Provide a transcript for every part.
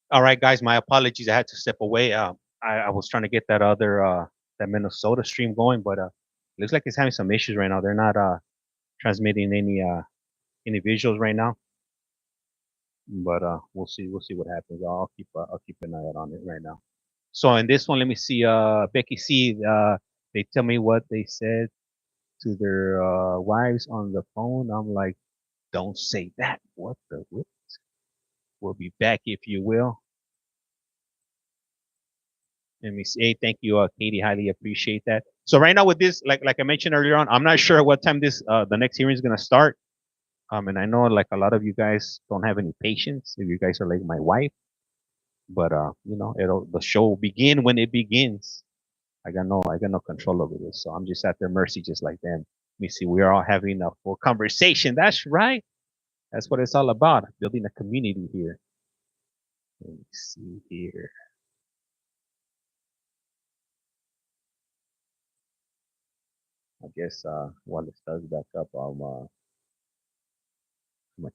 All right, guys, my apologies. I had to step away. I was trying to get that other that Minnesota stream going, but looks like it's having some issues right now. They're not transmitting any visuals right now. But we'll see what happens. I'll keep an eye out on it right now. So in this one, let me see. Becky C. They tell me what they said to their wives on the phone. I'm like, don't say that. What the? What? We'll be back if you will. Let me see. Hey, thank you, Katie. Highly appreciate that. So right now with this, like I mentioned earlier on, I'm not sure what time this the next hearing is gonna start. And I know like a lot of you guys don't have any patience if you guys are like my wife, but it'll the show will begin when it begins. I got no control over this, so I'm just at their mercy, just like them. Let me see. We are all having a full conversation. That's right. That's what it's all about. Building a community here. Let me see here. I guess while it starts back up, I'm gonna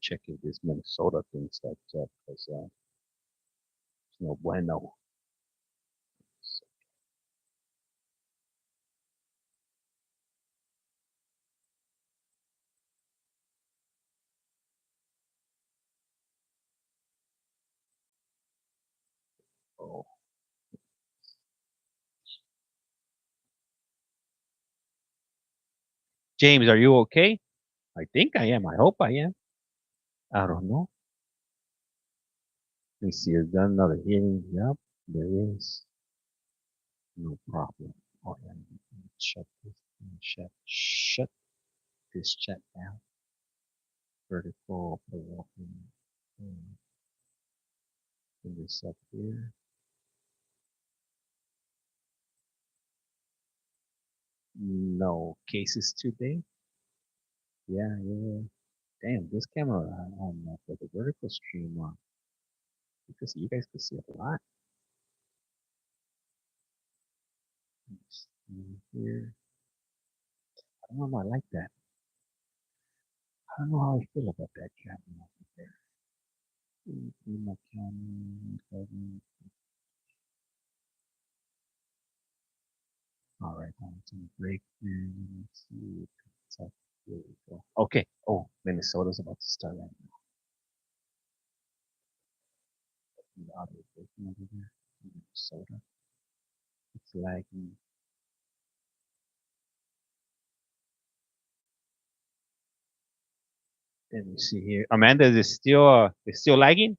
check if this Minnesota thing starts up because it's no bueno. So, oh. James, are you okay? I think I am. I hope I am. I don't know. Let me see. Is there another hearing? Yep, there is. No problem. Oh, yeah. Shut this. Shut this chat down. Vertical. Put this up here. No cases today. Yeah, yeah. Damn, this camera on for the vertical stream because you guys can see a lot. Let's see here. I don't know. I like that. I don't know how I feel about that camera over there. My camera. All right, I'm gonna break. Let's see. Here we go. Okay. Oh, Minnesota's about to start right now. The audio breaking over there. Minnesota. It's lagging. Let me see here. Amanda, is it still it's still lagging?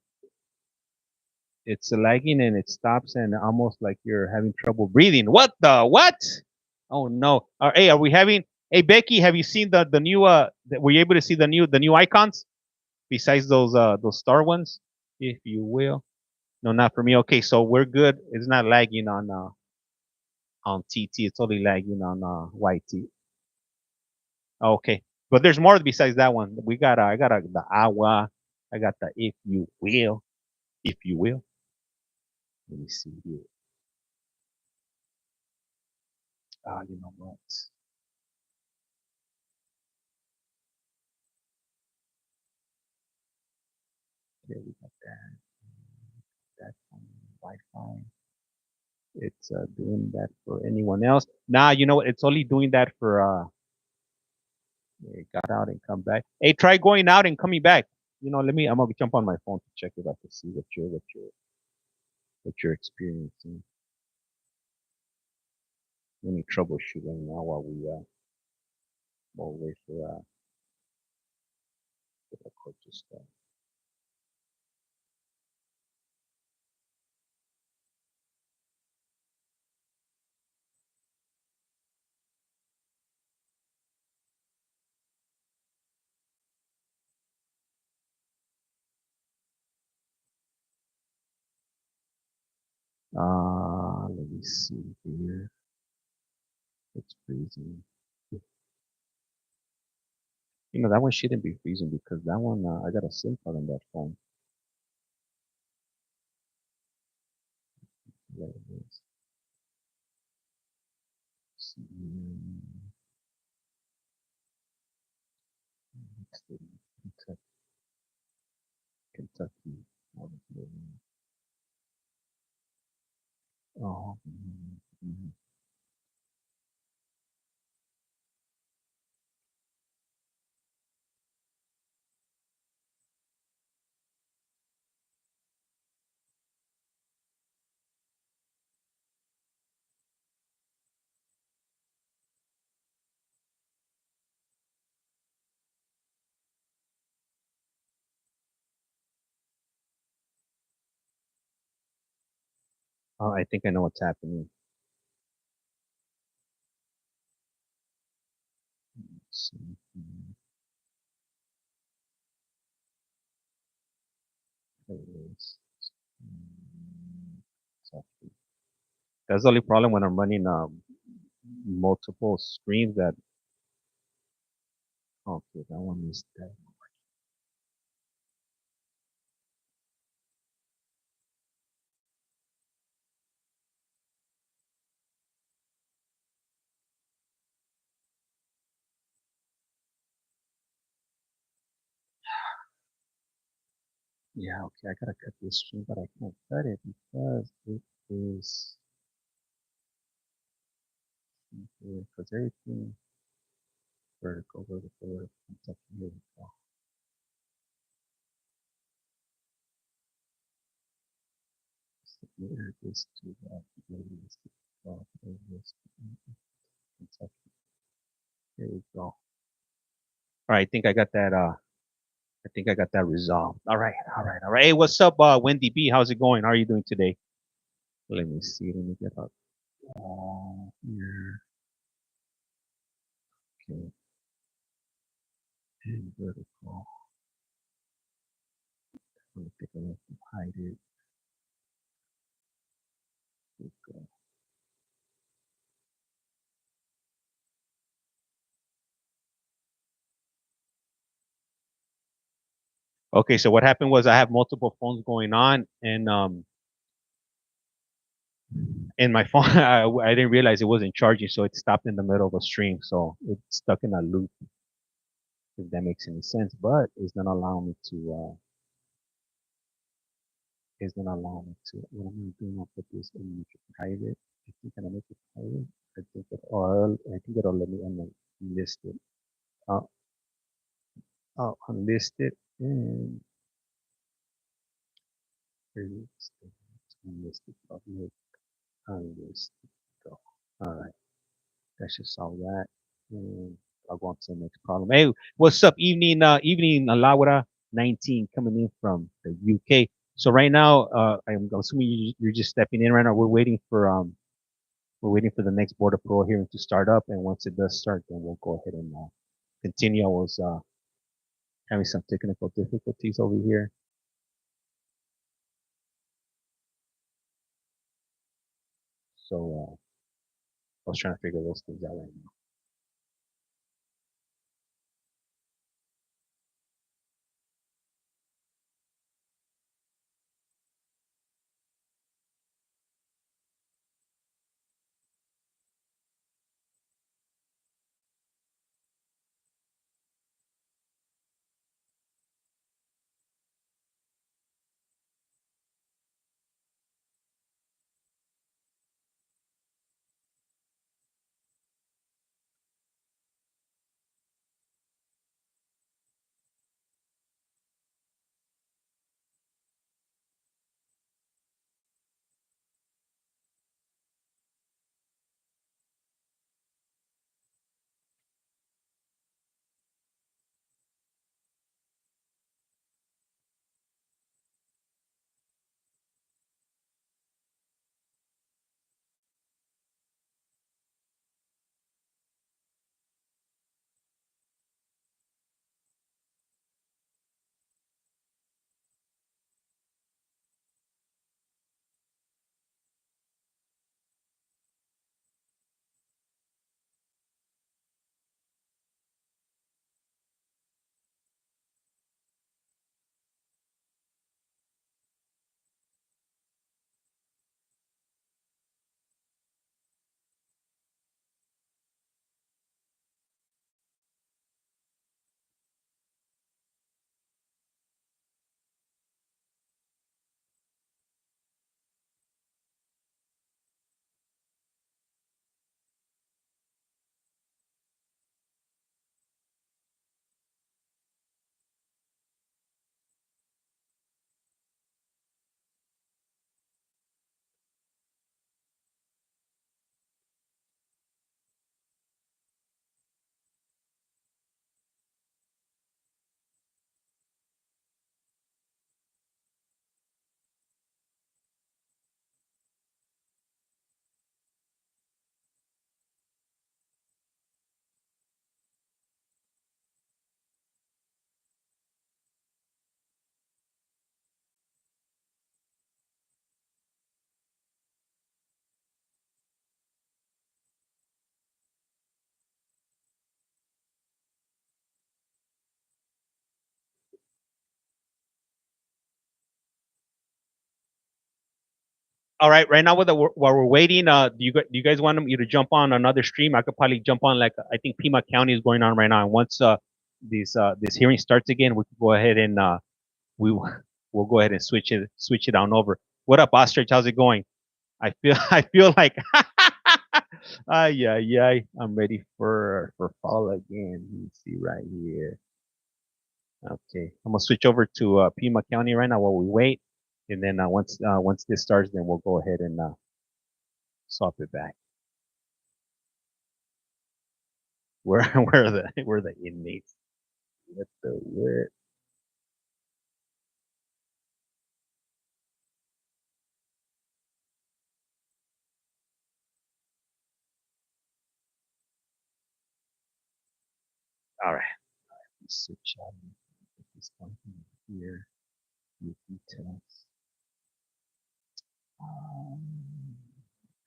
It's lagging and it stops and almost like you're having trouble breathing. What the what? Oh no. Hey, are we having? Hey Becky, have you seen the new were you able to see the new icons besides those star ones, if you will? No, not for me. Okay, so we're good. It's not lagging on TT. It's only lagging on YT. Okay, but there's more besides that one. We got I got the agua. I got the if you will. Let me see here. You know what? Okay, we got that. That on Wi-Fi. It's doing that for anyone else. Nah, you know what? It's only doing that for it got out and come back. Hey, try going out and coming back. Let me. I'm gonna jump on my phone to check if I can see what you're experiencing. Let me troubleshoot right now while we wait for the code to start. Let me see here. It's freezing. That one shouldn't be freezing because that one I got a SIM card on that phone. There it is. Kentucky. Kentucky. Oh. Oh, I think I know what's happening. Let's see. There it is. Exactly. That's the only problem when I'm running multiple screens. That okay, that one is dead. Yeah, okay, I gotta cut this string, but I can't cut it because it is because everything vertical, vertical, vertical. Here we go. Here this to that. This to that. This to Here we go. All right, I think I got that. I think I got that resolved. All right, all right, all right. Hey, what's up, Wendy B? How's it going? How are you doing today? Let me see. Let me get up. Here. Okay. And vertical. I'm gonna take a look and hide it. Okay. Okay, so what happened was I have multiple phones going on, and my phone I didn't realize it wasn't charging, so it stopped in the middle of a stream, so it's stuck in a loop. If that makes any sense, but it's gonna allow me to. It's gonna allow me to. What I'm gonna do, I'm gonna put this in private. I think I'm gonna make it private. I think it, or I think it'll let me unlist it. Uh, I'll unlist it and release it. Unlist it. Public. Unlist it. Go. All right. That should solve that. And I'll go on to the next problem. Hey, what's up? Evening, Laura 19 coming in from the UK. So right now, I'm assuming you're just stepping in right now. We're waiting for the next border pro hearing to start up, and once it does start, then we'll go ahead and continue. I was having some technical difficulties over here, so I was trying to figure those things out right now. All right, right now while we're waiting, do you guys want me to jump on another stream? I could probably jump on, like, I think Pima County is going on right now, and once this hearing starts again, we can go ahead and we'll go ahead and switch it on over. What up, Ostrich? How's it going? I feel like yeah, I'm ready for fall again. Let me see right here. Okay, I'm gonna switch over to Pima County right now while we wait, and then once this starts, then we'll go ahead and swap it back. Where where are the inmates? What the what? All right, let's switch on this one here. Details.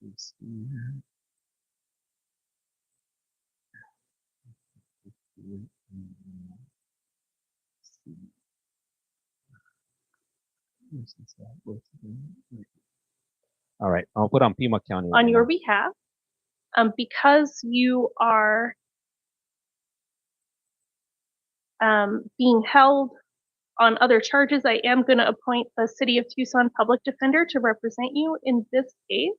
This here. All right, I'll put on Pima County. On your behalf, because you are being held on other charges, I am going to appoint the City of Tucson Public Defender to represent you in this case.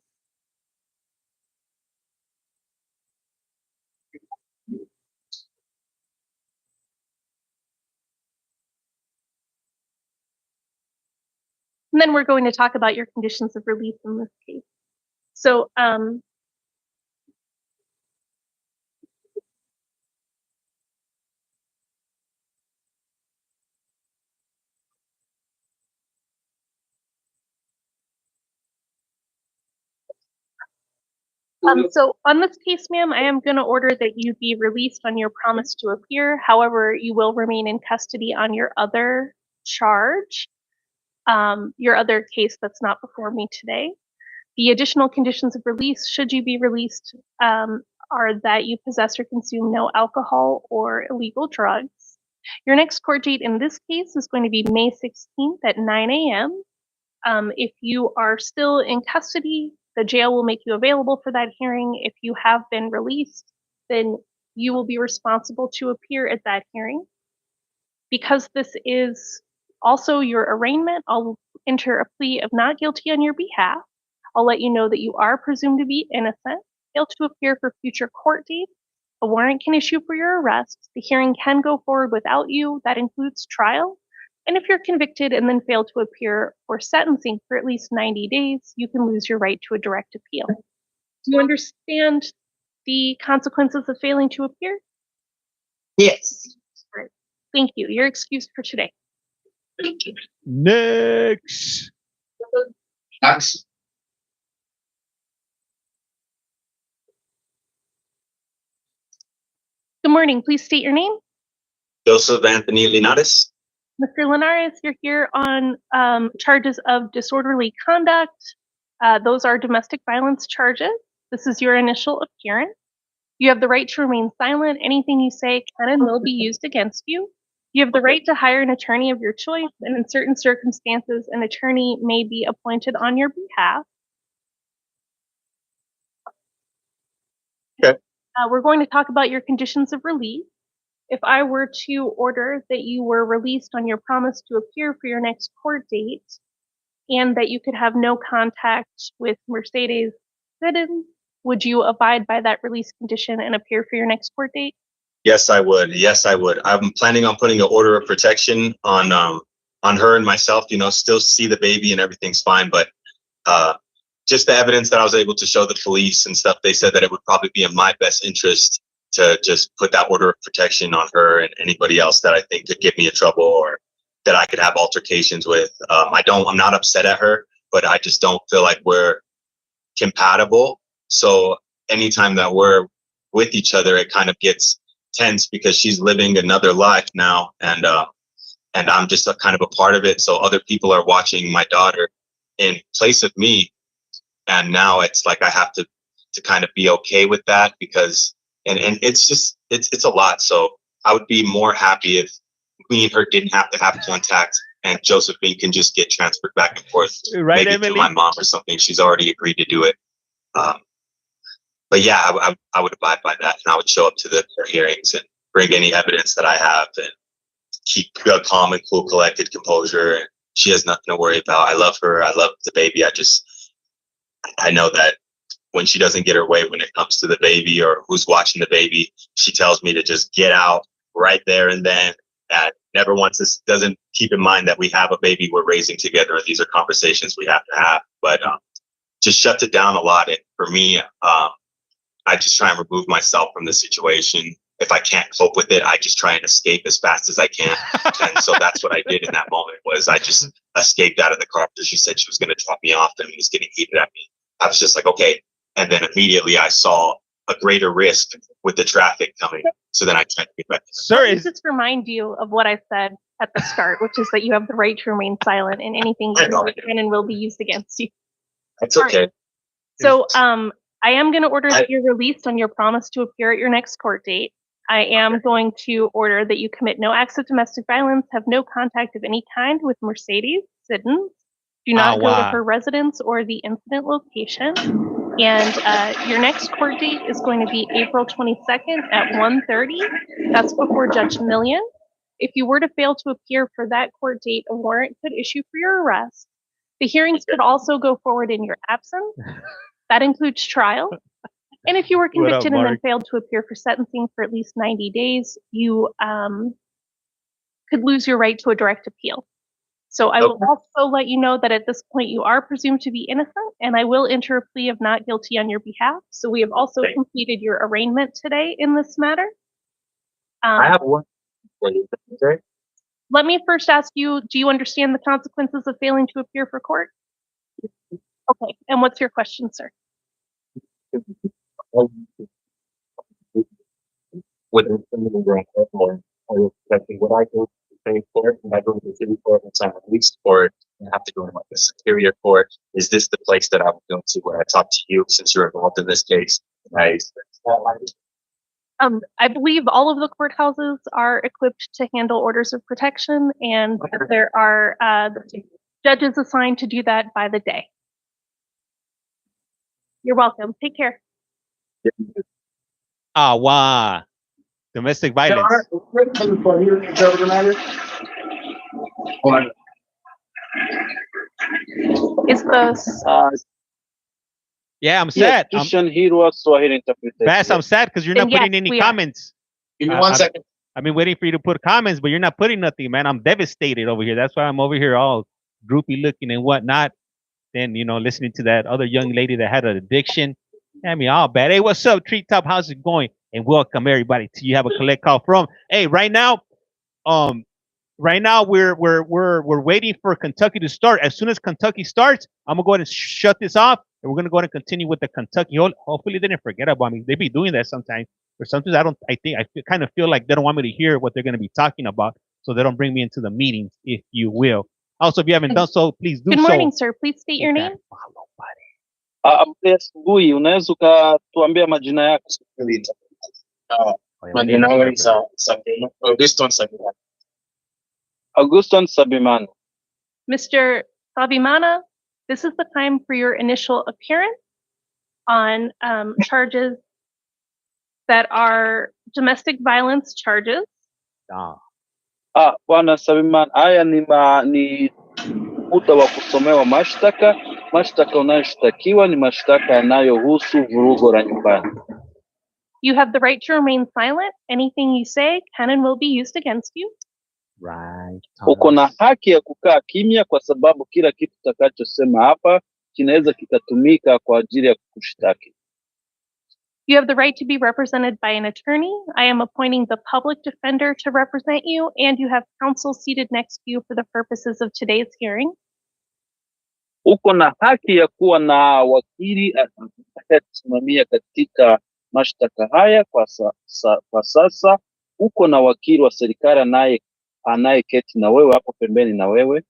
And then we're going to talk about your conditions of release in this case. So, so on this case, ma'am, I am going to order that you be released on your promise to appear. However, you will remain in custody on your other charge, your other case that's not before me today. The additional conditions of release, should you be released, are that you possess or consume no alcohol or illegal drugs. Your next court date in this case is going to be May 16th at 9 a.m. If you are still in custody, the jail will make you available for that hearing. If you have been released, then you will be responsible to appear at that hearing. Because this is also your arraignment, I'll enter a plea of not guilty on your behalf. I'll let you know that you are presumed to be innocent, fail to appear for future court dates. A warrant can issue for your arrest. The hearing can go forward without you. That includes trial. And if you're convicted and then fail to appear for sentencing for at least 90 days, you can lose your right to a direct appeal. Do you understand the consequences of failing to appear? Yes. Great. Thank you. You're excused for today. Next. Next. Good morning. Please state your name. Joseph Anthony Linares. Mr. Linares, you're here on charges of disorderly conduct. Those are domestic violence charges. This is your initial appearance. You have the right to remain silent. Anything you say can and will be used against you. You have the right to hire an attorney of your choice, and in certain circumstances, an attorney may be appointed on your behalf. Okay. We're going to talk about your conditions of release. If I were to order that you were released on your promise to appear for your next court date, and that you could have no contact with Mercedes Siddons, would you abide by that release condition and appear for your next court date? Yes, I would. Yes, I would. I'm planning on putting an order of protection on her and myself. You know, still see the baby and everything's fine, but just the evidence that I was able to show the police and stuff, they said that it would probably be in my best interest to just put that order of protection on her and anybody else that I think could get me in trouble or that I could have altercations with. I'm not upset at her, but I just don't feel like we're compatible. So anytime that we're with each other, it kind of gets tense because she's living another life now, and I'm just kind of a part of it. So other people are watching my daughter in place of me, and now it's like I have to kind of be okay with that because and it's just it's a lot. So I would be more happy if me and her didn't have to have contact and Josephine can just get transferred back and forth, Right, maybe Emily? to my mom or something. She's already agreed to do it. But yeah, I would abide by that, and I would show up to the hearings and bring any evidence that I have and keep a calm and cool, collected composure. And she has nothing to worry about. I love her. I love the baby. I know that when she doesn't get her way when it comes to the baby or who's watching the baby, she tells me to just get out right there and then. And never once doesn't keep in mind that we have a baby we're raising together. And these are conversations we have to have. But just shuts it down a lot. And for me, I just try and remove myself from the situation. If I can't cope with it, I just try and escape as fast as I can. And so that's what I did in that moment was I just escaped out of the car after she said she was going to drop me off and was getting heated at me. I was just like, okay. And then immediately I saw a greater risk with the traffic coming. So then I tried to get back. Sir, Let me just remind you of what I said at the start, which is that you have the right to remain silent and anything you can and will be used against you. That's okay. Right. So I am going to order that you're released on your promise to appear at your next court date. I am going to order that you commit no acts of domestic violence, have no contact of any kind with Mercedes Siddons, do not go to her residence or the incident location. And your next court date is going to be April 22nd at 1:30. That's before Judge Million. If you were to fail to appear for that court date, a warrant could issue for your arrest. The hearings could also go forward in your absence. That includes trial. And if you were convicted and then failed to appear for sentencing for at least 90 days, you could lose your right to a direct appeal. So I will also let you know that at this point you are presumed to be innocent, and I will enter a plea of not guilty on your behalf. So we have also completed your arraignment today in this matter. I have one. Let me first ask you, do you understand the consequences of failing to appear for court? Okay, and what's your question, sir? With what I go to the same court, and I go to the city court and sign a lease court, and have to go to like the superior court. Is this the place that I would go to where I talk to you since you're involved in this case? I believe all of the courthouses are equipped to handle orders of protection, and there are judges assigned to do that by the day. You're welcome. Take care. Wow. Domestic violence. Is the yeah, I'm sad. Bass, I'm sad because you're not putting any comments. Give me 1 second. I've been waiting for you to put comments, but you're not putting nothing, man. I'm devastated over here. That's why I'm over here all droopy looking and whatnot. Then, you know, listening to that other young lady that had an addiction. I mean, all bad. Hey, what's up, Treetop? How's it going? And welcome everybody to You Have a Collect Call From. Hey, right now, we're waiting for Kentucky to start. As soon as Kentucky starts, I'm gonna go ahead and shut this off, and we're gonna go ahead and continue with the Kentucky. Hopefully, they didn't forget about me. They be doing that sometimes, or sometimes I kind of feel like they don't want me to hear what they're gonna be talking about, so they don't bring me into the meetings, if you will. Also, if you haven't done so, please do so. Good morning, sir. Please state your name. Asubuhi, unaweza ukatuambia majina yako? Majina yangu ni Auguston Sabimana. Mr. Sabimana, this is the time for your initial appearance on charges that are domestic violence charges. Bwana Sabimana, haya ni muda wa kusomewa mashtaka. Mashtaka unayoshtakiwa ni mashtaka yanayohusu vurugo la nyumbani. You have the right to remain silent. Anything you say can and will be used against you. Right. Uko na haki ya kukaa kimya kwa sababu kila kitu utakachosema hapa kinaweza kikatumika kwa ajili ya kukushtaki. You have the right to be represented by an attorney. I am appointing the public defender to represent you, and you have counsel seated next to you for the purposes of today's hearing. Uko na haki ya kuwa na wakili atakayesimamia katika mashtaka haya kwa sasa. Uko na wakili wa serikali anayeketi na wewe hapo pembeni na wewe.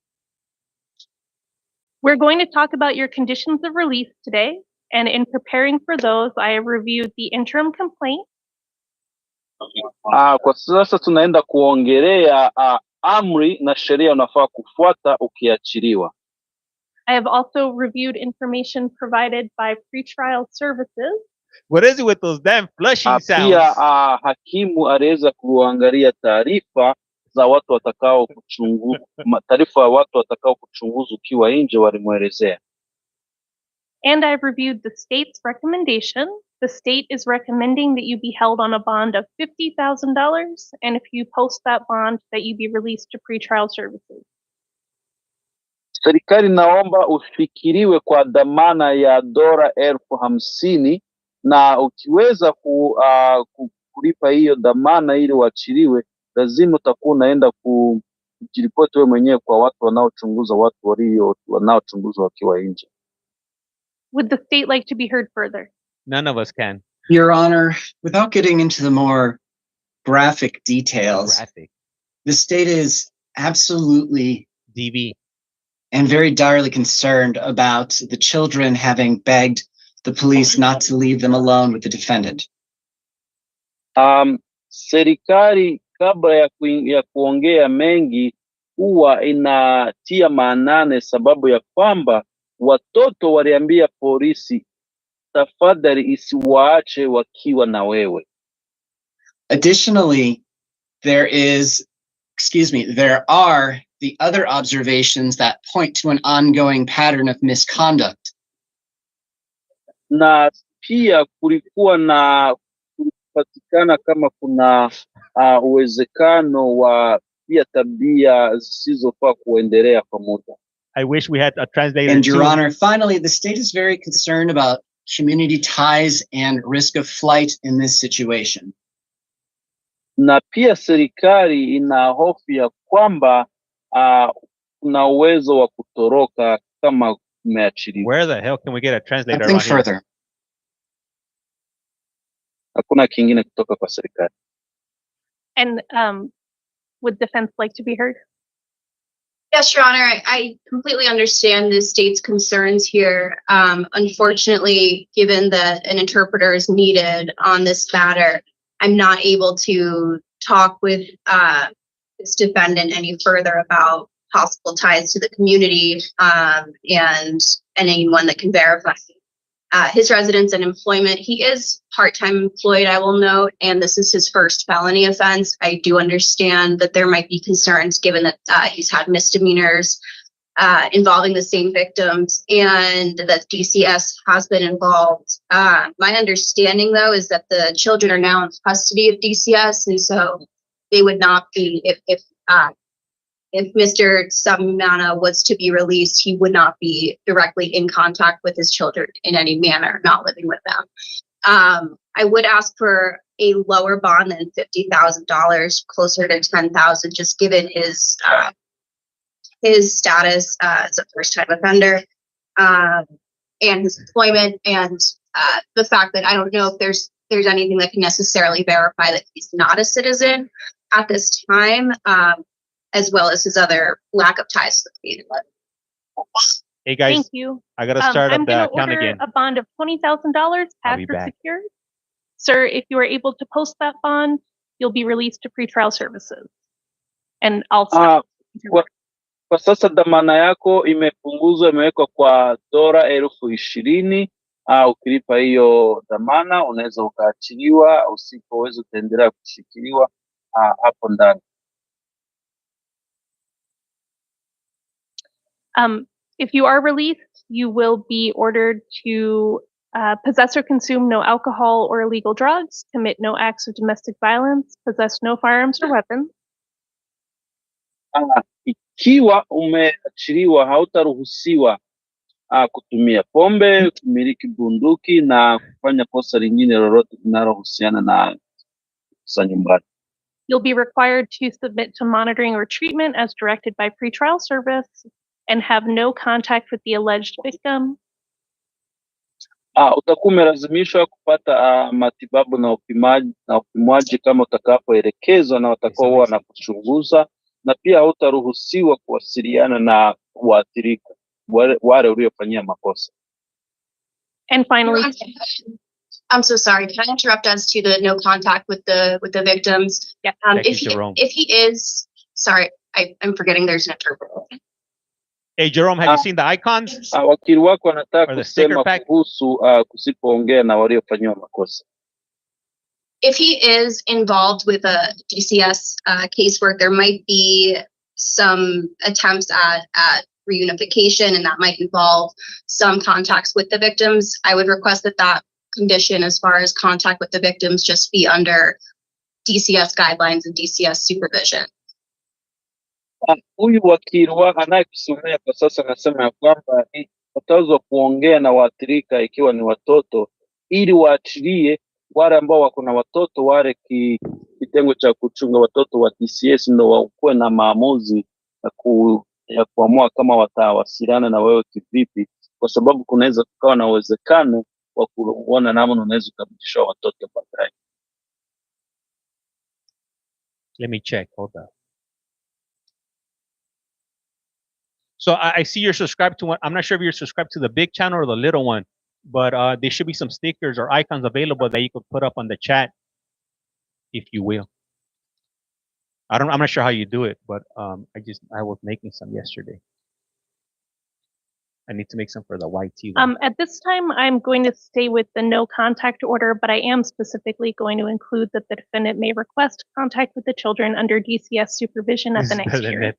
We're going to talk about your conditions of release today, and in preparing for those, I have reviewed the interim complaint. Kwa sasa tunaenda kuongelea amri na sheria unafaa kufuata ukiachiliwa. I have also reviewed information provided by pretrial services. What is it with those damn flushing sounds? Pia hakimu aliweza kuangalia taarifa za watu watakao kuchunguza, taarifa ya watu watakao kuchunguza ukiwa nje, walimwelezea. And I've reviewed the state's recommendation. The state is recommending that you be held on a bond of $50,000, and if you post that bond, that you be released to pretrial services. Serikali naomba ufikiriwe kwa dhamana ya dola 50,000 na ukiweza kulipa hiyo dhamana ili uachiliwe, lazima utakuwa unaenda kujiripoti wewe mwenyewe kwa watu wanaochunguza wanaochunguza wakiwa nje. Would the state like to be heard further? None of us can. Your Honor, without getting into the more graphic details, the state is absolutely DV and very direly concerned about the children having begged the police not to leave them alone with the defendant. Serikali kabla ya kuongea mengi huwa inatia maanane sababu ya kwamba watoto waliambia polisi tafadhali isiwaache wakiwa na wewe. Additionally, there are the other observations that point to an ongoing pattern of misconduct. Na pia kulipatikana kama kuna uwezekano wa pia tabia zisizofaa kuendelea kwa muda. I wish we had a translator. And Your Honor, finally, the state is very concerned about community ties and risk of flight in this situation. Na pia serikali ina hofu ya kwamba kuna uwezo wa kutoroka kama umeachiliwa. Where the hell can we get a translator? Nothing further. Hakuna kingine kutoka kwa serikali. And would defense like to be heard? Yes, Your Honor, I completely understand the state's concerns here. Unfortunately, given that an interpreter is needed on this matter, I'm not able to talk with this defendant any further about possible ties to the community and anyone that can verify his residence and employment. He is part-time employed, I will note, and this is his first felony offense. I do understand that there might be concerns given that he's had misdemeanors involving the same victims and that DCS has been involved. My understanding, though, is that the children are now in custody of DCS, and so they would not be, if Mr. Samana was to be released, he would not be directly in contact with his children in any manner, not living with them. I would ask for a lower bond than $50,000, closer to $10,000, just given his status as a first-time offender and his employment, and the fact that I don't know if there's anything that can necessarily verify that he's not a citizen at this time. As well as his other lack of ties to the community. Hey guys, thank you. I gotta start up the account order again. A bond of $20,000 passed for secured. Sir, if you are able to post that bond, you'll be released to pretrial services. And I'll stop. Kwa sasa dhamana yako imepunguzwa, imewekwa kwa dola 20,000. Ukilipa hiyo dhamana unaweza ukaachiliwa, usipoweza utaendelea kushikiliwa hapo ndani. If you are released, you will be ordered to possess or consume no alcohol or illegal drugs, commit no acts of domestic violence, possess no firearms or weapons. Ikiwa umeachiliwa, hautaruhusiwa kutumia pombe, kumiliki bunduki na kufanya kosa lingine lolote linalohusiana na nyumbani. You'll be required to submit to monitoring or treatment as directed by pretrial service and have no contact with the alleged victim. Utakuwa umelazimishwa kupata matibabu na upimwaji kama utakapoelekezwa na watakuwa wanakuchunguza, na pia hautaruhusiwa kuwasiliana na waathirika wale uliofanyia makosa. And finally, I'm so sorry. Can I interrupt as to the no contact with the victims? Yeah. If he is, sorry, I'm forgetting there's an interpreter. Hey, Jerome, have you seen the icons? Wakili wako anataka Or the sticker kusema pack? kuhusu kusipoongea na waliofanyiwa makosa. If he is involved with a DCS casework, there might be some attempts at reunification, and that might involve some contacts with the victims. I would request that condition, as far as contact with the victims, just be under DCS guidelines and DCS supervision. Huyu wakili anayekusomea kwa sasa anasema ya kwamba wataweza kuongea na waathirika ikiwa ni watoto, ili waachilie wale ambao wako na watoto, wale kitengo cha kuchunga watoto wa DCS ndio wakuwe na maamuzi ya kuamua kama watawasiliana na wewe kivipi, kwa sababu kunaweza kukawa na uwezekano wa kuona namna unaweza kurudisha watoto baadaye. Let me check. Hold on. So I see you're subscribed to one. I'm not sure if you're subscribed to the big channel or the little one, but there should be some stickers or icons available that you could put up on the chat, if you will. I'm not sure how you do it, but I was making some yesterday. I need to make some for the YT one. At this time, I'm going to stay with the no contact order, but I am specifically going to include that the defendant may request contact with the children under DCS supervision at the next hearing.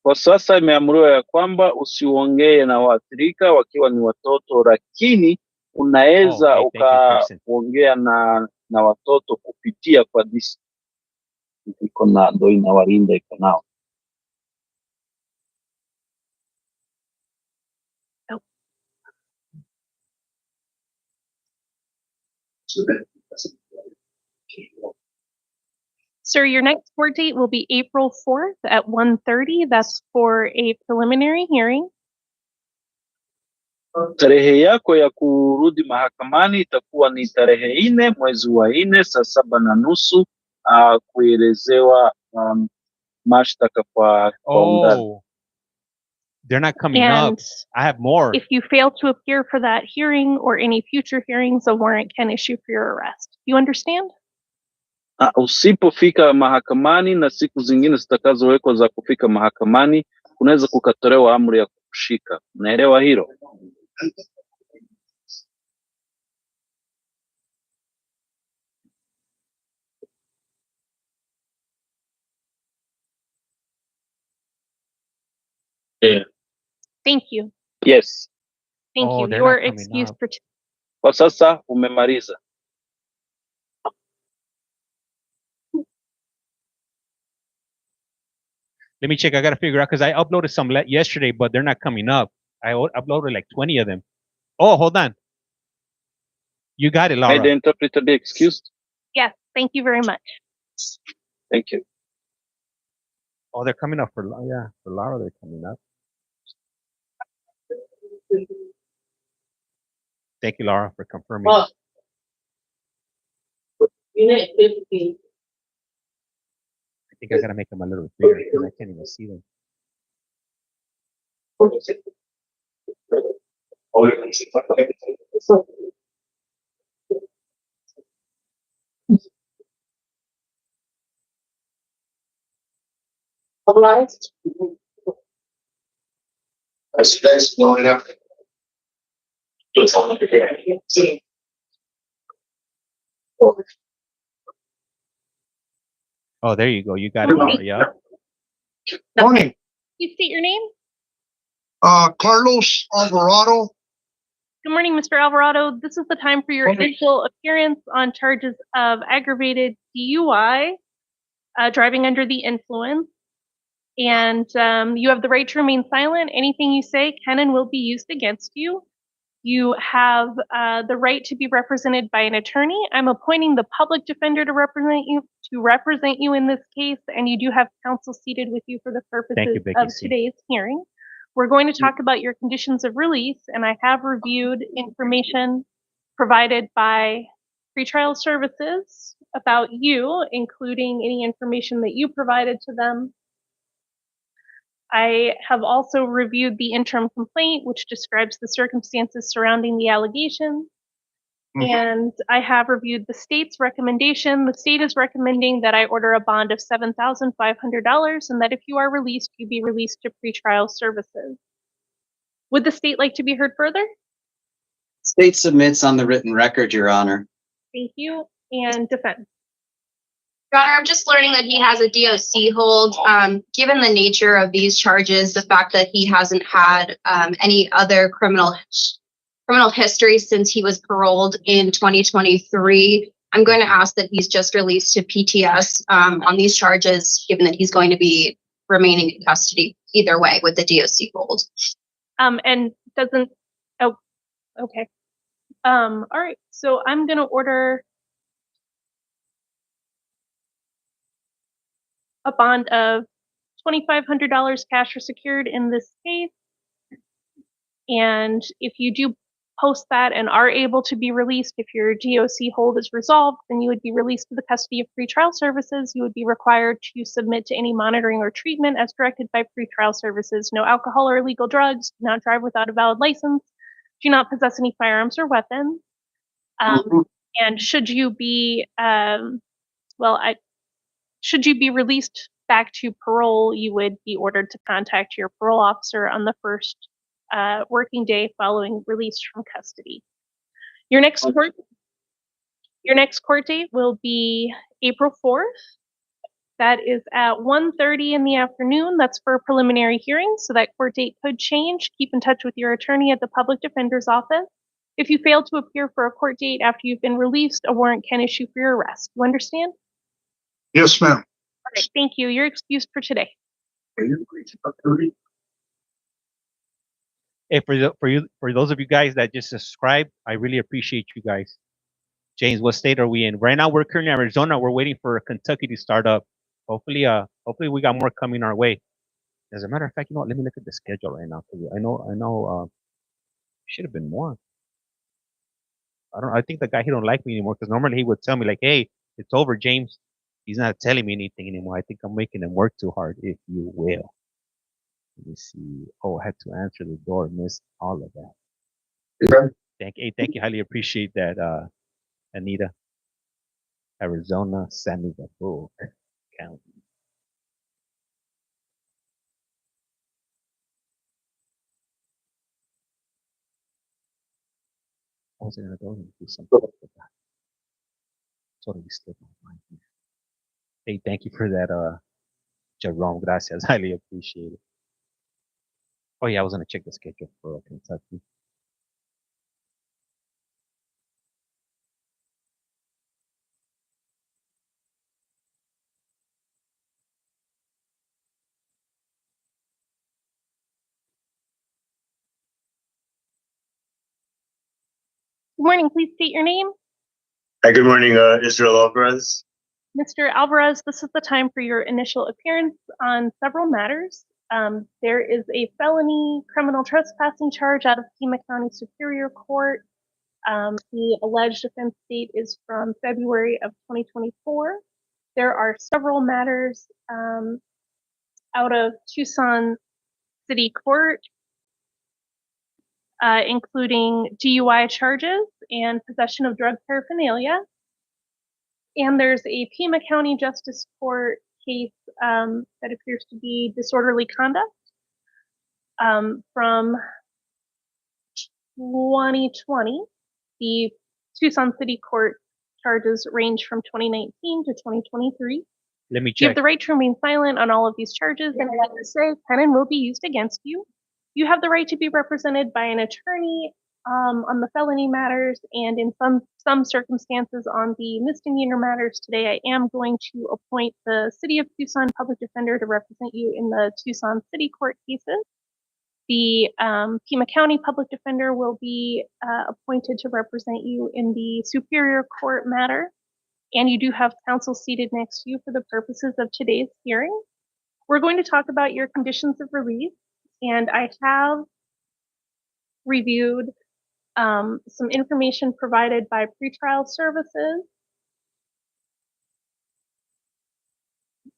Kwa sasa imeamriwa ya kwamba usiongee na waathirika wakiwa ni watoto, lakini unaweza ukaongea na watoto kupitia kwa DCS. Iko na ndo inawalinda iko nao. Sir, your next court date will be April 4th at 1:30. That's for a preliminary hearing. Tarehe yako ya kurudi mahakamani itakuwa ni tarehe 4 mwezi wa 4 saa 7:30 kuelezewa mashtaka kwa undani. They're not coming up. I have more. If you fail to appear for that hearing or any future hearings, a warrant can issue for your arrest. You understand? Usipofika mahakamani na siku zingine zitakazowekwa za kufika mahakamani, kunaweza kukatolewa amri ya kukushika. Unaelewa hilo? Yeah. Thank you. Yes. Thank you. Your excuse for kwa sasa umemaliza. Let me check. I got to figure out because I uploaded some yesterday, but they're not coming up. I uploaded like 20 of them. Oh, hold on. You got it, Laura. May the interpreter be excused? Yes. Thank you very much. Thank you. Oh, they're coming up for Laura. They're coming up. Thank you, Laura, for confirming. Unit 15. I think I gotta make them a little bigger because I can't even see them. Obliged. That's blowing up. Oh, there you go. You got it, Laura. Yeah. Morning. Please state your name. Carlos Alvarado. Good morning, Mr. Alvarado. This is the time for your initial appearance on charges of aggravated DUI, driving under the influence. And you have the right to remain silent. Anything you say can and will be used against you. You have the right to be represented by an attorney. I'm appointing the public defender to represent you in this case, and you do have counsel seated with you for the purposes of today's hearing. We're going to talk about your conditions of release, and I have reviewed information provided by pretrial services about you, including any information that you provided to them. I have also reviewed the interim complaint, which describes the circumstances surrounding the allegations. And I have reviewed the state's recommendation. The state is recommending that I order a bond of $7,500 and that if you are released, you be released to pretrial services. Would the state like to be heard further? State submits on the written record, Your Honor. Thank you. And defense. Your Honor, I'm just learning that he has a DOC hold. Given the nature of these charges, the fact that he hasn't had any other criminal history since he was paroled in 2023, I'm going to ask that he's just released to PTS on these charges, given that he's going to be remaining in custody either way with the DOC hold. And doesn't, oh, okay. All right, so I'm going to order a bond of $2,500 cash or secured in this case. And if you do post that and are able to be released, if your DOC hold is resolved, then you would be released to the custody of pretrial services. You would be required to submit to any monitoring or treatment as directed by pretrial services. No alcohol or illegal drugs, do not drive without a valid license, do not possess any firearms or weapons. And should you be, should you be released back to parole, you would be ordered to contact your parole officer on the first working day following release from custody. Your next court date will be April 4th. That is at 1:30 in the afternoon. That's for a preliminary hearing, so that court date could change. Keep in touch with your attorney at the public defender's office. If you fail to appear for a court date after you've been released, a warrant can issue for your arrest. You understand? Yes, ma'am. All right, thank you. You're excused for today. Hey, for those of you guys that just subscribed, I really appreciate you guys. James, what state are we in? Right now, we're currently in Arizona. We're waiting for Kentucky to start up. Hopefully, we got more coming our way. As a matter of fact, you know what? Let me look at the schedule right now for you. I know. Should have been more. I think the guy, he don't like me anymore because normally he would tell me like, "Hey, it's over, James." He's not telling me anything anymore. I think I'm making him work too hard, if you will. Let me see. Oh, I had to answer the door. Missed all of that. Thank you. Highly appreciate that, Anita. Arizona, San Luis County. I was gonna go and do something with that. Totally slipped my mind. Hey, thank you for that, Jerome. Gracias. Highly appreciate it. Oh yeah, I was gonna check the schedule for Kentucky. Good morning. Please state your name. Hi, good morning, Israel Alvarez. Mr. Alvarez, this is the time for your initial appearance on several matters. There is a felony criminal trespassing charge out of Pima County Superior Court. The alleged offense date is from February of 2024. There are several matters out of Tucson City Court, including DUI charges and possession of drug paraphernalia. And there's a Pima County Justice Court case that appears to be disorderly conduct from 2020. The Tucson City Court charges range from 2019 to 2023. Let me You check. have the right to remain silent on all of these charges, and as I say, can and will be used against you. You have the right to be represented by an attorney on the felony matters, and in some circumstances on the misdemeanor matters. Today, I am going to appoint the City of Tucson Public Defender to represent you in the Tucson City Court cases. The Pima County Public Defender will be appointed to represent you in the Superior Court matter, and you do have counsel seated next to you for the purposes of today's hearing. We're going to talk about your conditions of release, and I have reviewed some information provided by pretrial services.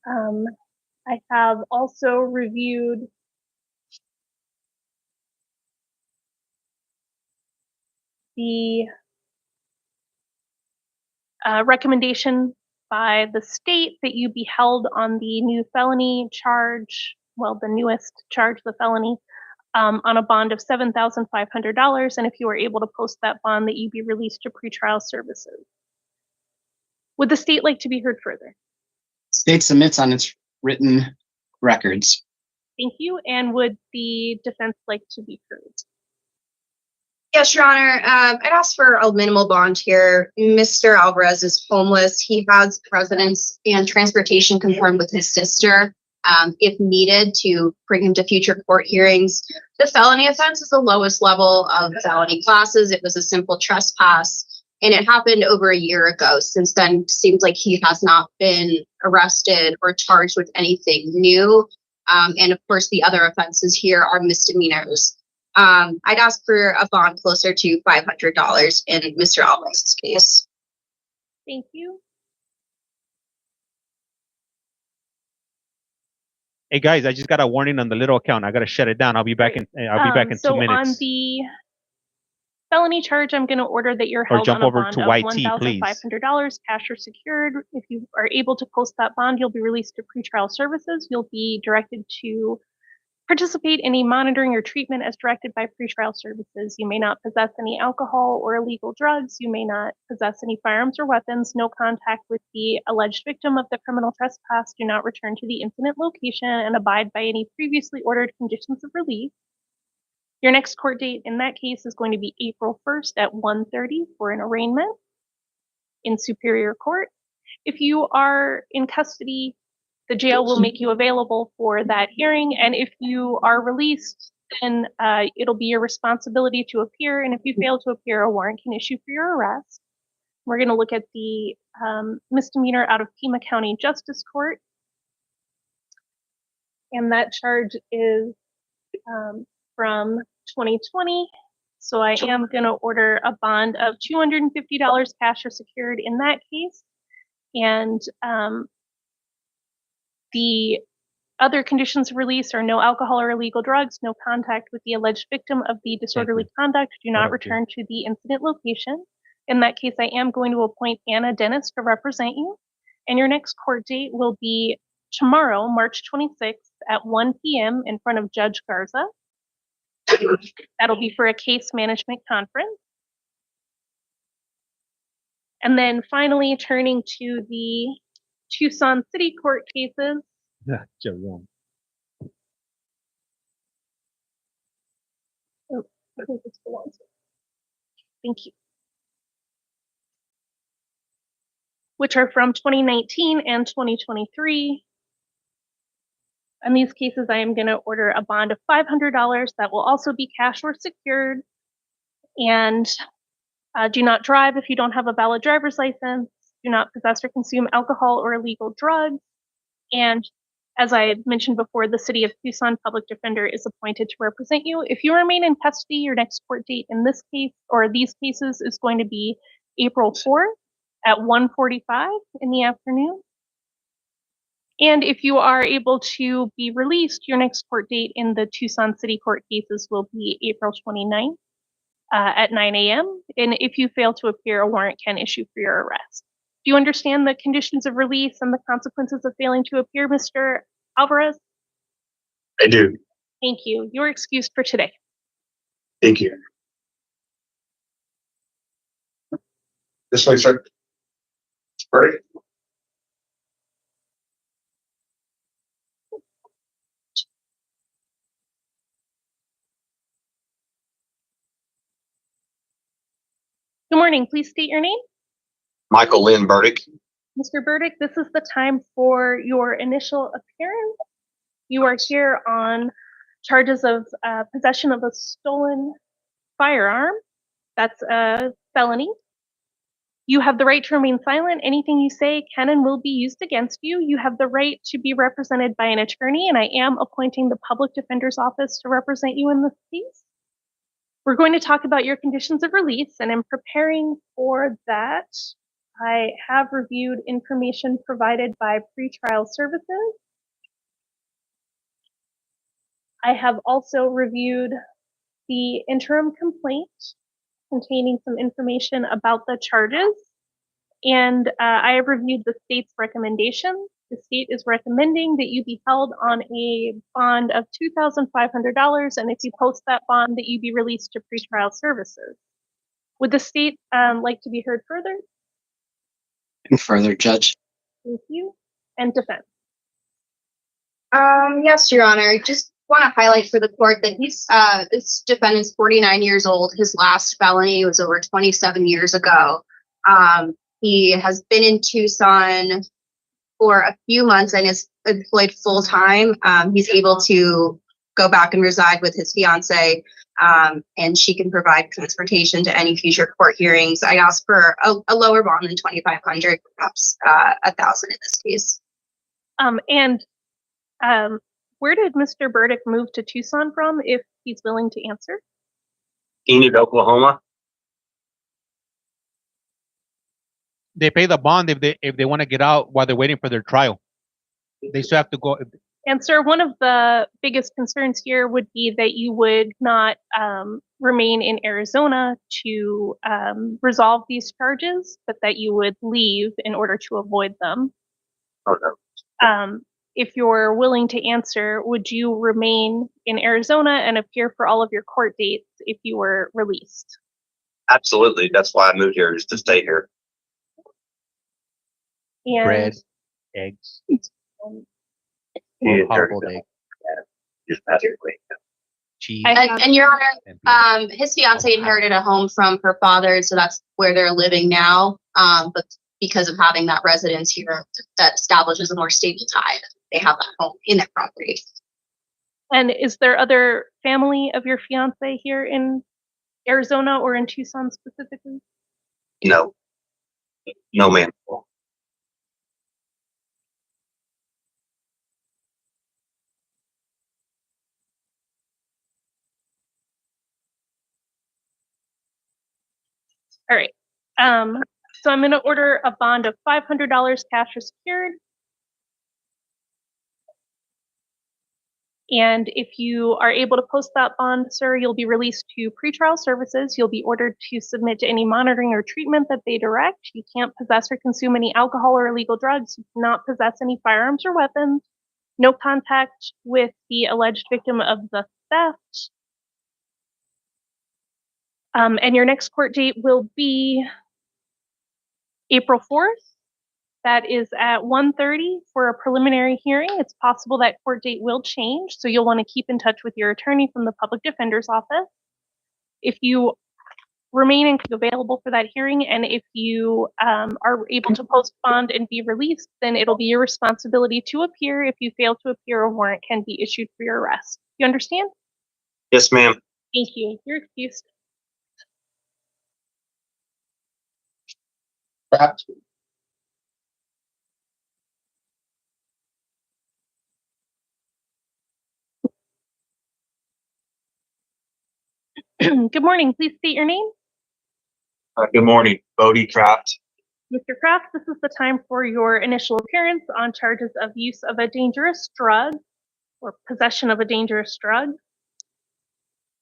I have also reviewed the recommendation by the state that you be held on the new felony charge, well, the newest charge, the felony, on a bond of $7,500, and if you are able to post that bond, that you be released to pretrial services. Would the state like to be heard further? State submits on its written records. Thank you. And would the defense like to be heard? Yes, Your Honor. I'd ask for a minimal bond here. Mr. Alvarez is homeless. He has residence and transportation confirmed with his sister. If needed, to bring him to future court hearings. The felony offense is the lowest level of felony classes. It was a simple trespass, and it happened over a year ago. Since then, it seems like he has not been arrested or charged with anything new. And of course, the other offenses here are misdemeanors. I'd ask for a bond closer to $500 in Mr. Alvarez's case. Thank you. Hey guys, I just got a warning on the little account. I gotta shut it down. I'll be back in 2 minutes. So on the felony charge, I'm going to order that you're held on a bond of $1,500, cash or secured. If you are able to post that bond, you'll be released to pretrial services. You'll be directed to participate in any monitoring or treatment as directed by pretrial services. You may not possess any alcohol or illegal drugs. You may not possess any firearms or weapons. No contact with the alleged victim of the criminal trespass. Do not return to the incident location and abide by any previously ordered conditions of release. Your next court date in that case is going to be April 1st at 1:30 for an arraignment in Superior Court. If you are in custody, the jail will make you available for that hearing, and if you are released, then it'll be your responsibility to appear, and if you fail to appear, a warrant can issue for your arrest. We're going to look at the misdemeanor out of Pima County Justice Court, and that charge is from 2020. So I am going to order a bond of $250 cash or secured in that case. And the other conditions of release are no alcohol or illegal drugs, no contact with the alleged victim of the disorderly conduct, do not return to the incident location. In that case, I am going to appoint Anna Dennis to represent you. And your next court date will be tomorrow, March 26th at 1 p.m. in front of Judge Garza. That'll be for a case management conference. And then finally, turning to the Tucson City Court cases. Jerome. Oh, I think this belongs here. Thank you. Which are from 2019 and 2023. In these cases, I am going to order a bond of $500 that will also be cash or secured. And do not drive if you don't have a valid driver's license. Do not possess or consume alcohol or illegal drugs. And as I mentioned before, the City of Tucson Public Defender is appointed to represent you. If you remain in custody, your next court date in this case or these cases is going to be April 4th at 1:45 in the afternoon. And if you are able to be released, your next court date in the Tucson City Court cases will be April 29th at 9 a.m. And if you fail to appear, a warrant can issue for your arrest. Do you understand the conditions of release and the consequences of failing to appear, Mr. Alvarez? I do. Thank you. You're excused for today. Thank you. This way, sir. All right. Good morning. Please state your name. Michael Lynn Burdick. Mr. Burdick, this is the time for your initial appearance. You are here on charges of possession of a stolen firearm. That's a felony. You have the right to remain silent. Anything you say can and will be used against you. You have the right to be represented by an attorney, and I am appointing the Public Defender's Office to represent you in this case. We're going to talk about your conditions of release, and in preparing for that, I have reviewed information provided by pretrial services. I have also reviewed the interim complaint containing some information about the charges. And I have reviewed the state's recommendation. The state is recommending that you be held on a bond of $2,500, and if you post that bond, that you be released to pretrial services. Would the state like to be heard further? And further, Judge. Thank you. And defense. Yes, Your Honor. I just want to highlight for the court that this defendant's 49 years old. His last felony was over 27 years ago. He has been in Tucson for a few months and is employed full time. He's able to go back and reside with his fiance, and she can provide transportation to any future court hearings. I asked for a lower bond than $2,500, perhaps $1,000 in this case. Where did Mr. Burdick move to Tucson from, if he's willing to answer? Enid, Oklahoma. They pay the bond if they want to get out while they're waiting for their trial. They still have to go. And sir, one of the biggest concerns here would be that you would not remain in Arizona to resolve these charges, but that you would leave in order to avoid them. Oh, no. If you're willing to answer, would you remain in Arizona and appear for all of your court dates if you were released? Absolutely. That's why I moved here, is to stay here. And Bread, eggs, Yeah, hard-boiled egg, just pass it quick. cheese. And Your Honor, and peanut. his fiance inherited a home from her father, so that's where they're living now. But because of having that residence here, that establishes a more stable tie. They have that home in their property. And is there other family of your fiance here in Arizona or in Tucson specifically? No. No, ma'am. All right. So I'm going to order a bond of $500 cash or secured. And if you are able to post that bond, sir, you'll be released to pretrial services. You'll be ordered to submit to any monitoring or treatment that they direct. You can't possess or consume any alcohol or illegal drugs. You cannot possess any firearms or weapons. No contact with the alleged victim of the theft. And your next court date will be April 4th. That is at 1:30 for a preliminary hearing. It's possible that court date will change, so you'll want to keep in touch with your attorney from the public defender's office. If you remain available for that hearing, and if you are able to post bond and be released, then it'll be your responsibility to appear. If you fail to appear, a warrant can be issued for your arrest. You understand? Yes, ma'am. Thank you. You're excused. Good morning. Please state your name. Good morning, Bodie Kraft. Mr. Kraft, this is the time for your initial appearance on charges of use of a dangerous drug or possession of a dangerous drug.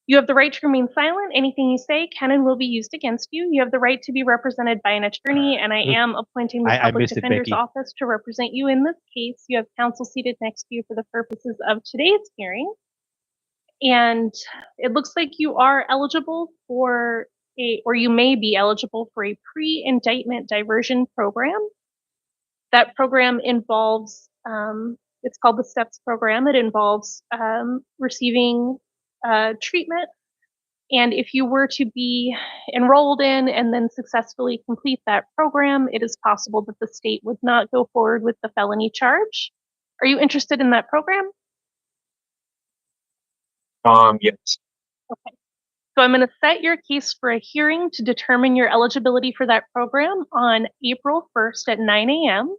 You have the right to remain silent. Anything you say can and will be used against you. You have the right to be represented by an attorney, and I am appointing the public defender's office to represent you in this case. You have counsel seated next to you for the purposes of today's hearing. And it looks like you are eligible for or you may be eligible for a pre-indictment diversion program. That program involves, it's called the STEPS program. It involves receiving treatment. And if you were to be enrolled in and then successfully complete that program, it is possible that the state would not go forward with the felony charge. Are you interested in that program? Yes. Okay. So I'm going to set your case for a hearing to determine your eligibility for that program on April 1st at 9 a.m.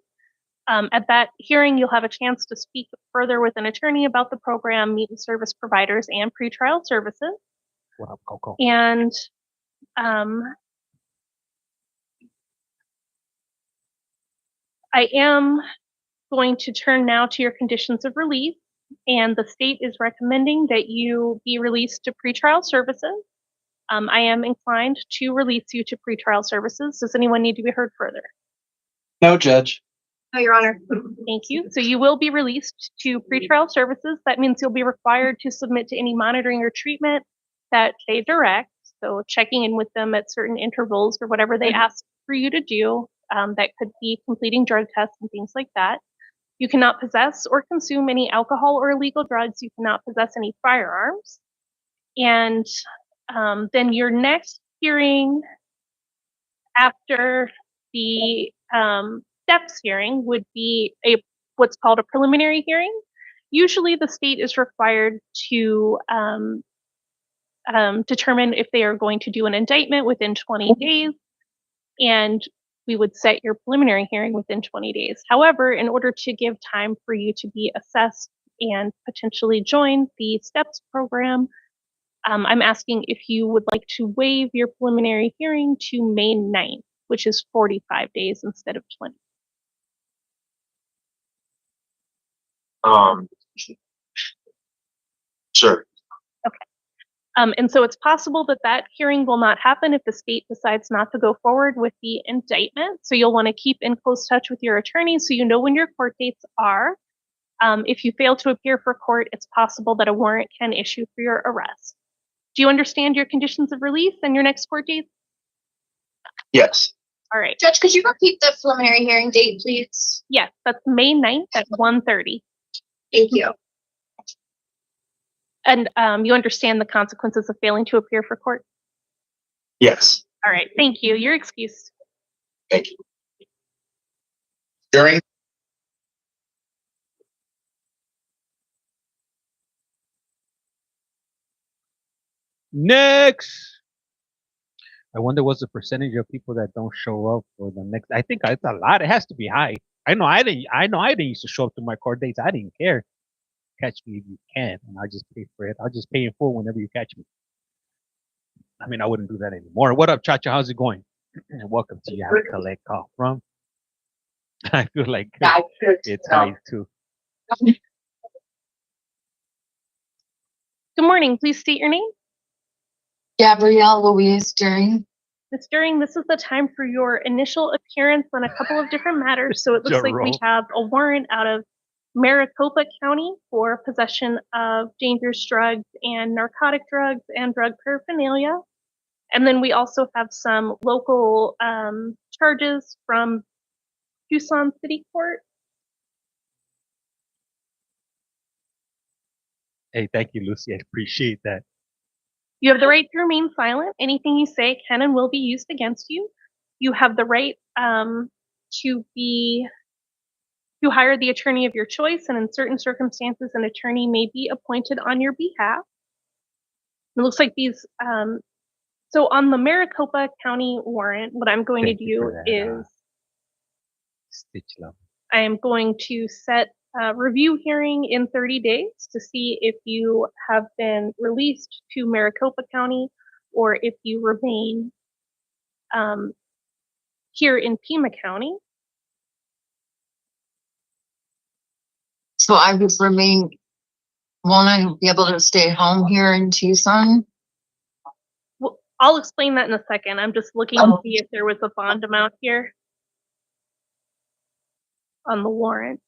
At that hearing, you'll have a chance to speak further with an attorney about the program, meet with service providers and pretrial services. Wow, Coco. And I am going to turn now to your conditions of release. And the state is recommending that you be released to pretrial services. I am inclined to release you to pretrial services. Does anyone need to be heard further? No, Judge. No, Your Honor. Thank you. So you will be released to pretrial services. That means you'll be required to submit to any monitoring or treatment that they direct. So checking in with them at certain intervals or whatever they ask for you to do. That could be completing drug tests and things like that. You cannot possess or consume any alcohol or illegal drugs. You cannot possess any firearms. And then your next hearing after the steps hearing would be what's called a preliminary hearing. Usually the state is required to determine if they are going to do an indictment within 20 days, and we would set your preliminary hearing within 20 days. However, in order to give time for you to be assessed and potentially join the STEPS program, I'm asking if you would like to waive your preliminary hearing to May 9th, which is 45 days instead of 20. Sure. Okay. And so it's possible that that hearing will not happen if the state decides not to go forward with the indictment. So you'll want to keep in close touch with your attorney so you know when your court dates are. If you fail to appear for court, it's possible that a warrant can issue for your arrest. Do you understand your conditions of release and your next court date? Yes. All right. Judge, could you repeat the preliminary hearing date, please? Yes, that's May 9th at 1:30. Thank you. And you understand the consequences of failing to appear for court? Yes. All right, thank you. You're excused. Thank you. Hearing. Next. I wonder what's the percentage of people that don't show up for the next. I think it's a lot. It has to be high. I know I didn't used to show up to my court dates. I didn't care. Catch me if you can, and I'll just pay for it. I'll just pay in full whenever you catch me. I mean, I wouldn't do that anymore. What up, Chacha? How's it going? And welcome to your CollectCallFrom. I feel like it's high too. Good morning. Please state your name. Gabrielle Louise During. Ms. During, this is the time for your initial appearance on a couple of different matters. So it looks like we have a warrant out of Maricopa County for possession of dangerous drugs and narcotic drugs and drug paraphernalia. And then we also have some local charges from Tucson City Court. Hey, thank you, Lucy. I appreciate that. You have the right to remain silent. Anything you say can and will be used against you. You have the right to hire the attorney of your choice, and in certain circumstances, an attorney may be appointed on your behalf. It looks like these, so on the Maricopa County warrant, what I'm going to do is I am going to set a review hearing in 30 days to see if you have been released to Maricopa County or if you remain here in Pima County. So I would remain, won't I be able to stay home here in Tucson? Well, I'll explain that in a second. I'm just looking to see if there was a bond amount here on the warrant.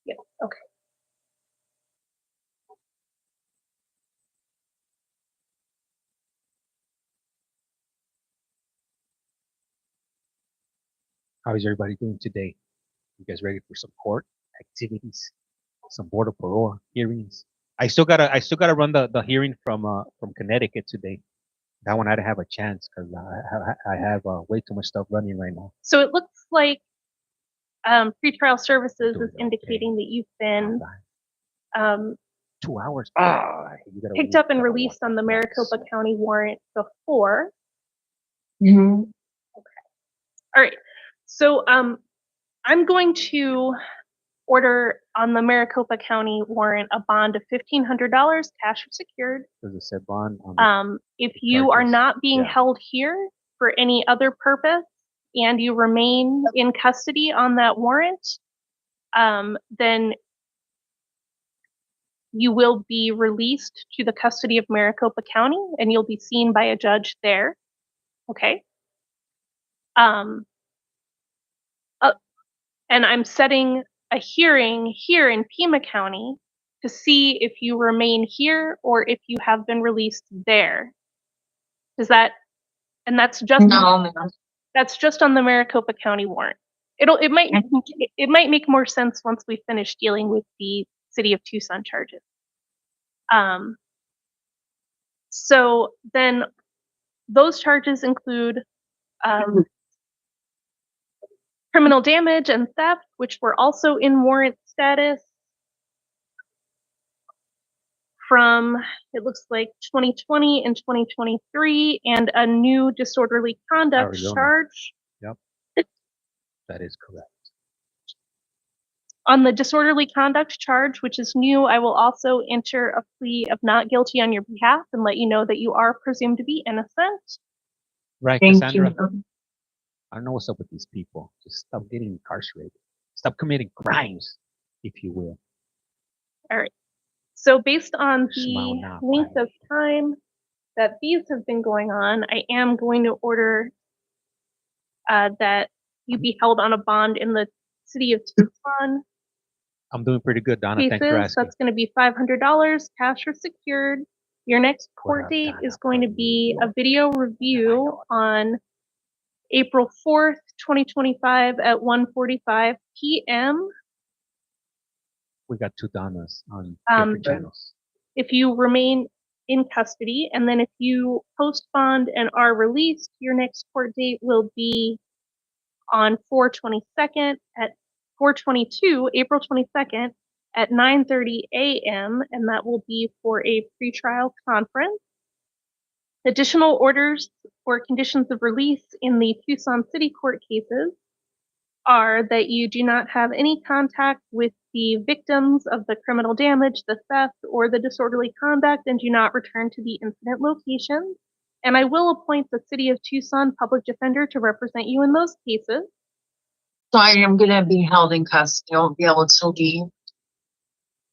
Yeah, okay. How is everybody doing today? You guys ready for some court activities, some board of parole hearings? I still gotta run the hearing from Connecticut today. That one I didn't have a chance because I have way too much stuff running right now. So it looks like pretrial services is indicating that you've been 2 hours. picked up and released on the Maricopa County warrant before. Mm-hmm. Okay. All right. So I'm going to order on the Maricopa County warrant a bond of $1,500, cash or secured. Does it say bond? If you are not being held here for any other purpose and you remain in custody on that warrant, then you will be released to the custody of Maricopa County, and you'll be seen by a judge there. Okay. And I'm setting a hearing here in Pima County to see if you remain here or if you have been released there. Does that, and that's just No. that's just on the Maricopa County warrant. It might make more sense once we finish dealing with the City of Tucson charges. So then those charges include criminal damage and theft, which were also in warrant status from, it looks like 2020 and 2023, and a new disorderly conduct charge. Yep, that is correct. On the disorderly conduct charge, which is new, I will also enter a plea of not guilty on your behalf and let you know that you are presumed to be innocent. Right, Thank Cassandra? you. I don't know what's up with these people. Just stop getting incarcerated. Stop committing crimes, if you will. All right. So based on the length of time that these have been going on, I am going to order that you be held on a bond in the City of Tucson. I'm doing pretty good, Donna. Thanks for asking. That's going to be $500, cash or secured. Your next court date is going to be a video review on April 4th, 2025 at 1:45 p.m. We got two Donnas on different channels. If you remain in custody, and then if you post bond and are released, your next court date will be on 4/22 at 4/22, April 22nd at 9:30 a.m. and that will be for a pretrial conference. Additional orders or conditions of release in the Tucson City Court cases are that you do not have any contact with the victims of the criminal damage, the theft, or the disorderly conduct, and do not return to the incident location. And I will appoint the City of Tucson public defender to represent you in those cases. So I am going to be held in custody. I won't be able to leave.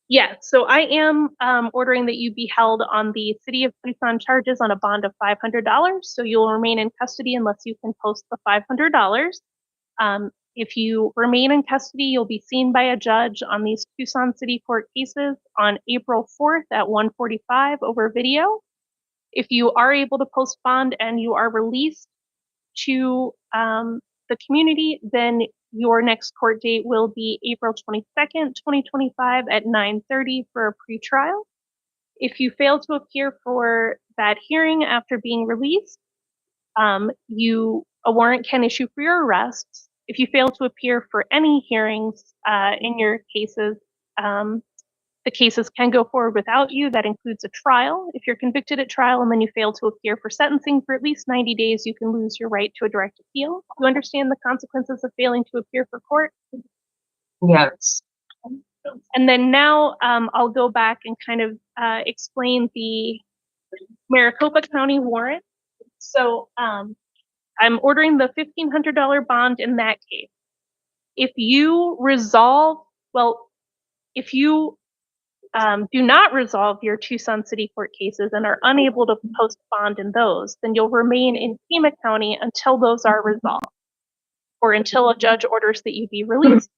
Yeah, so I am ordering that you be held on the City of Tucson charges on a bond of $500. So you'll remain in custody unless you can post the $500. If you remain in custody, you'll be seen by a judge on these Tucson City Court cases on April 4th at 1:45 over video. If you are able to post bond and you are released to the community, then your next court date will be April 22nd, 2025 at 9:30 for a pretrial. If you fail to appear for that hearing after being released, a warrant can issue for your arrest. If you fail to appear for any hearings in your cases, the cases can go forward without you. That includes a trial. If you're convicted at trial and then you fail to appear for sentencing for at least 90 days, you can lose your right to a direct appeal. You understand the consequences of failing to appear for court? Yes. And then now I'll go back and kind of explain the Maricopa County warrant. So I'm ordering the $1,500 bond in that case. If you resolve, if you do not resolve your Tucson City Court cases and are unable to post bond in those, then you'll remain in Pima County until those are resolved or until a judge orders that you be released.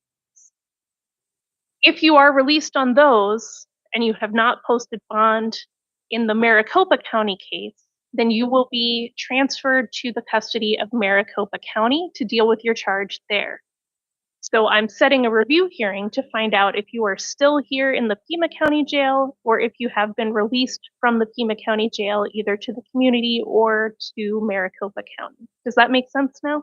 If you are released on those and you have not posted bond in the Maricopa County case, then you will be transferred to the custody of Maricopa County to deal with your charge there. So I'm setting a review hearing to find out if you are still here in the Pima County Jail or if you have been released from the Pima County Jail either to the community or to Maricopa County. Does that make sense now?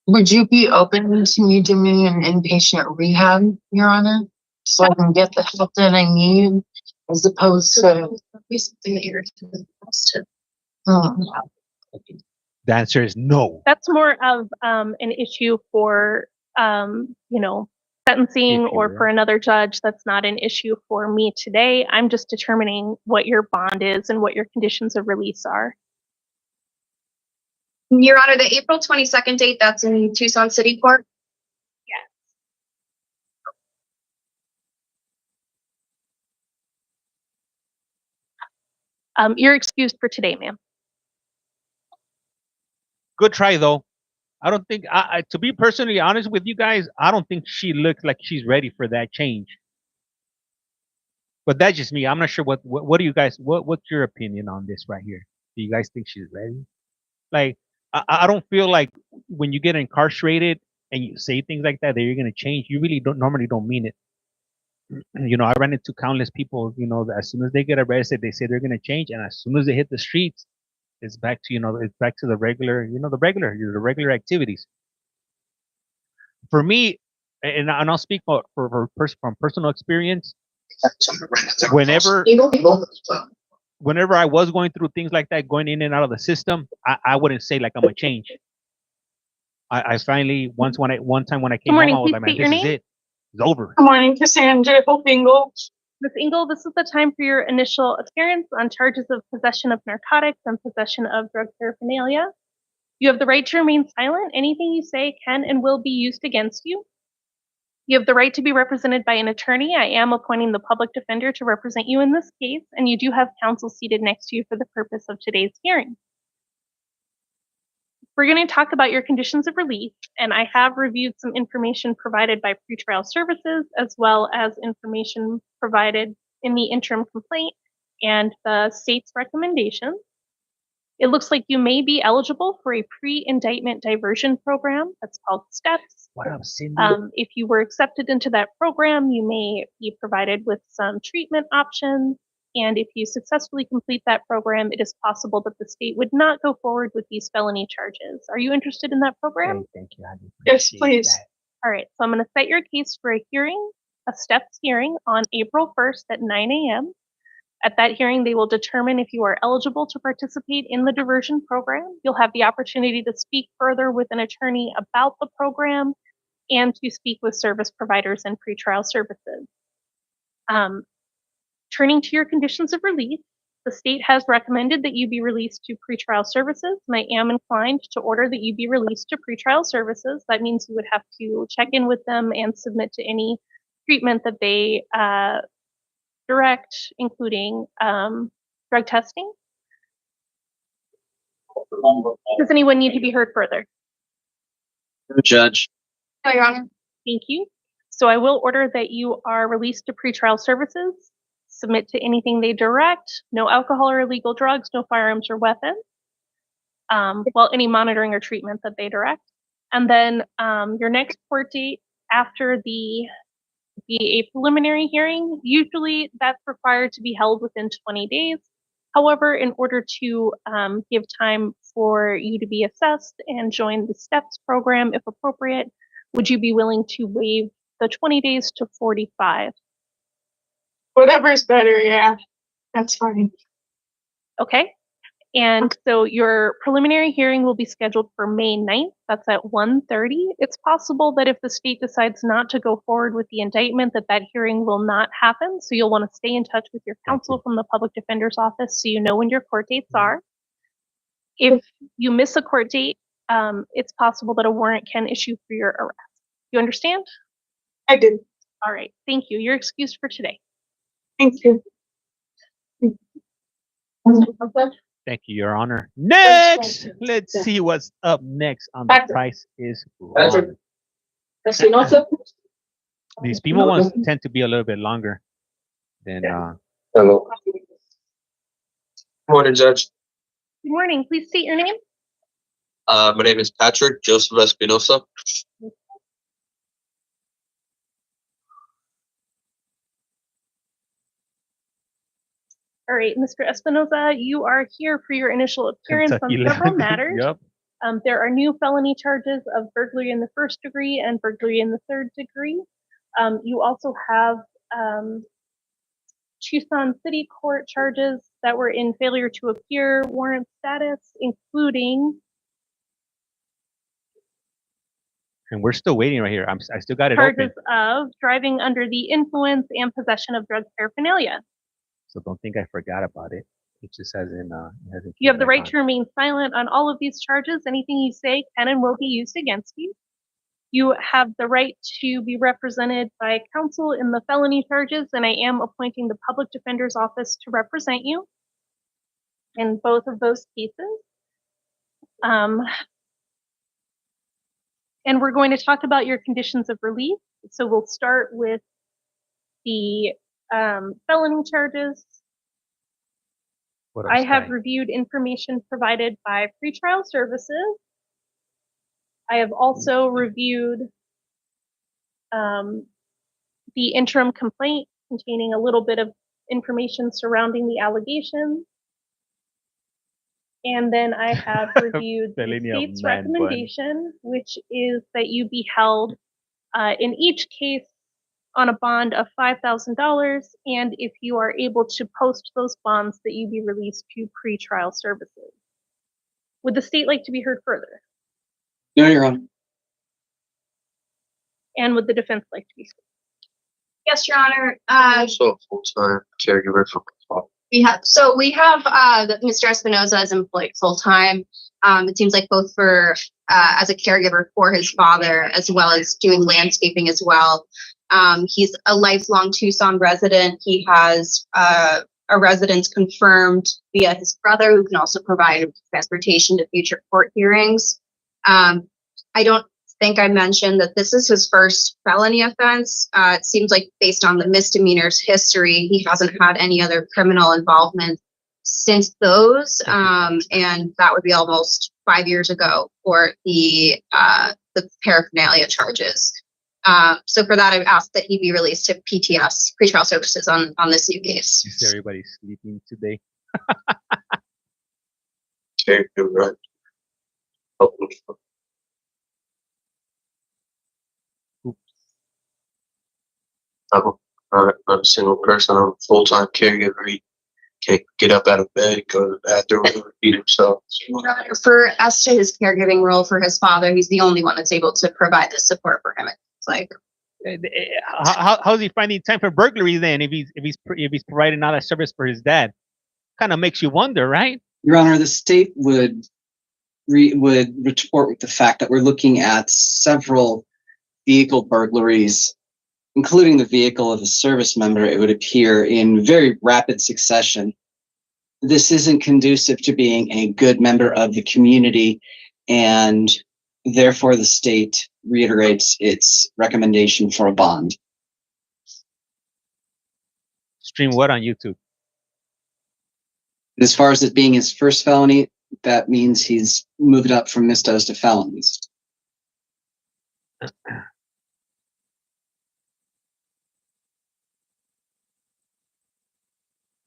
Would you be open to me doing an inpatient rehab, Your Honor, so I can get the help that I need, as opposed to something that you're supposed to? The answer is no. That's more of an issue for sentencing or for another judge. That's not an issue for me today. I'm just determining what your bond is and what your conditions of release are. Your Honor, the April 22nd date, that's in Tucson City Court? Yes. You're excused for today, ma'am. Good try though. I don't think, to be personally honest with you guys, I don't think she looks like she's ready for that change. But that's just me. I'm not sure what do you guys, what's your opinion on this right here? Do you guys think she's ready? Like, I don't feel like when you get incarcerated and you say things like that you're gonna change. You really normally don't mean it. You know, I ran into countless people. You know, that as soon as they get arrested, they say they're gonna change, and as soon as they hit the streets, it's back to it's back to the regular, the regular activities. For me, and I'll speak from personal experience. Whenever I was going through things like that, going in and out of the system, I wouldn't say like I'm a change. I finally one time when I came home, I was like, man, this is it. It's over. Good morning, Cassandra Ingle. Ms. Ingle, this is the time for your initial appearance on charges of possession of narcotics and possession of drug paraphernalia. You have the right to remain silent. Anything you say can and will be used against you. You have the right to be represented by an attorney. I am appointing the public defender to represent you in this case, and you do have counsel seated next to you for the purpose of today's hearing. We're going to talk about your conditions of release, and I have reviewed some information provided by pretrial services, as well as information provided in the interim complaint and the state's recommendations. It looks like you may be eligible for a pre-indictment diversion program that's called STEPS. What up, Cindy? If you were accepted into that program, you may be provided with some treatment options. And if you successfully complete that program, it is possible that the state would not go forward with these felony charges. Are you interested in that program? Okay, thank you. Yes, please. That. All right, so I'm going to set your case for a hearing, a STEPS hearing on April 1st at 9 a.m. At that hearing, they will determine if you are eligible to participate in the diversion program. You'll have the opportunity to speak further with an attorney about the program and to speak with service providers and pretrial services. Turning to your conditions of release, the state has recommended that you be released to pretrial services, and I am inclined to order that you be released to pretrial services. That means you would have to check in with them and submit to any treatment that they direct, including drug testing. Does anyone need to be heard further? Judge. No, Your Honor. Thank you. So I will order that you are released to pretrial services, submit to anything they direct, no alcohol or illegal drugs, no firearms or weapons, well, any monitoring or treatment that they direct. And then your next court date after be a preliminary hearing. Usually that's required to be held within 20 days. However, in order to give time for you to be assessed and join the STEPS program, if appropriate, would you be willing to waive the 20 days to 45? Whatever's better, yeah. That's fine. Okay. And so your preliminary hearing will be scheduled for May 9th. That's at 1:30. It's possible that if the state decides not to go forward with the indictment, that hearing will not happen. So you'll want to stay in touch with your counsel from the public defender's office so you know when your court dates are. If you miss a court date, it's possible that a warrant can issue for your arrest. You understand? I do. All right. Thank you. You're excused for today. Thank you. Thank you, Your Honor. Next, let's see what's up next on the Price is Wrong. These people ones tend to be a little bit longer than. Hello. Morning, Judge. Good morning. Please state your name. My name is Patrick Joseph Espinosa. All right, Mr. Espinosa, you are here for your initial appearance on several matters. Yep. There are new felony charges of burglary in the first degree and burglary in the third degree. You also have Tucson City Court charges that were in failure to appear warrant status, including. And we're still waiting right here. I still got it charges open. Of driving under the influence and possession of drug paraphernalia. So don't think I forgot about it. It just hasn't. You have the right to remain silent on all of these charges. Anything you say can and will be used against you. You have the right to be represented by counsel in the felony charges, and I am appointing the public defender's office to represent you. in both of those cases. And we're going to talk about your conditions of release. So we'll start with the felony charges. I have reviewed information provided by pretrial services. I have also reviewed the interim complaint containing a little bit of information surrounding the allegations. And then I have reviewed the state's recommendation, which is that you be held in each case on a bond of $5,000, and if you are able to post those bonds, that you be released to pretrial services. Would the state like to be heard further? No, Your Honor. And would the defense like to be heard? Yes, Your Honor. Also a full-time caregiver for my father. We have Mr. Espinoza is employed full-time. It seems like both for as a caregiver for his father, as well as doing landscaping as well. He's a lifelong Tucson resident. He has a residence confirmed via his brother, who can also provide transportation to future court hearings. I don't think I mentioned that this is his first felony offense. It seems like based on the misdemeanors history, he hasn't had any other criminal involvement since those, and that would be almost 5 years ago for the paraphernalia charges. So for that, I've asked that he be released to PTS, pretrial services, on this new case. Is everybody sleeping today? Okay, good, right. I'm a single person. I'm a full-time caregiver. He can't get up out of bed, go to the bathroom, or feed himself. For as to his caregiving role for his father, he's the only one that's able to provide this support for him. It's like, how's he finding time for burglaries then? If he's providing all that service for his dad, kind of makes you wonder, right? Your Honor, the state would retort with the fact that we're looking at several vehicle burglaries, including the vehicle of a service member, it would appear, in very rapid succession. This isn't conducive to being a good member of the community, and therefore the state reiterates its recommendation for a bond. Stream what on YouTube? As far as it being his first felony, that means he's moved up from misdos to felonies.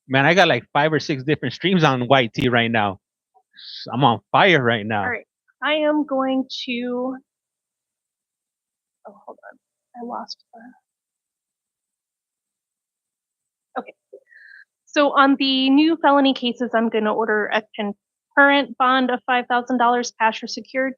Man, I got like 5 or 6 different streams on YT right now. I'm on fire right now. All right, I am going to. Oh, hold on, I lost. Okay, so on the new felony cases, I'm going to order a concurrent bond of $5,000 cash or secured.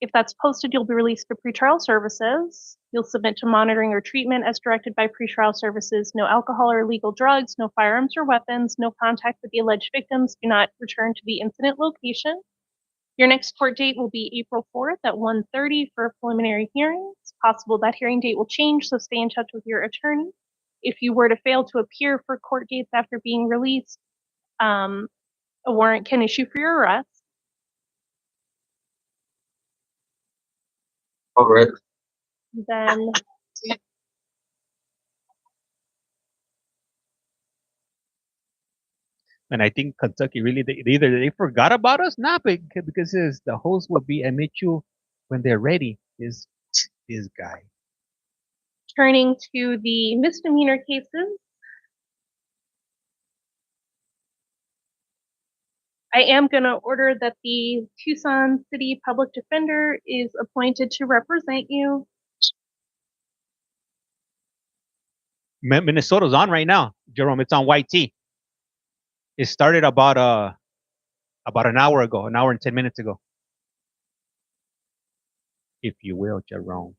If that's posted, you'll be released to pretrial services. You'll submit to monitoring or treatment as directed by pretrial services. No alcohol or illegal drugs, no firearms or weapons, no contact with the alleged victims. Do not return to the incident location. Your next court date will be April 4th at 1:30 for a preliminary hearing. It's possible that hearing date will change, so stay in touch with your attorney. If you were to fail to appear for court dates after being released, a warrant can issue for your arrest. All right. Then And I think Kentucky really, either they forgot about us, not because the host will be admit you when they're ready. Is this guy? turning to the misdemeanor cases, I am going to order that the Tucson City Public Defender is appointed to represent you. Minnesota's on right now, Jerome. It's on YT. It started about an hour ago, an hour and 10 minutes ago. If you will, Jerome.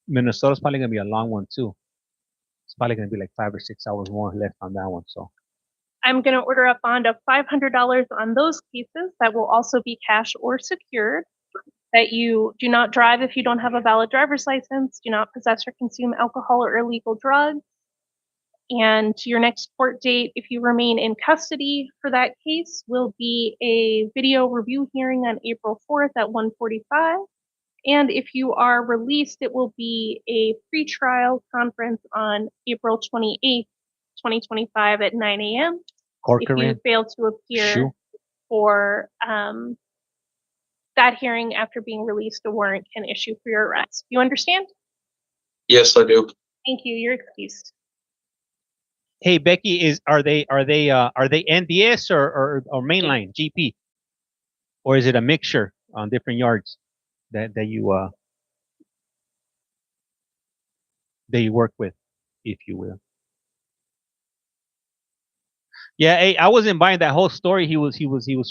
Minnesota's probably gonna be a long one too. It's probably gonna be like 5 or 6 hours more left on that one. So I'm going to order a bond of $500 on those cases that will also be cash or secured. That you do not drive if you don't have a valid driver's license, do not possess or consume alcohol or illegal drugs. And your next court date, if you remain in custody for that case, will be a video review hearing on April 4th at 1:45. And if you are released, it will be a pretrial conference on April 28th, 2025 at 9 a.m. If you fail to appear for that hearing after being released, a warrant can issue for your arrest. You understand? Yes, I do. Thank you. You're excused. Hey Becky, are they NDS or mainline GP, or is it a mixture on different yards that you work with, if you will? Yeah, hey, I wasn't buying that whole story. He was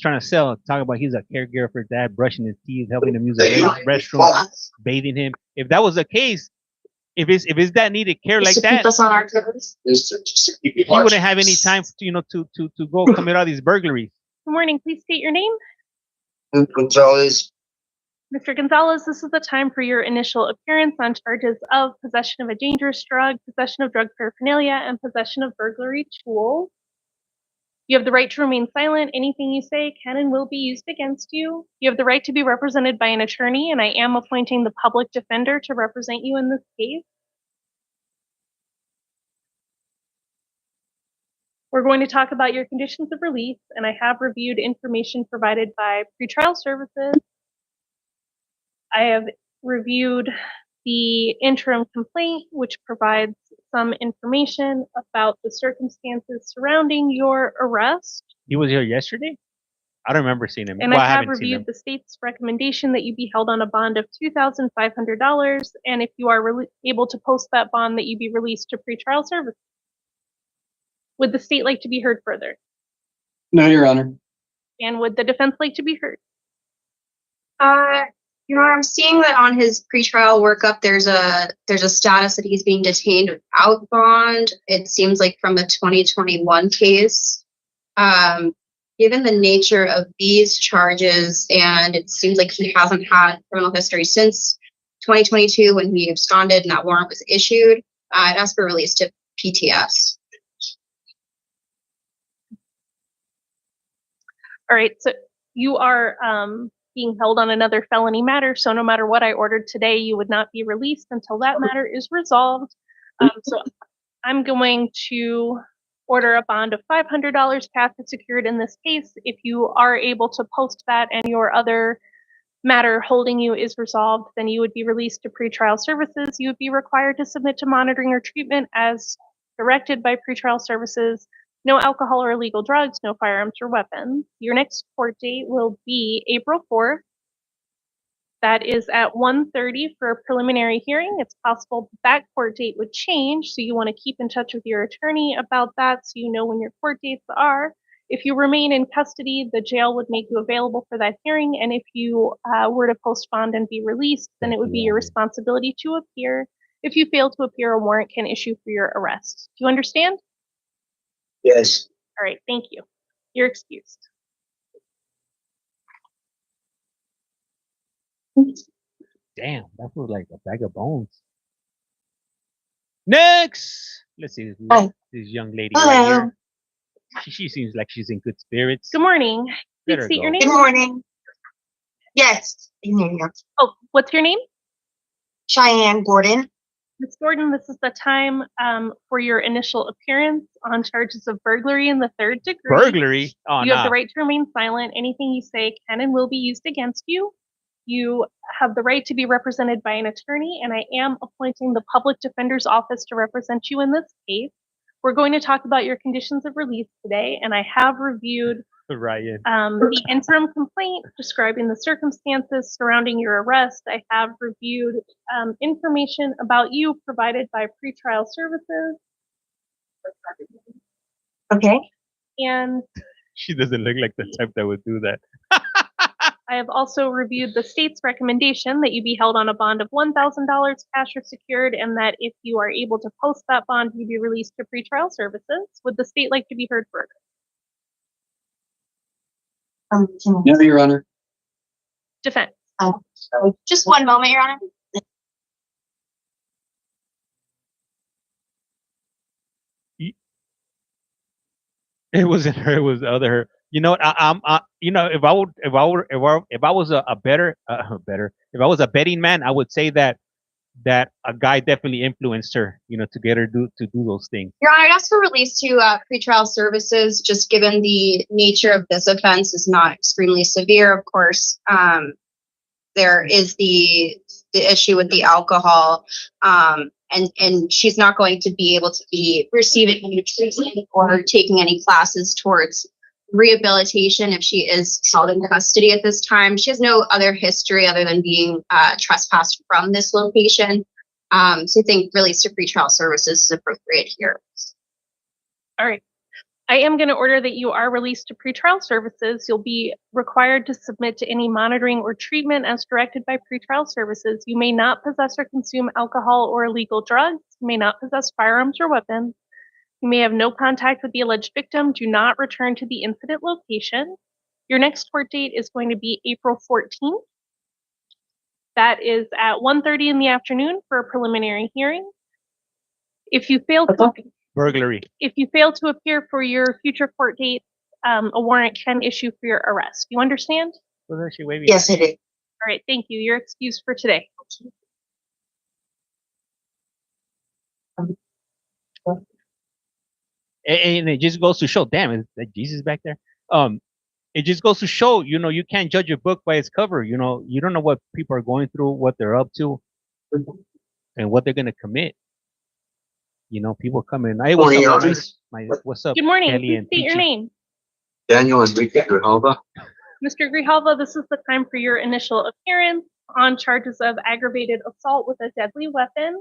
trying to sell, talking about he's a caregiver for dad, brushing his teeth, helping him use the restroom, bathing him. If that was the case, if it's that needed care like that, Keep us on our toes. he wouldn't have any time to go commit all these burglaries. Good morning. Please state your name. Gonzalez. Mr. Gonzalez, this is the time for your initial appearance on charges of possession of a dangerous drug, possession of drug paraphernalia, and possession of burglary tools. You have the right to remain silent. Anything you say can and will be used against you. You have the right to be represented by an attorney, and I am appointing the public defender to represent you in this case. We're going to talk about your conditions of release, and I have reviewed information provided by pretrial services. I have reviewed the interim complaint, which provides some information about the circumstances surrounding your arrest. He was here yesterday? I don't remember seeing him. And well, I have haven't seen him. reviewed the state's recommendation that you be held on a bond of $2,500, and if you are able to post that bond, that you be released to pretrial service. Would the state like to be heard further? No, Your Honor. And would the defense like to be heard? Your Honor, I'm seeing that on his pretrial workup, there's a status that he's being detained without bond. It seems like from the 2021 case. Given the nature of these charges, and it seems like he hasn't had criminal history since 2022 when he absconded and that warrant was issued, I'd ask for release to PTS. All right, so you are being held on another felony matter, so no matter what I ordered today, you would not be released until that matter is resolved. So I'm going to order a bond of $500 cash and secured in this case. If you are able to post that and your other matter holding you is resolved, then you would be released to pretrial services. You would be required to submit to monitoring or treatment as directed by pretrial services. No alcohol or illegal drugs, no firearms or weapons. Your next court date will be April 4th. That is at 1:30 for a preliminary hearing. It's possible that court date would change, so you want to keep in touch with your attorney about that so you know when your court dates are. If you remain in custody, the jail would make you available for that hearing, and if you were to post bond and be released, then it would be your responsibility to appear. If you fail to appear, a warrant can issue for your arrest. Do you understand? Yes. All right, thank you. You're excused. Damn, that was like a bag of bones. Next, let's see this young lady right here. She seems like she's in good spirits. Good morning. Please state your name. Good morning. Yes. Oh, what's your name? Cheyenne Gordon. Ms. Gordon, this is the time for your initial appearance on charges of burglary in the 3rd degree. Burglary? Oh, you have the right to remain silent. Anything you say can and will be used against you. You have the right to be represented by an attorney, and I am appointing the public defender's office to represent you in this case. We're going to talk about your conditions of release today, and I have reviewed the interim complaint describing the circumstances surrounding your arrest. I have reviewed information about you provided by pretrial services. Okay. And she doesn't look like the type that would do that. I have also reviewed the state's recommendation that you be held on a bond of $1,000 cash or secured, and that if you are able to post that bond, you be released to pretrial services. Would the state like to be heard further? No, Your Honor. Defense. Just one moment, Your Honor. It wasn't her. It was the other her. You know what? If I was a better, if I was a betting man, I would say that a guy definitely influenced her. To get her to do those things. Your Honor, I'd ask for release to pretrial services, just given the nature of this offense is not extremely severe. Of course, there is the issue with the alcohol, and she's not going to be able to be receiving any treatment or taking any classes towards rehabilitation if she is held in custody at this time. She has no other history other than being trespassed from this location. So I think release to pretrial services is appropriate here. All right. I am going to order that you are released to pretrial services. You'll be required to submit to any monitoring or treatment as directed by pretrial services. You may not possess or consume alcohol or illegal drugs. You may not possess firearms or weapons. You may have no contact with the alleged victim. Do not return to the incident location. Your next court date is going to be April 14th. That is at 1:30 in the afternoon for a preliminary hearing. If you fail to Burglary. If you fail to appear for your future court date, a warrant can issue for your arrest. You understand? Yes, I do. All right, thank you. You're excused for today. And it just goes to show, damn, is that Jesus back there? It just goes to show, you can't judge a book by its cover. You don't know what people are going through, what they're up to, and what they're gonna commit. People come in. Hey, what's up, Luis? What's up? Good morning. Kelly Please and state your Peachy? name. Daniel Enrique Grijalva. Mr. Grijalva, this is the time for your initial appearance on charges of aggravated assault with a deadly weapon.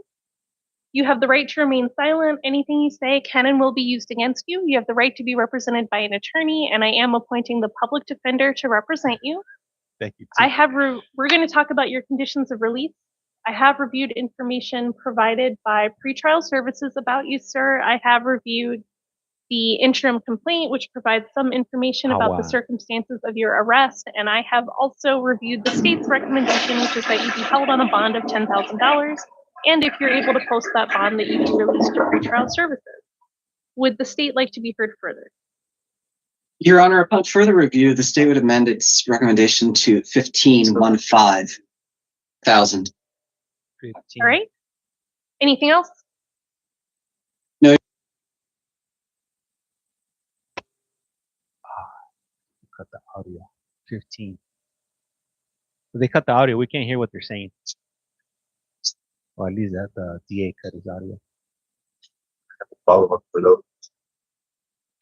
You have the right to remain silent. Anything you say can and will be used against you. You have the right to be represented by an attorney, and I am appointing the public defender to represent you. Thank you. We're going to talk about your conditions of release. I have reviewed information provided by pretrial services about you, sir. I have reviewed the interim complaint, which provides some information about the circumstances of your arrest. And I have also reviewed the state's recommendation, which is that you be held on a bond of $10,000. And if you're able to post that bond, that you be released to pretrial services. Would the state like to be heard further? Your Honor, upon further review, the state would amend its recommendation to $15,000. All right. Anything else? No. Cut the audio. 15. If they cut the audio, we can't hear what they're saying. Or at least that the DA cut his audio. Follow up for those.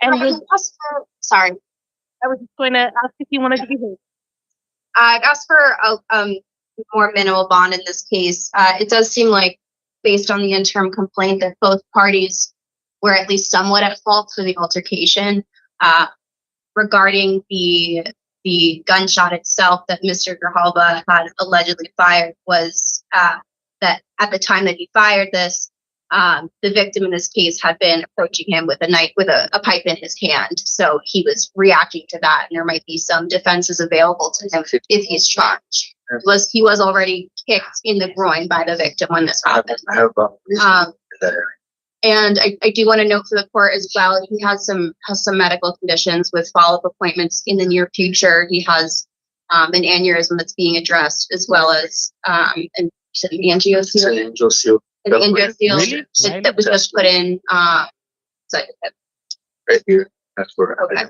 And Sorry. I was just going to ask if you wanted to be heard. I'd ask for a more minimal bond in this case. It does seem like, based on the interim complaint, that both parties were at least somewhat at fault for the altercation. Regarding the gunshot itself that Mr. Grijalva had allegedly fired was that at the time that he fired this, the victim in this case had been approaching him with a knife, with a pipe in his hand. So he was reacting to that, and there might be some defenses available to him if he's charged. He was already kicked in the groin by the victim when this happened. And I do want to note for the court as well, he has some medical conditions with follow-up appointments in the near future. He has an aneurysm that's being addressed, as well as an angioceal. An angioceal that was just put in. Right here. That's where. Okay.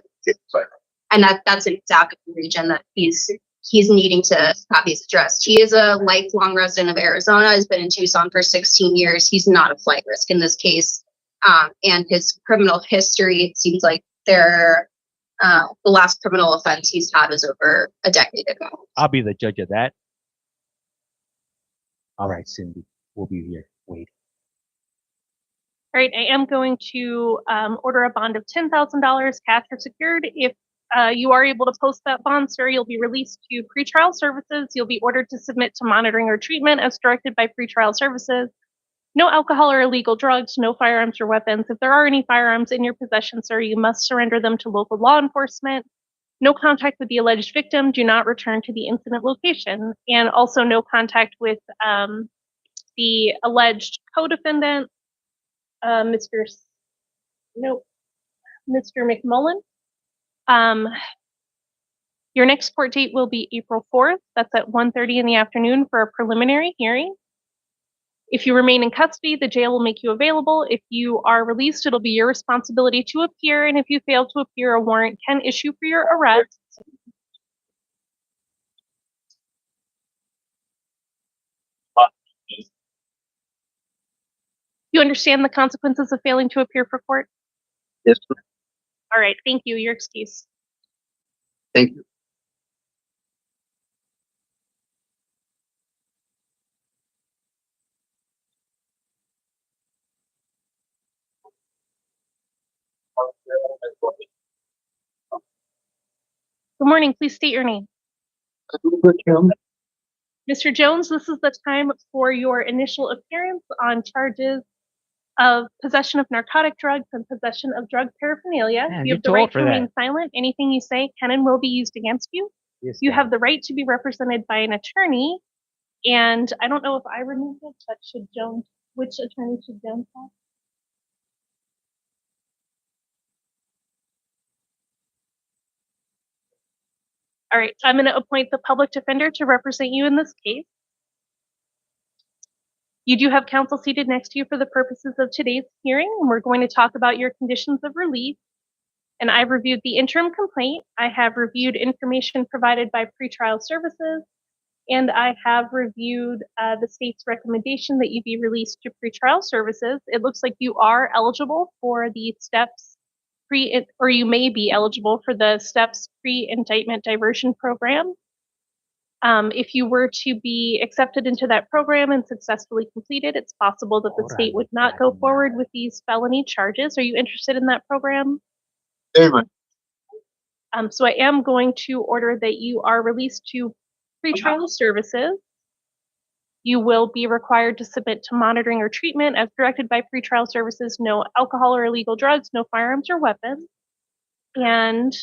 And that's an exact region that he's needing to have these addressed. He is a lifelong resident of Arizona, has been in Tucson for 16 years. He's not a flight risk in this case. And his criminal history, it seems like the last criminal offense he's had was over a decade ago. I'll be the judge of that. All right, Cindy, we'll be here waiting. All right, I am going to order a bond of $10,000 cash or secured. If you are able to post that bond, sir, you'll be released to pretrial services. You'll be ordered to submit to monitoring or treatment as directed by pretrial services. No alcohol or illegal drugs, no firearms or weapons. If there are any firearms in your possession, sir, you must surrender them to local law enforcement. No contact with the alleged victim. Do not return to the incident location. And also no contact with the alleged co-defendant, Mr. McCollum. Your next court date will be April 4th. That's at 1:30 in the afternoon for a preliminary hearing. If you remain in custody, the jail will make you available. If you are released, it'll be your responsibility to appear. And if you fail to appear, a warrant can issue for your arrest. You understand the consequences of failing to appear for court? Yes, ma'am. All right, thank you. Your excuse. Thank you. Good morning. Please state your name. Mr. Jones, this is the time for your initial appearance on charges of possession of narcotic drugs and possession of drug paraphernalia. Man, You you're have the too right old to for remain that. silent. Anything you say can and will be used against you. Yes, You ma'am. have the right to be represented by an attorney. And I don't know if I removed it, but should Jones, which attorney should Jones have? All right, I'm going to appoint the public defender to represent you in this case. You do have counsel seated next to you for the purposes of today's hearing, and we're going to talk about your conditions of release. And I've reviewed the interim complaint. I have reviewed information provided by pretrial services, and I have reviewed the state's recommendation that you be released to pretrial services. It looks like you are eligible for the steps or you may be eligible for the steps pre-indictment diversion program. If you were to be accepted into that program and successfully completed, it's possible that the state would not go forward with these felony charges. Are you interested in that program? Very much. So I am going to order that you are released to pretrial services. You will be required to submit to monitoring or treatment as directed by pretrial services. No alcohol or illegal drugs, no firearms or weapons. And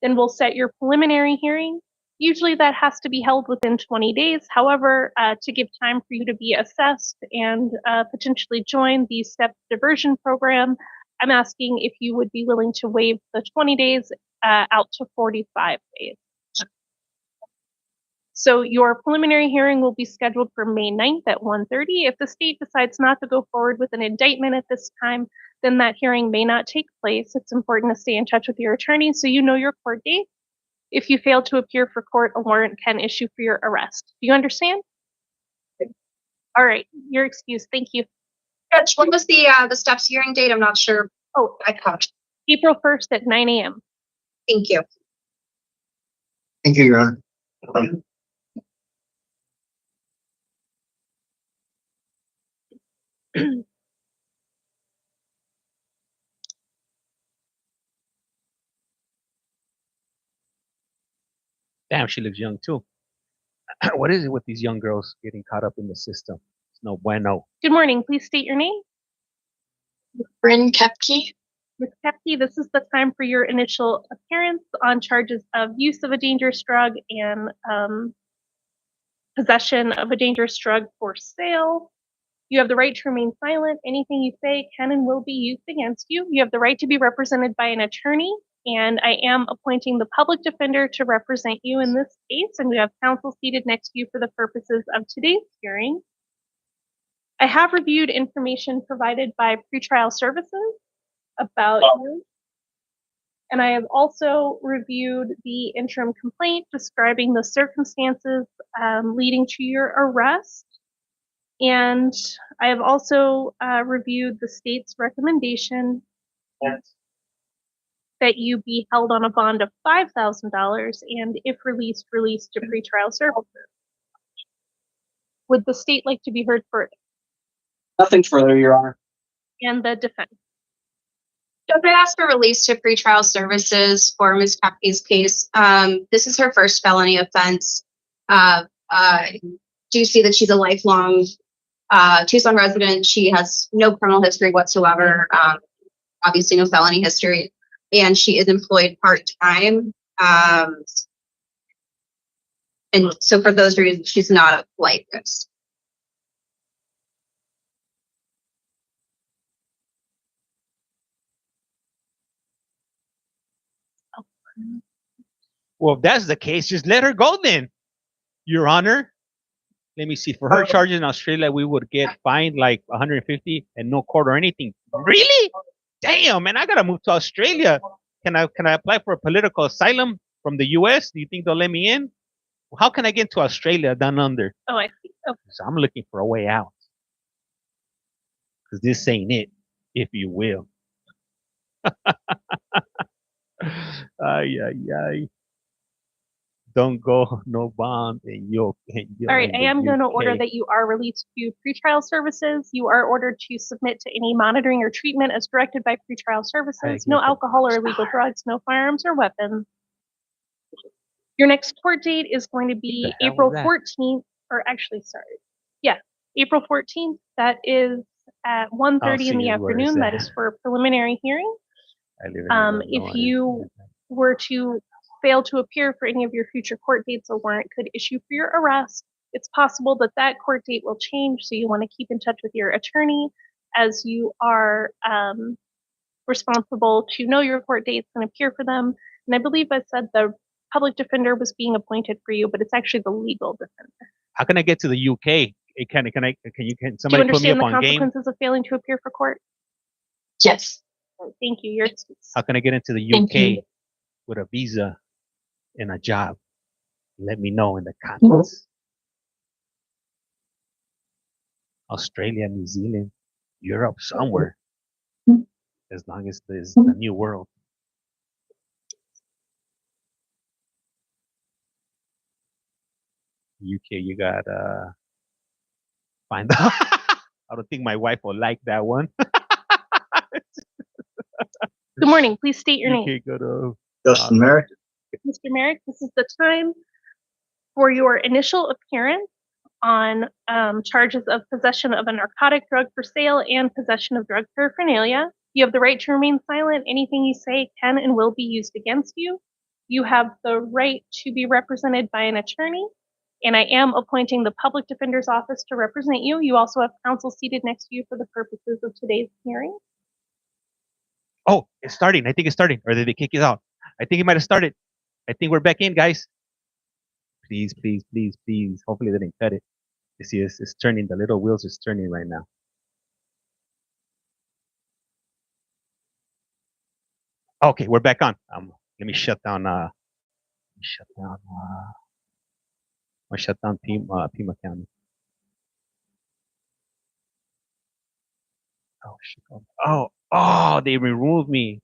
then we'll set your preliminary hearing. Usually that has to be held within 20 days. However, to give time for you to be assessed and potentially join the STEP diversion program, I'm asking if you would be willing to waive the 20 days out to 45 days. So your preliminary hearing will be scheduled for May 9th at 1:30. If the state decides not to go forward with an indictment at this time, then that hearing may not take place. It's important to stay in touch with your attorney so you know your court date. If you fail to appear for court, a warrant can issue for your arrest. Do you understand? All right, your excuse. Thank you. Judge, what was the steps hearing date? I'm not sure. Oh, I caught. April 1st at 9 a.m. Thank you. Thank you, Your Honor. Damn, she looks young too. What is it with these young girls getting caught up in the system? It's no bueno. Good morning. Please state your name. Bryn Kepke. Ms. Kepke, this is the time for your initial appearance on charges of use of a dangerous drug and possession of a dangerous drug for sale. You have the right to remain silent. Anything you say can and will be used against you. You have the right to be represented by an attorney, and I am appointing the public defender to represent you in this case, and we have counsel seated next to you for the purposes of today's hearing. I have reviewed information provided by pretrial services about you, and I have also reviewed the interim complaint describing the circumstances leading to your arrest. And I have also reviewed the state's recommendation that you be held on a bond of $5,000 and if released to pretrial services. Would the state like to be heard further? Nothing further, Your Honor. And the defense. Judge, I asked for release to pretrial services for Ms. Kepke's case. This is her first felony offense. Do you see that she's a lifelong Tucson resident? She has no criminal history whatsoever, obviously no felony history, and she is employed part-time And so for those reasons, she's not a flight risk. Well, if that's the case, just let her go then, Your Honor. Let me see. For her charges in Australia, we would get fined like 150 and no court or anything. Really? Damn, man! I gotta move to Australia. Can I apply for a political asylum from the U.S.? Do you think they'll let me in? How can I get to Australia down under? Oh, I see. Okay. So I'm looking for a way out. Because this ain't it, if you will. Ay, ay, ay. Don't go, no bond, and you'll. All right, I am going to order that you are released to pretrial services. You are ordered to submit to any monitoring or treatment as directed by pretrial services. No alcohol or illegal drugs, no firearms or weapons. Your next court date is going to be April 14th, or actually, sorry. Yeah, April 14th. That is at 1:30 in the afternoon. That is for a preliminary hearing. If you were to fail to appear for any of your future court dates, a warrant could issue for your arrest. It's possible that that court date will change, so you want to keep in touch with your attorney as you are responsible to know your court dates and appear for them. And I believe I said the public defender was being appointed for you, but it's actually the legal defender. How can I get to the UK? Can somebody Do you put me understand up the on game? consequences of failing to appear for court? Yes. Thank you. Your excuse. How can I get into the Thank you. UK with a visa and a job? Let me know in the comments. Australia, New Zealand, Europe, somewhere. As long as there's the new world. UK, you got find out. I don't think my wife will like that one. Good morning. Please state your name. UK, go to Justin Merrick. Mr. Merrick, this is the time for your initial appearance on charges of possession of a narcotic drug for sale and possession of drug paraphernalia. You have the right to remain silent. Anything you say can and will be used against you. You have the right to be represented by an attorney, and I am appointing the public defender's office to represent you. You also have counsel seated next to you for the purposes of today's hearing. Oh, it's starting. I think it's starting. Or did they kick us out? I think it might have started. I think we're back in, guys. Please, please, please, please. Hopefully they didn't cut it. You see, it's turning. The little wheels is turning right now. Okay, we're back on. Let me shut down. I'll shut down Pima County. Oh shit! Oh! They removed me.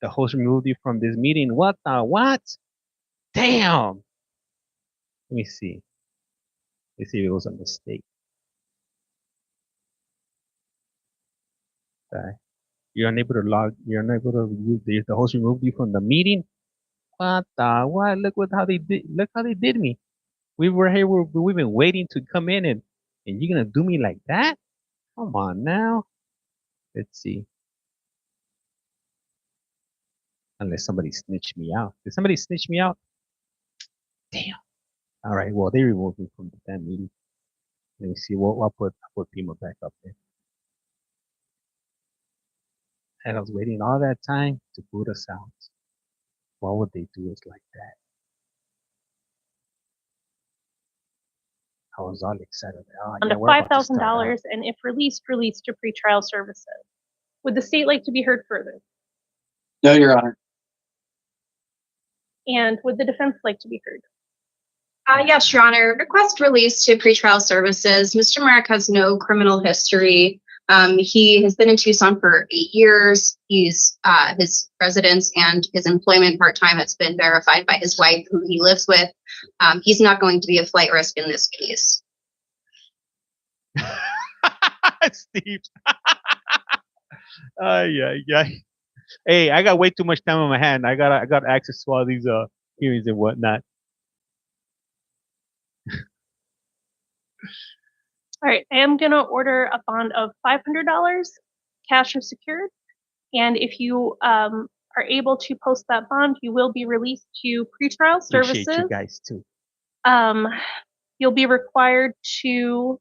The host removed you from this meeting. What the what? Damn! Let me see. Let's see if it was a mistake. Okay. You're unable to log. You're unable to use the host removed you from the meeting. What the what? Look how they did. Look how they did me. We were here. We've been waiting to come in, and you're gonna do me like that? Come on now. Let's see. Unless somebody snitched me out. Did somebody snitch me out? Damn. All right. Well, they removed me from that meeting. Let me see. I'll put Pima back up there. And I was waiting all that time to boot us out. Why would they do us like that? I was all excited. Oh, Under $5,000, and if released to pretrial services. Would the state like to be heard further? No, Your Honor. And would the defense like to be heard? Yes, Your Honor. Request release to pretrial services. Mr. Merrick has no criminal history. He has been in Tucson for 8 years. He's his residence and his employment part-time has been verified by his wife, who he lives with. He's not going to be a flight risk in this case. Steve. Yeah. Hey, I got way too much time on my hand. I got access to all these hearings and whatnot. All right, I am gonna order a bond of $500, cash or secured. And if you are are able to post that bond, you will be released to pretrial services. Appreciate you guys too. You'll be required to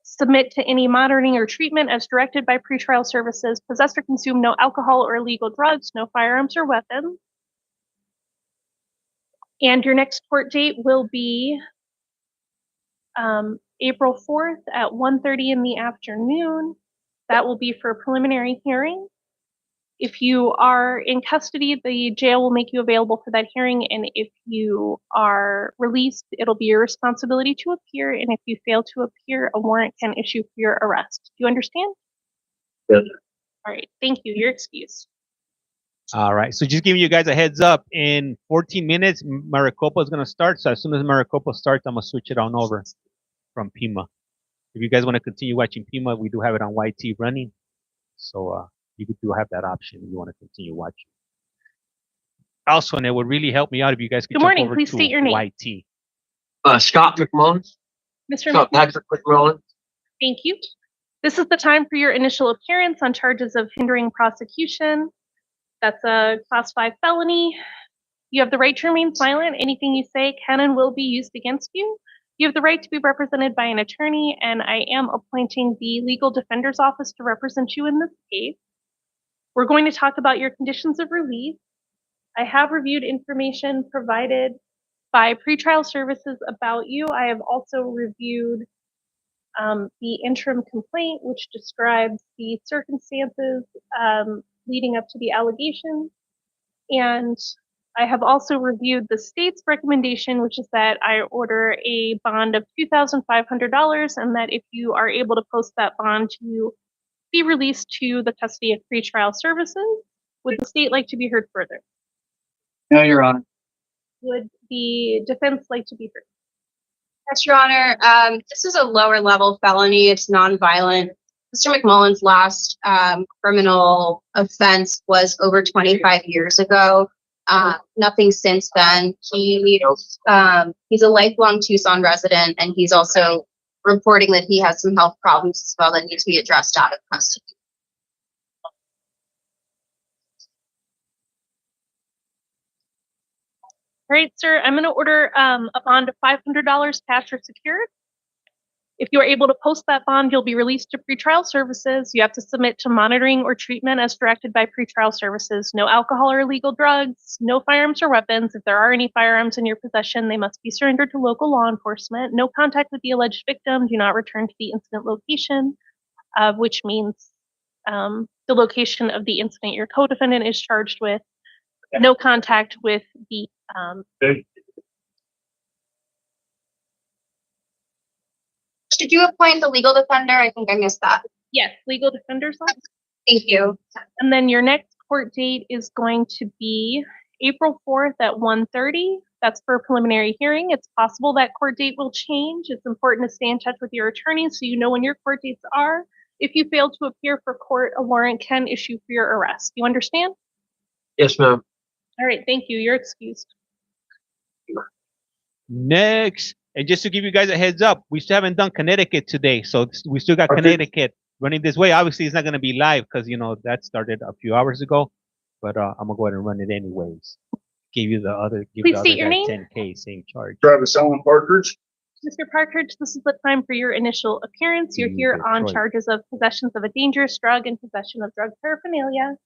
submit to any monitoring or treatment as directed by pretrial services, possess or consume no alcohol or illegal drugs, no firearms or weapons. And your next court date will be April 4th at 1:30 in the afternoon. That will be for a preliminary hearing. If you are in custody, the jail will make you available for that hearing, and if you are released, it'll be your responsibility to appear, and if you fail to appear, a warrant can issue for your arrest. Do you understand? Yes. All right, thank you. You're excused. All right, so just giving you guys a heads up, in 14 minutes, Maricopa is going to start, so as soon as Maricopa starts, I'm going to switch it on over from Pima. If you guys want to continue watching Pima, we do have it on YT running, so you do have that option if you want to continue watching. Also, and it would really help me out if you guys could Good jump morning. over Please to state your name. YT. Scott McMullen. Mr. Scott McMullen, Patrick McMullen. thank you. This is the time for your initial appearance on charges of hindering prosecution. That's a class 5 felony. You have the right to remain silent. Anything you say can and will be used against you. You have the right to be represented by an attorney, and I am appointing the Legal Defender's Office to represent you in this case. We're going to talk about your conditions of release. I have reviewed information provided by pretrial services about you. I have also reviewed the interim complaint, which describes the circumstances leading up to the allegations. And I have also reviewed the state's recommendation, which is that I order a bond of $2,500, and that if you are able to post that bond, you be released to the custody of pretrial services. Would the state like to be heard further? No, Your Honor. Would the defense like to be heard? Yes, Your Honor. This is a lower level felony. It's nonviolent. Mr. McMullen's last criminal offense was over 25 years ago. Nothing since then. He's a lifelong Tucson resident, and he's also reporting that he has some health problems as well that need to be addressed out of custody. All right, sir, I'm going to order a bond of $500 cash or secured. If you are able to post that bond, you'll be released to pretrial services. You have to submit to monitoring or treatment as directed by pretrial services. No alcohol or illegal drugs, no firearms or weapons. If there are any firearms in your possession, they must be surrendered to local law enforcement. No contact with the alleged victim. Do not return to the incident location, which means the location of the incident your co-defendant is charged with. No contact with the Did you appoint the legal defender? I think I missed that. Yes, legal defender's office. Thank you. And then your next court date is going to be April 4th at 1:30. That's for a preliminary hearing. It's possible that court date will change. It's important to stay in touch with your attorney so you know when your court dates are. If you fail to appear for court, a warrant can issue for your arrest. You understand? Yes, ma'am. All right, thank you. You're excused. Next, and just to give you guys a heads up, we still haven't done Connecticut today, so we still got Okay. Connecticut running this way. Obviously, it's not going to be live because that started a few hours ago, but I'm gonna go ahead and run it anyways. Give Please the other state your guy name. 10K, same charge. Travis Allen Partridge. Mr. Partridge, this is the time for your initial appearance. You're here on Detroit. charges of possession of a dangerous drug and possession of drug paraphernalia.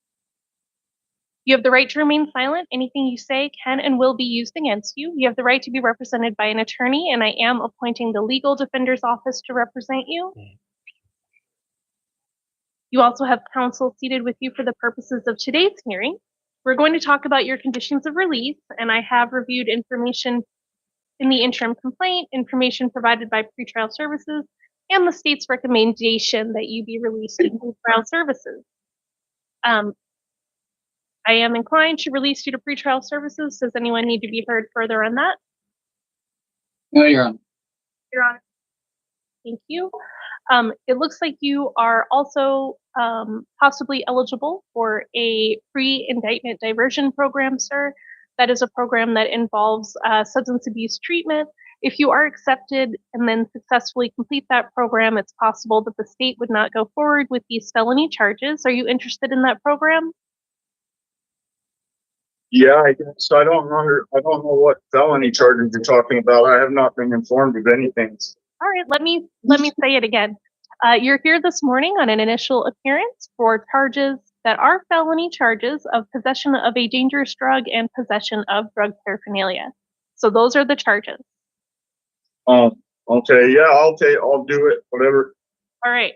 You have the right to remain silent. Anything you say can and will be used against you. You have the right to be represented by an attorney, and I am appointing the Legal Defender's Office to represent you. You also have counsel seated with you for the purposes of today's hearing. We're going to talk about your conditions of release, and I have reviewed information in the interim complaint, information provided by pretrial services, and the state's recommendation that you be released in pretrial services. I am inclined to release you to pretrial services. Does anyone need to be heard further on that? No, Your Honor. Your Honor. Thank you. It looks like you are also possibly eligible for a pre-indictment diversion program, sir. That is a program that involves substance abuse treatment If you are accepted and then successfully complete that program, it's possible that the state would not go forward with these felony charges. Are you interested in that program? Yeah, I guess. I don't know what felony charges you're talking about. I have not been informed of anything. All right, let me say it again. You're here this morning on an initial appearance for charges that are felony charges of possession of a dangerous drug and possession of drug paraphernalia. So those are the charges. Okay, yeah, I'll do it, whatever. All right.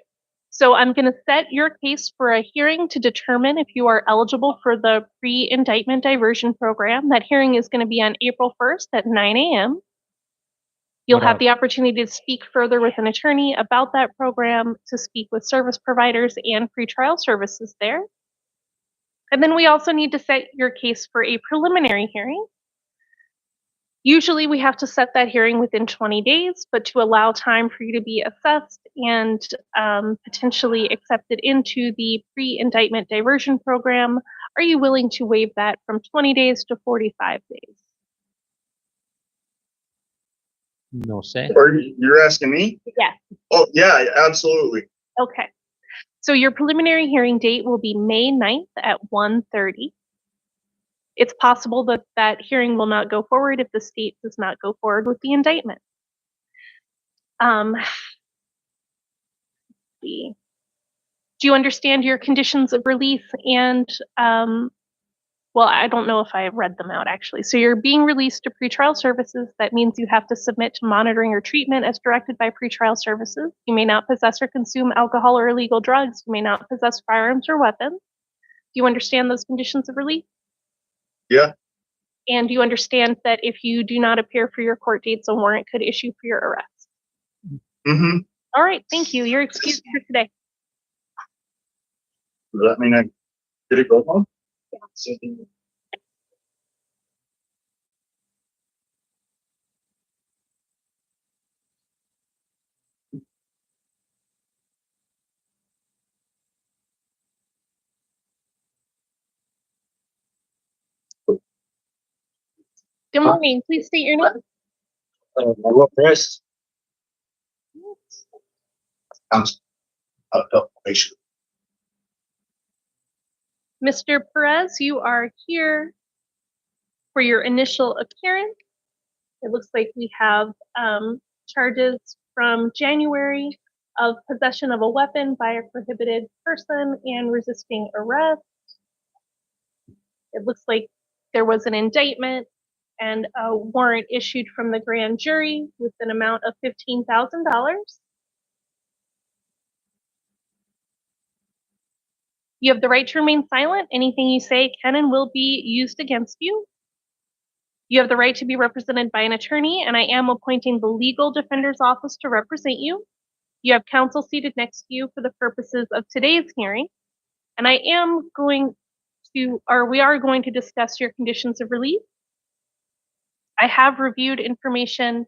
So I'm going to set your case for a hearing to determine if you are eligible for the pre-indictment diversion program. That hearing is going to be on April 1st at 9 a.m. You'll have the opportunity to speak further with an attorney about that program, to speak with service providers and pretrial services there. And then we also need to set your case for a preliminary hearing. Usually we have to set that hearing within 20 days, but to allow time for you to be assessed and potentially accepted into the pre-indictment diversion program, are you willing to waive that from 20 days to 45 days? No say. You're asking me? Yes. Oh, yeah, absolutely. Okay. So your preliminary hearing date will be May 9th at 1:30. It's possible that that hearing will not go forward if the state does not go forward with the indictment. Do you understand your conditions of release? And, well, I don't know if I read them out actually. So you're being released to pretrial services. That means you have to submit to monitoring or treatment as directed by pretrial services. You may not possess or consume alcohol or illegal drugs. You may not possess firearms or weapons. Do you understand those conditions of release? Yeah. And you understand that if you do not appear for your court dates, a warrant could issue for your arrest. Mm-hmm. All right, thank you. You're excused for today. Does that mean I did it go home? Yeah. Good morning. Please state your name. What price? Mr. Perez, you are here for your initial appearance. It looks like we have charges from January of possession of a weapon by a prohibited person and resisting arrest. It looks like there was an indictment and a warrant issued from the grand jury with an amount of $15,000. You have the right to remain silent. Anything you say can and will be used against you. You have the right to be represented by an attorney, and I am appointing the legal defender's office to represent you. You have counsel seated next to you for the purposes of today's hearing, and we are going to discuss your conditions of release. I have reviewed information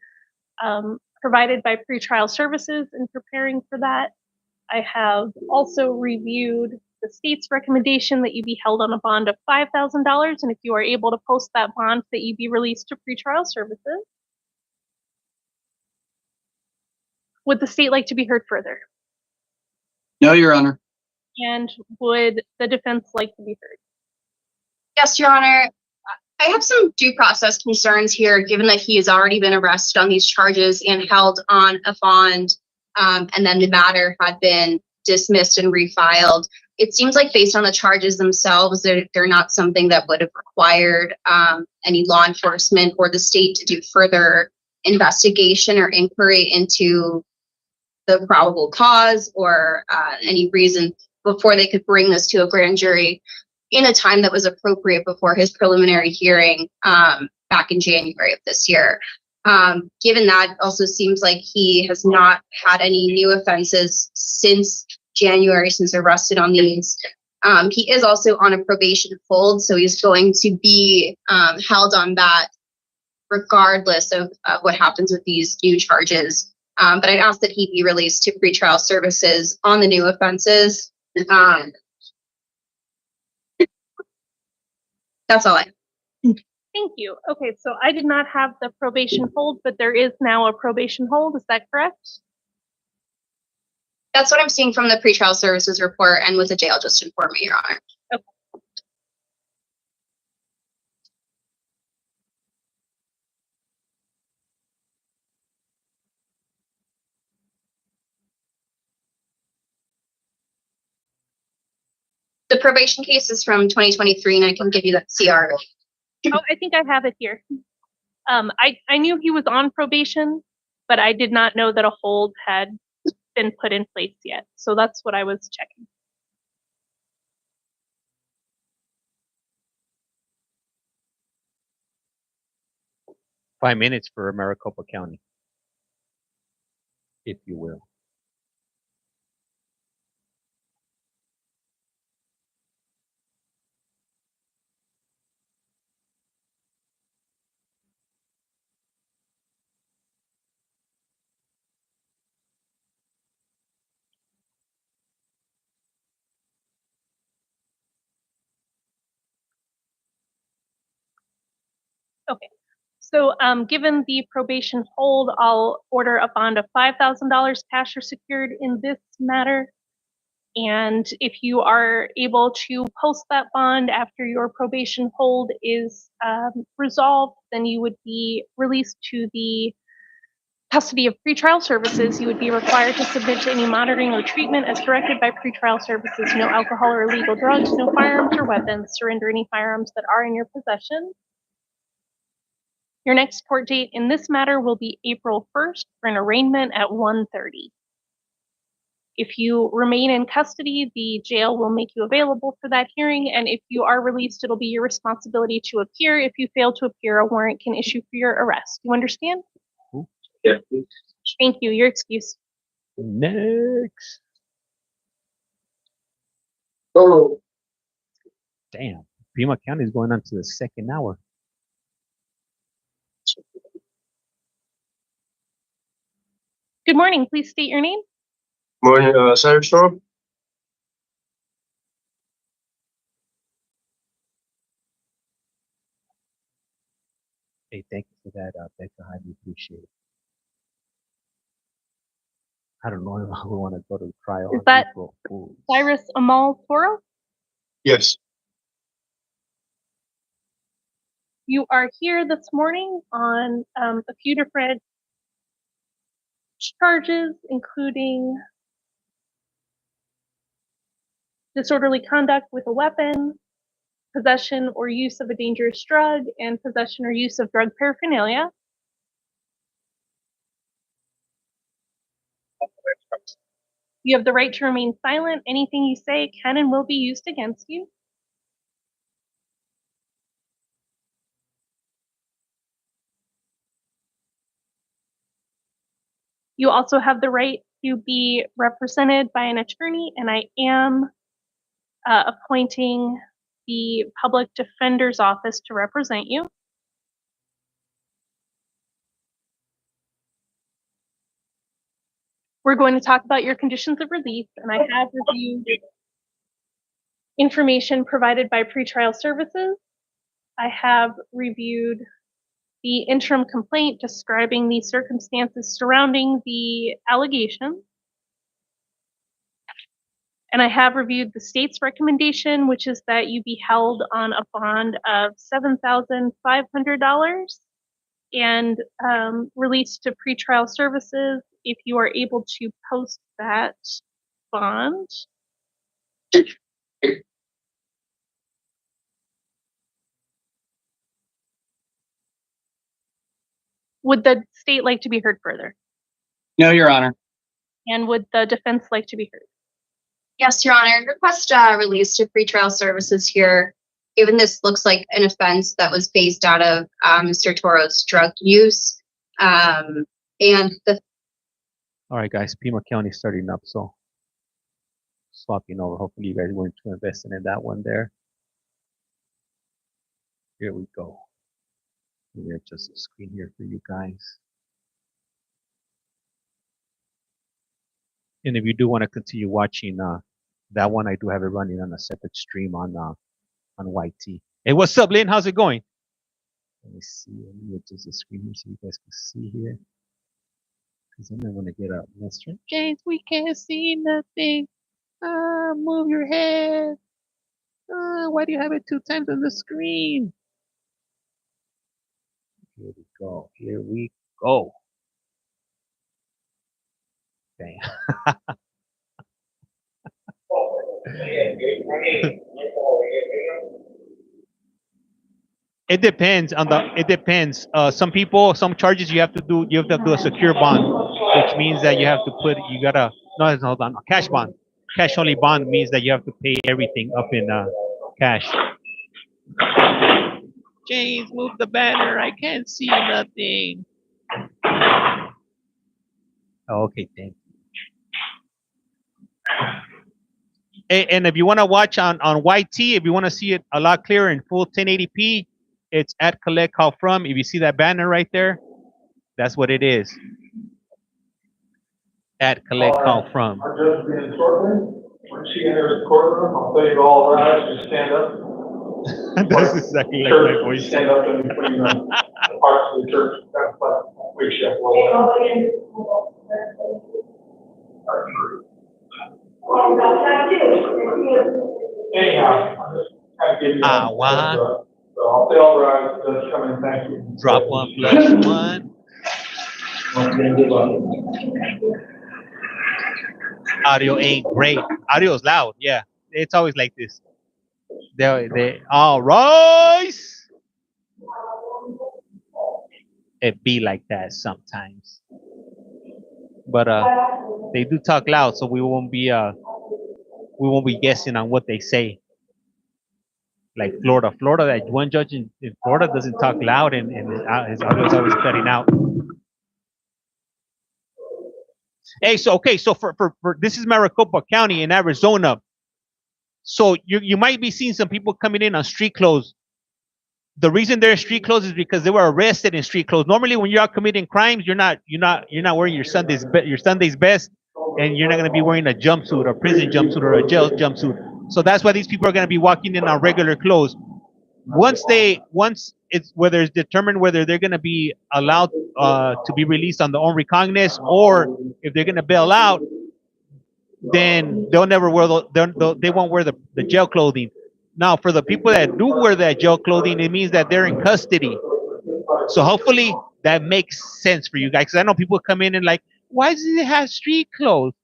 provided by pretrial services in preparing for that. I have also reviewed the state's recommendation that you be held on a bond of $5,000, and if you are able to post that bond, that you be released to pretrial services. Would the state like to be heard further? No, Your Honor. And would the defense like to be heard? Yes, Your Honor. I have some due process concerns here, given that he has already been arrested on these charges and held on a bond, and then the matter had been dismissed and refiled. It seems like based on the charges themselves, they're not something that would have required any law enforcement or the state to do further investigation or inquiry into the probable cause or any reason before they could bring this to a grand jury in a time that was appropriate before his preliminary hearing back in January of this year. Given that, it also seems like he has not had any new offenses since January, since arrested on these. He is also on a probation hold, so he's going to be held on that regardless of what happens with these new charges. But I'd ask that he be released to pretrial services on the new offenses. That's all I have. Thank you. Okay, so I did not have the probation hold, but there is now a probation hold. Is that correct? That's what I'm seeing from the pretrial services report and what the jail just informed me, Your Honor. Okay. The probation case is from 2023, and I can give you that CR. Oh, I think I have it here. I knew he was on probation, but I did not know that a hold had been put in place yet. So that's what I was checking. Five minutes for Maricopa County, if you will. Okay. So given the probation hold, I'll order a bond of $5,000 cash or secured in this matter. And if you are able to post that bond after your probation hold is resolved, then you would be released to the custody of pretrial services. You would be required to submit to any monitoring or treatment as directed by pretrial services. No alcohol or illegal drugs, no firearms or weapons. Surrender any firearms that are in your possession. Your next court date in this matter will be April 1st for an arraignment at 1:30. If you remain in custody, the jail will make you available for that hearing, and if you are released, it'll be your responsibility to appear. If you fail to appear, a warrant can issue for your arrest. You understand? Yeah. Thank you. Your excuse. Next. Oh. Damn. Pima County is going on to the second hour. Good morning. Please state your name. Morning, Senator Storm. Hey, thank you for that, Becca. I highly appreciate it. I don't know if I want to go to trial. Is that Cyrus Amal Toro? Yes. You are here this morning on a few different charges, including disorderly conduct with a weapon, possession or use of a dangerous drug, and possession or use of drug paraphernalia. You have the right to remain silent. Anything you say can and will be used against you. You also have the right to be represented by an attorney, and I am appointing the public defender's office to represent you. We're going to talk about your conditions of release, and I have reviewed information provided by pretrial services. I have reviewed the interim complaint describing the circumstances surrounding the allegations. And I have reviewed the state's recommendation, which is that you be held on a bond of $7,500 and released to pretrial services if you are able to post that bond. Would the state like to be heard further? No, Your Honor. And would the defense like to be heard? Yes, Your Honor. Request release to pretrial services here. Given this looks like an offense that was based out of Mr. Toro's drug use, and the. All right, guys. Pima County starting up, so swapping over. Hopefully, you guys are going to invest in that one there. Here we go. Let me adjust the screen here for you guys. And if you do want to continue watching that one, I do have it running on a separate stream on YT. Hey, what's up, Lynn? How's it going? Let me see. Let me adjust the screen here so you guys can see here. Because I'm not going to get up. Let's try. James, we can't see nothing. Move your head. Why do you have it 2 times on the screen? Here we go. Here we go. Dang. It depends on the. It depends. Some people, some charges you have to do. You have to do a secure bond, which means that you have to put. You gotta. No, hold on. A cash bond. Cash only bond means that you have to pay everything up in cash. James, move the banner. I can't see nothing. Oh, okay, thank you. And if you want to watch on YT, if you want to see it a lot clearer in full 1080p, it's at CollectCallFrom. If you see that banner right there, that's what it is. At CollectCallFrom. I'm just being shortly. When she enters the courtroom, I'll tell you all rise and stand up. That's exactly like my voice. Stand up in between the parts of the church. That's like we should. Anyhow, I'm just kind of giving you so I'll say all rise. Just come in. Thank you. Drop 1 plus 1. Audio ain't great. Audio is loud. Yeah, it's always like this. They all rise. It be like that sometimes, but they do talk loud, so we won't be guessing on what they say. Like Florida, that one judge in Florida doesn't talk loud, and his audio is always cutting out. Hey, so okay, so for this is Maricopa County in Arizona. So you might be seeing some people coming in on street clothes. The reason they're in street clothes is because they were arrested in street clothes. Normally, when you're out committing crimes, you're not wearing your Sunday's best, and you're not going to be wearing a jumpsuit, a prison jumpsuit, or a jail jumpsuit. So that's why these people are going to be walking in on regular clothes. Once it's whether it's determined whether they're going to be allowed to be released on their own recognizance, or if they're going to bail out, then they'll never wear they won't wear the jail clothing. Now, for the people that do wear that jail clothing, it means that they're in custody. So hopefully that makes sense for you guys. Because I know people come in and like, why does he have street clothes?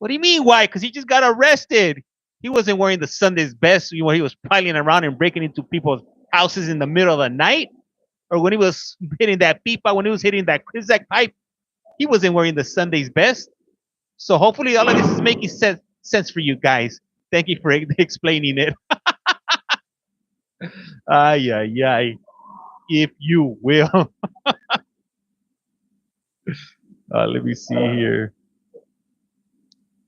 What do you mean why? Because he just got arrested. He wasn't wearing the Sunday's best when he was piling around and breaking into people's houses in the middle of the night. Or when he was hitting that pipa, when he was hitting that Krizak pipe, he wasn't wearing the Sunday's best. So hopefully all of this is making sense for you guys. Thank you for explaining it. Ay, ay, ay. If you will. Let me see here.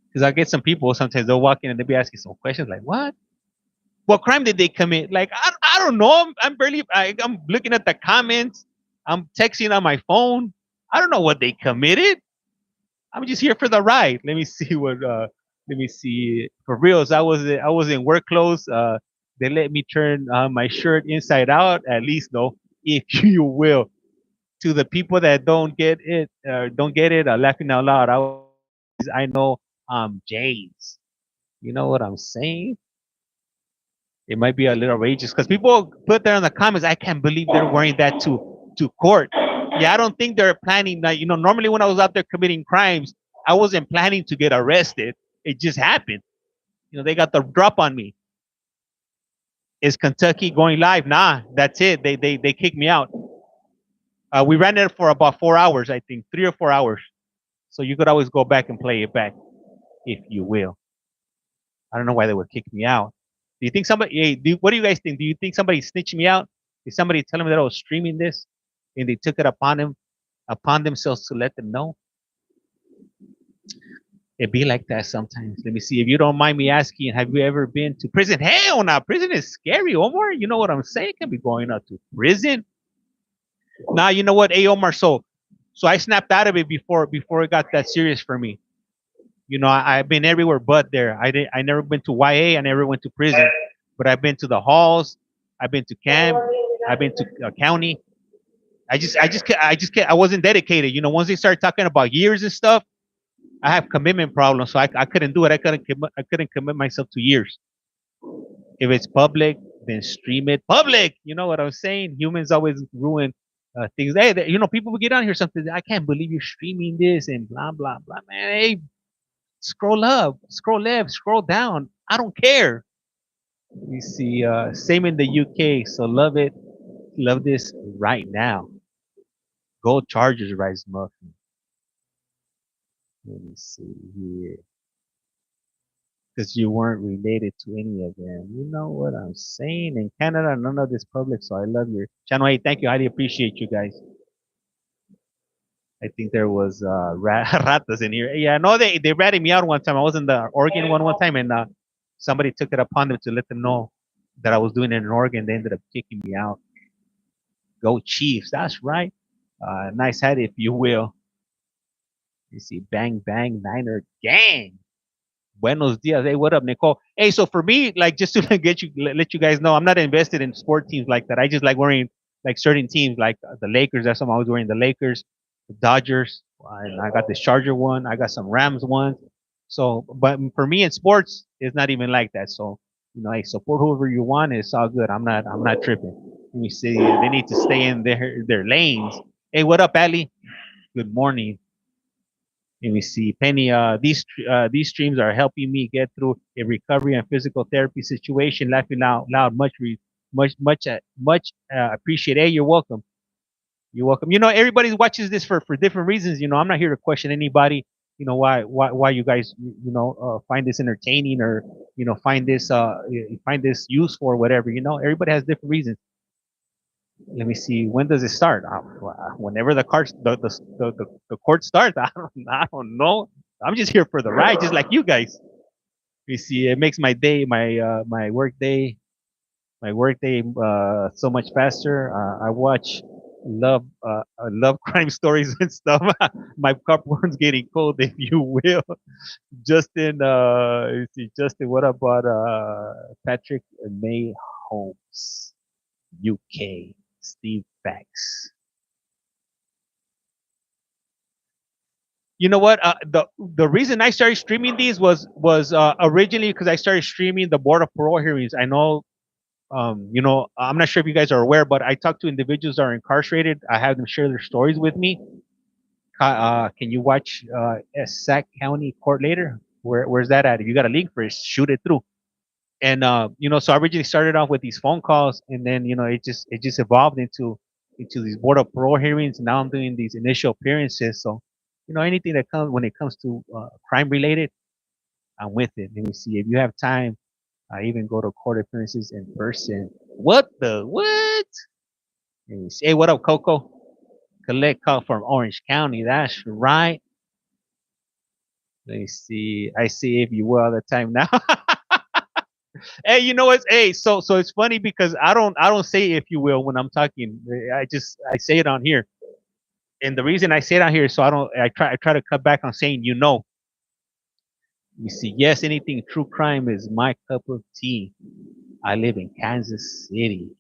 Because I get some people, sometimes they'll walk in and they'll be asking some questions like, what? What crime did they commit? Like, I don't know. I'm looking at the comments. I'm texting on my phone. I don't know what they committed. I'm just here for the ride. Let me see let me see. For reals, I was in work clothes. They let me turn my shirt inside out, at least though, if you will. To the people that don't get it, laughing out loud. I know James. You know what I'm saying? It might be a little outrageous because people put there in the comments, I can't believe they're wearing that to court. Yeah, I don't think they're planning that. Normally when I was out there committing crimes, I wasn't planning to get arrested. It just happened. They got the drop on me. Is Kentucky going live? Nah, that's it. They kicked me out. We ran it for about 4 hours, I think, 3 or 4 hours. So you could always go back and play it back, if you will. I don't know why they would kick me out. Do you think somebody? Hey, what do you guys think? Do you think somebody snitched me out? Did somebody tell them that I was streaming this, and they took it upon themselves to let them know? It be like that sometimes. Let me see. If you don't mind me asking, have you ever been to prison? Hell no, prison is scary, Omar. You know what I'm saying? Can be going out to prison. Now you know what, hey Omar. So I snapped out of it before it got that serious for me. I've been everywhere but there. I never been to YA. I never went to prison, but I've been to the halls. I've been to camp. I've been to county. I wasn't dedicated. You know, once they started talking about years and stuff, I have commitment problems, so I couldn't do it. I couldn't commit myself to years. If it's public, then stream it public. You know what I'm saying? Humans always ruin things. Hey, you know, people will get on here something. I can't believe you're streaming this and blah blah blah. Man, hey, scroll up, scroll left, scroll down. I don't care. You see, same in the UK. So love it, love this right now. Go Chargers, Rice Muffin. Let me see here. Because you weren't related to any of them. You know what I'm saying? In Canada, none of this public, so I love your channel. Hey, thank you. I highly appreciate you guys. I think there was ratas in here. Yeah, no, they ratted me out one time. I was in the Oregon one time, and somebody took it upon them to let them know that I was doing it in Oregon. They ended up kicking me out. Go Chiefs. That's right. Nice hat, if you will. You see, bang, bang, Niner gang. Buenos dias. Hey, what up, Nicole? Hey, so for me, like, just to let you guys know, I'm not invested in sport teams like that. I just like wearing like certain teams, like the Lakers. That's what I was wearing. The Lakers, the Dodgers. I got this Charger one. I got some Rams ones. So, but for me in sports, it's not even like that. So, you know, hey, support whoever you want. It's all good. I'm not tripping. Let me see. They need to stay in their lanes. Hey, what up, Ali? Good morning. Let me see, Penny. These streams are helping me get through a recovery and physical therapy situation. Laughing out loud, much appreciate. Hey, you're welcome. You're welcome. You know, everybody watches this for different reasons. You know, I'm not here to question anybody. You know why you guys find this entertaining, or find this useful or whatever. You know, everybody has different reasons. Let me see. When does it start? Whenever the court starts. I don't know. I'm just here for the ride, just like you guys. You see, it makes my day, my work day, so much faster. I watch love crime stories and stuff. My popcorn's getting cold, if you will. Justin, you see, Justin. What about Patrick May Holmes, UK? Steve Facts. You know what? The reason I started streaming these was originally because I started streaming the Board of Parole hearings. I know, I'm not sure if you guys are aware, but I talk to individuals that are incarcerated. I have them share their stories with me. Can you watch Sac County Court later? Where's that at? If you got a link for it, shoot it through. And so I originally started off with these phone calls, and then it just evolved into these Board of Parole hearings. And now I'm doing these initial appearances. So anything that comes when it comes to crime related, I'm with it. Let me see, if you have time, I even go to court appearances in person. What? Let me see. Hey, what up, Coco? Collect call from Orange County. That's right. Let me see. I see, if you will, all the time now. Hey, you know what? Hey, so it's funny because I don't say if you will when I'm talking. I say it on here, and the reason I say it on here is so I try to cut back on saying You see, yes, anything true crime is my cup of tea. I live in Kansas City.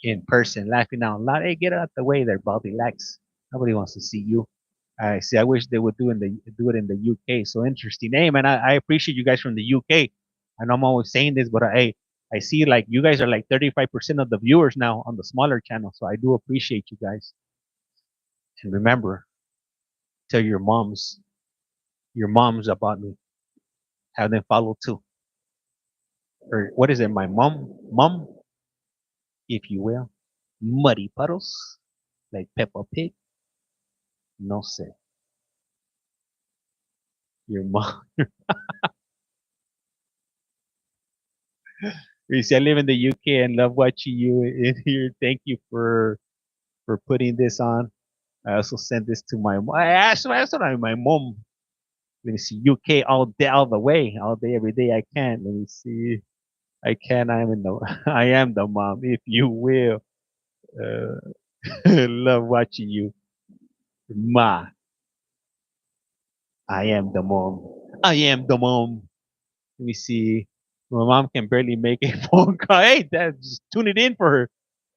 In person, laughing out loud. Hey, get out the way there, Bobby Lex. Nobody wants to see you. I see. I wish they would do it in the UK. So interesting. Hey, man, I appreciate you guys from the UK. I know I'm always saying this, but I see like you guys are like 35% of the viewers now on the smaller channel. So I do appreciate you guys. And remember, tell your moms about me. Have them follow too. Or what is it? My mom, if you will. Muddy puddles, like Peppa Pig. No sé. Your mom. You see, I live in the UK and love watching you in here. Thank you for putting this on. I also sent this to my mom. I my mom. Let me see. UK all day, all the way, all day, every day. I can. Let me see. I can. I am the mom, if you will. Love watching you, ma. I am the mom. I am the mom. Let me see. My mom can barely make a phone call. Hey, just tune it in for her.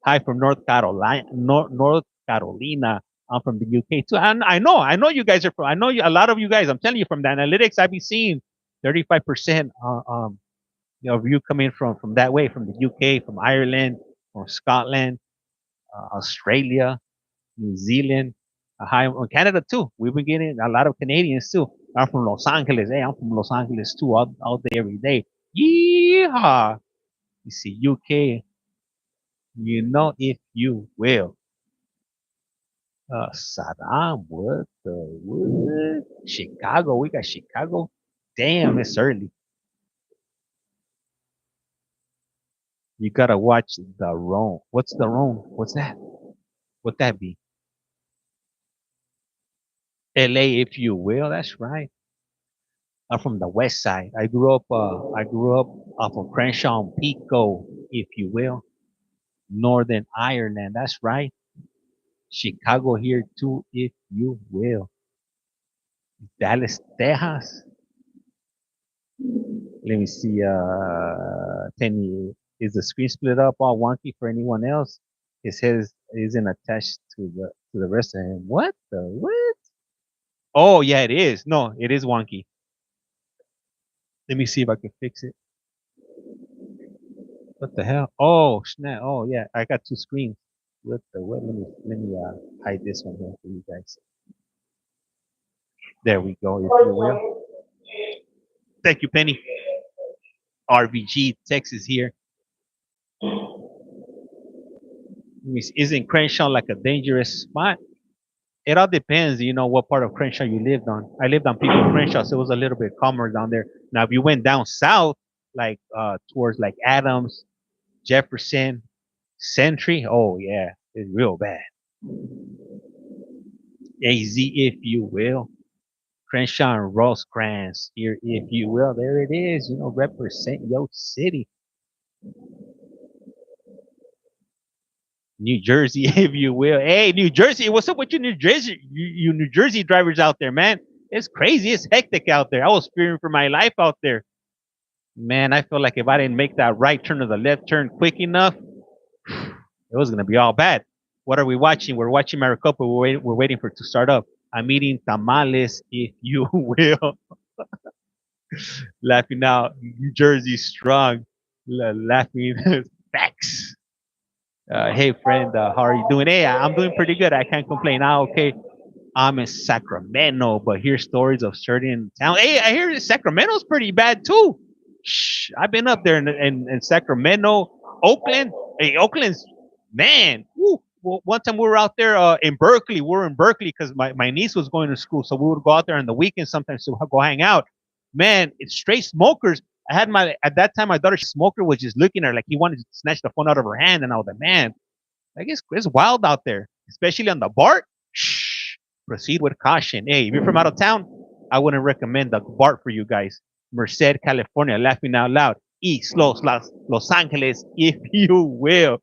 Hi from North Carolina. North Carolina. I'm from the UK too. And I know you guys are from. I know you, a lot of you guys. I'm telling you from the analytics I've been seeing, 35% of you coming from that way, from the UK, from Ireland, from Scotland, Australia, New Zealand, hi on Canada too. We've been getting a lot of Canadians too. I'm from Los Angeles. Hey, I'm from Los Angeles too, all day, every day. Yeehaw! You see, UK, you know, if you will. Saddam, what the what? Chicago, we got Chicago. Damn, it's early. You gotta watch the Rome. What's the Rome? What's that? What that be? LA, if you will. That's right. I'm from the west side. I grew up. I grew up off of Crenshaw and Pico, if you will. Northern Ireland. That's right. Chicago here too, if you will. Dallas, Texas. Let me see. Tenny, is the screen split up all wonky for anyone else? His head isn't attached to the rest of him. What the what? Oh yeah, it is. No, it is wonky. Let me see if I can fix it. What the hell? Oh snap! Oh yeah, I got two screens. What the what? Let me hide this one here for you guys. There we go. If you will. Thank you, Penny. RVG Texas here. Isn't Crenshaw like a dangerous spot? It all depends, you know, what part of Crenshaw you lived on. I lived on People Crenshaw, so it was a little bit calmer down there. Now, if you went down south, like towards like Adams, Jefferson, Century, oh yeah, it's real bad. AZ, if you will. Crenshaw and Rosecrans here, if you will. There it is, you know, represent your city. New Jersey, if you will. Hey, New Jersey, what's up with you New Jersey drivers out there, man? It's crazy. It's hectic out there. I was fearing for my life out there. Man, I feel like if I didn't make that right turn or the left turn quick enough, it was going to be all bad. What are we watching? We're watching Maricopa. We're waiting for it to start up. I'm eating tamales, if you will. Laughing out. New Jersey strong. Laughing. Facts. Hey friend, how are you doing? Hey, I'm doing pretty good. I can't complain. Okay, I'm in Sacramento, but hear stories of certain town. Hey, I hear Sacramento's pretty bad too. Shh, I've been up there in Sacramento, Oakland. Hey, Oakland's man. Woo. Well, one time we were out there in Berkeley. We were in Berkeley because my niece was going to school, so we would go out there on the weekends sometimes to go hang out. Man, it's straight smokers. I had at that time my daughter's smoker was just looking at her like he wanted to snatch the phone out of her hand, and I was like, man, I guess it's wild out there, especially on the BART. Shh, proceed with caution. Hey, if you're from out of town, I wouldn't recommend the BART for you guys. Merced, California, laughing out loud. East Los Angeles, if you will.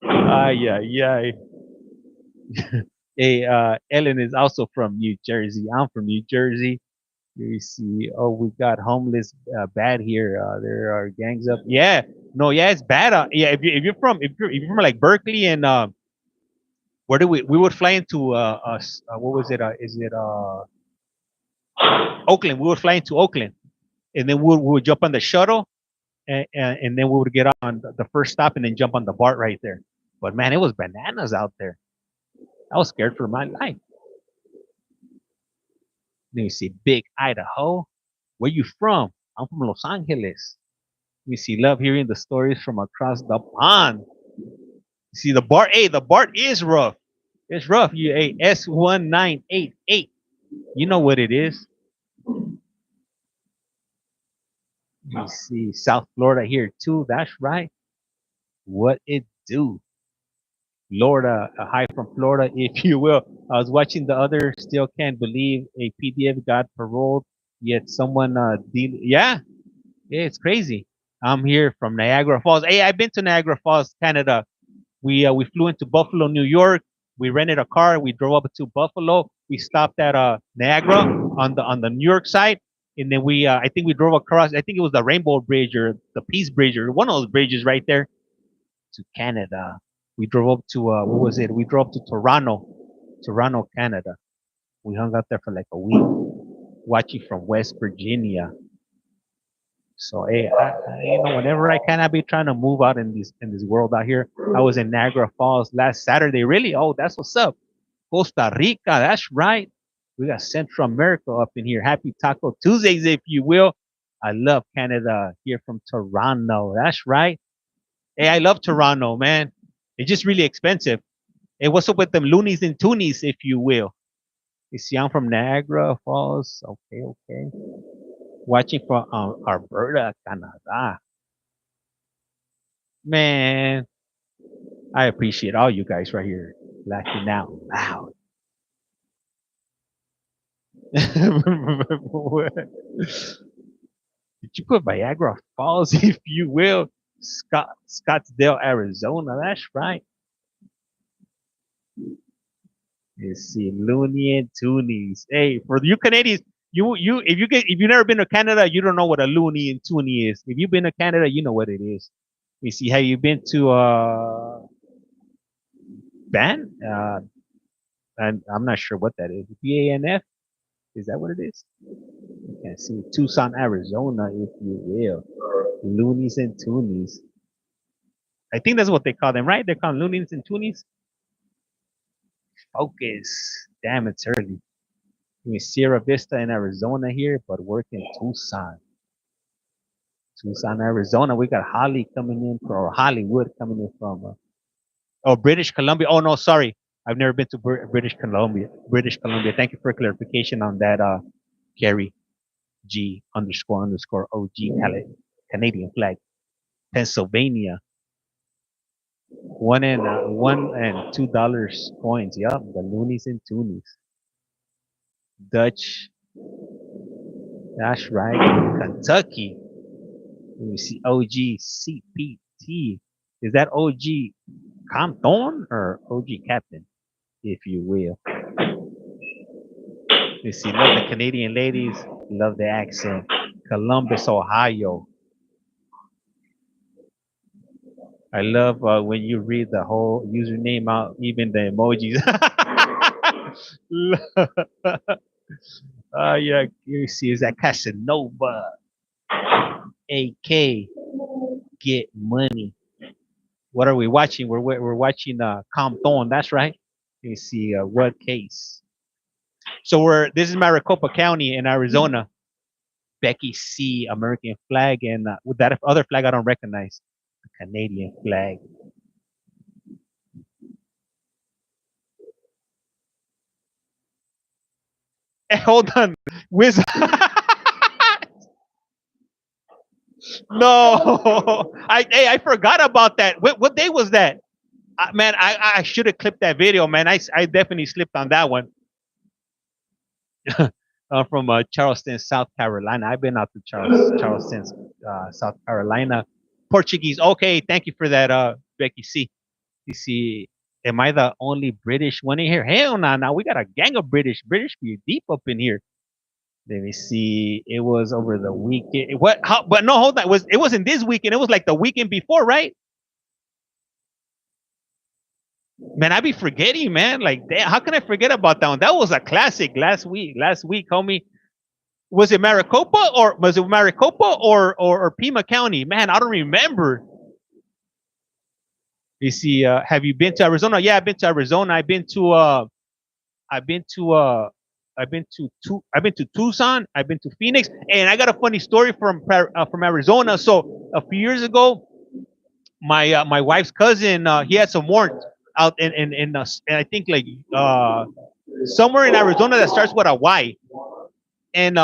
Ay, ay, ay. Hey, Ellen is also from New Jersey. I'm from New Jersey. Let me see. Oh, we got homeless bad here. There are gangs up. Yeah, no, yeah, it's bad. Yeah, if you're from like Berkeley and where do we would fly into what was it? Is it Oakland? We would fly into Oakland, and then we would jump on the shuttle, and then we would get on the first stop, and then jump on the BART right there. But man, it was bananas out there. I was scared for my life. Let me see, Big Idaho. Where you from? I'm from Los Angeles. Let me see, love hearing the stories from across the pond. You see the BART. Hey, the BART is rough. It's rough. You S1988. You know what it is. You see South Florida here too. That's right. What it do? Florida, a hi from Florida, if you will. I was watching the other. Still can't believe a PDF got paroled. Yet someone yeah, it's crazy. I'm here from Niagara Falls. Hey, I've been to Niagara Falls, Canada. We flew into Buffalo, New York. We rented a car. We drove up to Buffalo. We stopped at Niagara on the New York side, and then I think we drove across. I think it was the Rainbow Bridge or the Peace Bridge or one of those bridges right there to Canada. We drove up to what was it? We drove to Toronto, Canada. We hung out there for like a week, watching from West Virginia. So hey, whenever I can, I be trying to move out in this world out here. I was in Niagara Falls last Saturday. Really? Oh, that's what's up. Costa Rica. That's right. We got Central America up in here. Happy Taco Tuesdays, if you will. I love Canada. Here from Toronto. That's right. Hey, I love Toronto, man. It's just really expensive. Hey, what's up with them loonies and toonies, if you will? You see, I'm from Niagara Falls. Okay. Watching from Alberta, Canada. Man, I appreciate all you guys right here laughing out loud. Did you put Niagara Falls, if you will? Scottsdale, Arizona. That's right. You see, Looney and Toonies. Hey, for you Canadians, if you've never been to Canada, you don't know what a Looney and Toonie is. If you've been to Canada, you know what it is. You see, have you been to Ban? And I'm not sure what that is. BANF? Is that what it is? You can see Tucson, Arizona, if you will. Loonies and Toonies. I think that's what they call them, right? They call them Loonies and Toonies. Focus. Damn, it's early. We Sierra Vista in Arizona here, but work in Tucson. Tucson, Arizona. We got Holly coming in, or Hollywood coming in from British Columbia. Oh no, sorry. I've never been to British Columbia. Thank you for clarification on that, Carrie G __ OG Canadian flag. Pennsylvania. $1 and $2 coins. Yup, the loonies and toonies. Dutch. That's right. Kentucky. Let me see. OG CPT. Is that OG Compton or OG Captain, if you will? You see, love the Canadian ladies. Love the accent. Columbus, Ohio. I love when you read the whole username out, even the emojis. Yeah, you see, is that Casanova? AK, get money. What are we watching? We're watching Compton. That's right. You see, what case? So this is Maricopa County in Arizona. Becky C, American flag, and with that other flag I don't recognize, the Canadian flag. Hey, hold on, Wiz. No, I forgot about that. What day was that? Man, I should have clipped that video, man. I definitely slipped on that one. From Charleston, South Carolina. I've been out to Charleston, South Carolina. Portuguese. Okay, thank you for that, Becky C. You see, am I the only British one in here? Hell no, now we got a gang of British. British be deep up in here. Let me see. It was over the weekend. What? How? But no, hold on. It wasn't this weekend. It was like the weekend before, right? Man, I be forgetting, man. Like, damn, how can I forget about that one? That was a classic last week. Last week, homie. Was it Maricopa or Pima County? Man, I don't remember. You see, have you been to Arizona? Yeah, I've been to Arizona. I've been to Tucson. I've been to Phoenix, and I got a funny story from Arizona. So a few years ago, my wife's cousin, he had some warrants out in I think like somewhere in Arizona that starts with a Y, and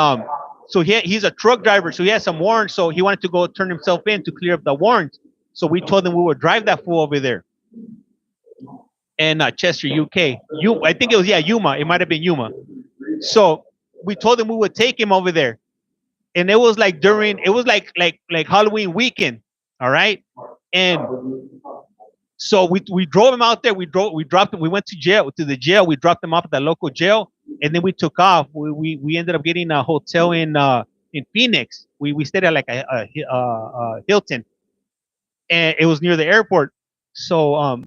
so he's a truck driver, so he has some warrants. So he wanted to go turn himself in to clear up the warrants. So we told him we would drive that fool over there. And Chester, UK. I think it was Yuma. It might have been Yuma. So we told him we would take him over there, and it was like Halloween weekend. All right, and so we drove him out there. We dropped him. We went to the jail. We dropped him off at the local jail, and then we took off. We ended up getting a hotel in Phoenix. We stayed at like a Hilton, and it was near the airport. So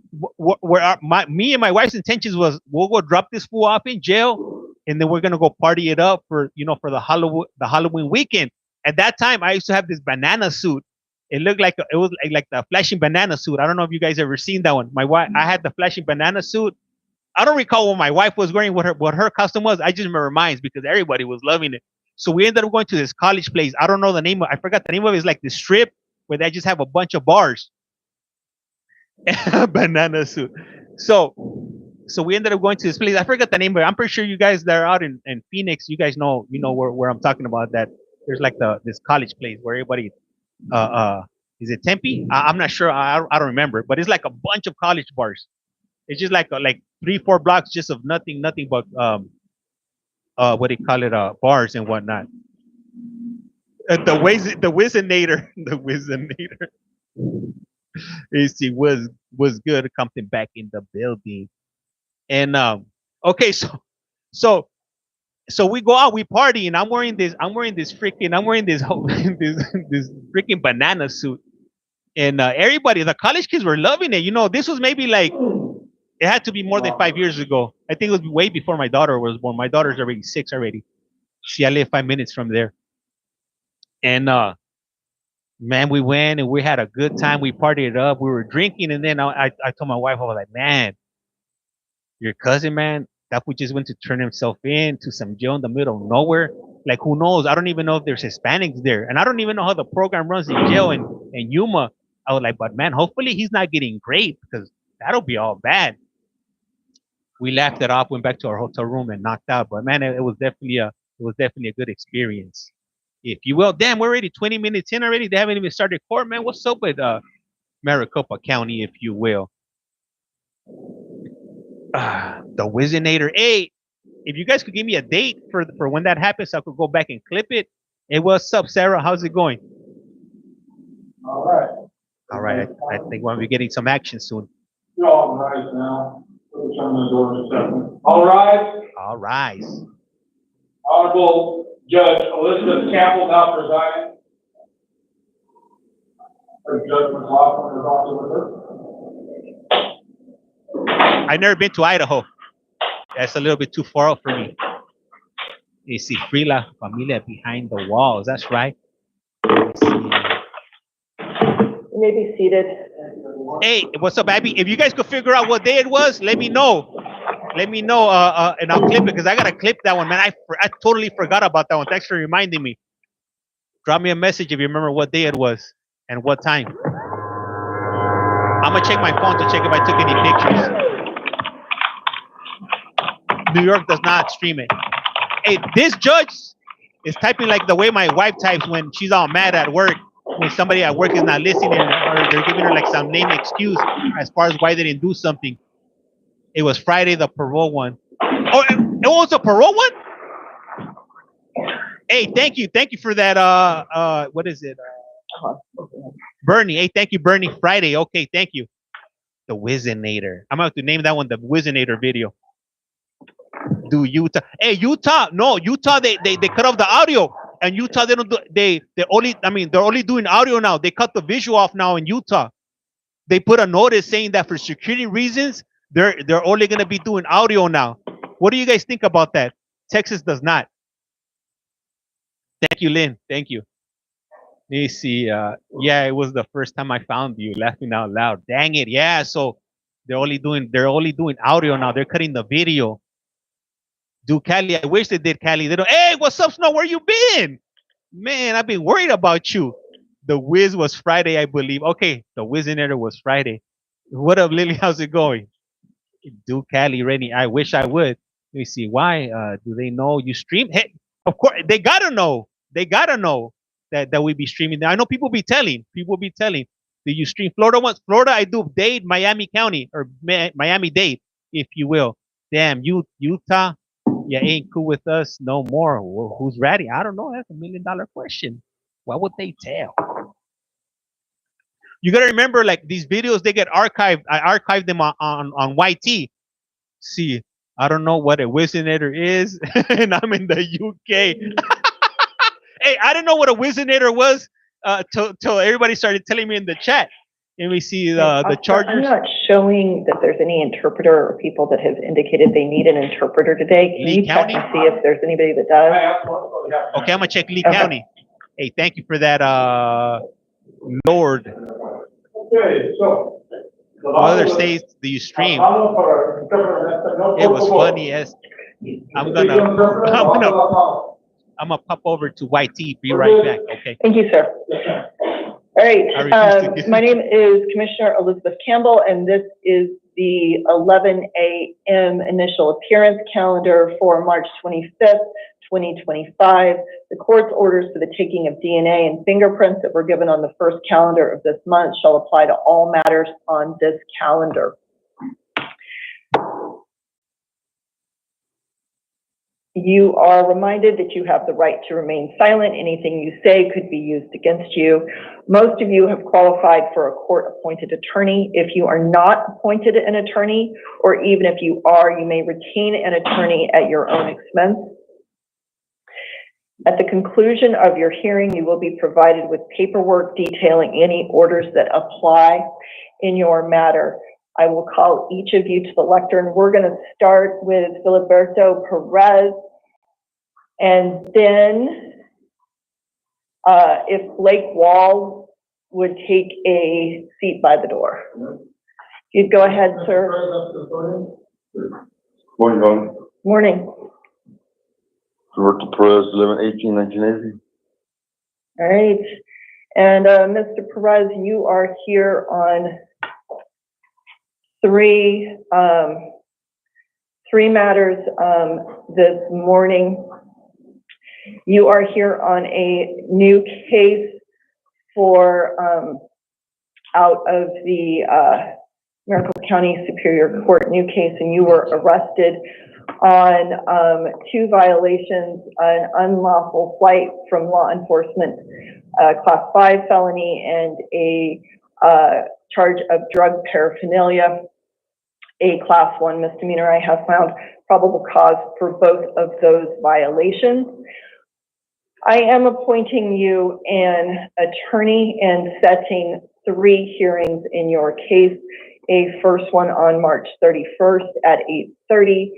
me and my wife's intentions was we'll go drop this fool off in jail, and then we're gonna go party it up for for the Halloween weekend. At that time, I used to have this banana suit. It looked like it was like the flashing banana suit. I don't know if you guys ever seen that one. My wife, I had the flashing banana suit. I don't recall what my wife was wearing, what her costume was. I just remember mine because everybody was loving it. So we ended up going to this college place. I don't know the name. I forgot the name of it. It's like this strip where they just have a bunch of bars. Banana suit. So we ended up going to this place. I forgot the name, but I'm pretty sure you guys that are out in Phoenix, you guys know where I'm talking about. That there's like this college place where everybody is it Tempe? I'm not sure. I don't remember, but it's like a bunch of college bars. It's just like 3-4 blocks just of nothing but what do you call it, bars and whatnot. The Wizinator, the Wizinator. AC was good. Compton back in the building. And okay, so we go out, we party, and I'm wearing this whole this freaking banana suit. And everybody, the college kids were loving it. This was maybe like, it had to be more than 5 years ago. I think it was way before my daughter was born. My daughter's already 6 already. See, I live 5 minutes from there. And man, we went and we had a good time. We partied it up. We were drinking, and then I told my wife, I was like, man, your cousin, man, that fool just went to turn himself in to some jail in the middle of nowhere. Like, who knows? I don't even know if there's Hispanics there, and I don't even know how the program runs in jail in Yuma. I was like, but man, hopefully he's not getting raped, because that'll be all bad. We laughed it off, went back to our hotel room, and knocked out. But man, it was definitely a good experience, if you will. Damn, we're already 20 minutes in already. They haven't even started court, man. What's up with Maricopa County, if you will? The Wizinator. Hey, if you guys could give me a date for when that happens, so I could go back and clip it. Hey, what's up, Sarah? How's it going? All right. All right. I think we'll be getting some action soon. You're all right now. All right. All rise. Honorable Judge Elizabeth Campbell now presiding. Judge McLaughlin is also with her. I've never been to Idaho. That's a little bit too far out for me. You see, Frila Familia behind the walls. That's right. You may be seated. Hey, what's up, Abby? If you guys could figure out what day it was, let me know. Let me know, and I'll clip it, because I gotta clip that one, man. I totally forgot about that one. Thanks for reminding me. Drop me a message if you remember what day it was and what time. I'm gonna check my phone to check if I took any pictures. New York does not stream it. Hey, this judge is typing like the way my wife types when she's all mad at work. When somebody at work is not listening, or they're giving her like some name excuse as far as why they didn't do something. It was Friday, the parole one. Oh, it was a parole one? Hey, thank you for that. What is it? Bernie. Hey, thank you, Bernie. Friday. Okay, thank you. The Wizinator. I'm about to name that one the Wizinator video. Do Utah? Hey, Utah. No, Utah. They cut off the audio. And Utah, they don't do, they're only doing audio now. They cut the visual off now in Utah. They put a notice saying that for security reasons, they're only gonna be doing audio now. What do you guys think about that? Texas does not. Thank you, Lynn. Thank you. Let me see. Yeah, it was the first time I found you laughing out loud. Dang it. Yeah, so they're only doing audio now. They're cutting the video. Do Cali? I wish they did Cali. They don't. Hey, what's up, Snow? Where you been? Man, I've been worried about you. The Wiz was Friday, I believe. Okay, the Wizinator was Friday. What up, Lily? How's it going? Do Cali ready? I wish I would. Let me see. Why? Do they know you stream? Hey, of course they gotta know. They gotta know that we be streaming. I know people be telling. Do you stream Florida once? Florida, I do Dade, Miami County, or Miami-Dade, if you will. Damn, Utah. You ain't cool with us no more. Well, who's ready? I don't know. That's $1 million question. What would they tell? You gotta remember, like, these videos, they get archived. I archived them on YT. See, I don't know what a Wizinator is, and I'm in the UK. Hey, I didn't know what a Wizinator was till everybody started telling me in the chat. Can we see the Officer, I'm chargers? not showing that there's any interpreter or people that have indicated they need an interpreter today. Can Lee you check County? and see if there's anybody that does? Okay, I'm gonna check Lee Okay. County. Hey, thank you for that, Lord. Okay, so. What other states do you stream? It was funny as I'm gonna pop over to YT. Be right back. Okay. Thank you, sir. All right, my name is Commissioner Elizabeth Campbell, and this is the 11 a.m. initial appearance calendar for March 25th, 2025. The court's orders for the taking of DNA and fingerprints that were given on the first calendar of this month shall apply to all matters on this calendar. You are reminded that you have the right to remain silent. Anything you say could be used against you. Most of you have qualified for a court-appointed attorney. If you are not appointed an attorney, or even if you are, you may retain an attorney at your own expense. At the conclusion of your hearing, you will be provided with paperwork detailing any orders that apply in your matter. I will call each of you to the lectern. We're going to start with Filiberto Perez, and then if Blake Wall would take a seat by the door. You'd go ahead, sir. Morning, Don. Morning. Roberto Perez, 11/18/1980. All right. And Mr. Perez, you are here on three matters this morning. You are here on a new case for out of the Maricopa County Superior Court new case, and you were arrested on 2 violations: an unlawful flight from law enforcement, class 5 felony, and a charge of drug paraphernalia, a class 1 misdemeanor. I have found probable cause for both of those violations. I am appointing you an attorney and setting 3 hearings in your case. A first one on March 31st at 8:30,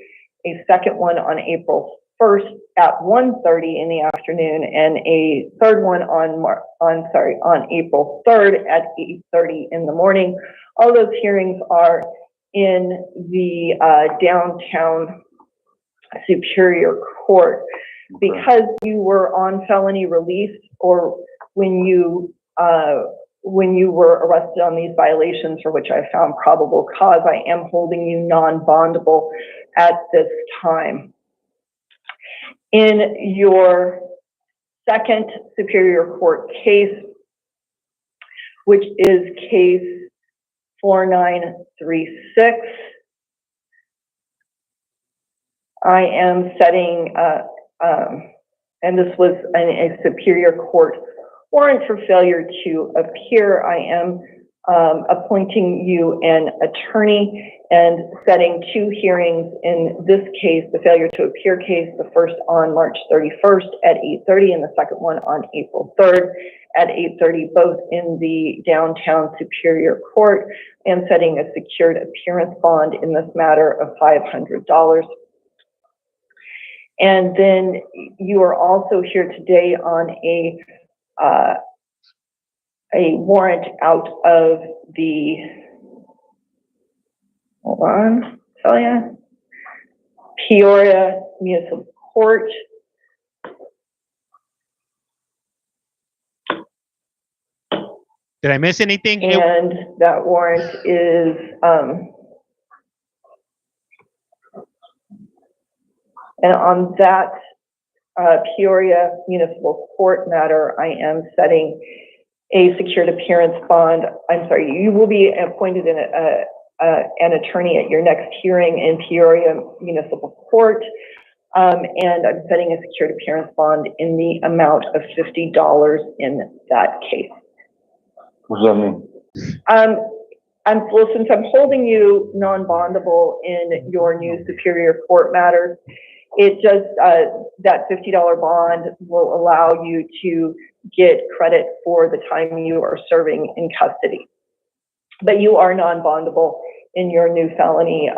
a second one on April 1st at 1:30 in the afternoon, and a third one on April 3rd at 8:30 in the morning. All those hearings are in the downtown Superior Court. Because you were on felony release, or when you were arrested on these violations for which I found probable cause, I am holding you non-bondable at this time. In your second Superior Court case, which is case 4936, I am setting and this was a Superior Court warrant for failure to appear. I am appointing you an attorney and setting 2 hearings in this case, the failure to appear case, the first on March 31st at 8:30 and the second one on April 3rd at 8:30, both in the downtown Superior Court, and setting a secured appearance bond in this matter of $500. And then you are also here today on a warrant out of the, hold on, tell ya, Peoria Municipal Court. Did I miss anything? And that warrant is and on that Peoria Municipal Court matter, I am setting a secured appearance bond. I'm sorry, you will be appointed an attorney at your next hearing in Peoria Municipal Court, and I'm setting a secured appearance bond in the amount of $50 in that case. What does that mean? Well, since I'm holding you non-bondable in your new Superior Court matters, it just, that $50 bond will allow you to get credit for the time you are serving in custody. but you are non-bondable in your new felony,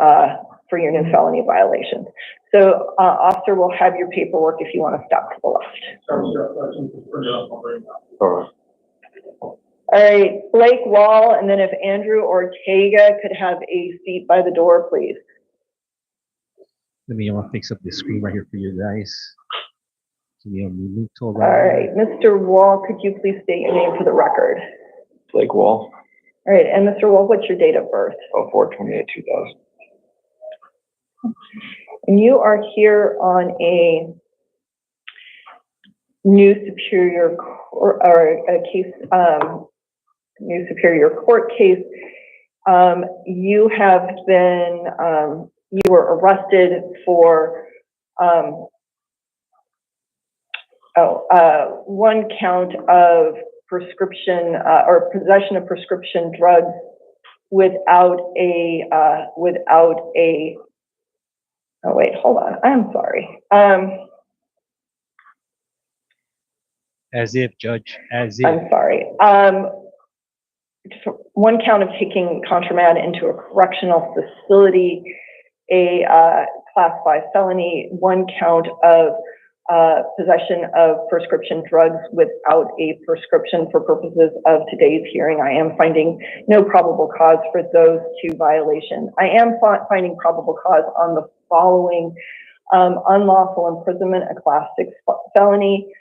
for your new felony violations. So, officer will have your paperwork if you want to step to the left. All right, Blake Wall, and then if Andrew Ortega could have a seat by the door, please. Let me fix up the screen right here for you guys. Give me a minuto All right right, Mr. Wall, could you please state your name for the record? Blake Wall. All right, and Mr. Wall, what's your date of birth? 04/28/2000. And you are here on a new superior court, or a case, new superior court case. You have been, you were arrested for one count of prescription or possession of prescription drugs without a oh wait, hold on, I'm sorry. As if, Judge, as if. I'm sorry. One count of taking contraband into a correctional facility, a class 5 felony, one count of possession of prescription drugs without a prescription for purposes of today's hearing. I am finding no probable cause for those two violations. I am finding probable cause on the following: unlawful imprisonment, a class 6 felony,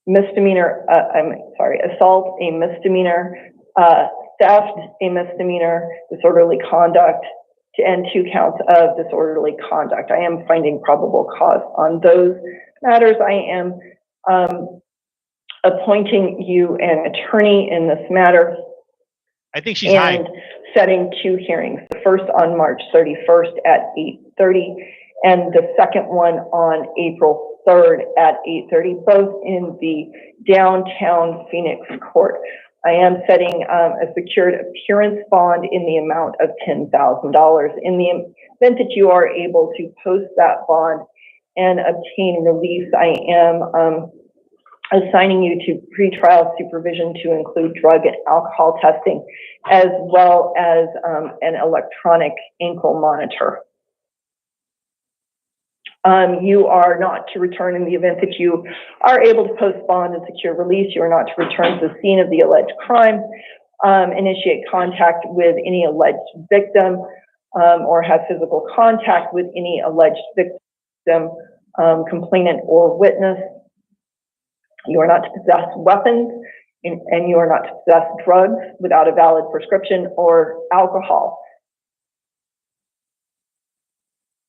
misdemeanor, assault, a misdemeanor, theft, a misdemeanor, disorderly conduct, and 2 counts of disorderly conduct. I am finding probable cause on those matters. I am appointing you an attorney in this matter. I think she's high. And setting 2 hearings. The first on March 31st at 8:30, and the second one on April 3rd at 8:30, both in the downtown Phoenix court. I am setting a secured appearance bond in the amount of $10,000. In the event that you are able to post that bond and obtain release, I am assigning you to pretrial supervision to include drug and alcohol testing, as well as an electronic ankle monitor. You are not to return in the event that you are able to post bond and secure release. You are not to return to the scene of the alleged crime, initiate contact with any alleged victim, or have physical contact with any alleged victim, complainant, or witness. You are not to possess weapons, and you are not to possess drugs without a valid prescription or alcohol.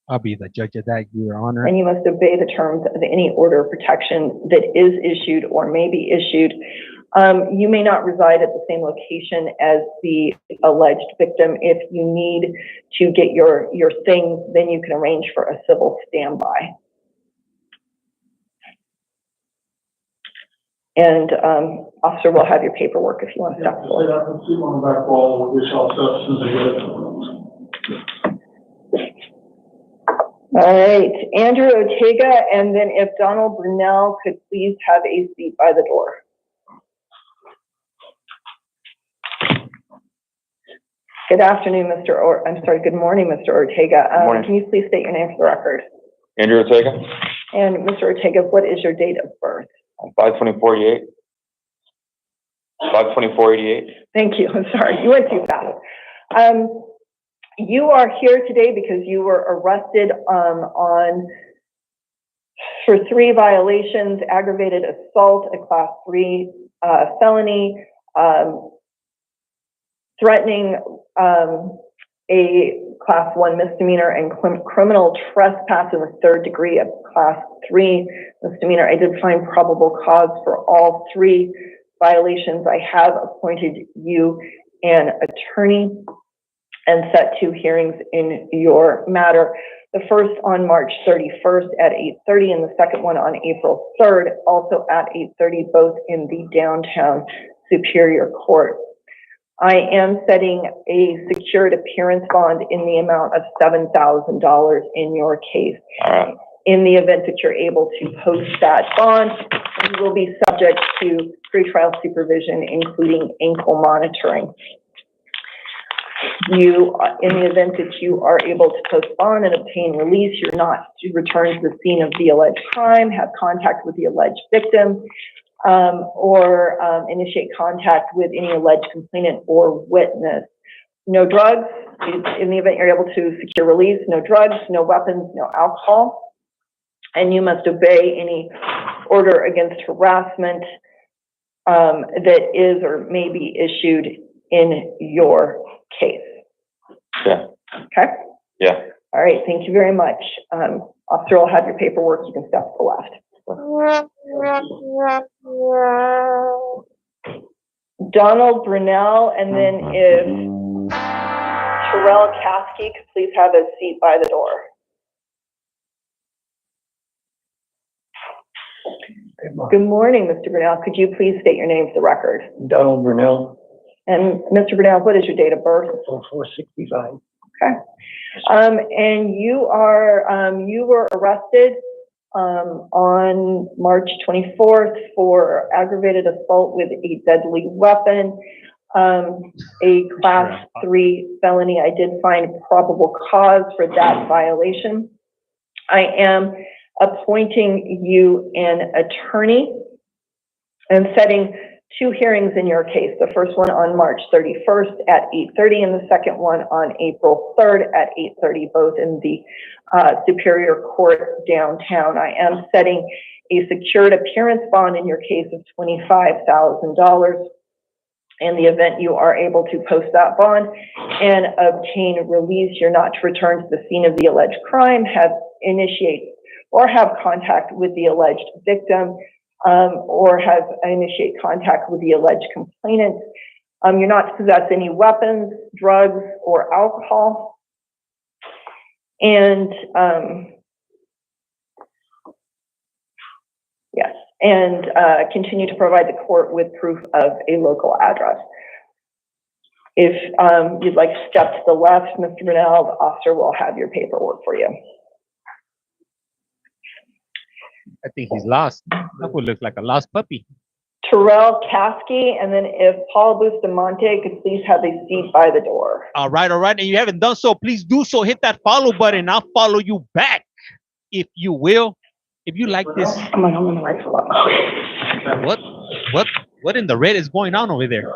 I'll be the judge of that, Your Honor. And you must obey the terms of any order of protection that is issued or may be issued. You may not reside at the same location as the alleged victim. If you need to get your things, then you can arrange for a civil standby. And officer will have your paperwork if you want to step forward. I can see on the back wall with yourself as soon as I get it. All right, Andrew Ortega, and then if Donald Brunel could please have a seat by the door. Good afternoon, good morning, Mr. Ortega. Good morning. Can you please state your name for the record? Andrew Ortega. And Mr. Ortega, what is your date of birth? 5/24/88. 5/24/88. Thank you. I'm sorry, you went too fast. You are here today because you were arrested for 3 violations: aggravated assault, a class 3 felony, threatening a class 1 misdemeanor, and criminal trespass in the 3rd degree of class 3 misdemeanor. I did find probable cause for all 3 violations. I have appointed you an attorney and set 2 hearings in your matter. The first on March 31st at 8:30, and the second one on April 3rd, also at 8:30, both in the downtown Superior Court. I am setting a secured appearance bond in the amount of $7,000 in your case. in the event that you're able to post that bond, you will be subject to pretrial supervision, including ankle monitoring. You, in the event that you are able to post bond and obtain release, you're not to return to the scene of the alleged crime, have contact with the alleged victim, or initiate contact with any alleged complainant or witness. No drugs. In the event you're able to secure release, no drugs, no weapons, no alcohol. And you must obey any order against harassment that is or may be issued in your case. Yeah. Okay? Yeah. All right, thank you very much. Officer will have your paperwork. You can step to the left. Donald Brunel, and then if Terrell Caskey could please have a seat by the door. Good morning, Mr. Brunel. Could you please state your name for the record? Donald Brunel. And Mr. Brunel, what is your date of birth? 0465. Okay. And you were arrested on March 24th for aggravated assault with a deadly weapon, a class 3 felony. I did find probable cause for that violation. I am appointing you an attorney and setting 2 hearings in your case. The first one on March 31st at 8:30 and the second one on April 3rd at 8:30, both in the Superior Court downtown. I am setting a secured appearance bond in your case of $25,000. In the event you are able to post that bond and obtain release, you're not to return to the scene of the alleged crime, initiate or have contact with the alleged victim, or initiate contact with the alleged complainant. You're not to possess any weapons, drugs, or alcohol. And yes, and continue to provide the court with proof of a local address. If you'd like to step to the left, Mr. Brunel, the officer will have your paperwork for you. I think he's lost. That would look like a lost puppy. Terrell Caskey, and then if Paul Bustamante could please have a seat by the door. All right. And you haven't done so, please do so. Hit that follow button. I'll follow you back, if you will. If you like this. I'm on the right spot. What in the red is going on over there?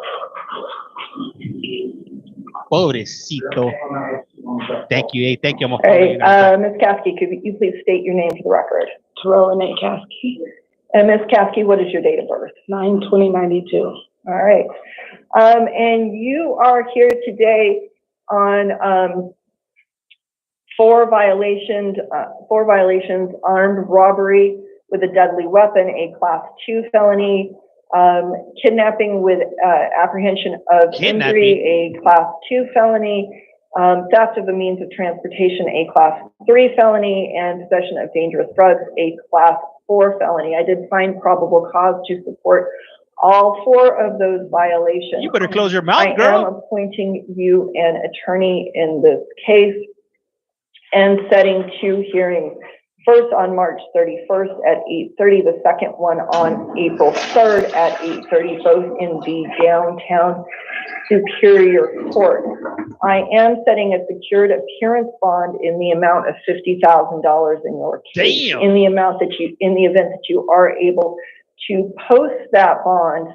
Pobrecito. Thank you. Hey, thank you. I'm All right, Ms. Caskey, could you please state your name for the record? Terrell Renee Caskey. And Ms. Caskey, what is your date of birth? 9/20/92. All right. And you are here today on 4 violations, armed robbery with a deadly weapon, a class 2 felony, kidnapping with apprehension of injury, a class 2 felony, theft of a means of transportation, a class 3 felony, and possession of dangerous drugs, a class 4 felony. I did find probable cause to support all 4 of those violations. You better close your mouth, girl. I am appointing you an attorney in this case and setting 2 hearings. First on March 31st at 8:30, the second one on April 3rd at 8:30, both in the downtown Superior Court. I am setting a secured appearance bond in the amount of $50,000 in your case. Damn. In the event that you are able to post that bond,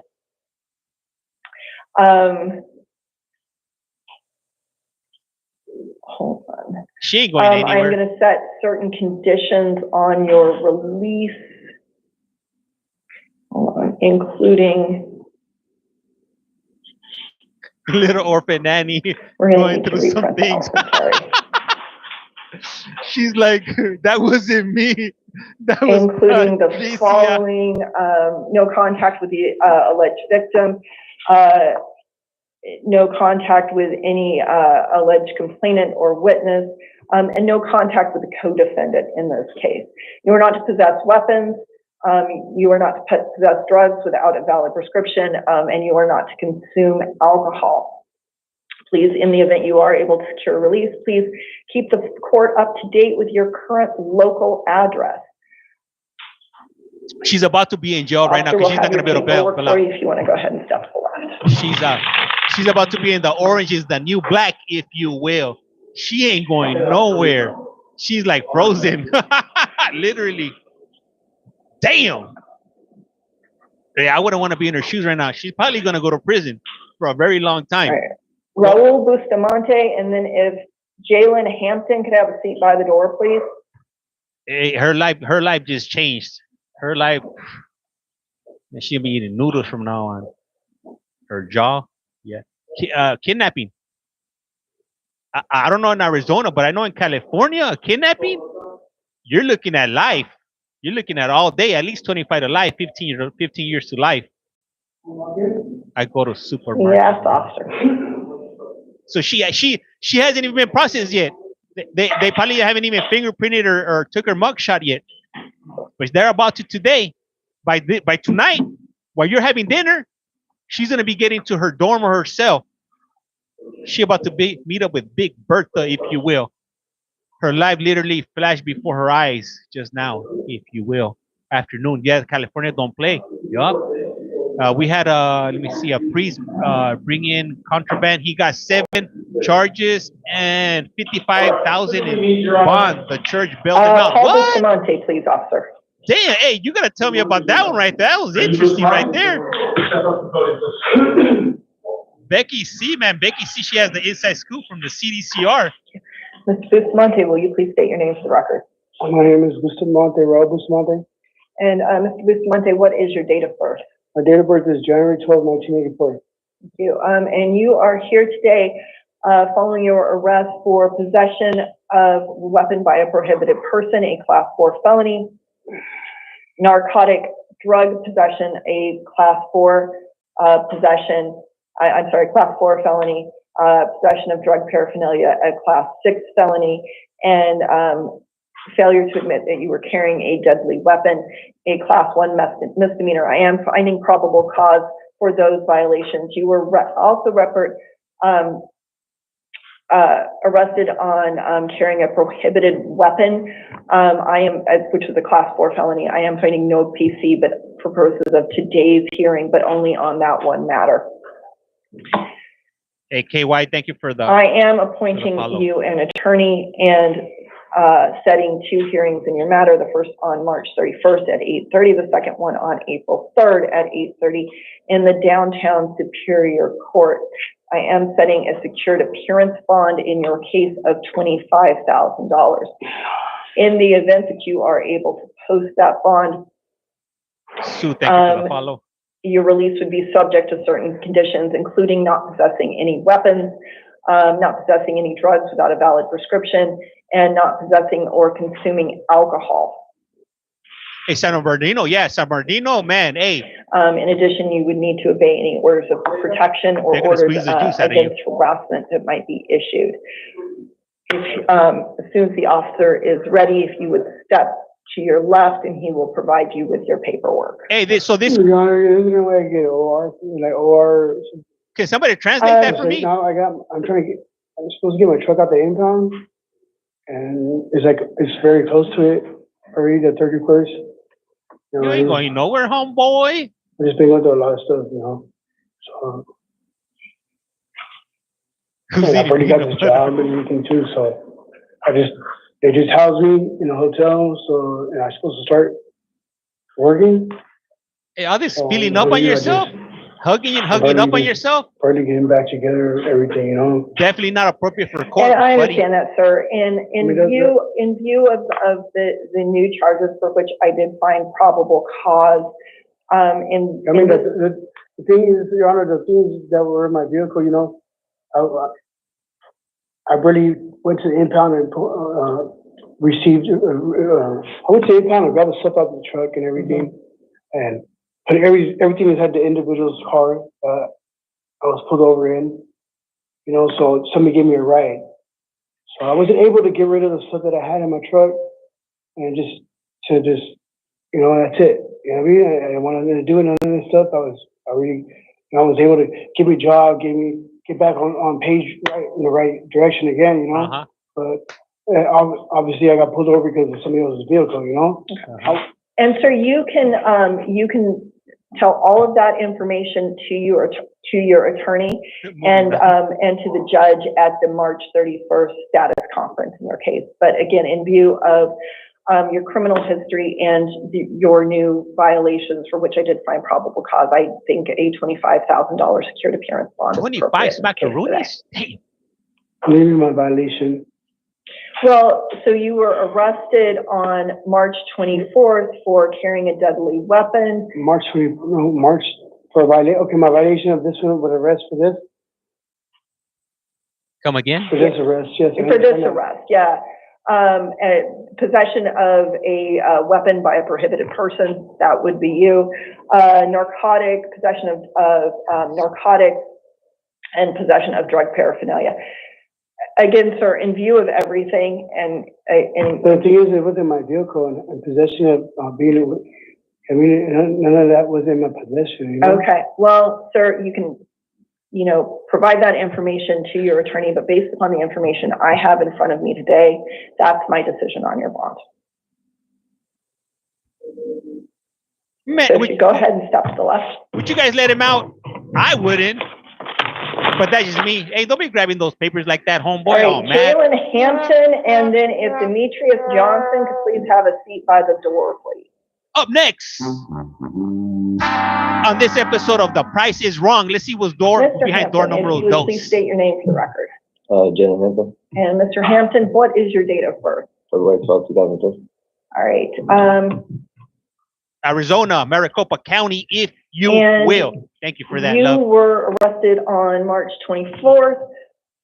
hold on. She ain't going anywhere. I'm going to set certain conditions on your release, including little orphan nanny going through some things. She's like, that wasn't me. That was including the following: no contact with the alleged victim. No contact with any alleged complainant or witness, and no contact with the co-defendant in this case. You are not to possess weapons, you are not to possess drugs without a valid prescription, and you are not to consume alcohol. Please, in the event you are able to secure release, please keep the court up to date with your current local address. She's about to be in jail right now because she's not going to be able to bail out. If you want to go ahead and step to the left. She's about to be in the orange is the new black, if you will. She ain't going nowhere. She's like frozen, literally. Damn. Yeah, I wouldn't want to be in her shoes right now. She's probably going to go to prison for a very long time. Right. Raul Bustamante, and then if Jalen Hampton could have a seat by the door, please. Hey, her life just changed. Her life, she'll be eating noodles from now on. Her jaw, yeah. Kidnapping. I don't know in Arizona, but I know in California, kidnapping, you're looking at life. You're looking at all day, at least 25 to life, 15 years to life. I go to supermarket. Yes, officer. So she hasn't even been processed yet. They probably haven't even fingerprinted or took her mugshot yet. But they're about to today. By tonight, while you're having dinner, she's gonna be getting to her dorm or her cell. She about to meet up with Big Bertha, if you will. Her life literally flashed before her eyes just now, if you will. Afternoon, yeah, California don't play. Yup. We had let me see, a priest bring in contraband. He got 7 charges and 55,000 in bond. The church bailed him out. Paul Bustamante, please, officer. Damn, hey, you gotta tell me about that one right there. That was interesting right there. Becky C, man. Becky C, she has the inside scoop from the CDCR. Mr. Bustamante, will you please state your name for the record? My name is Bustamante, Raul Bustamante. And Mr. Bustamante, what is your date of birth? My date of birth is January 12, 1984. Thank you. And you are here today following your arrest for possession of weapon by a prohibited person, a Class 4 felony, narcotic drug possession, a Class 4 Class 4 felony, possession of drug paraphernalia, a Class 6 felony, and failure to admit that you were carrying a deadly weapon, a Class 1 misdemeanor. I am finding probable cause for those violations. You were also arrested on carrying a prohibited weapon. Which is a Class 4 felony. I am finding no PC, but for purposes of today's hearing, but only on that one matter. Hey, KY, thank you for the. I am appointing you an attorney and setting 2 hearings in your matter. The first on March 31st at 8:30. The second one on April 3rd at 8:30 in the downtown Superior Court. I am setting a secured appearance bond in your case of $25,000. In the event that you are able to post that bond, Sue, thank you for the follow. Your release would be subject to certain conditions, including not possessing any weapons, not possessing any drugs without a valid prescription, and not possessing or consuming alcohol. Hey, San Bernardino, yeah, San Bernardino, man, hey. In addition, you would need to obey any orders of protection or orders against harassment that might be issued. As soon as the officer is ready, if you would step to your left, and he will provide you with your paperwork. Hey, so this. Your Honor, isn't there a way I get OR? Like OR. Can somebody translate that for me? No, I'm supposed to get my truck out the impound, and it's very close to it. Already the 31st. You ain't going nowhere, homeboy. I've just been going through a lot of stuff, So I've already got this job and everything too. So they just housed me in a hotel. So and I'm supposed to start working. Hey, are they spilling up on yourself? Hugging up on yourself? Partly getting back together, everything, Definitely not appropriate for court. And I understand that, sir. In view of the new charges for which I did find probable cause. The thing is, Your Honor, the things that were in my vehicle, I really went to the impound and received. I went to the impound and grabbed the stuff out of the truck and everything, and put everything that had the individual's car. I was pulled over in, so somebody gave me a ride. So I wasn't able to get rid of the stuff that I had in my truck, and that's it. You know what I mean? I wanted to do none of this stuff. I was able to give me a job, gave me get back on page right in the right direction again, you know. But obviously, I got pulled over because of somebody else's vehicle, you know. And sir, you can tell all of that information to your attorney and to the judge at the March 31st status conference in your case. But again, in view of your criminal history and your new violations for which I did find probable cause, I think a $25,000 secured appearance bond. 25 smackaroonies? Maybe my violation. Well, so you were arrested on March 24th for carrying a deadly weapon. March for a violation. Okay, my violation of this one with arrest for this. Come again? For this arrest, yes. For this arrest, yeah. Possession of a weapon by a prohibited person, that would be you. Possession of narcotics, and possession of drug paraphernalia. Again, sir, in view of everything, and the thing is, it wasn't my vehicle and possession of being. I mean, none of that was in my possession. You know? Okay, well, sir, you can, provide that information to your attorney, but based upon the information I have in front of me today, that's my decision on your bond. Man, so go ahead and step to the left. Would you guys let him out? I wouldn't. But that's just me. Hey, don't be grabbing those papers like that, homeboy. Right, oh, man. Jalen Hampton, and then if Demetrius Johnson could please have a seat by the door, please. Up next, on this episode of The Price is Wrong, let's see what's Mr. behind Hampton, door number if you would dos. please state your name for the record. Jalen Hampton. And Mr. Hampton, what is your date of birth? February 12, 2002. All right. Arizona, Maricopa County, if you will. Thank you for that, you love. were arrested on March 24th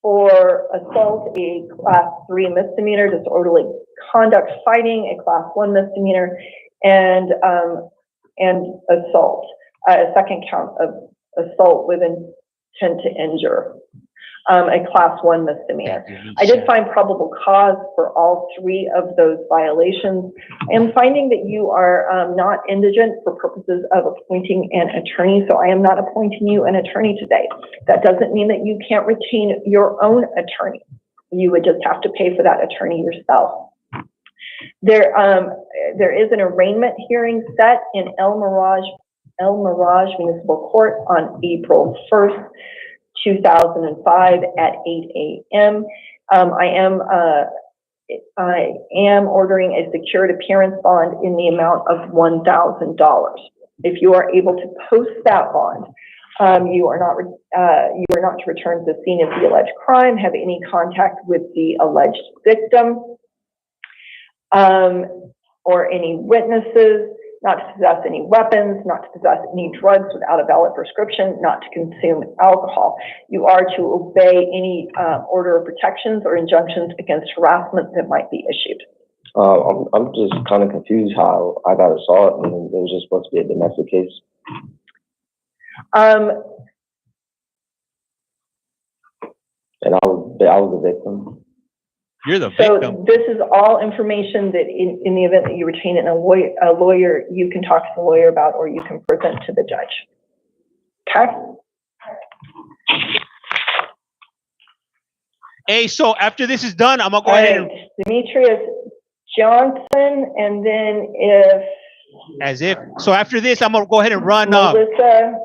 for assault, a class 3 misdemeanor, disorderly conduct fighting, a class 1 misdemeanor, and assault, a second count of assault with intent to injure, a class 1 misdemeanor. I did find probable cause for all 3 of those violations. I am finding that you are not indigent for purposes of appointing an attorney, so I am not appointing you an attorney today. That doesn't mean that you can't retain your own attorney. You would just have to pay for that attorney yourself. There is an arraignment hearing set in El Mirage Municipal Court on April 1st, 2005 at 8 a.m. I am ordering a secured appearance bond in the amount of $1,000. If you are able to post that bond, you are not to return to the scene of the alleged crime, have any contact with the alleged victim, or any witnesses, not to possess any weapons, not to possess any drugs without a valid prescription, not to consume alcohol. You are to obey any order of protections or injunctions against harassment that might be issued. I'm just kind of confused how I got assault and it was just supposed to be a domestic case. And I was the victim. You're the victim. So this is all information that in the event that you retain a lawyer, you can talk to the lawyer about, or you can present to the judge. Okay? Hey, so after this is done, I'm going to go ahead and... Demetrius Johnson, and then if... So after this, I'm going to go ahead and run... Melissa...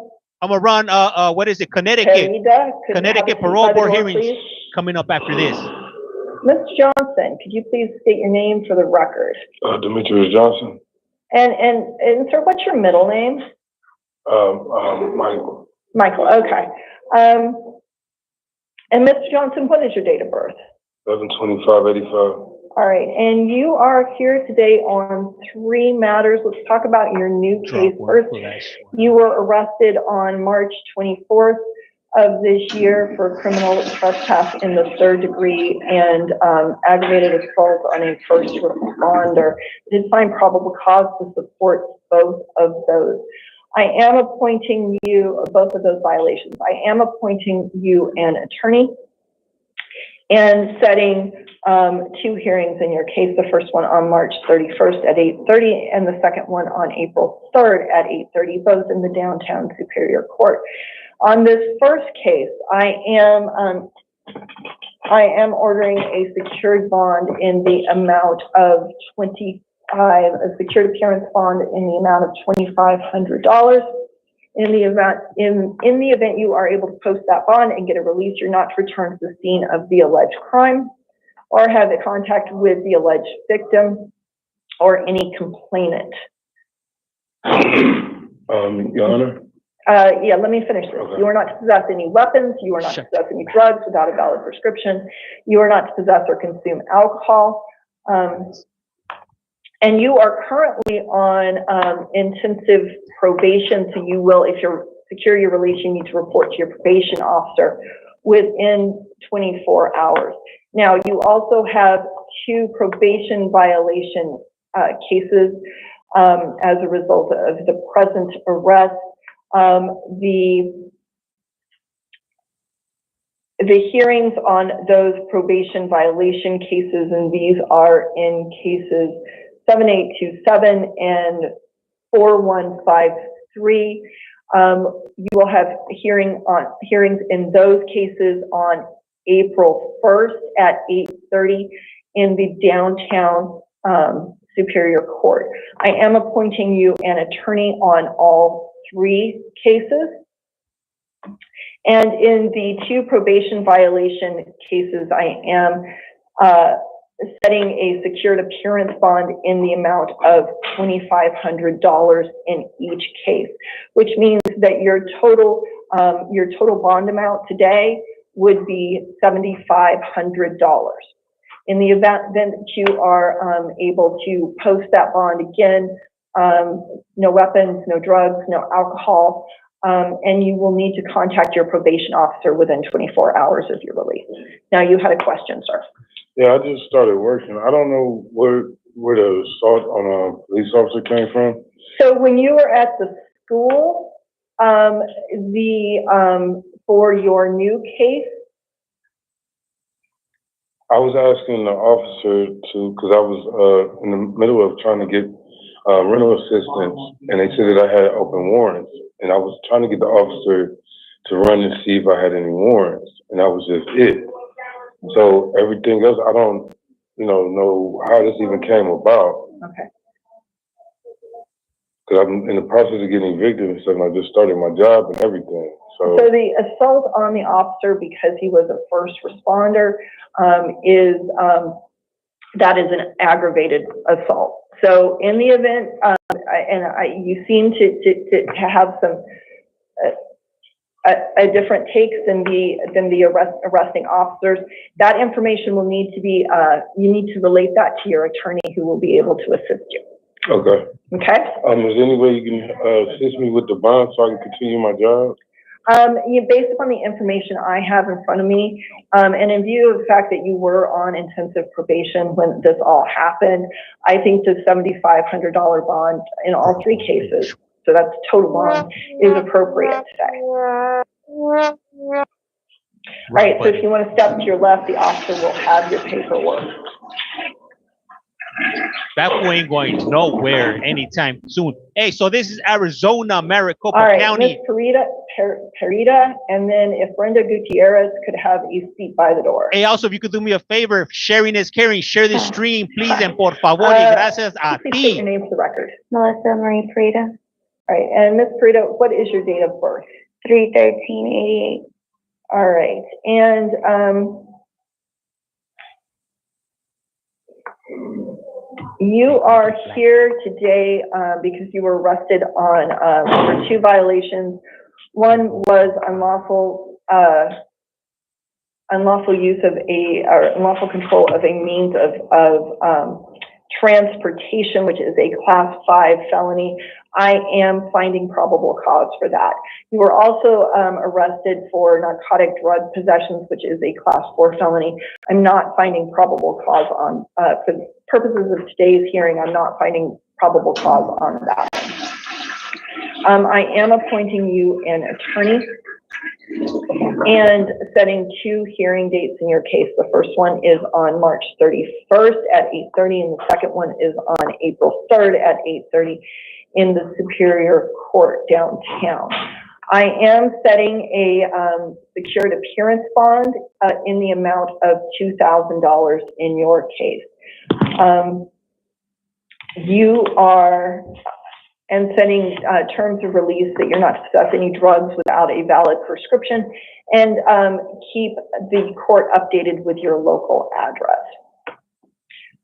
I'm going to run, what is it, Connecticut parole board hearings please? Coming up after this. Mr. Johnson, could you please state your name for the record? Demetrius Johnson. And sir, what's your middle name? Michael. Michael, okay. And Mr. Johnson, what is your date of birth? 11/25/85. All right, and you are here today on 3 matters. Let's talk about your new case first. You were arrested on March 24th of this year for criminal trespass in the 3rd degree and aggravated assault on a first responder. I did find probable cause to support both of those. I am appointing you, both of those violations, I am appointing you an attorney and setting 2 hearings in your case, the first one on March 31st at 8:30 and the second one on April 3rd at 8:30, both in the downtown Superior Court. On this first case, I am ordering a secured bond in the amount of a secured appearance bond in the amount of $2,500. In the event you are able to post that bond and get a release, you're not to return to the scene of the alleged crime or have contact with the alleged victim or any complainant. Your Honor? Yeah, let me finish this. Okay. You are not to possess any weapons. You are not to possess any drugs without a valid prescription. You are not to possess or consume alcohol. And you are currently on intensive probation, so you will, if you're secure your release, you need to report to your probation officer within 24 hours. Now, you also have 2 probation violation cases as a result of the present arrest. The hearings on those probation violation cases, and these are in cases 7827 and 4153. You will have hearings in those cases on April 1st at 8:30 in the downtown Superior Court. I am appointing you an attorney on all 3 cases. And in the 2 probation violation cases, I am setting a secured appearance bond in the amount of $2,500 in each case, which means that your total bond amount today would be $7,500. In the event that you are able to post that bond again, no weapons, no drugs, no alcohol, and you will need to contact your probation officer within 24 hours of your release. Now, you had a question, sir. Yeah, I just started working. I don't know where the assault on a police officer came from. So when you were at the school, for your new case, I was asking the officer because I was in the middle of trying to get rental assistance, and they said that I had open warrants, and I was trying to get the officer to run and see if I had any warrants, and that was just it. So everything else, I don't, know how this even came about. Okay. Because I'm in the process of getting evicted and stuff, and I just started my job and everything. So the assault on the officer, because he was a first responder, that is an aggravated assault. So in the event, you seem to have some a different takes than the arresting officers. That information will need to be you need to relate that to your attorney, who will be able to assist you. Okay. Okay. Is there any way you can assist me with the bond so I can continue my job? Based upon the information I have in front of me, and in view of the fact that you were on intensive probation when this all happened, I think the $7,500 bond in all 3 cases, so that's total bond, is appropriate today. Right, so if you want to step to your left, the officer will have your paperwork. That boy ain't going nowhere anytime soon. Hey, so this is Arizona, Maricopa County. Miss Perita, and then if Brenda Gutierrez could have a seat by the door. Hey, also, if you could do me a favor, sharing is caring. Share this stream, please, and por favor, y gracias a ti. Please state your name for the record. Melissa Marie Perita. All right, and Miss Perita, what is your date of birth? 3/13/88. All right, and you are here today because you were arrested on for 2 violations. One was unlawful use of or unlawful control of a means of transportation, which is a Class 5 felony. I am finding probable cause for that. You were also arrested for narcotic drug possessions, which is a Class 4 felony. I'm not finding probable cause on, for the purposes of today's hearing, I'm not finding probable cause on that. I am appointing you an attorney and setting 2 hearing dates in your case. The first one is on March 31st at 8:30, and the second one is on April 3rd at 8:30 in the Superior Court downtown. I am setting a secured appearance bond in the amount of $2,000 in your case. You are, and setting terms of release that you're not to possess any drugs without a valid prescription, and keep the court updated with your local address.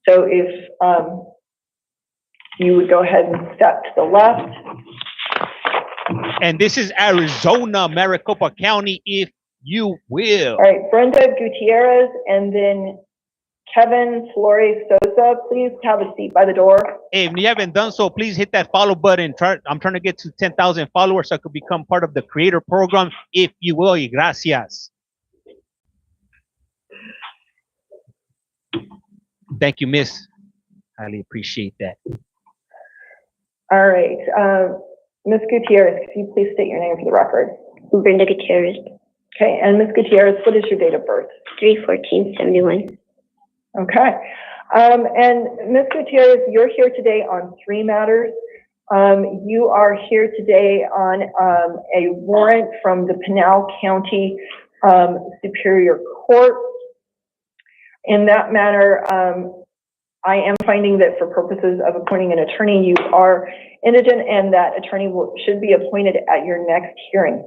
So if you would go ahead and step to the left. And this is Arizona, Maricopa County, if you will. All right, Brenda Gutierrez, and then Kevin Flores Sosa, please have a seat by the door. Hey, if you haven't done so, please hit that follow button. I'm trying to get to 10,000 followers so I could become part of the creator program, if you will. Y gracias. Thank you, Miss. Highly appreciate that. All right, Ms. Gutierrez, could you please state your name for the record? Brenda Gutierrez. Okay, and Ms. Gutierrez, what is your date of birth? 3/14/71. Okay, and Ms. Gutierrez, you're here today on 3 matters. You are here today on a warrant from the Pinal County Superior Court. In that matter, I am finding that for purposes of appointing an attorney, you are indigent, and that attorney should be appointed at your next hearing,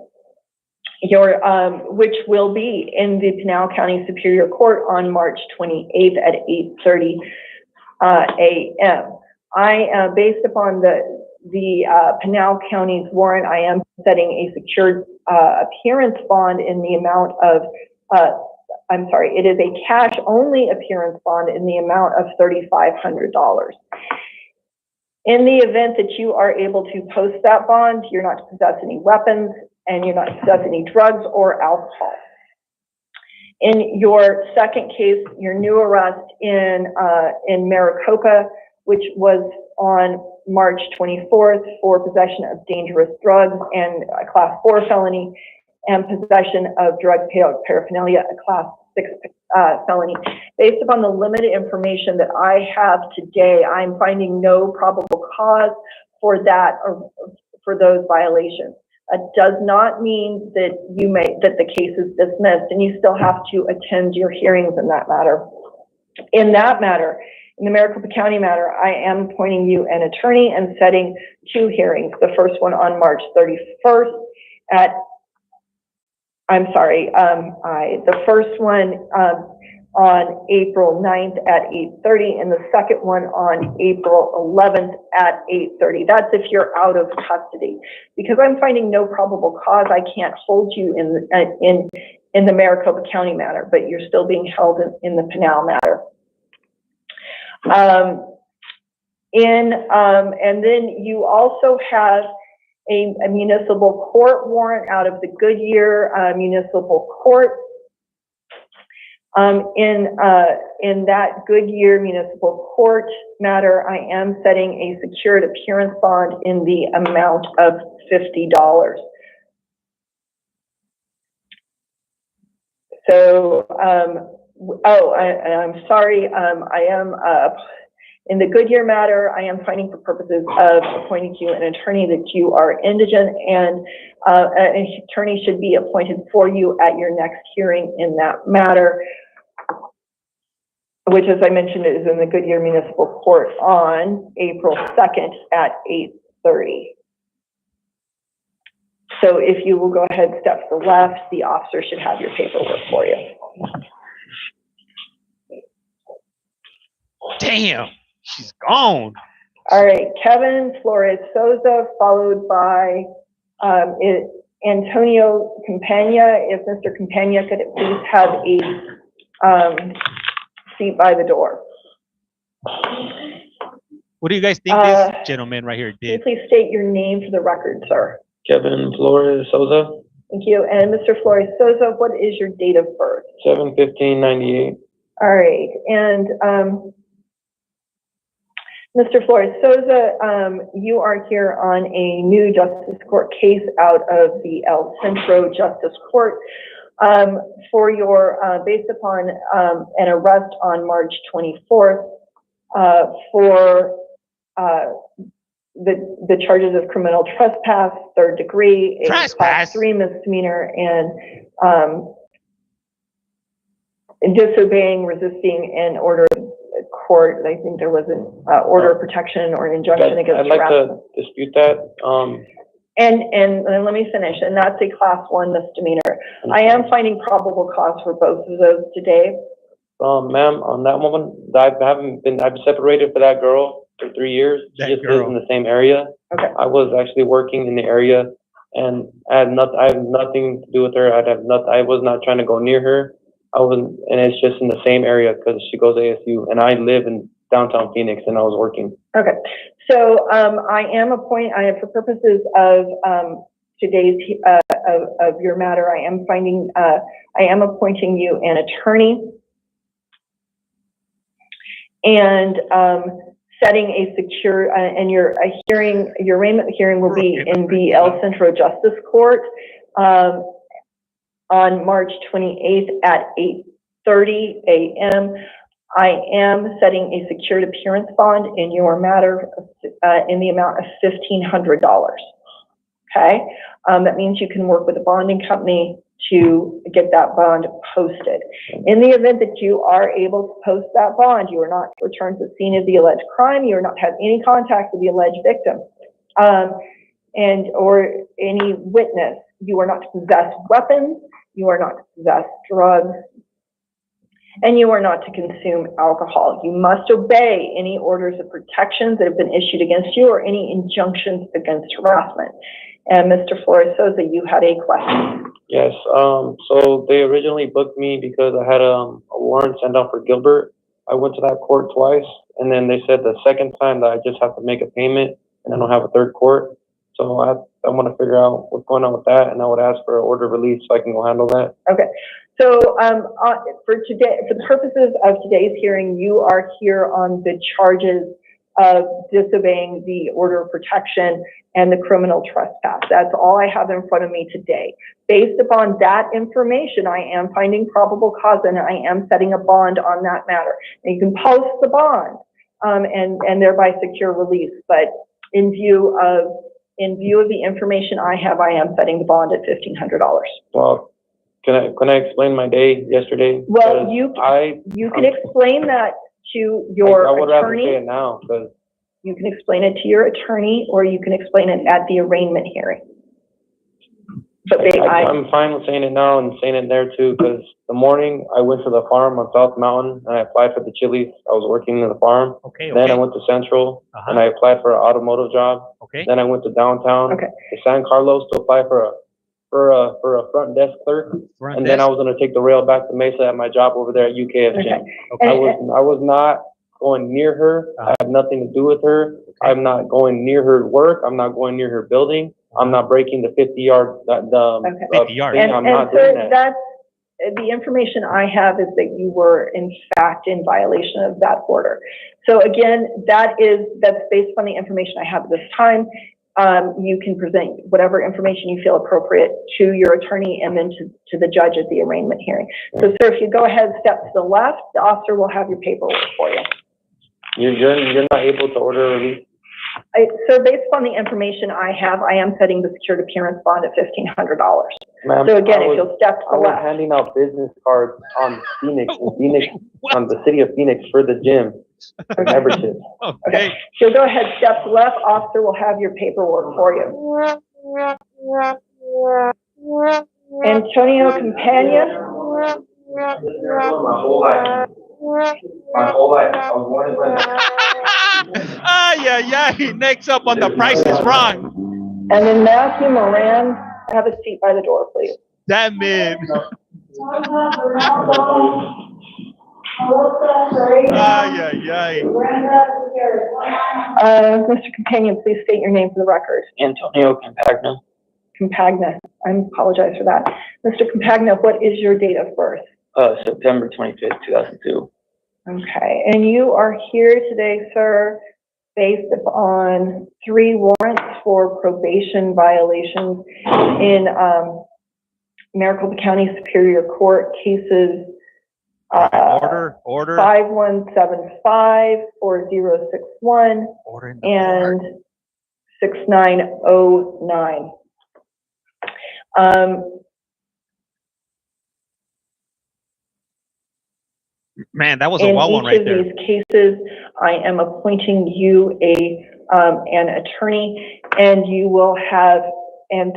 which will be in the Pinal County Superior Court on March 28th at 8:30 a.m. Based upon the Pinal County's warrant, I am setting a secured appearance bond in the amount of I'm sorry, it is a cash-only appearance bond in the amount of $3,500. In the event that you are able to post that bond, you're not to possess any weapons, and you're not to possess any drugs or alcohol. In your second case, your new arrest in Maricopa, which was on March 24th for possession of dangerous drugs and a Class 4 felony, and possession of drug paraphernalia, a Class 6 felony. Based upon the limited information that I have today, I'm finding no probable cause for that or for those violations. It does not mean that that the case is dismissed, and you still have to attend your hearings in that matter. In that matter, in the Maricopa County matter, I am appointing you an attorney and setting 2 hearings. The first one on March 31st at the first one on April 9th at 8:30, and the second one on April 11th at 8:30. That's if you're out of custody. Because I'm finding no probable cause, I can't hold you in the Maricopa County matter, but you're still being held in the Pinal matter. And then you also have a municipal court warrant out of the Goodyear Municipal Court. In that Goodyear Municipal Court matter, I am setting a secured appearance bond in the amount of $50. So, I'm sorry, I am in the Goodyear matter, I am finding for purposes of appointing you an attorney that you are indigent, and an attorney should be appointed for you at your next hearing in that matter, which, as I mentioned, is in the Goodyear Municipal Court on April 2nd at 8:30. So if you will go ahead and step to the left, the officer should have your paperwork for you. Damn, she's gone. All right, Kevin Flores Souza, followed by Antonio Campagna. If Mr. Campagna could please have a seat by the door. What do you guys think this gentleman right here did? Please state your name for the record, sir. Kevin Flores Souza. Thank you. And Mr. Flores Souza, what is your date of birth? 7/15/98. All right. And Mr. Flores Souza, you are here on a new Justice Court case out of the El Centro Justice Court for your, based upon an arrest on March 24th for the charges of criminal trespass, 3rd degree, a class 3 misdemeanor, and disobeying, resisting an order of court. I think there was an order of protection or an injunction against I'd like harassment. to dispute that. And let me finish, and that's a class 1 misdemeanor. I am finding probable cause for both of those today. Ma'am, on that one, I've separated for that girl for 3 years. She just lives in the same area. Okay. I was actually working in the area, and I have nothing to do with her. I was not trying to go near her. And it's just in the same area because she goes to ASU, and I live in downtown Phoenix, and I was working. Okay. So I am for purposes of today's of your matter, I am appointing you an attorney and setting a secure and your arraignment hearing will be in the El Centro Justice Court on March 28th at 8:30 a.m. I am setting a secured appearance bond in your matter in the amount of $1,500. Okay, that means you can work with a bonding company to get that bond posted. In the event that you are able to post that bond, you are not returned to the scene of the alleged crime. You are not had any contact with the alleged victim, or any witness. You are not to possess weapons. You are not to possess drugs. And you are not to consume alcohol. You must obey any orders of protections that have been issued against you or any injunctions against harassment. And Mr. Flores Souza, you had a question. Yes. So they originally booked me because I had a warrant sent out for Gilbert. I went to that court twice, and then they said the second time that I just have to make a payment, and I don't have a third court. So I want to figure out what's going on with that, and I would ask for an order of release so I can go handle that. Okay. So for the purposes of today's hearing, you are here on the charges of disobeying the order of protection and the criminal trespass. That's all I have in front of me today. Based upon that information, I am finding probable cause and I am setting a bond on that matter. And you can post the bond and thereby secure release. But in view of the information I have, I am setting the bond at $1,500. Well, can I explain my day yesterday? Well, you can explain that to your I would rather attorney. say it now because You can explain it to your attorney, or you can explain it at the arraignment hearing. But I'm fine with saying it now and saying it there too, because the morning I went to the farm on South Mountain and I applied for the chilies. I was working in the farm. Then I went to Central and I applied for an automotive job. Then I went to downtown to San Carlos to apply for a front desk clerk. Then I was going to take the rail back to Mesa at my job over there at UKF Gym. I was not going near her. I have nothing to do with her. I'm not going near her work. I'm not going near her building. I'm not breaking the 50-yard. 50-yard. I'm not doing that. That's the information I have is that you were in fact in violation of that order. So again, that's based on the information I have at this time. You can present whatever information you feel appropriate to your attorney and then to the judge at the arraignment hearing. So sir, if you go ahead, step to the left, the officer will have your paperwork for you. You're not able to order a release? So based on the information I have, I am setting the secured appearance bond at $1,500. So again, if you'll step to the left. I was handing out business cards on Phoenix, on the city of Phoenix for the gym. Membership. Okay. So go ahead, step to the left. Officer will have your paperwork for you. Antonio Campagna. My whole life. I was born in Next up on The Price is Wrong. And then Matthew Moran, have a seat by the door, please. That man. Mr. Companion, please state your name for the record. Antonio Campagna. Campagna. I apologize for that. Mr. Campagna, what is your date of birth? September 25th, 2002. Okay, and you are here today, sir, based upon 3 warrants for probation violations in Maricopa County Superior Court cases order 5175, 4061, and 6909. Man, that was a wild one right there. In each of these cases, I am appointing you an attorney, and you will have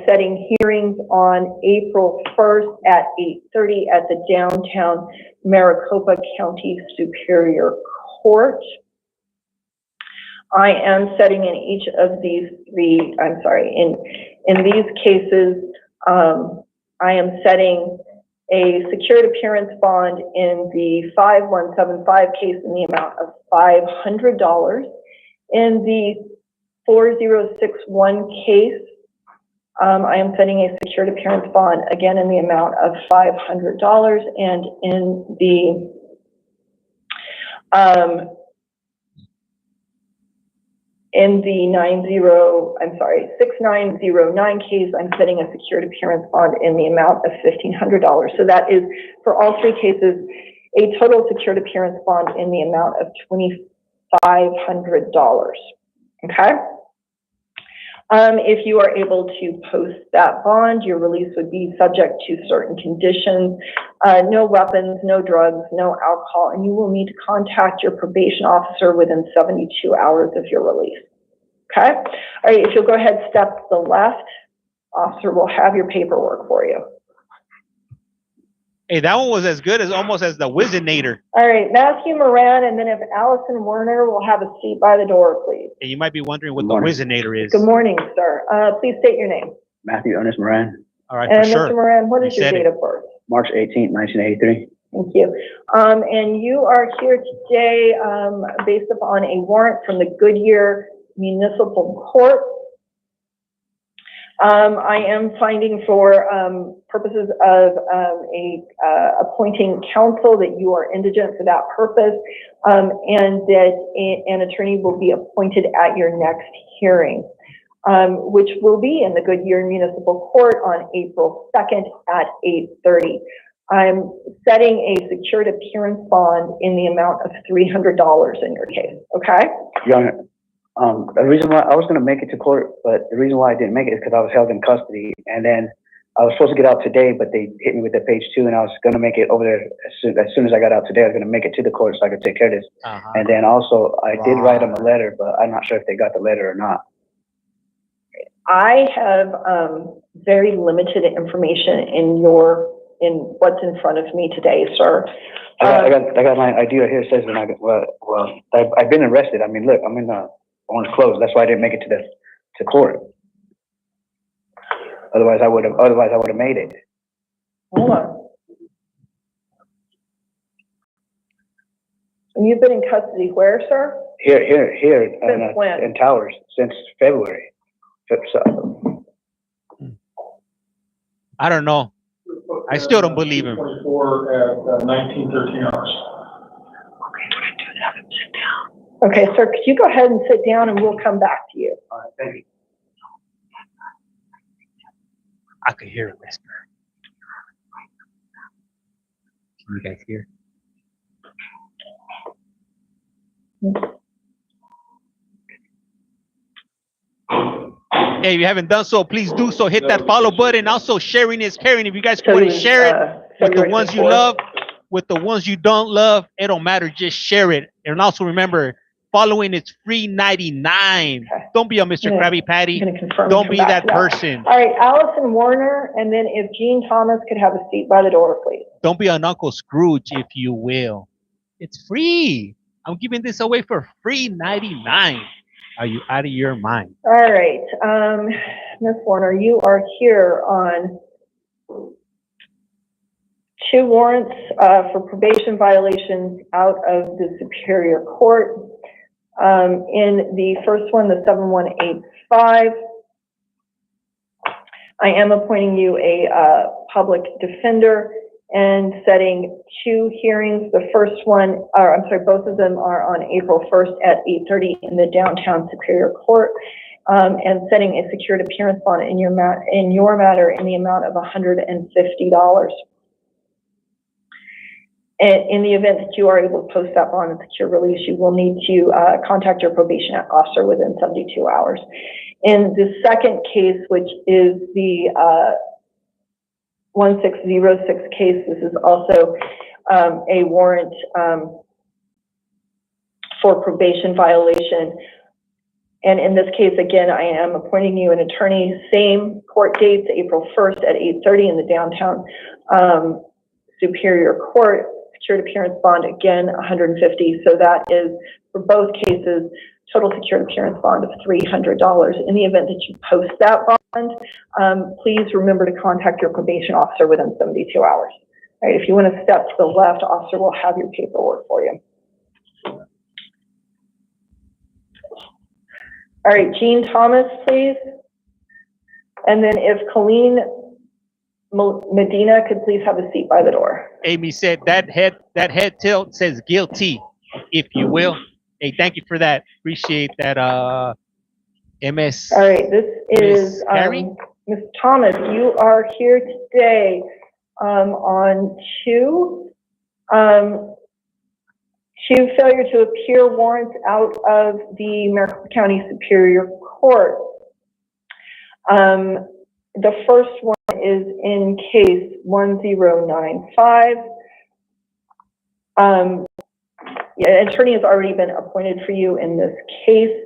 setting hearings on April 1st at 8:30 at the downtown Maricopa County Superior Court. I am setting in each of these in these cases, I am setting a secured appearance bond in the 5175 case in the amount of $500. In the 4061 case, I am setting a secured appearance bond again in the amount of $500, and in the 6909 case, I'm setting a secured appearance bond in the amount of $1,500. So that is, for all three cases, a total secured appearance bond in the amount of $2,500. Okay? If you are able to post that bond, your release would be subject to certain conditions, no weapons, no drugs, no alcohol, and you will need to contact your probation officer within 72 hours of your release. Okay? All right, if you'll go ahead, step to the left, officer will have your paperwork for you. Hey, that one was as good as almost as the Wizinator. All right, Matthew Moran, and then if Allison Werner will have a seat by the door, please. And you might be wondering what the Wizinator is. Good morning, sir. Please state your name. Matthew Ernest Moran. All right, And for sure. Mr. Moran, what is your date of birth? March 18th, 1983. Thank you. And you are here today based upon a warrant from the Goodyear Municipal Court. I am finding for purposes of appointing counsel that you are indigent for that purpose, and that an attorney will be appointed at your next hearing, which will be in the Goodyear Municipal Court on April 2nd at 8:30. I'm setting a secured appearance bond in the amount of $300 in your case, okay? Your Honor, the reason why I was going to make it to court, but the reason why I didn't make it is because I was held in custody, and then I was supposed to get out today, but they hit me with the page 2, and I was going to make it over there as soon as I got out today. I was going to make it to the court so I could take care of this. And then also, I did write them a letter, but I'm not sure if they got the letter or not. I have very limited information in what's in front of me today, sir. I got my ID right here. It says when I've been arrested. I mean, look, I'm in orange clothes. That's why I didn't make it to court. Otherwise, I would have made it. Hold on. And you've been in custody where, sir? Here Since when? in Towers since February. So, I don't know. I still don't believe him. 24 at 1913 hours. Okay, sir, could you go ahead and sit down and we'll come back to you. all right, thank you. I could hear a whisper. Can you guys hear? Hey, if you haven't done so, please do so. Hit that follow button. Also, sharing is caring. If you guys want to share it with the ones you love, with the ones you don't love, it don't matter. Just share it. And also remember, following is free 99. Don't be a Mr. Krabby Patty. Don't be that person. All right, Allison Warner, and then if Gene Thomas could have a seat by the door, please. Don't be an Uncle Scrooge, if you will. It's free. I'm giving this away for free 99. Are you out of your mind? All right, Ms. Warner, you are here on 2 warrants for probation violations out of the Superior Court. In the first one, the 7185, I am appointing you a public defender and setting 2 hearings. The first one, both of them are on April 1st at 8:30 in the downtown Superior Court, and setting a secured appearance bond in your matter in the amount of $150. In the event that you are able to post that bond and secure release, you will need to contact your probation officer within 72 hours. In the second case, which is the 1606 case, this is also a warrant for probation violation. And in this case, again, I am appointing you an attorney, same court dates, April 1st at 8:30 in the downtown Superior Court. Secured appearance bond, again, $150. So that is, for both cases, total secured appearance bond of $300. In the event that you post that bond, please remember to contact your probation officer within 72 hours. All right, if you want to step to the left, officer will have your paperwork for you. All right, Jean Thomas, please. And then if Colleen Medina could please have a seat by the door. Amy said that head tilt says guilty, if you will. Hey, thank you for that. Appreciate that, MS. All right, this is Ms. Thomas. You are here today on two failure to appear warrants out of the Maricopa County Superior Court. The first one is in case 1095. An attorney has already been appointed for you in this case,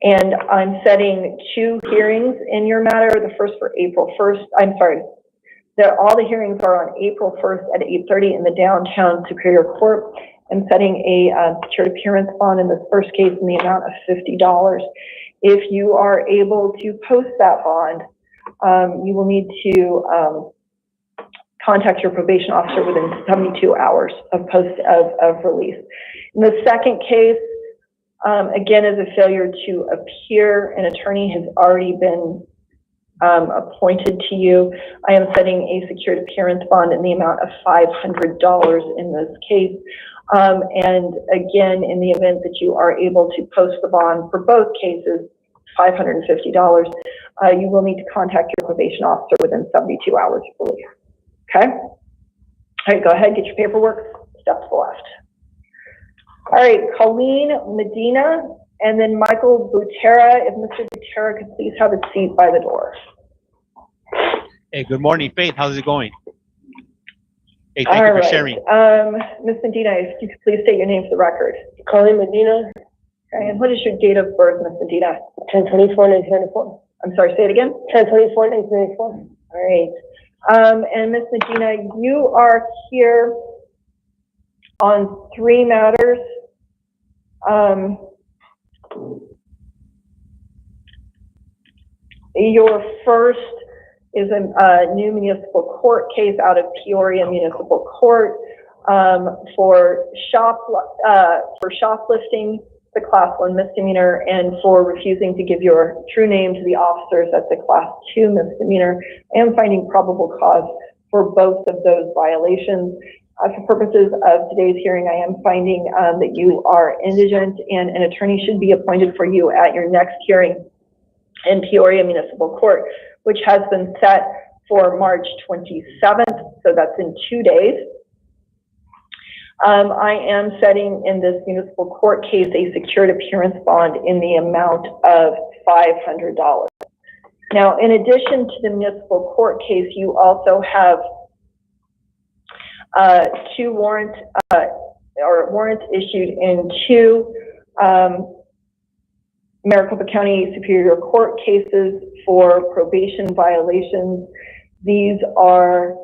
and I'm setting 2 hearings in your matter. The first for April 1st. I'm sorry. All the hearings are on April 1st at 8:30 in the downtown Superior Court. I'm setting a secured appearance bond in this first case in the amount of $50. If you are able to post that bond, you will need to contact your probation officer within 72 hours of release. In the second case, again, as a failure to appear, an attorney has already been appointed to you. I am setting a secured appearance bond in the amount of $500 in this case. And again, in the event that you are able to post the bond for both cases, $550, you will need to contact your probation officer within 72 hours of release. Okay? All right, go ahead, get your paperwork, step to the left. All right, Colleen Medina, and then Michael Butera. If Mr. Butera could please have a seat by the door. Hey, good morning, Faith. How's it going? Hey, thank you for sharing. Ms. Medina, if you could please state your name for the record. Colleen Medina. Okay, and what is your date of birth, Ms. Medina? 10/24/1994. I'm sorry, say it again. 10/24/1994. All right. And Ms. Medina, you are here on 3 matters. Your first is a new municipal court case out of Peoria Municipal Court for shoplifting, the Class 1 misdemeanor, and for refusing to give your true name to the officers, that's a Class 2 misdemeanor. I am finding probable cause for both of those violations. For purposes of today's hearing, I am finding that you are indigent, and an attorney should be appointed for you at your next hearing in Peoria Municipal Court, which has been set for March 27th, so that's in 2 days. I am setting in this municipal court case a secured appearance bond in the amount of $500. Now, in addition to the municipal court case, you also have 2 warrants issued in 2 Maricopa County Superior Court cases for probation violations. These are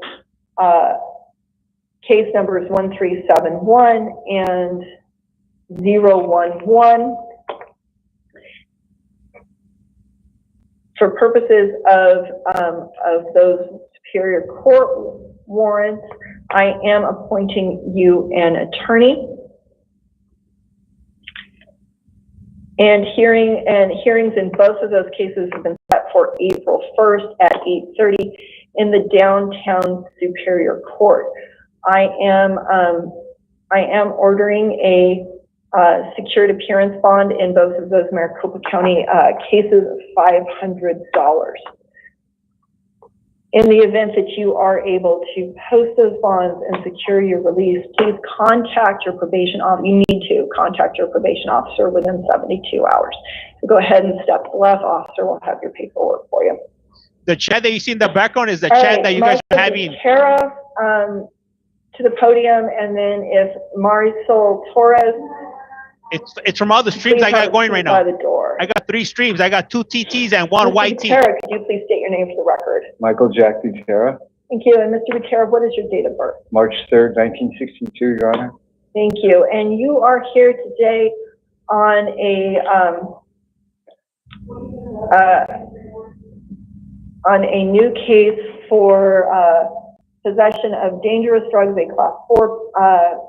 case numbers 1371 and 011. For purposes of those Superior Court warrants, I am appointing you an attorney. And hearings in both of those cases have been set for April 1st at 8:30 in the downtown Superior Court. I am ordering a secured appearance bond in both of those Maricopa County cases of $500. In the event that you are able to post those bonds and secure your release, please contact your probation officer. You need to contact your probation officer within 72 hours. So go ahead and step to the left. Officer will have your paperwork for you. The chat that you see in the background is the chat that you guys are having. Tara, to the podium, and then if Marisol Torres. It's from all the streams I got going right now. I got 3 streams. I got 2 TTs and 1 YT. Tara, could you please state your name for the record? Michael Jack Butera, Thank you. And Mr. Butera, what is your date of birth? March 3rd, 1962, Your Honor. Thank you. And you are here today on a new case for possession of dangerous drugs, a Class 4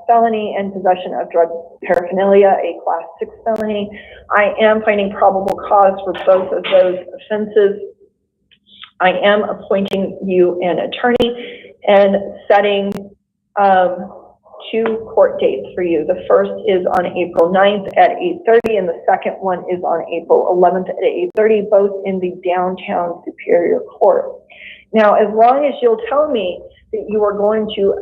felony, and possession of drug paraphernalia, a Class 6 felony. I am finding probable cause for both of those offenses. I am appointing you an attorney and setting 2 court dates for you. The first is on April 9th at 8:30, and the second one is on April 11th at 8:30, both in the downtown Superior Court. Now, as long as you'll tell me that you are going to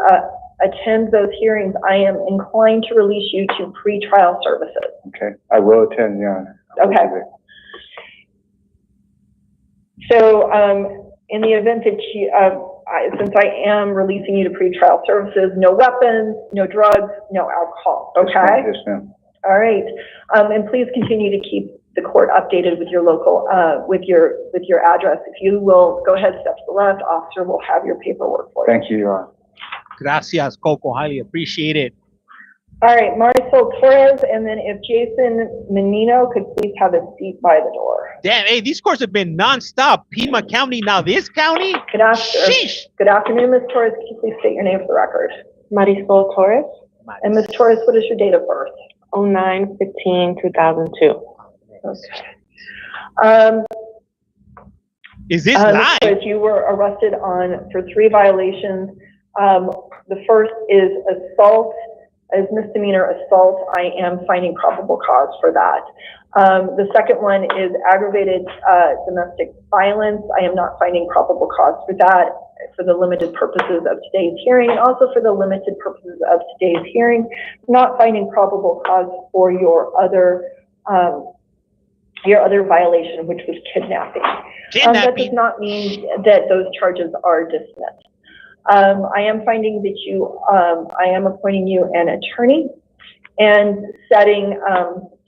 attend those hearings, I am inclined to release you to pretrial services. Okay, I will attend, Your Honor. Okay. So, in the event that you, since I am releasing you to pretrial services, no weapons, no drugs, no alcohol. Okay. Yes, ma'am. All right. And please continue to keep the court updated with your local, with your address. If you will go ahead, step to the left, officer will have your paperwork for you. Thank you, Your Honor. Gracias, Coco. Highly appreciate it. All right, Marisol Torres, and then if Jason Menino could please have a seat by the door. Damn, hey, these courts have been nonstop. Pima County, now this county? Good afternoon, Ms. Torres. Can you please state your name for the record? Marisol Torres. And Ms. Torres, what is your date of birth? 09/15/2002. Okay. Is this live? Torres, you were arrested for 3 violations. The first is assault. As misdemeanor assault, I am finding probable cause for that. The second one is aggravated domestic violence. I am not finding probable cause for that for the limited purposes of today's hearing, and also for the limited purposes of today's hearing, not finding probable cause for your other violation, which was kidnapping. That does not mean that those charges are dismissed. I am finding that I am appointing you an attorney and setting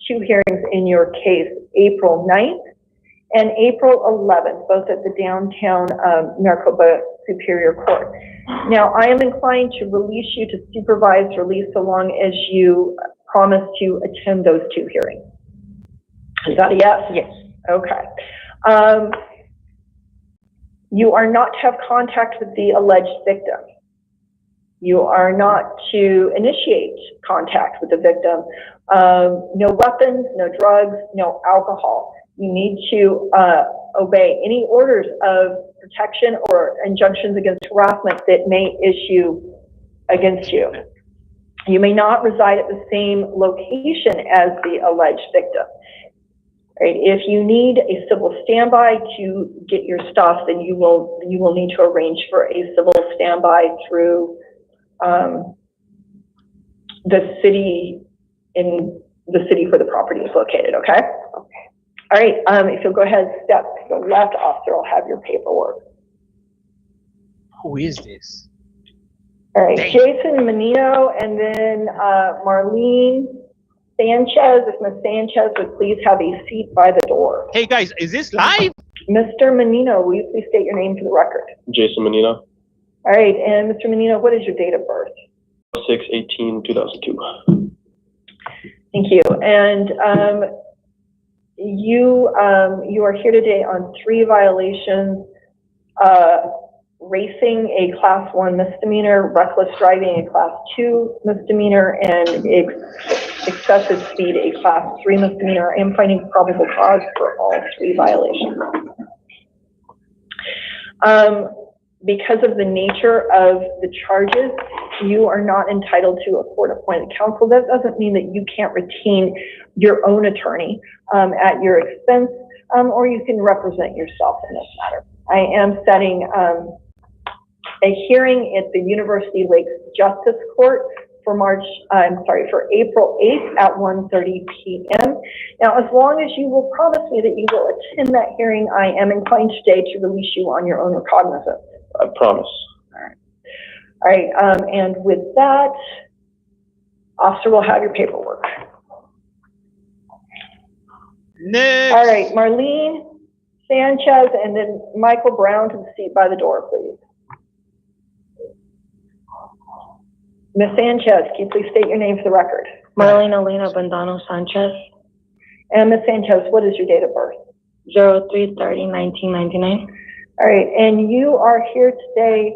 2 hearings in your case, April 9th and April 11th, both at the downtown Maricopa Superior Court. Now, I am inclined to release you to supervised release so long as you promise to attend those 2 hearings. Is that a yes? Yes. Okay. You are not to have contact with the alleged victim. You are not to initiate contact with the victim. No weapons, no drugs, no alcohol. You need to obey any orders of protection or injunctions against harassment that may issue against you. You may not reside at the same location as the alleged victim. Right. If you need a civil standby to get your stuff, then you will need to arrange for a civil standby through the city where the property is located. Okay. All right. If you'll go ahead, step to the left, officer will have your paperwork. Who is this? All right. Dang. Jason Menino, and then Marlene Sanchez, if Ms. Sanchez would please have a seat by the door. Hey guys, is this live? Mr. Menino, will you please state your name for the record? Jason Menino. All right, and Mr. Menino, what is your date of birth? 6/18/2002. Thank you. And you are here today on 3 violations: racing, a Class 1 misdemeanor; reckless driving, a Class 2 misdemeanor; and excessive speed, a Class 3 misdemeanor. I am finding probable cause for all 3 violations. Because of the nature of the charges, you are not entitled to a court-appointed counsel. That doesn't mean that you can't retain your own attorney at your expense, or you can represent yourself in this matter. I am setting a hearing at the University Lakes Justice Court for for April 8th at 1:30 p.m. Now, as long as you will promise me that you will attend that hearing, I am inclined today to release you on your own recognizance. I promise. All right, and with that, officer will have your paperwork. Next. All right, Marlene, Sanchez, and then Michael Brown to the seat by the door, please. Ms. Sanchez, can you please state your name for the record? Marlene Elena Bandano Sanchez. And Ms. Sanchez, what is your date of birth? 03/30/1999. All right, and you are here today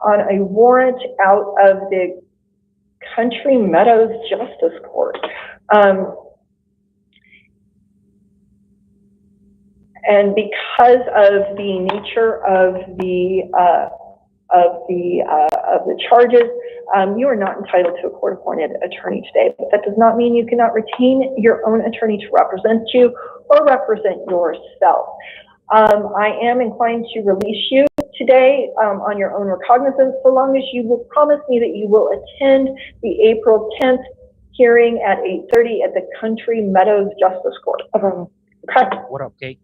on a warrant out of the Country Meadows Justice Court. And because of the nature of the charges, you are not entitled to a court-appointed attorney today. But that does not mean you cannot retain your own attorney to represent you or represent yourself. I am inclined to release you today on your own recognizance, so long as you will promise me that you will attend the April 10th hearing at 8:30 at the Country Meadows Justice Court. Okay. What up, Kate?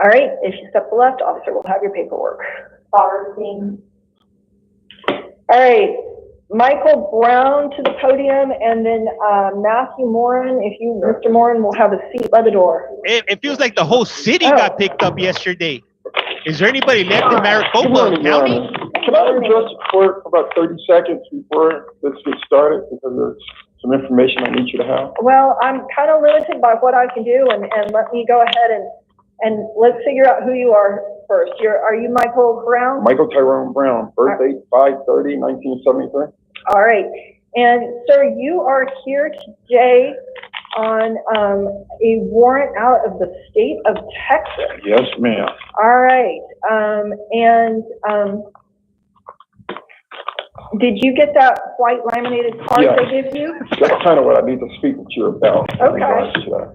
All right, if you step to the left, officer will have your paperwork. All right, Michael Brown to the podium, and then Matthew Morin, Mr. Morin will have a seat by the door. It feels like the whole city got picked up yesterday. Is there anybody left in Maricopa County? Can I address the court for about 30 seconds before this gets started, because there's some information I need you to have? Well, I'm kind of limited by what I can do, and let me go ahead and let's figure out who you are first. Are you Michael Brown? Michael Tyrone Brown, birth date 5/30/1973. All right, and sir, you are here today on a warrant out of the state of Texas. Yes, ma'am. All right, did you get that white laminated card Yes. they gave you? That's kind of what I need to speak with you about. in Okay. regards to that.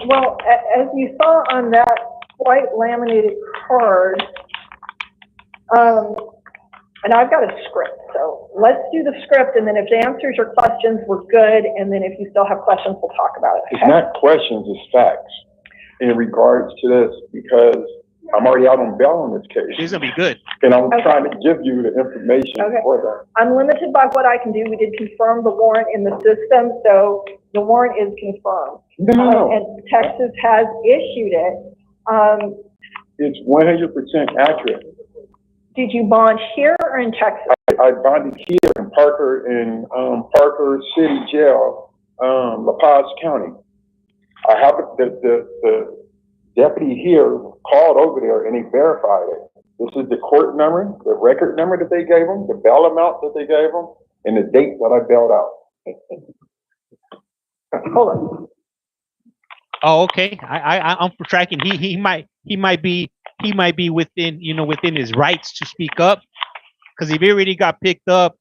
Well, as you saw on that white laminated card, and I've got a script, so let's do the script, and then if it answers your questions, we're good, and then if you still have questions, we'll talk about it. It's not questions, it's facts in regards to this, because I'm already out on bail on this case. She's gonna be good. And I'm trying to give you the information for that. I'm limited by what I can do. We did confirm the warrant in the system, so the warrant is confirmed. No. And Texas has issued it. It's 100% accurate. Did you bond here or in Texas? I bonded here in Parker City Jail, La Paz County. I have the deputy here called over there and he verified it. This is the court number, the record number that they gave him, the bail amount that they gave him, and the date that I bailed out. Hold on. Oh, okay. I'm tracking. He might be within his rights to speak up, because if he already got picked up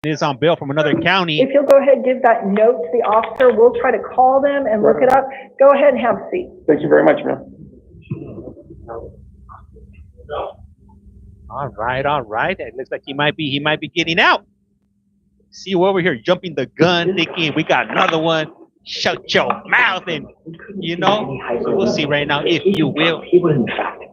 and is on bail from another county. If you'll go ahead and give that note to the officer, we'll try to call them and look it up. Go ahead and have a seat. Thank you very much, ma'am. All right. It looks like he might be getting out. See you over here jumping the gun, thinking we got another one. Shut your mouth, and so we'll see right now if you will. He was in fact.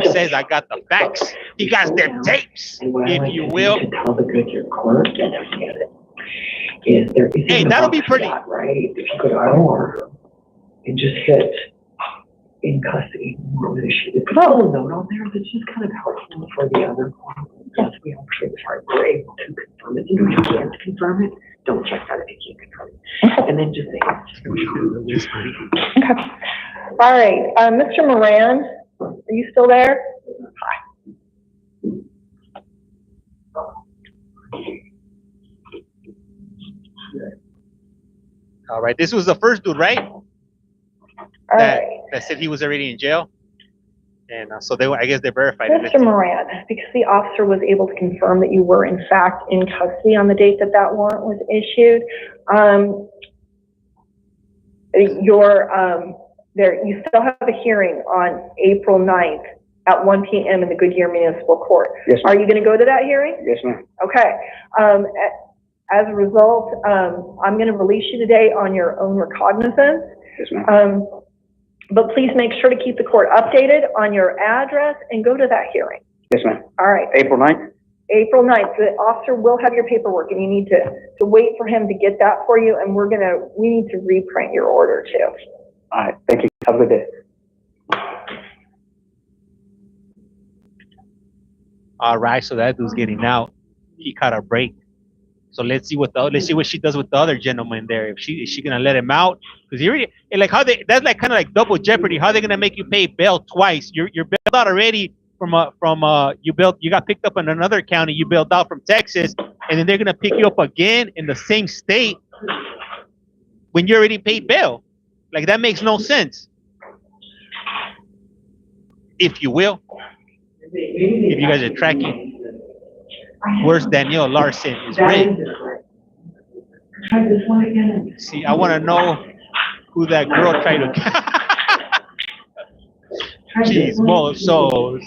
Says I got the facts. He got them tapes, if you will. To tell the good your clerk and everything of it is there is. Hey, that'll be pretty. Right? If you go to IR and just hit in custody, with a little note on there that's just kind of helpful for the other. Yes, we actually we're able to confirm it. You know, you can't confirm it. Don't check that if you can't confirm it. And then just say, Okay. All right, Mr. Moran, are you still there? Hi. All right, this was the first dude, right? That said he was already in jail, and so I guess they verified it. Mr. Moran, because the officer was able to confirm that you were in fact in custody on the date that that warrant was issued, you still have a hearing on April 9th at 1 p.m. in the Goodyear Municipal Court. Yes, ma'am. Are you going to go to that hearing? Yes, ma'am. Okay. As a result, I'm going to release you today on your own recognizance. Yes, ma'am. But please make sure to keep the court updated on your address and go to that hearing. Yes, ma'am. All right. April 9th? April 9th. The officer will have your paperwork, and you need to wait for him to get that for you, and we need to reprint your order too. All right. Thank you. Have a good day. All right, so that dude's getting out. He caught a break. So let's see what she does with the other gentleman there. Is she gonna let him out? Because that's like kind of like double jeopardy. How are they gonna make you pay bail twice? You're bailed out already you got picked up in another county. You bailed out from Texas, and then they're gonna pick you up again in the same state when you already paid bail. Like, that makes no sense. If you will, if you guys are tracking. Where's Danielle Larson? Is Ray. See, I want to know who that girl tried to. Jeez, Mosos.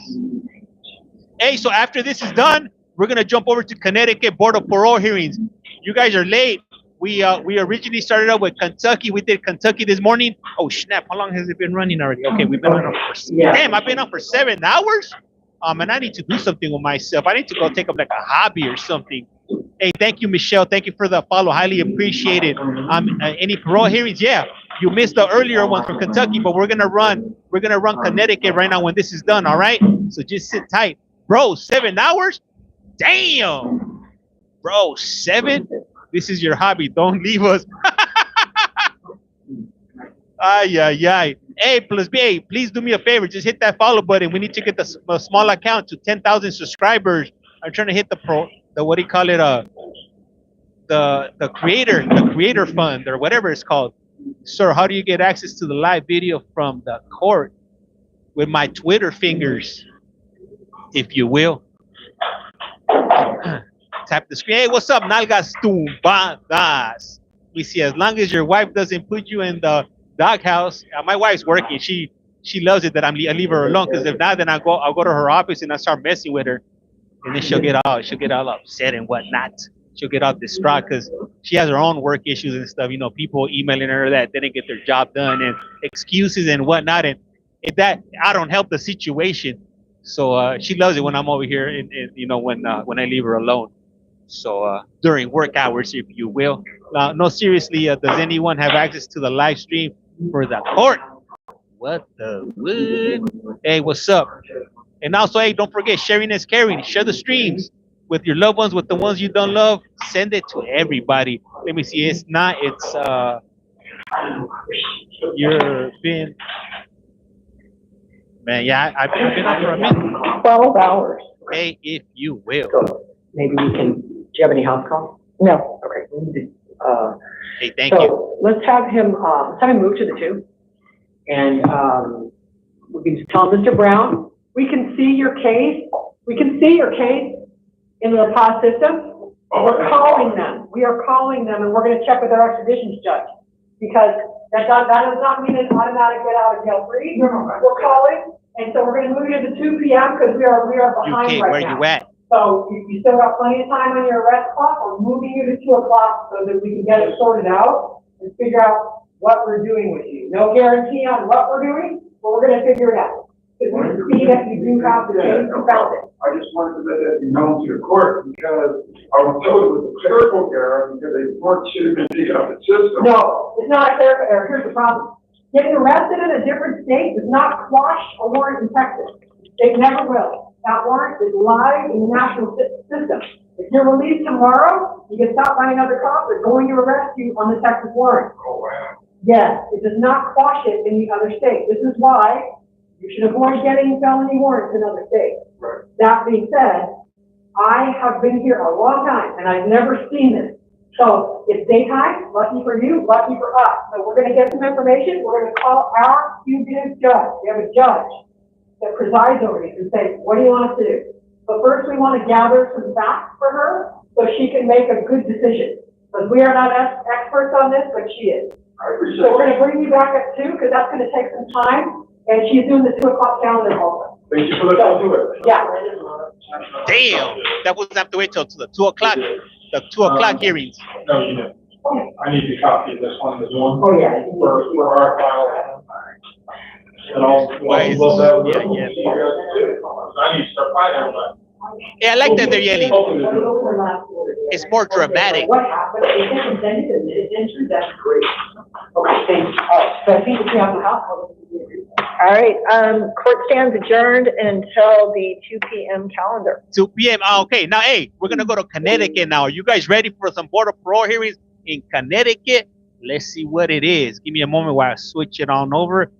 Hey, so after this is done, we're gonna jump over to Connecticut Board of Parole hearings. You guys are late. We originally started out with Kentucky. We did Kentucky this morning. Oh snap! How long has it been running already? Okay, we've been on for damn. I've been on for 7 hours. And I need to do something with myself. I need to go take up like a hobby or something. Hey, thank you, Michelle. Thank you for the follow. Highly appreciated. Any parole hearings? Yeah, you missed the earlier one from Kentucky, but we're gonna run Connecticut right now when this is done. All right. So just sit tight, bro. 7 hours? Damn, bro. 7? This is your hobby. Don't leave us. Ay, ay, ay. Hey, please do me a favor. Just hit that follow button. We need to get the small account to 10,000 subscribers. I'm trying to hit the what do you call it? The creator fund or whatever it's called. Sir, how do you get access to the live video from the court? With my Twitter fingers, if you will. Tap the screen. Hey, what's up, nalgas tumbadas? We see, as long as your wife doesn't put you in the doghouse. My wife's working. She loves it that I leave her alone, because if not, then I'll go to her office and I start messing with her, and then she'll get all upset and whatnot. She'll get all distraught because she has her own work issues and stuff. You know, people emailing her that they didn't get their job done and excuses and whatnot, and that I don't help the situation. So she loves it when I'm over here, and you know, when I leave her alone. So during work hours, if you will. No, seriously, does anyone have access to the live stream for the court? What the wood? Hey, what's up? And also, hey, don't forget, sharing is caring. Share the streams with your loved ones, with the ones you don't love. Send it to everybody. Let me see. It's you're been, man, yeah, I've been up for a minute. 12 hours. Hey, if you will. So maybe we can, do you have any house calls? No. Okay. Hey, thank you. So let's have him move to the 2. And we can just tell Mr. Brown, we can see your case. We can see your case in the POS system. We're calling them. We are calling them, and we're going to check with our extradition judge, because that does not mean an automatic get out of jail free. We're calling, and so we're going to move you to 2 p.m. because we are behind right now. Where you at? So you still got plenty of time on your arrest clock. We're moving you to 2 o'clock so that we can get it sorted out and figure out what we're doing with you. No guarantee on what we're doing, but we're going to figure it out. Because we see that you do have the case, you found it. I just wanted to let that be known to the court, because I was told it was a clerical error because they should have been taken out of the system. No, it's not a clerical error. Here's the problem. Getting arrested in a different state does not quash a warrant in Texas. It never will. That warrant is live in the national system. If you're released tomorrow, you get stopped by another cop, they're going to arrest you on the Texas warrant. Oh, wow. Yes, it does not quash it in the other state. This is why you should avoid getting felony warrants in other states. Right. That being said, I have been here a long time, and I've never seen this. So it's daytime, lucky for you, lucky for us. So we're going to get some information. We're going to call our fugitive judge. We have a judge that presides over these and say, what do you want us to do? But first we want to gather some facts for her so she can make a good decision. Because we are not experts on this, but she is. So we're going to bring you back at 2, because that's going to take some time. And she's doing the 2 o'clock calendar also. Thank you for the time to it. Yeah. Damn, that was have to wait till the 2 o'clock. The 2 o'clock hearings. No, you didn't. I need to copy of this one, this one. Oh, yeah. For our file. And I'll. Why is we'll this? have- Yeah. I need to start finding everybody. Yeah, I like that they're yelling. It's more dramatic. What happened? It didn't send it, it didn't, that's great. Okay, thanks. So I think if we have the house. All right, court stands adjourned until the 2 p.m. calendar. 2 p.m. Okay, now, hey, we're going to go to Connecticut now. Are you guys ready for some Board of Parole hearings in Connecticut? Let's see what it is. Give me a moment while I switch it on over.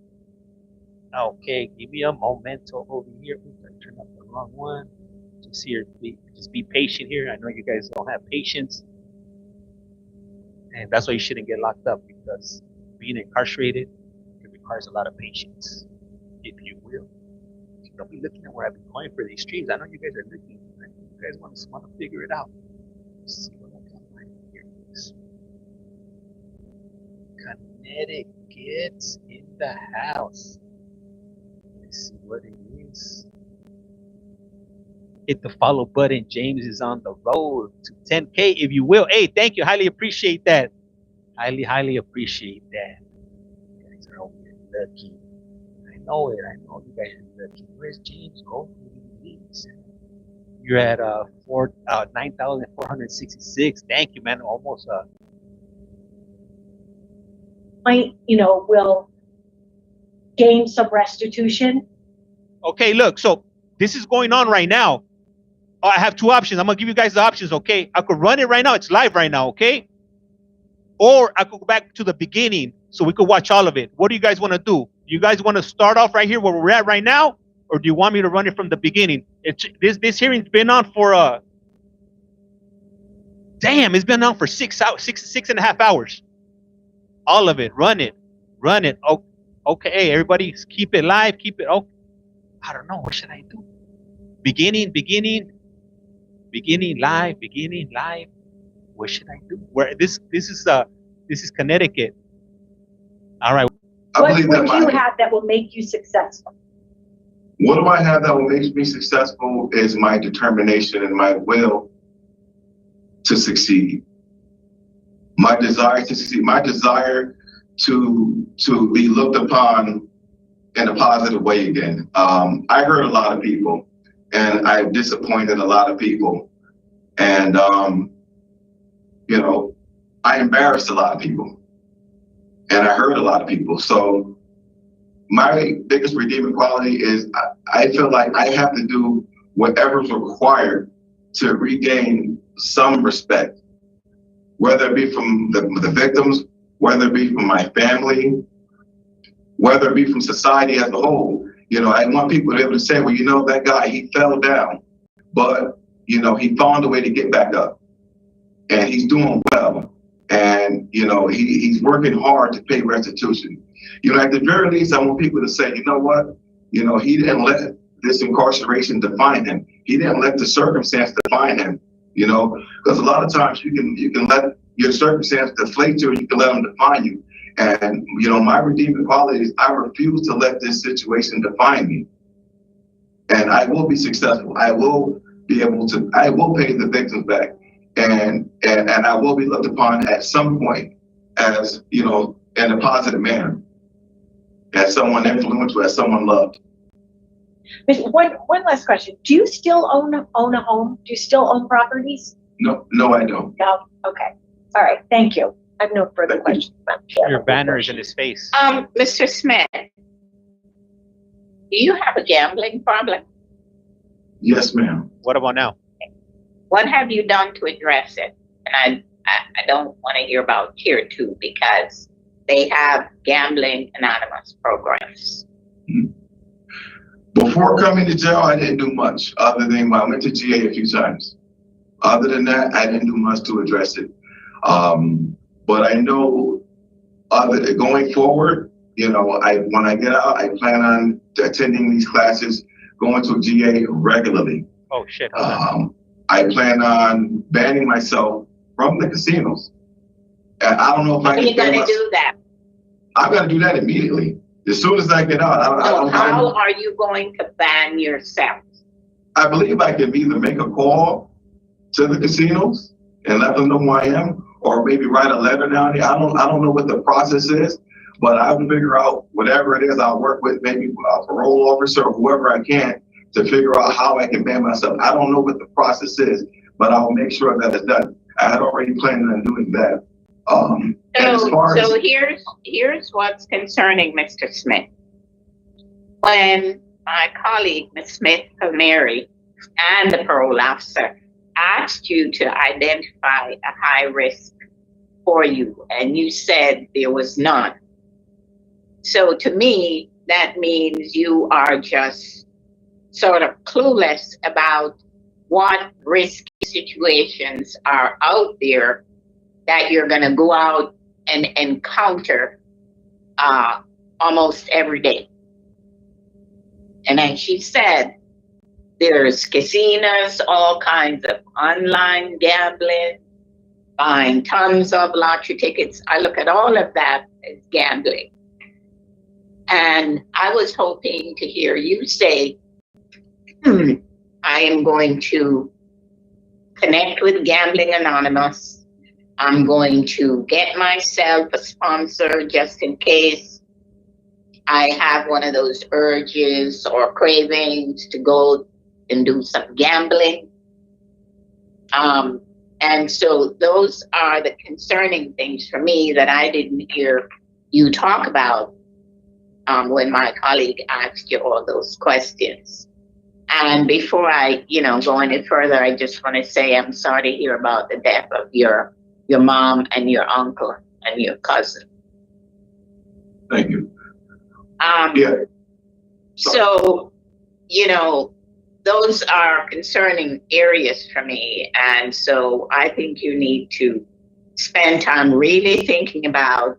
Okay, give me a momento over here. Oops, I turned up the wrong one. Just here, just be patient here. I know you guys don't have patience. And that's why you shouldn't get locked up, because being incarcerated, it requires a lot of patience, if you will. Don't be looking at where I've been going for these streams. I know you guys are looking. You guys want to figure it out. Let's see what I can find here. Connecticut in the house. Let's see what it is. Hit the follow button. James is on the road to 10K, if you will. Hey, thank you. Highly appreciate that. Highly appreciate that. You guys are over here lucky. I know it. I know you guys are lucky. Where's James? Go. You're at 9,466. Thank you, man. Almost Will gain some restitution. Okay, look, so this is going on right now. I have 2 options. I'm gonna give you guys the options, okay? I could run it right now. It's live right now, okay? Or I could go back to the beginning so we could watch all of it. What do you guys want to do? You guys want to start off right here where we're at right now, or do you want me to run it from the beginning? This hearing's been on for damn, it's been on for 6.5 hours. All of it. Run it. Oh, okay, everybody, keep it live. Keep it. Oh, I don't know. What should I do? Beginning, live. What should I do? Where this is Connecticut. All right. What do you have that will make you successful? What do I have that will make me successful is my determination and my will to succeed. My desire to succeed. My desire to be looked upon in a positive way again. I hurt a lot of people, and I've disappointed a lot of people, and I embarrassed a lot of people, and I hurt a lot of people. So my biggest redeeming quality is I feel like I have to do whatever's required to regain some respect, whether it be from the victims, whether it be from my family, whether it be from society as a whole. I want people to be able to say, well, that guy, he fell down, but, he found a way to get back up, and he's doing well. And, he's working hard to pay restitution. At the very least, I want people to say, you know what? He didn't let this incarceration define him. He didn't let the circumstance define him, because a lot of times you can let your circumstance deflate you, or you can let them define you. And, my redeeming quality is I refuse to let this situation define me. And I will be successful. I will be able to, I will pay the victims back. And I will be looked upon at some point as, in a positive manner, as someone influential, as someone loved. One last question. Do you still own a home? Do you still own properties? No, I don't. No? Okay. All right. Thank you. I have no further questions. Your banner is in his face. Mr. Smith, do you have a gambling problem? Yes, ma'am. What about now? What have you done to address it? And I don't want to hear about Tier 2 because they have gambling anonymous programs. Before coming to jail, I didn't do much other than I went to GA a few times. Other than that, I didn't do much to address it. But I know going forward, when I get out, I plan on attending these classes, going to GA regularly. Oh, shit. I plan on banning myself from the casinos. And I don't know if I can. You're going to do that? I'm going to do that immediately. As soon as I get out, how are you going to ban yourself? I believe I can either make a call to the casinos and let them know who I am, or maybe write a letter down there. I don't know what the process is, but I will figure out whatever it is. I'll work with maybe a parole officer or whoever I can to figure out how I can ban myself. I don't know what the process is, but I'll make sure that it's done. I had already planned on doing that. So here's what's concerning, Mr. Smith. When my colleague, Ms. Smith Mary, and the parole officer asked you to identify a high risk for you, and you said there was none. So to me, that means you are just sort of clueless about what risky situations are out there that you're going to go out and encounter almost every day. And as she said, there's casinos, all kinds of online gambling, buying tons of lottery tickets. I look at all of that as gambling. And I was hoping to hear you say, I am going to connect with Gambling Anonymous. I'm going to get myself a sponsor just in case I have one of those urges or cravings to go and do some gambling. And so those are the concerning things for me that I didn't hear you talk about when my colleague asked you all those questions. And before I, go any further, I just want to say I'm sorry to hear about the death of your mom and your uncle and your cousin. Thank you. So, those are concerning areas for me. And so I think you need to spend time really thinking about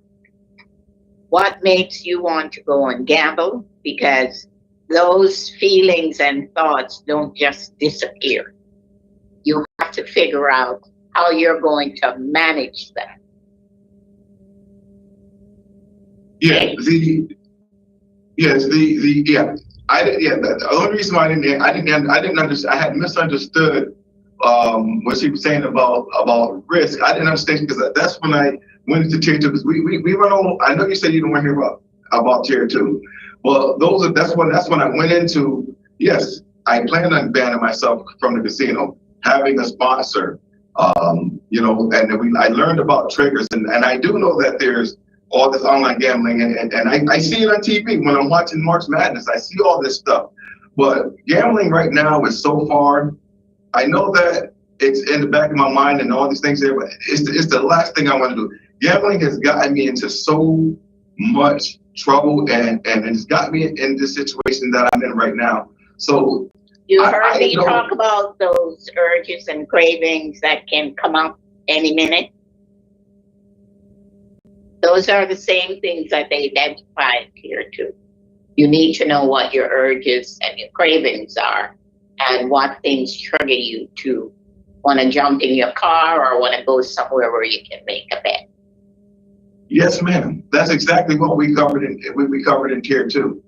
what makes you want to go and gamble, because those feelings and thoughts don't just disappear. You have to figure out how you're going to manage that. The only reason why I didn't understand, I had misunderstood what she was saying about risk. I didn't understand because that's when I went into tier 2, because we run on. I know you said you don't want to hear about tier 2. Well, that's when I went into, yes, I planned on banning myself from the casino, having a sponsor, and I learned about triggers, and I do know that there's all this online gambling, and I see it on TV when I'm watching March Madness. I see all this stuff, but gambling right now is so far. I know that it's in the back of my mind and all these things there, but it's the last thing I want to do. Gambling has gotten me into so much trouble, and it's got me in this situation that I'm in right now. So you heard me talk about those urges and cravings that can come up any minute. Those are the same things that they identified here too. You need to know what your urges and your cravings are, and what things trigger you to want to jump in your car or want to go somewhere where you can make a bet. Yes, ma'am. That's exactly what we covered in tier 2,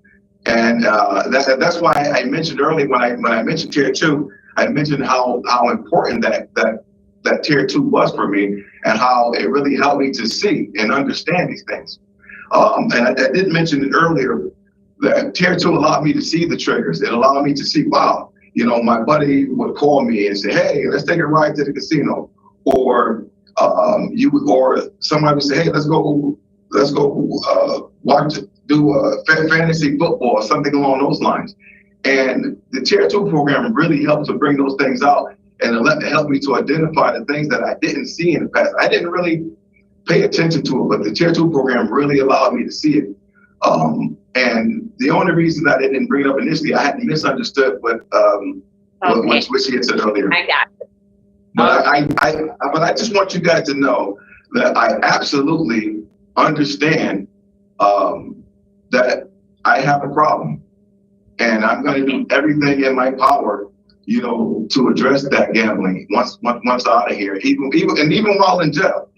and that's why I mentioned earlier when I mentioned tier 2, I mentioned how important that tier 2 was for me, and how it really helped me to see and understand these things. And I did mention it earlier that tier 2 allowed me to see the triggers. It allowed me to see, wow, my buddy would call me and say, hey, let's take a ride to the casino, or somebody would say, hey, let's go do fantasy football or something along those lines. And the tier 2 program really helped to bring those things out, and it helped me to identify the things that I didn't see in the past. I didn't really pay attention to it, but the tier 2 program really allowed me to see it. And the only reason I didn't bring it up initially, I had misunderstood what she had said earlier. I got it. But I just want you guys to know that I absolutely understand that I have a problem, and I'm going to do everything in my power, to address that gambling once out of here. Even while in jail,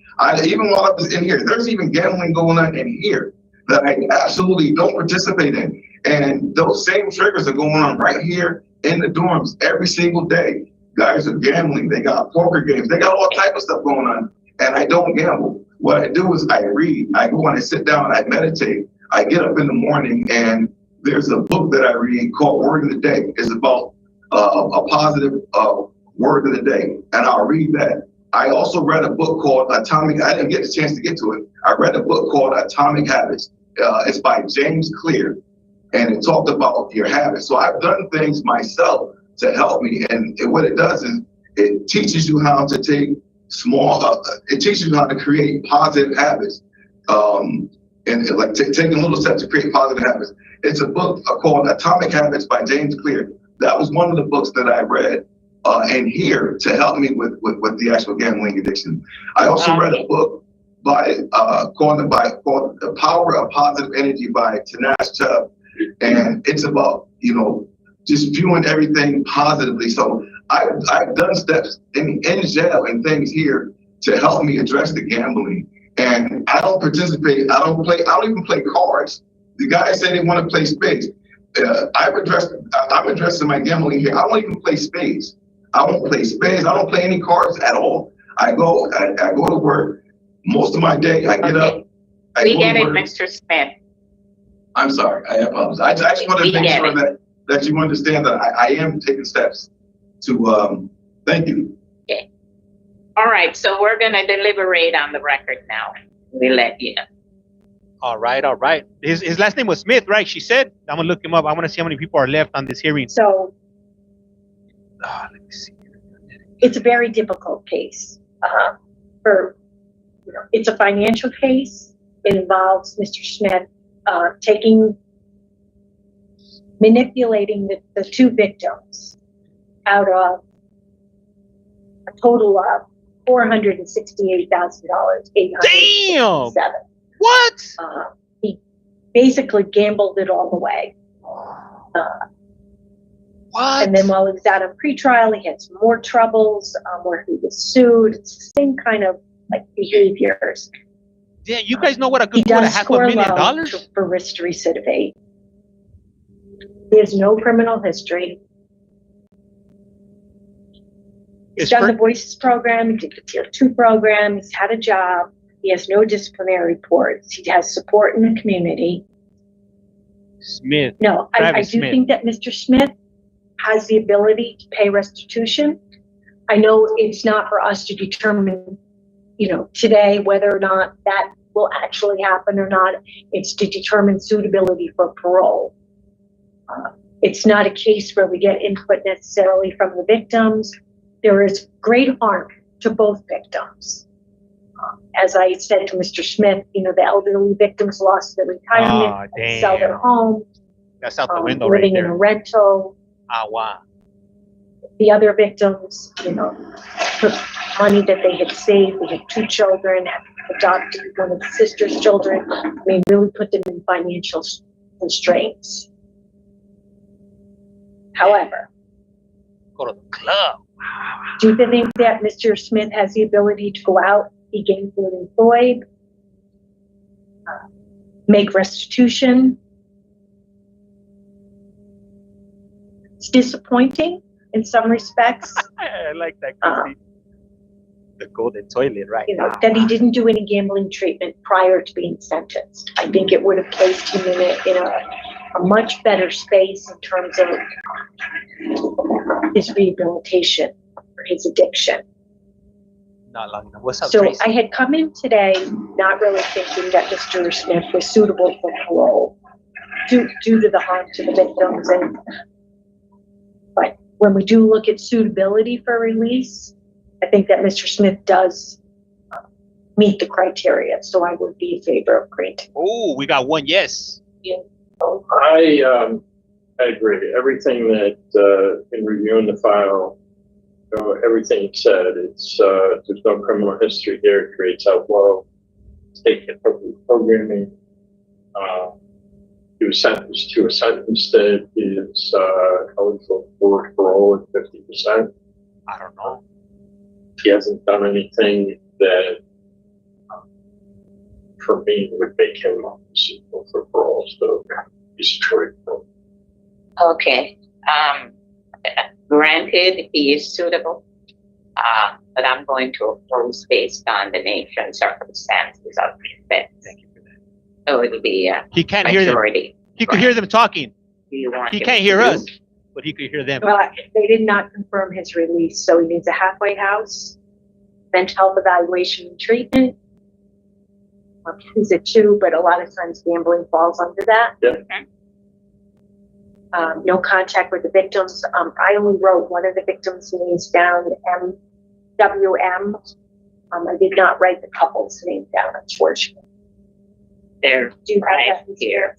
even while I was in here, there's even gambling going on in here that I absolutely don't participate in. And those same triggers are going on right here in the dorms every single day. Guys are gambling, they got poker games, they got all type of stuff going on, and I don't gamble. What I do is I read, I go and I sit down, I meditate, I get up in the morning, and there's a book that I read called Word of the Day. It's about a positive word of the day, and I'll read that. I also read a book called Atomic, I didn't get a chance to get to it. I read a book called Atomic Habits. It's by James Clear, and it talked about your habits. So I've done things myself to help me, and what it does is it teaches you how to take small, it teaches you how to create positive habits, and like taking little steps to create positive habits. It's a book called Atomic Habits by James Clear. That was one of the books that I read and here to help me with the actual gambling addiction. I also read a book called The Power of Positive Energy by Tanash Chubb, and it's about, you know, just viewing everything positively. So I've done steps in jail and things here to help me address the gambling. And I don't participate. I don't even play cards. The guys say they want to play spades. I'm addressing my gambling here. I don't even play spades. I won't play spades. I don't play any cards at all. I go to work. Most of my day, I get up. We get it, Mr. Smith. I'm sorry. I apologize. I just want to make sure that you understand that I am taking steps to, thank you. Okay. All right, so we're going to deliberate on the record now. We'll let you know. All right, all right. His last name was Smith, right? She said. I'm going to look him up. I want to see how many people are left on this hearing. So let me see. It's a very difficult case. It's a financial case. It involves Mr. Smith manipulating the two victims out of a total of $468,000. Damn! What? He basically gambled it all the way. What? And then while he was out on pretrial, he had some more troubles where he was sued. It's the same kind of like behaviors. Yeah, you guys know what a good quarter, $500,000 for risk to recidivate. He has no criminal history. He's done the Voices program. He did the Tier 2 program. He's had a job. He has no disciplinary reports. He has support in the community. Smith. No, I do think that Mr. Smith has the ability to pay restitution. I know it's not for us to determine, today whether or not that will actually happen or not. It's to determine suitability for parole. It's not a case where we get input necessarily from the victims. There is great harm to both victims. As I said to Mr. Smith, the elderly victims lost their retirement, sell their home. That's out the window living right there. in a rental. Wow. The other victims, took money that they had saved. They had 2 children, adopted one of the sister's children. Really put them in financial constraints. However, go to the club. Do you think that Mr. Smith has the ability to go out, be gainfully employed, make restitution? It's disappointing in some respects. I like that. The golden toilet, right? That he didn't do any gambling treatment prior to being sentenced. I think it would have placed him in a much better space in terms of his rehabilitation or his addiction. Not long enough. What's up, So Tracy? I had come in today not really thinking that Mr. Smith was suitable for parole due to the harm to the victims. But when we do look at suitability for release, I think that Mr. Smith does meet the criteria. So I would be in favor of granting. Oh, we got one yes. Yeah. I agree. Everything that in reviewing the file, everything it said, it's there's no criminal history here. It creates outflow. State appropriate programming. He was sentenced to a sentence that is eligible for parole at 50%. I don't know. He hasn't done anything that for me would make him suitable for parole, so he's Detroit. Okay. Granted, he is suitable, but I'm going to oppose based on the nature and circumstances of the offense. Thank you for that. So it would be he can't hear them. He could hear them talking. He can't hear us, but he could hear them. Well, they did not confirm his release, so he needs a halfway house, mental health evaluation and treatment. He's a 2, but a lot of times gambling falls under that. Yeah. No contact with the victims. I only wrote one of the victims' names down, MWM. I did not write the couple's name down, unfortunately. They're right here.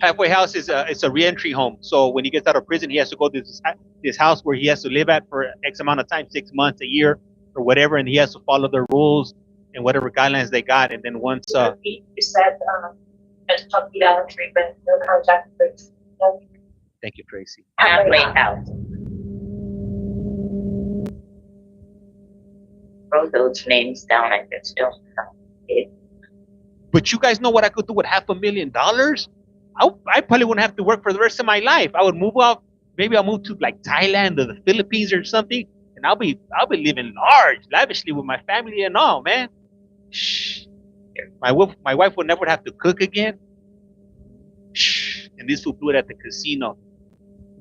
Halfway house is it's a reentry home. So when he gets out of prison, he has to go to this house where he has to live at for X amount of time, 6 months, a year, or whatever, and he has to follow the rules and whatever guidelines they got. And then once you said mental health treatment, no contact with. Thank you, Tracy. Halfway house. Wrote those names down. I just don't know it. But you guys know what I could do with $500,000? I probably wouldn't have to work for the rest of my life. I would move out. Maybe I'll move to like Thailand or the Philippines or something, and I'll be living large, lavishly with my family and all, man. Shh. My wife will never have to cook again. Shh. And this will do it at the casino.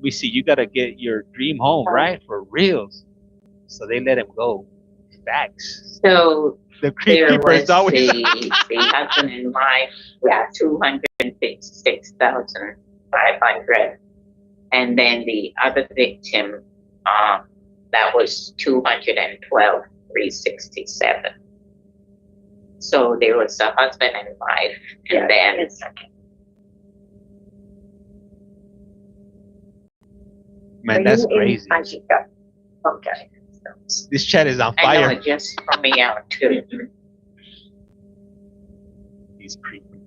We see you gotta get your dream home, right? For reals. So they let him go. Facts. So the there creepers was always the husband and wife got 256,500, and then the other victim that was 212,367. So there was a husband and wife, and then man, that's crazy. Okay. This chat is on I fire. know, it just threw me out too. He's creepy.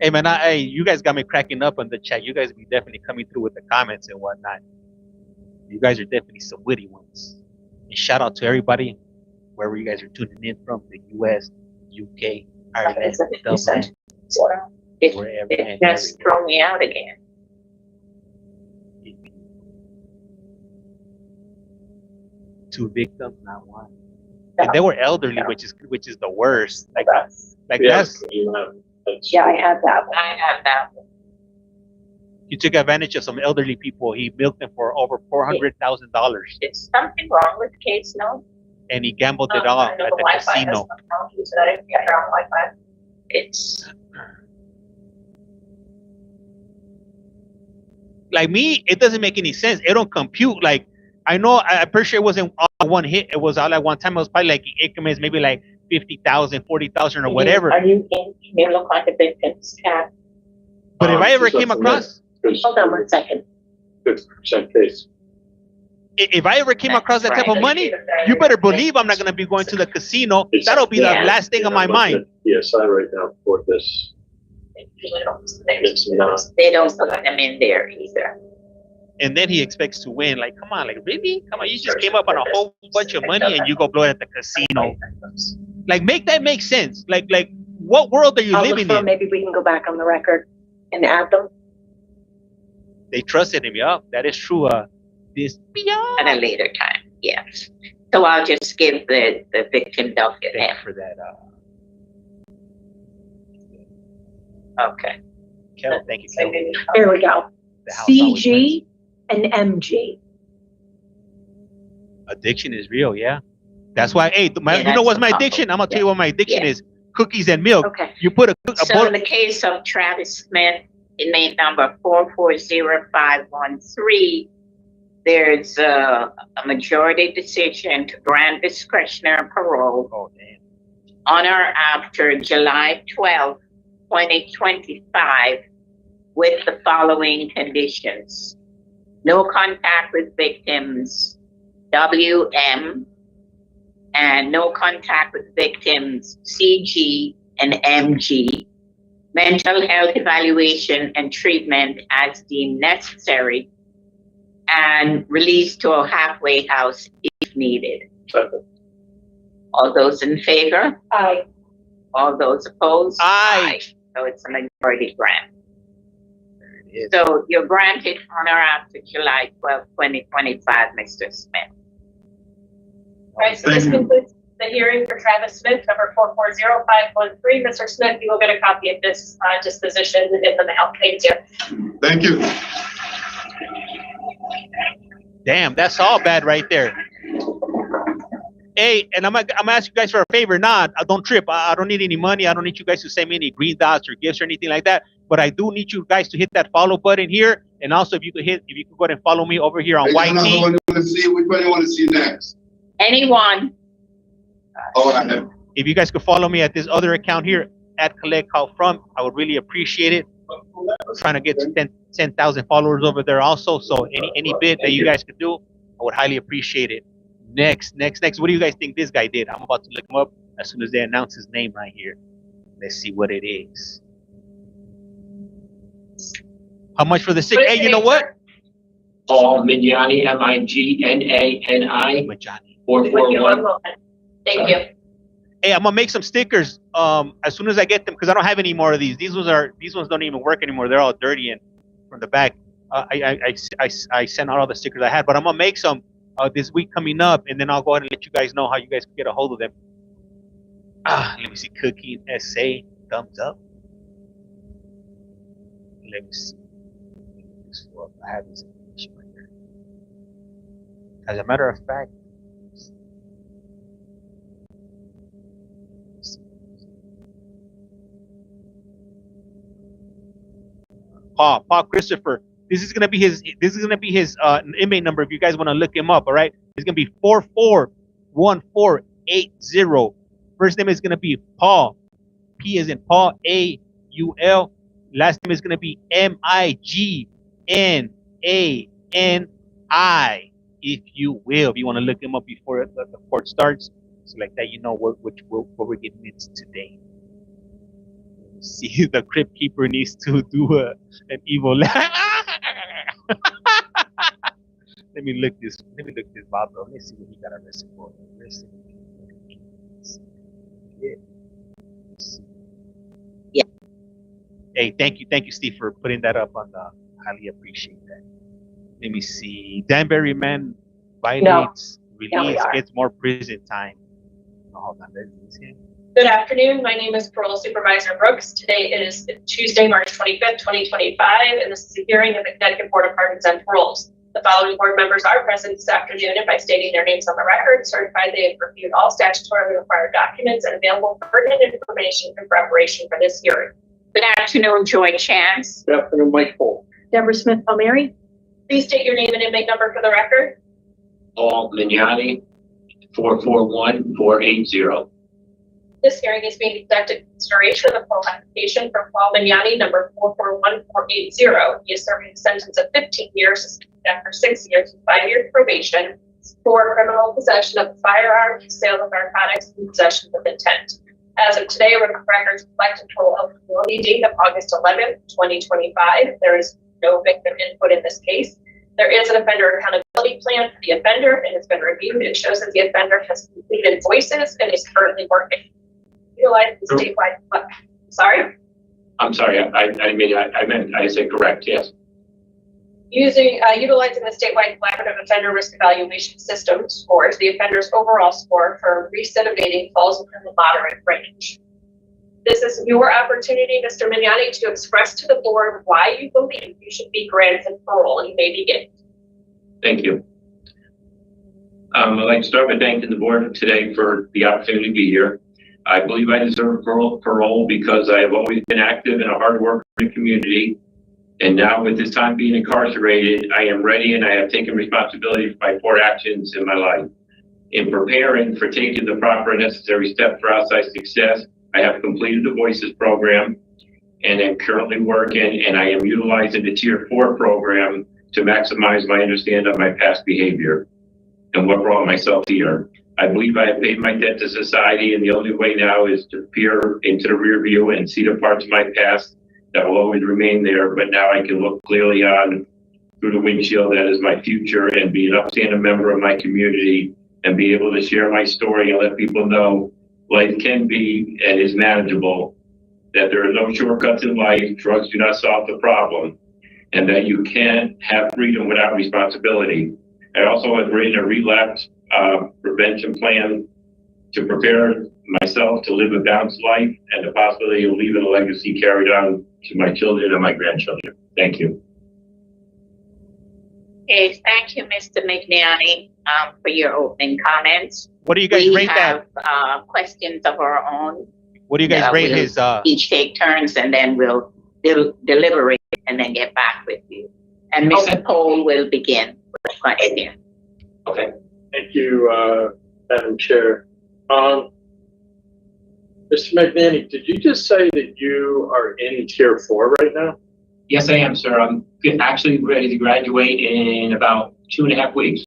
Hey man, you guys got me cracking up on the chat. You guys be definitely coming through with the comments and whatnot. You guys are definitely some witty ones. And shout out to everybody, wherever you guys are tuning in from, the US, UK, Ireland, Dublin, wherever. It just threw me out again. Two victims, not one. And they were elderly, which is the worst. Like that's I have that one. I have that one. He took advantage of some elderly people. He milked them for over $400,000. Is something wrong with the case now? And he gambled it all at the casino. It's like me, it doesn't make any sense. It don't compute. Like I know, I'm pretty sure it wasn't all one hit. It was all at one time. It was probably like increments, maybe like 50,000, 40,000, or whatever. Are you in criminal victims tab? But if I ever came across, hold on 1 second. 50% case. If I ever came across that type of money, you better believe I'm not going to be going to the casino. That'll be the last thing on my mind. Yes, I right now for this. It's not. They don't put them in there either. And then he expects to win. Like, come on, like really? Come on, you just came up on a whole bunch of money and you go blow it at the casino. Like, make that make sense. Like, what world are you living in? Maybe we can go back on the record and add them. They trusted him, yeah. That is true. This at a later time, yes. So I'll just give the victim docket Thank you for that. Okay. Kel, thank you, Kel. There we go. CG and MG. Addiction is real, yeah. That's why, hey, you know what's my addiction? I'm gonna tell you what my addiction is: cookies and milk. Okay. You put a so in the case of Travis Smith, inmate number 440-513, there's a majority decision to grant discretionary parole on or after July 12, 2025, with the following conditions: no contact with victims WM, and no contact with victims CG and MG, mental health evaluation and treatment as deemed necessary, and release to a halfway house if needed. All those in favor? Aye. All those opposed? Aye. So it's a majority grant. So you're granted on or after July 12, 2025, Mr. Smith. All right, so this concludes the hearing for Travis Smith, number 440513. Mr. Smith, you will get a copy of this disposition in the mail. Thank you. Thank you. Damn, that's all bad right there. Hey, and I'm gonna ask you guys for a favor. Nah, don't trip. I don't need any money. I don't need you guys to send me any green dots or gifts or anything like that. But I do need you guys to hit that follow button here, and also if you could go ahead and follow me over here on YT. Which one you want to see next? Anyone? If you guys could follow me at this other account here at CollectCallFrom, I would really appreciate it. I'm trying to get to 10,000 followers over there also. So any bit that you guys could do, I would highly appreciate it. Next. What do you guys think this guy did? I'm about to look him up as soon as they announce his name right here. Let's see what it is. How much for the stick? Hey, you know what? Paul Mignani, Mignani. 441. Thank you. Hey, I'm gonna make some stickers as soon as I get them because I don't have any more of these. These ones don't even work anymore. They're all dirty and from the back. I sent out all the stickers I had, but I'm gonna make some this week coming up, and then I'll go ahead and let you guys know how you guys can get a hold of them. Let me see. Cookie SA, thumbs up. Let me see. I have this information right here. As a matter of fact, Paul Christopher. This is gonna be his inmate number if you guys want to look him up. All right, it's gonna be 441480. First name is gonna be Paul. P as in Paul. AUL. Last name is gonna be MIGNANI. If you will, if you want to look him up before the court starts, so like that, you know what we're getting into today. See, the crypt keeper needs to do an evil. Let me look this Bob. Let me see what he got arrested for. Yeah. Hey, thank you, Steve, for putting that up on the. Highly appreciate that. Let me see. Danbury man violates release, gets more prison time. No, hold on, let's see. Good afternoon. My name is Parole Supervisor Brooks. Today is Tuesday, March 25th, 2025, and this is a hearing of the Connecticut Board of Pardons and Paroles. The following board members are present this afternoon, and by stating their names on the record, certified they have reviewed all statutorily required documents and available pertinent information in preparation for this hearing. Good afternoon, Joy Chance. Good afternoon, Mike Paul. Deborah Smith Palmieri. Please state your name and inmate number for the record. Paul Mignani, 441480. This hearing is being conducted in consideration of the parole application for Paul Mignani, number 441480. He is serving a sentence of 15 years after 6 years with 5 years probation for criminal possession of a firearm, sale of narcotics, and possession with intent. As of today, records reflect a total eligibility date of August 11th, 2025. There is no victim input in this case. There is an offender accountability plan for the offender, and it's been reviewed. It shows that the offender has completed voices and is currently working. Utilize the statewide. Sorry. I'm sorry. I said correct. Yes. Utilizing the statewide collaborative offender risk evaluation system scores, the offender's overall score for recidivating falls within the moderate range. This is your opportunity, Mr. Mignani, to express to the board why you believe you should be granted parole, and you may begin. Thank you. I'd like to start by thanking the board today for the opportunity to be here. I believe I deserve parole because I have always been active and a hard worker in the community. And now with this time being incarcerated, I am ready and I have taken responsibility for my 4 actions in my life. In preparing for taking the proper and necessary steps for outside success, I have completed the Voices program and am currently working, and I am utilizing the Tier 4 program to maximize my understanding of my past behavior and what brought myself here. I believe I have paid my debt to society, and the only way now is to peer into the rear view and see the parts of my past that will always remain there, but now I can look clearly on through the windshield that is my future and be an upstanding member of my community and be able to share my story and let people know life can be and is manageable, that there are no shortcuts in life, drugs do not solve the problem, and that you can have freedom without responsibility. I also have written a relapse prevention plan to prepare myself to live a balanced life and the possibility of leaving a legacy carried on to my children and my grandchildren. Thank you. Okay, thank you, Mr. McNally, for your opening comments. What do you guys rate that? We have questions of our own. What do you guys rate we'll his? Each take turns, and then we'll deliberate and then get back with you. And Mr. Cole will begin with the question. Okay. Thank you, Madam Chair. Mr. McNally, did you just say that you are in Tier 4 right now? Yes, I am, sir. I'm actually ready to graduate in about 2.5 weeks.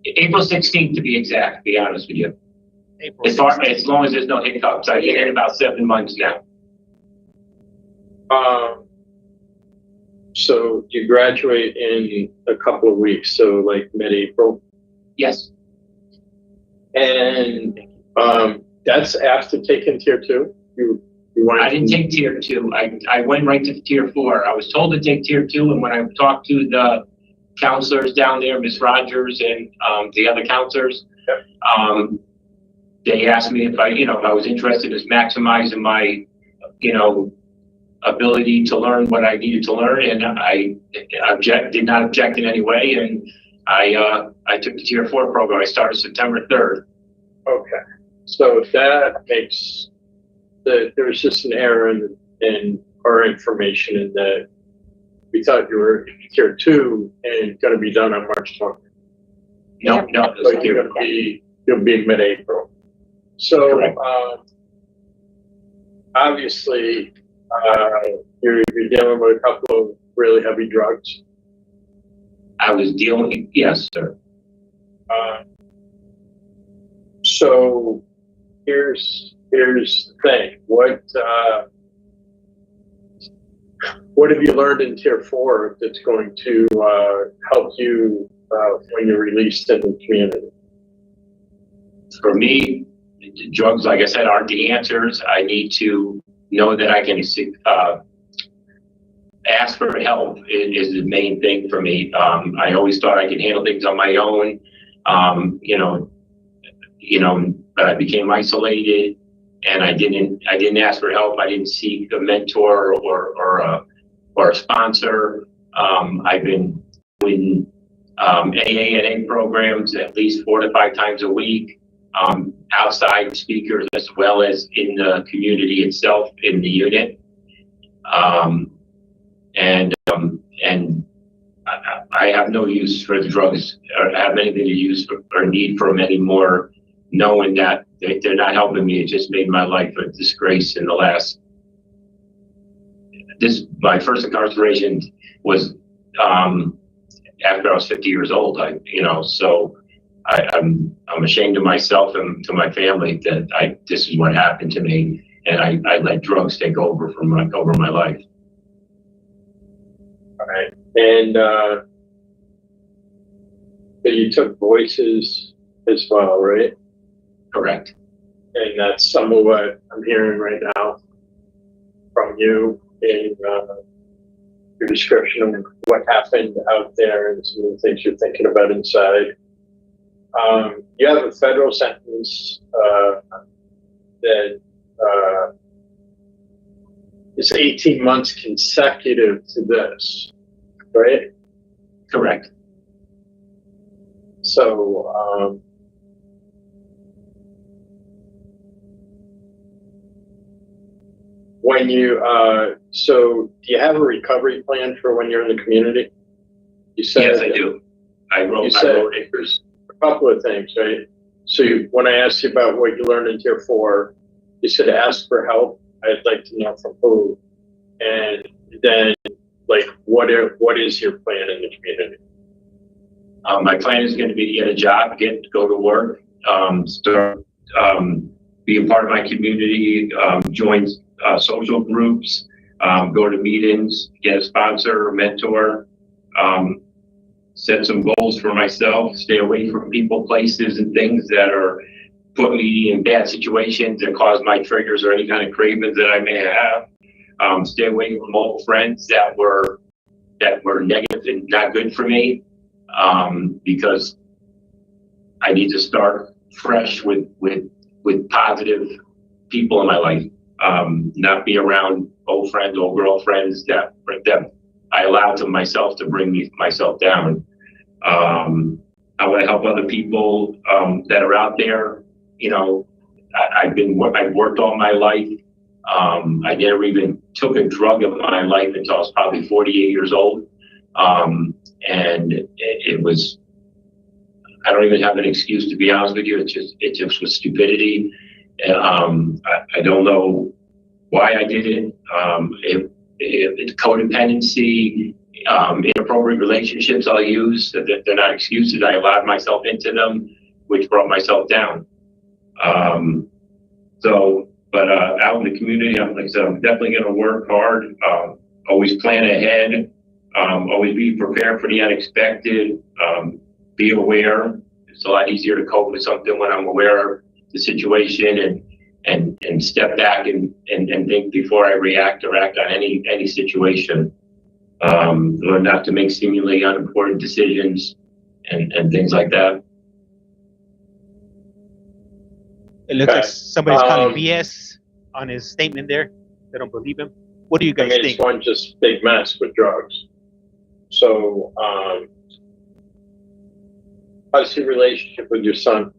April 16th, to be exact, to be honest with you. As long as there's no hiccups, I've been in about 7 months now. So you graduate in a couple of weeks, so like mid-April? Yes. And that's after taking Tier 2? I didn't take Tier 2. I went right to Tier 4. I was told to take Tier 2, and when I talked to the counselors down there, Ms. Rogers and the other counselors, they asked me if I was interested in maximizing my, ability to learn what I needed to learn, and I did not object in any way, and I took the Tier 4 program. I started September 3rd. Okay, so that makes there's just an error in our information in that we thought you were in Tier 2 and going to be done on March 20th. No, But you'll be mid-April. So obviously you're dealing with a couple of really heavy drugs. I was dealing, yes, sir. So here's the thing. What have you learned in Tier 4 that's going to help you when you're released in the community? For me, drugs, like I said, aren't the answers. I need to know that I can ask for help is the main thing for me. I always thought I could handle things on my own, but I became isolated, and I didn't ask for help. I didn't seek a mentor or a sponsor. I've been doing AA and A programs at least 4 to 5 times a week, outside speakers as well as in the community itself in the unit. And I have no use for the drugs or have anything to use for, or need for them anymore, knowing that they're not helping me. It just made my life a disgrace in the last. My first incarceration was after I was 50 years old. So I'm ashamed of myself and to my family that this is what happened to me, and I let drugs take over over my life. All right, and you took voices as well, right? Correct. And that's some of what I'm hearing right now from you in your description of what happened out there and some of the things you're thinking about inside. You have a federal sentence that is 18 months consecutive to this, right? Correct. So, when you, so do you have a recovery plan for when you're in the community? You said, yes, I do. I wrote it. There's a couple of things, right? So when I asked you about what you learned in Tier 4, you said ask for help. I'd like to know from who. And then, like, what is your plan in the community? My plan is going to be to get a job, go to work, start, be a part of my community, join social groups, go to meetings, get a sponsor or mentor, set some goals for myself, stay away from people, places, and things that are put me in bad situations that cause my triggers or any kind of cravings that I may have. Stay away from old friends that were negative and not good for me, because I need to start fresh with positive people in my life. Not be around old friends, old girlfriends that I allow to myself to bring myself down. I want to help other people that are out there. You know, I've worked all my life. I never even took a drug in my life until I was probably 48 years old. And it was, I don't even have an excuse, to be honest with you. It just was stupidity. I don't know why I did it. It's codependency, inappropriate relationships I'll use. They're not excuses. I allowed myself into them, which brought myself down. But out in the community, like I said, I'm definitely going to work hard. Always plan ahead. Always be prepared for the unexpected. Be aware. It's a lot easier to cope with something when I'm aware of the situation and step back and think before I react or act on any situation. Learn not to make seemingly unimportant decisions and things like that. It looks like somebody's calling BS on his statement there. They don't believe him. What do you guys think? It's one just big mess with drugs. So, how's your relationship with your son?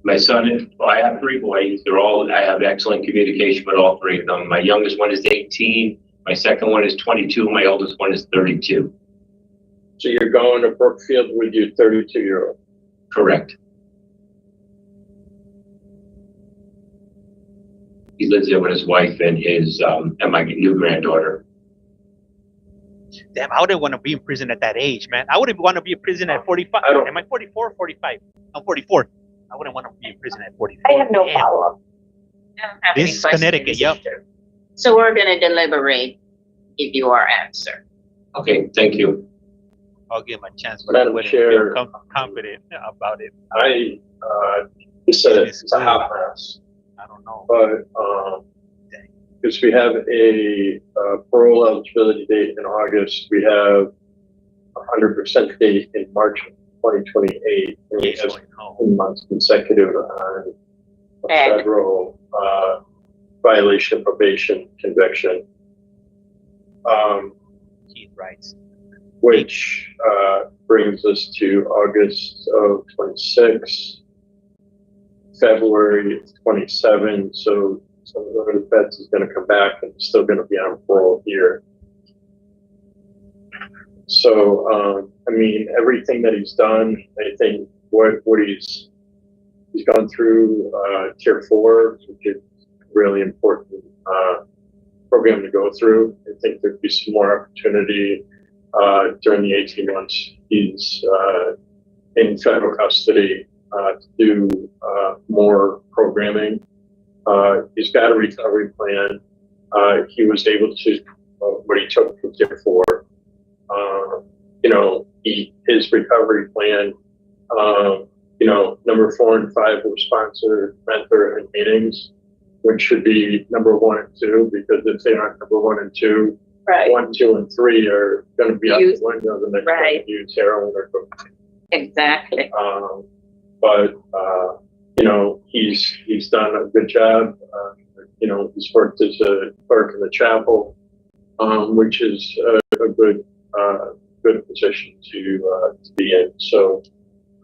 My son, I have 3 boys. I have excellent communication with all 3 of them. My youngest one is 18. My second one is 22. My oldest one is 32. So you're going to Brookfield with your 32-year-old? Correct. He lives there with his wife and and my new granddaughter. Damn, I wouldn't want to be in prison at that age, man. I wouldn't want to be in prison at 45. Am I 44 or 45? I'm 44. I wouldn't want to be in prison at 44. I have no follow-up. This is Connecticut, yep. So we're going to deliberate, give you our answer. Okay, thank you. I'll give him a chance, but I wouldn't feel confident about it. You said it's a hot mess. I don't know. But because we have a parole eligibility date in August, we have a 100% date in March of 2028, and we have 2 months consecutive on a federal violation of probation conviction. Which brings us to August of 26, February 27. So some of the feds is going to come back and still going to be on parole here. So, I mean, everything that he's done, I think what he's gone through Tier 4, which is a really important program to go through. I think there'd be some more opportunity during the 18 months he's in federal custody to do more programming. He's got a recovery plan. He was able to, what he took from Tier 4, his recovery plan, number 4 and 5 were sponsored mentor and meetings, which should be number 1 and 2, because if they aren't number 1 and 2, right. 1, 2, and 3 are going to be out the window the next time you use heroin or cocaine. Exactly. But he's done a good job. He's worked as a clerk in the chapel, which is a good position to be in. So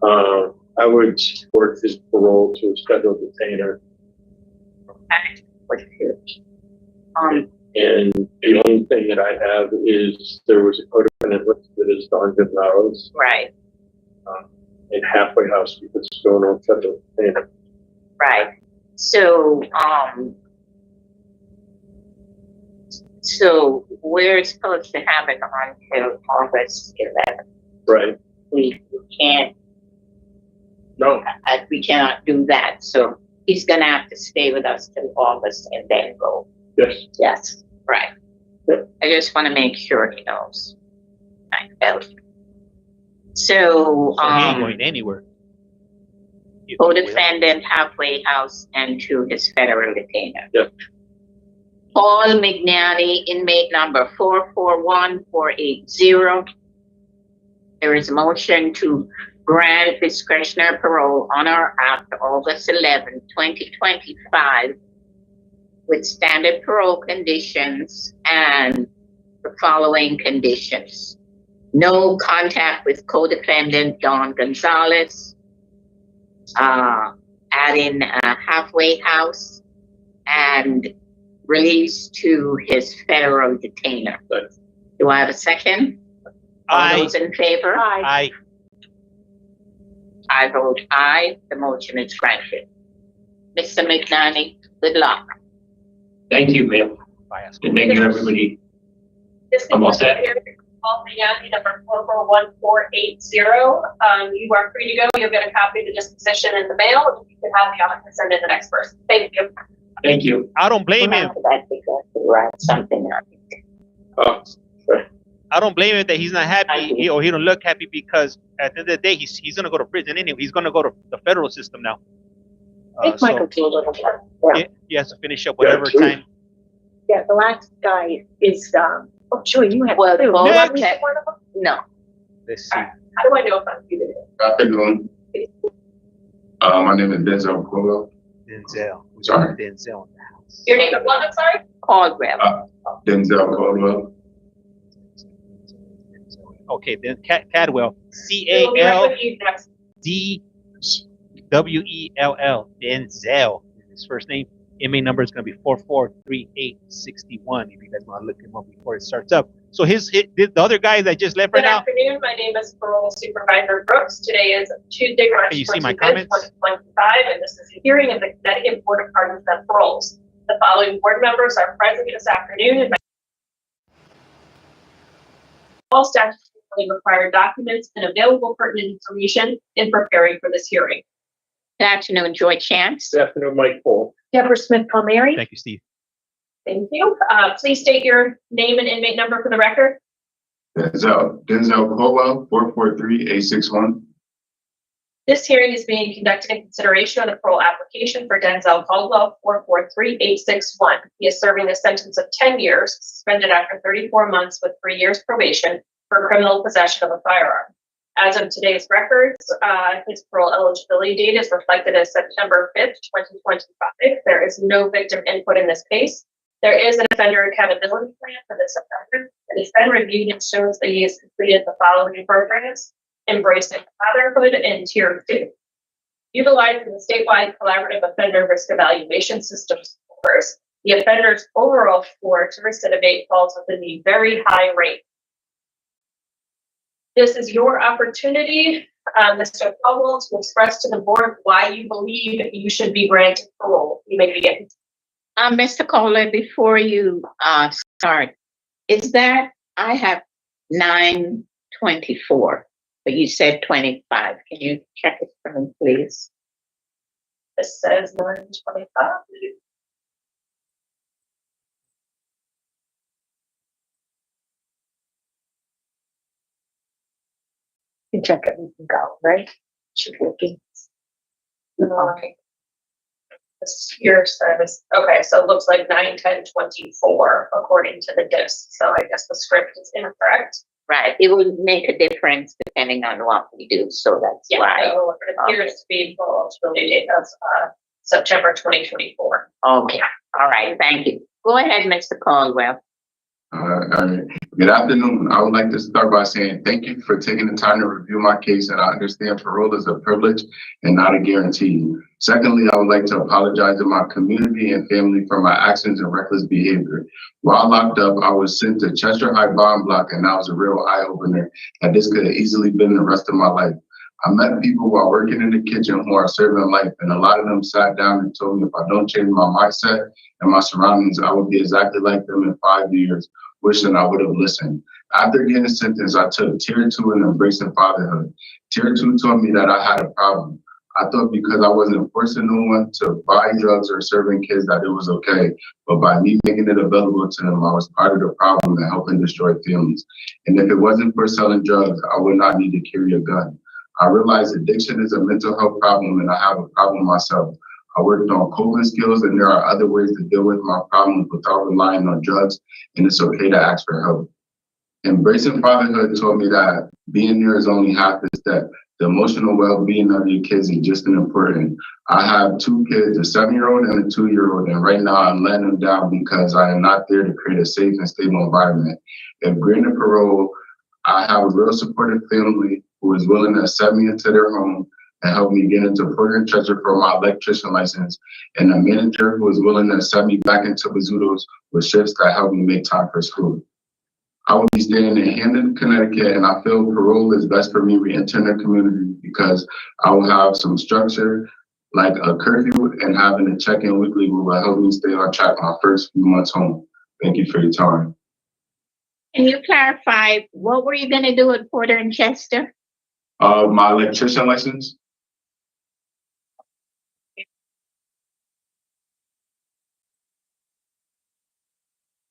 I would support his parole to a scheduled detainer. And the only thing that I have is there was a codependent listed as Don Juveniles. Right. In Halfway House because it's going on federal detainer. Right. So, so we're supposed to have it until August 11th. Right. We can't. No. We cannot do that. So he's going to have to stay with us till August and then go. Yes. Yes. Right. Yep. I just want to make sure he knows. So, So he ain't going anywhere. co-defendant, halfway house, and to his federal detainer. Yep. Paul McNally, inmate number 441480. There is a motion to grant discretionary parole on or after August 11, 2025, with standard parole conditions and the following conditions. No contact with co-defendant Don Gonzalez, adding a halfway house, and release to his federal detainer. Do I have a second? All those in favor? Aye. I vote aye. The motion is granted. Mr. McNally, good luck. Thank you, ma'am. And thank you, everybody. I'm all set. Paul McNally, number 441480. You are free to go. You'll get a copy of the disposition in the mail. You can have the officer send in the next person. Thank you. Thank you. I don't blame him. Something I don't blame him that he's not happy or he don't look happy, because at the end of the day, he's going to go to prison anyway. He's going to go to the federal system now. Michael to a little bit. Yeah. He has to finish up whatever time. Yeah, the last guy is, oh, sure, you have. Well, two. one of them? No. Let's see. How do I know if I'm muted? Good afternoon. My name is Denzel Colo. Denzel. Sorry. Denzel. Your name is what, I'm sorry? Caldwell. Denzel Caldwell. Okay, then Cadwell. CALDWELL. Denzel. His first name. Inmate number is going to be 443861. If you guys want to look him up before it starts up. So the other guy that just left right now. Good afternoon. My name is Parole Supervisor Brooks. Today is Tuesday, March 25th, 2025, and this is a hearing of the Connecticut Board of Pardons and Paroles. The following board members are present this afternoon, and all statutorily required documents and available pertinent information in preparing for this hearing. Good afternoon, Joy Chance. Good afternoon, Mike Paul. Deborah Smith Palmieri. Thank you, Steve. Thank you. Please state your name and inmate number for the record. Denzel Caldwell, 443861. This hearing is being conducted in consideration of the parole application for Denzel Caldwell, 443861. He is serving a sentence of 10 years, suspended after 34 months with 3 years probation for criminal possession of a firearm. As of today's records, his parole eligibility date is reflected as September 5th, 2025. There is no victim input in this case. There is an offender accountability plan for this offender. It has been reviewed and shows that he has completed the following programs: Embracing Fatherhood in Tier 2. Utilizing the statewide collaborative offender risk evaluation system scores, the offender's overall score to recidivate falls within the very high rate. This is your opportunity, Mr. Caldwell, to express to the board why you believe you should be granted parole. You may begin. Mr. Caldwell, before you start, is that I have 924, but you said 25. Can you check it for me, please? This says 925. You check it, we can go, right? Should be looking. Okay. Your service. Okay, so it looks like 9/10/24 according to the disc. So I guess the script is incorrect. Right. It will make a difference depending on what we do. So that's why. So it appears to be eligibility date of September 2024. Okay. All right. Thank you. Go ahead, Mr. Caldwell. Good afternoon. I would like to start by saying thank you for taking the time to review my case, and I understand parole is a privilege and not a guarantee. Secondly, I would like to apologize to my community and family for my actions and reckless behavior. While locked up, I was sent to Chester High Bond Block, and that was a real eye-opener that this could have easily been the rest of my life. I met people while working in the kitchen who are serving life, and a lot of them sat down and told me if I don't change my mindset and my surroundings, I would be exactly like them in 5 years, wishing I would have listened. After getting sentenced, I took Tier 2 in Embracing Fatherhood. Tier 2 told me that I had a problem. I thought because I wasn't forcing no one to buy drugs or serving kids that it was okay. But by me making it available to them, I was part of the problem and helping destroy families. And if it wasn't for selling drugs, I would not need to carry a gun. I realized addiction is a mental health problem and I have a problem myself. I worked on coping skills and there are other ways to deal with my problems without relying on drugs, and it's okay to ask for help. Embracing fatherhood taught me that being there is only half the step. The emotional well-being of your kids is just as important. I have 2 kids, a 7-year-old and a 2-year-old, and right now I'm letting them down because I am not there to create a safe and stable environment. If granted parole, I have a real supportive family who is willing to accept me into their home and help me get into program treasure for my electrician license, and a manager who is willing to accept me back into Bazzuto's with shifts that help me make time for school. I will be staying in Hamden, Connecticut, and I feel parole is best for me re-entering the community because I will have some structure like a curfew and having a check-in weekly will help me stay on track my first few months home. Thank you for your time. Can you clarify, what were you going to do at Porter and Chester? My electrician license.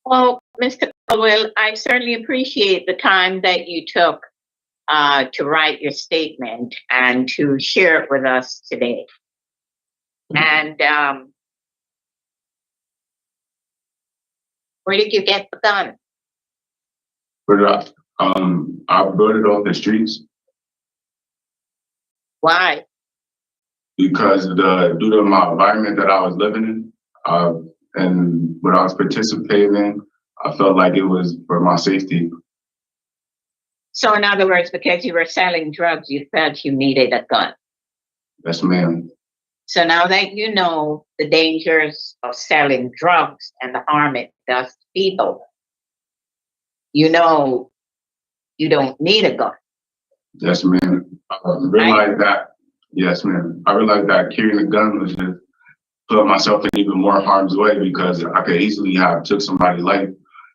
Well, Mr. Caldwell, I certainly appreciate the time that you took to write your statement and to share it with us today. And where did you get the gun? I brought it off the streets. Why? Because due to my environment that I was living in, and what I was participating in, I felt like it was for my safety. So in other words, because you were selling drugs, you felt you needed a gun. Yes, ma'am. So now that you know the dangers of selling drugs and the harm it does to people, you know you don't need a gun. Yes, ma'am. I realized that. Yes, ma'am. I realized that carrying a gun was just put myself in even more harm's way because I could easily have took somebody's life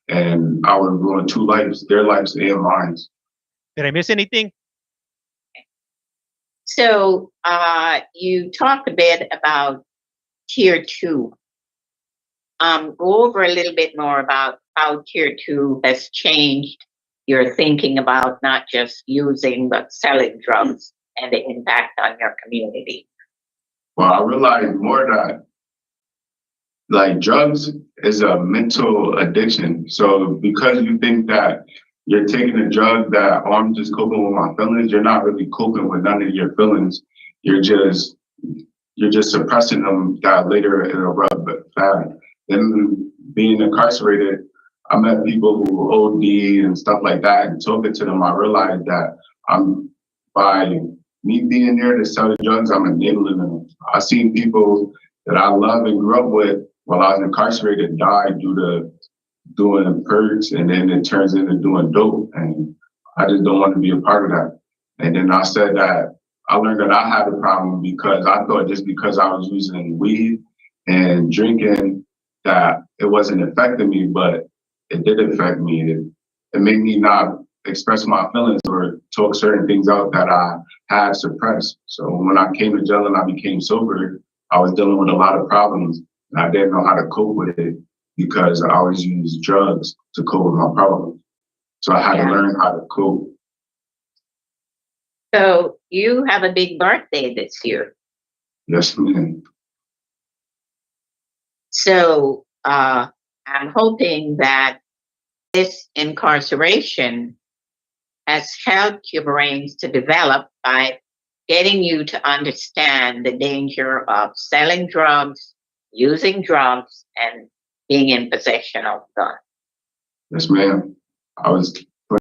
and I would ruin 2 lives, their lives and mine. Did I miss anything? So you talked a bit about Tier 2. Go over a little bit more about how Tier 2 has changed your thinking about not just using but selling drugs and the impact on your community. Well, I realized more that like drugs is a mental addiction. So because you think that you're taking a drug that, oh, I'm just coping with my feelings, you're not really coping with none of your feelings. You're just suppressing them that later it'll rub bad. Then being incarcerated, I met people who OD and stuff like that, and talking to them, I realized that by me being there to sell the drugs, I'm enabling them. I've seen people that I love and grew up with while I was incarcerated die due to doing perks, and then it turns into doing dope, and I just don't want to be a part of that. And then I said that I learned that I had a problem because I thought just because I was using weed and drinking that it wasn't affecting me, but it did affect me. It made me not express my feelings or talk certain things out that I had suppressed. So when I came to jail and I became sober, I was dealing with a lot of problems and I didn't know how to cope with it because I always used drugs to cope with my problems. So I had to learn how to cope. So you have a big birthday this year. Yes, ma'am. So I'm hoping that this incarceration has helped your brains to develop by getting you to understand the danger of selling drugs, using drugs, and being in possession of guns. Yes, ma'am. I was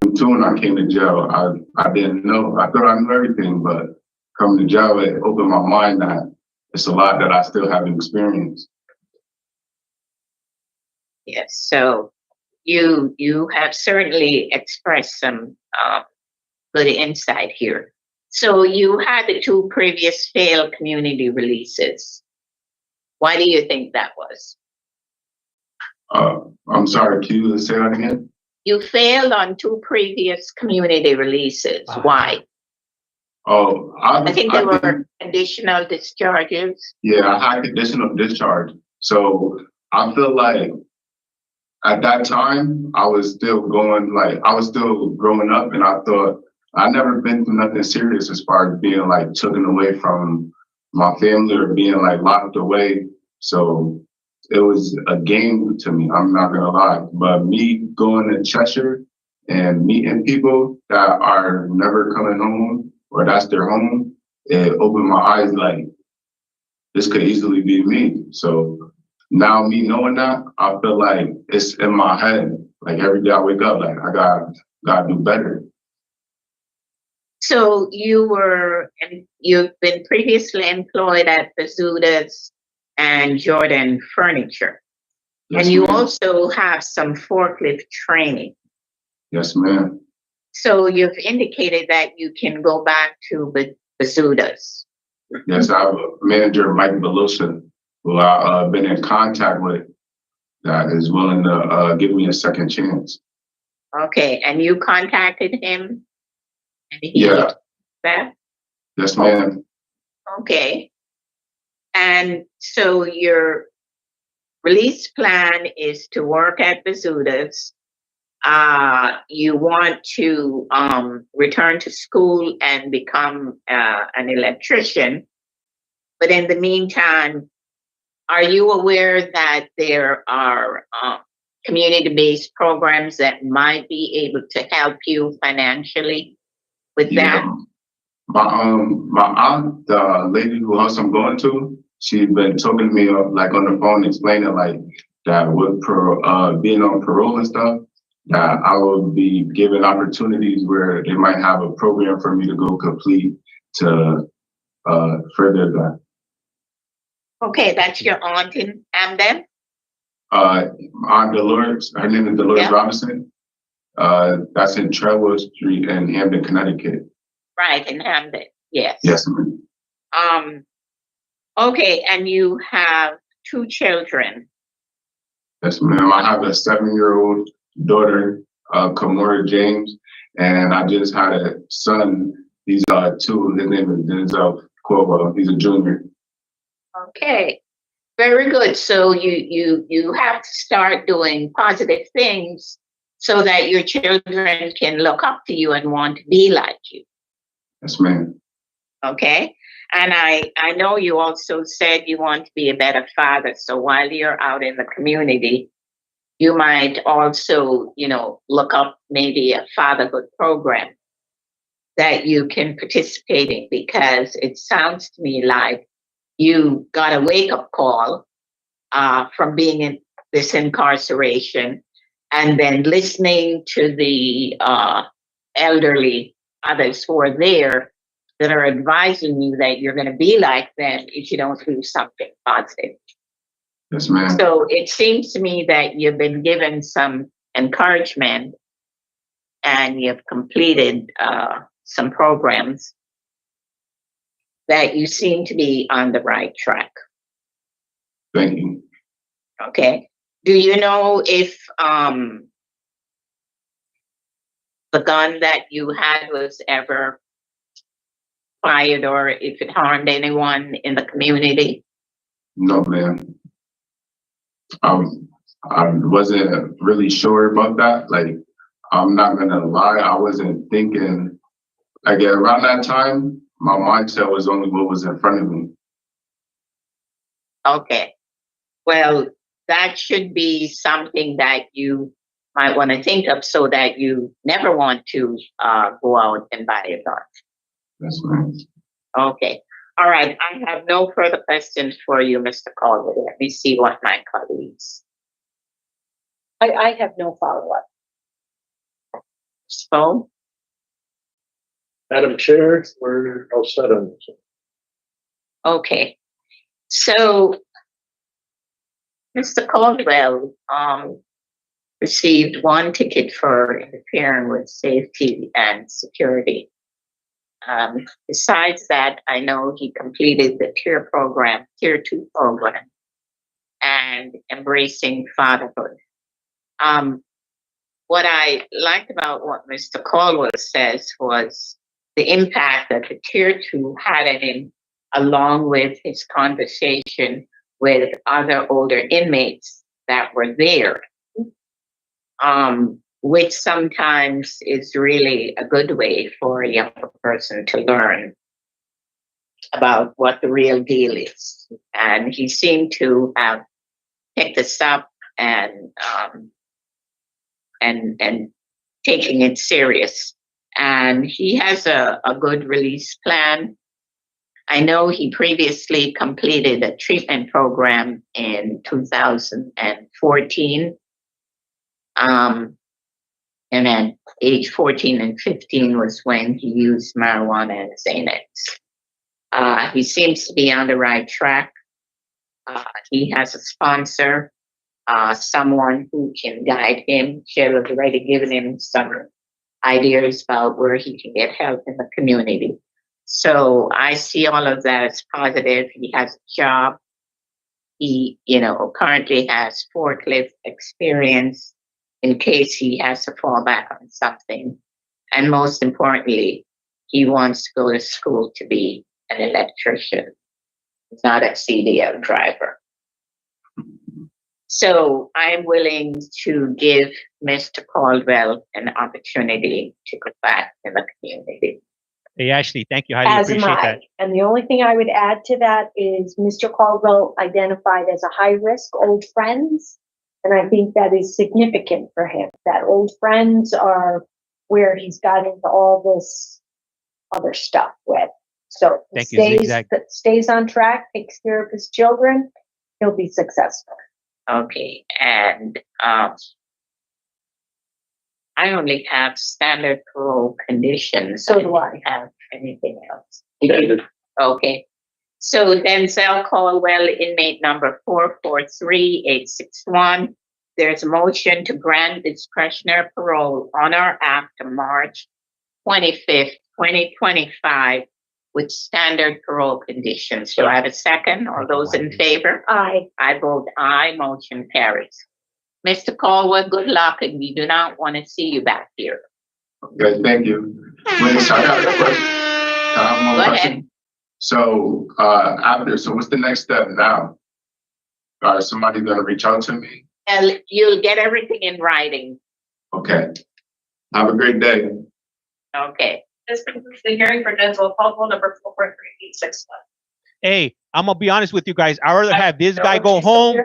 22 when I came to jail. I didn't know. I thought I knew everything, but coming to jail, it opened my mind that it's a lot that I still haven't experienced. Yes, so you have certainly expressed some good insight here. So you had the 2 previous failed community releases. Why do you think that was? I'm sorry, can you say that again? You failed on 2 previous community releases. Why? Oh, I think there were conditional discharges. Yeah, I had conditional discharge. So I feel like at that time, I was still growing up, and I thought I never been through nothing serious as far as being like taken away from my family or being like locked away. So it was a game to me. I'm not gonna lie, but me going to Cheshire and meeting people that are never coming home or that's their home, it opened my eyes like this could easily be me. So now me knowing that, I feel like it's in my head. Like every day I wake up, like I gotta do better. So you've been previously employed at Bazoodas and Jordan Furniture. Yes, and you ma'am. also have some forklift training. Yes, ma'am. So you've indicated that you can go back to Bazoodas. Yes, I have a manager, Mike Belusa, who I've been in contact with, that is willing to give me a second chance. Okay, and you contacted him? And he Yeah. that? Yes, ma'am. Okay. And so your release plan is to work at Bazoodas. You want to return to school and become an electrician. But in the meantime, are you aware that there are community-based programs that might be able to help you financially with that? My aunt, the lady who else I'm going to, she's been talking to me like on the phone, explaining like that with being on parole and stuff, that I will be given opportunities where they might have a program for me to go complete to further that. Okay, that's your aunt in Hamden? Aunt Dolores, her name is Dolores Robinson. That's in Trevor Street in Hamden, Connecticut. Right, in Hamden, yes. Yes, ma'am. Okay, and you have 2 children. Yes, ma'am. I have a 7-year-old daughter, Kamora James, and I just had a son. He's 2. His name is Denzel Cuovo. He's a junior. Okay, very good. So you have to start doing positive things so that your children can look up to you and want to be like you. Yes, ma'am. Okay. And I know you also said you want to be a better father. So while you're out in the community, you might also, look up maybe a fatherhood program that you can participate in, because it sounds to me like you got a wake-up call from being in this incarceration and then listening to the elderly, others who are there, that are advising you that you're going to be like them if you don't do something positive. Yes, ma'am. So it seems to me that you've been given some encouragement and you've completed some programs that you seem to be on the right track. Thank you. Okay. Do you know if the gun that you had was ever fired or if it harmed anyone in the community? No, ma'am. I wasn't really sure about that. Like, I'm not gonna lie, I wasn't thinking. Like around that time, my mindset was only what was in front of me. Okay. Well, that should be something that you might want to think of so that you never want to go out and buy a gun. That's right. Okay. All right. I have no further questions for you, Mr. Calder. Let me see what my colleagues. I have no follow-up. So, Madam Chair, we're all set on this. okay. So, Mr. Caldwell received 1 ticket for interfering with safety and security. Besides that, I know he completed the tier 2 program, and embracing fatherhood. What I liked about what Mr. Caldwell says was the impact that the Tier 2 had on him, along with his conversation with other older inmates that were there, which sometimes is really a good way for a younger person to learn about what the real deal is. And he seemed to have picked this up and taking it serious. And he has a good release plan. I know he previously completed a treatment program in 2014. And at age 14 and 15 was when he used marijuana and Xanax. He seems to be on the right track. He has a sponsor, someone who can guide him. Cheryl has already given him some ideas about where he can get help in the community. So I see all of that as positive. He has a job. He, currently has forklift experience in case he has to fall back on something. And most importantly, he wants to go to school to be an electrician, not a CDL driver. So I'm willing to give Mr. Caldwell an opportunity to go back in the community. Hey, Ashley, thank you. Highly As am appreciate I. that. And the only thing I would add to that is Mr. Caldwell identified as a high risk old friends. And I think that is significant for him, that old friends are where he's got into all this other stuff with. So Thank you, Zigzag. stays on track, takes care of his children, he'll be successful. Okay, and I only have standard parole conditions. So do I. Have anything else? Okay. So Denzel Caldwell, inmate number 443861. There's a motion to grant discretionary parole on or after March 25th, 2025, with standard parole conditions. Do I have a second? All those in favor? Aye. I vote aye. Motion carries. Mr. Caldwell, good luck, and we do not want to see you back here. Okay, thank you. Wait, so I got a question. I have one question. So so what's the next step now? Is somebody gonna reach out to me? And you'll get everything in writing. Okay. Have a great day. Okay. This concludes the hearing for Denzel Caldwell, number 443861. Hey, I'm gonna be honest with you guys. I'd rather have this guy go home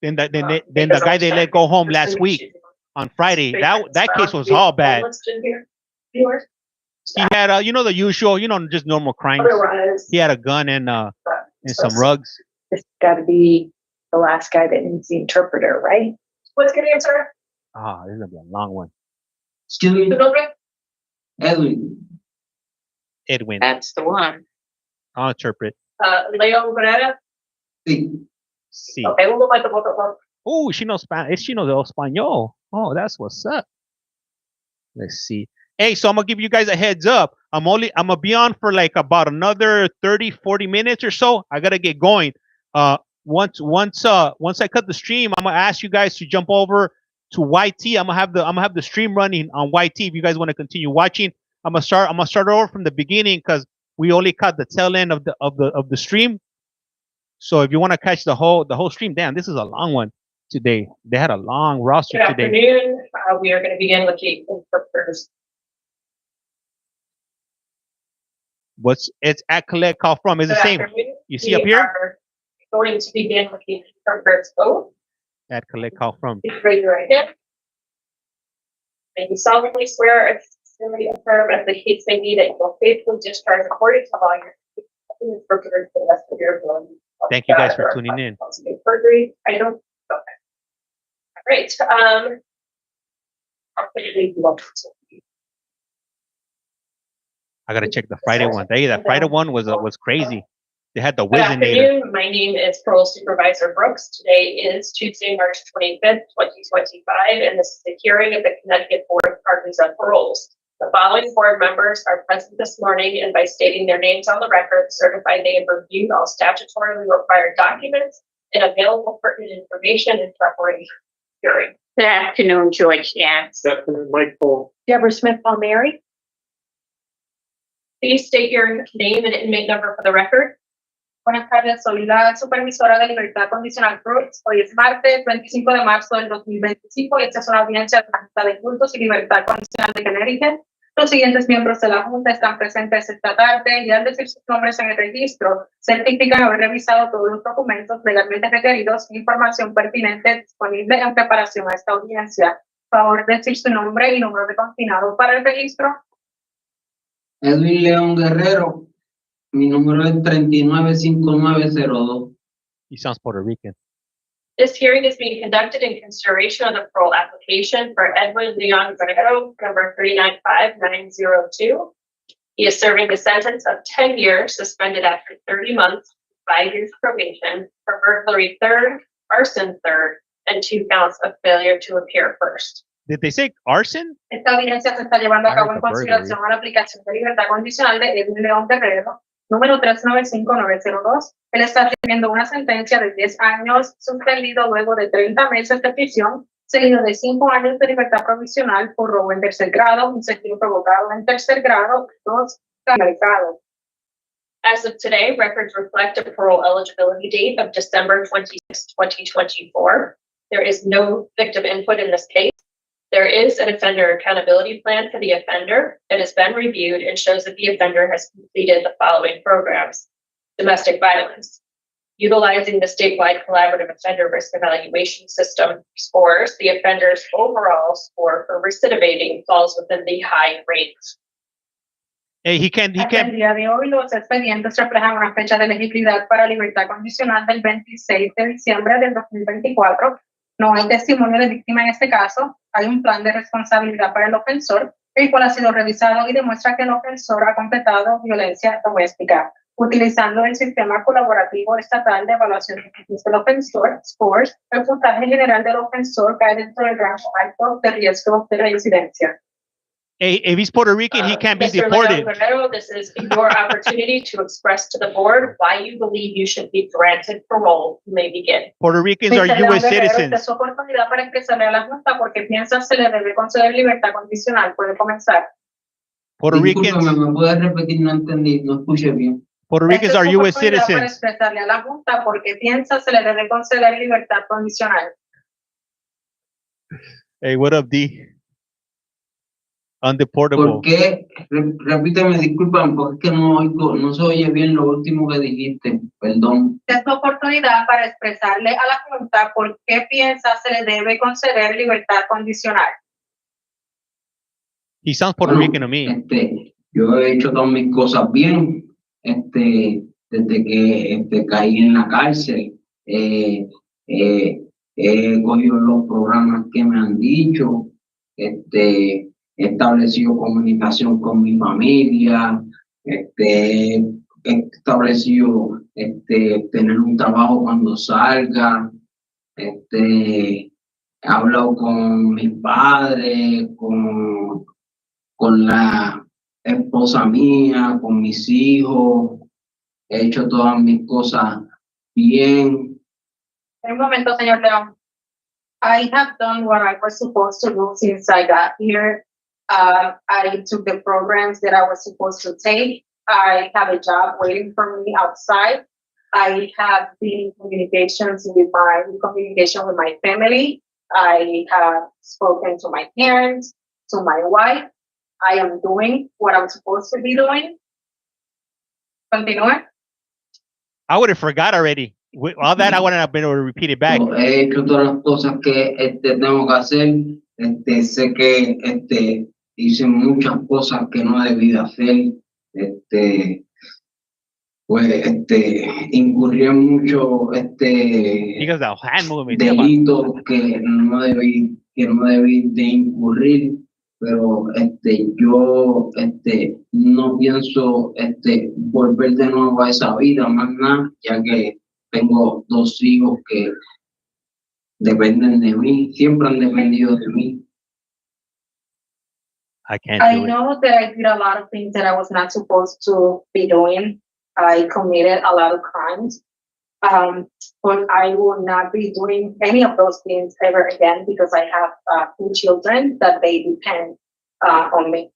than the guy they let go home last week on Friday. That case was all bad. He had the usual, just normal crimes. He had a gun and some rugs. This got to be the last guy that needs the interpreter, right? What's good answer? Ah, this is gonna be a long one. Edwin. That's the one. I'll interpret. Leo Moreno. Sí. Okay, we'll look at the book of them. Oh, she knows Spanish. She knows Espanol. Oh, that's what's up. Let's see. Hey, so I'm gonna give you guys a heads up. I'm gonna be on for like about another 30-40 minutes or so. I gotta get going. Once I cut the stream, I'm gonna ask you guys to jump over to YT. I'm gonna have the stream running on YT. If you guys want to continue watching, I'm gonna start over from the beginning because we only caught the tail end of the stream. So if you want to catch the whole stream, damn, this is a long one today. They had a long roster Good today. afternoon. We are going to begin with the interpreters. It's at CollectCallFrom. It's the same. You see up here? Going to begin with the interpreters oath. At CollectCallFrom. Please raise your right hand. May you solemnly swear and sincerely affirm as the case may be that you will faithfully discharge according to law your interpreter to the best of your ability. Thank you guys for tuning in. Perjury. I don't. Okay. All right. I'll put it in. I gotta check the Friday one. That Friday one was crazy. They had the Good Wizinator. afternoon. My name is Parole Supervisor Brooks. Today is Tuesday, March 25th, 2025, and this is the hearing of the Connecticut Board of Pardons and Paroles. The following board members are present this morning and by stating their names on the record, certify they have reviewed all statutorily required documents and available pertinent information in preparation for hearing. Good afternoon, George Yance. Good afternoon, Mike Paul. Deborah Smith Palmieri. Please state your name and inmate number for the record. Buenas tardes, soy la supervisora de libertad condicional Cruz. Hoy es martes 25 de marzo del 2025 y esta es una audiencia de la Junta de Cultos y Libertad Condicional de Connecticut. Los siguientes miembros de la Junta están presentes esta tarde y al decir sus nombres en el registro, certifican haber revisado todos los documentos legalmente requeridos e información pertinente disponible en preparación a esta audiencia. Por favor, decir su nombre y número de confinado para el registro. Edwin León Guerrero. Mi número es 395902. He sounds Puerto Rican. This hearing is being conducted in consideration of the parole application for Edwin Leon Guerrero, number 395902. He is serving a sentence of 10 years, suspended after 30 months, 5 years probation for burglary third, arson third, and 2 counts of failure to appear first. Did they say arson? Esta audiencia se está llevando a cabo en consideración a la aplicación de libertad condicional de Edwin León Guerrero, número 395902. Él está recibiendo una sentencia de 10 años, suspendido luego de 30 meses de prisión, seguido de 5 años de libertad provisional por robo en tercer grado, un sentido provocado en tercer grado, 2 grado. As of today, records reflect a parole eligibility date of December 26, 2024. There is no victim input in this case. There is an offender accountability plan for the offender that has been reviewed and shows that the offender has completed the following programs. Domestic violence. Utilizing the statewide collaborative offender risk evaluation system scores, the offender's overall score for recidivating falls within the high range. Hey, he can't. El día de hoy los expedientes reflejan una fecha de elegibilidad para libertad condicional del 26 de diciembre del 2024. No hay testimonio de víctima en este caso. Hay un plan de responsabilidad para el ofensor, el cual ha sido revisado y demuestra que el ofensor ha completado violencia doméstica. Utilizando el sistema colaborativo estatal de evaluación de del ofensor, SCORES, el puntaje general del ofensor cae dentro del rango alto de riesgo de reincidencia. Hey, if he's Puerto Rican, he can't be Mr. deported. Guerrero, this is your opportunity to express to the board why you believe you should be granted parole. You may begin. Puerto Ricans are U.S. citizens. Es su oportunidad para expresarle a la Junta porque piensa se le debe conceder libertad condicional. Puede comenzar. Puerto Ricans. ¿Me puedes repetir? No entendí, no escuché bien. Puerto Ricans are U.S. citizens. Para expresarle a la Junta porque piensa se le debe conceder libertad condicional. Hey, what up, D? Undeportable. ¿Por qué? Repíteme, disculpan, porque es que no oigo, no se oye bien lo último que dijiste. Perdón. Es tu oportunidad para expresarle a la Junta por qué piensa se le debe conceder libertad condicional. He sounds Puerto Rican to me. Yo he hecho todas mis cosas bien, desde que caí en la cárcel. He cogido los programas que me han dicho, he establecido comunicación con mi familia, he establecido tener un trabajo cuando salga, he hablado con mis padres, con la esposa mía, con mis hijos, he hecho todas mis cosas bien. Un momento, señor León. I have done what I was supposed to do since I got here. I took the programs that I was supposed to take. I have a job waiting for me outside. I have been in communication with my family. I have spoken to my parents, to my wife. I am doing what I'm supposed to be doing. Continúe. I would have forgot already. With all that, I wouldn't have been able to repeat it back. He hecho todas las cosas que tengo que hacer. Sé que hice muchas cosas que no debí de hacer. Incurrí en muchos delitos que no debí de incurrir, pero yo no pienso volver de nuevo a esa vida, más nada, ya que tengo 2 hijos que dependen de mí, siempre han dependido de mí. I know that I did a lot of things that I was not supposed to be doing. I committed a lot of crimes. But I will not be doing any of those things ever again because I have 2 children that they depend on me.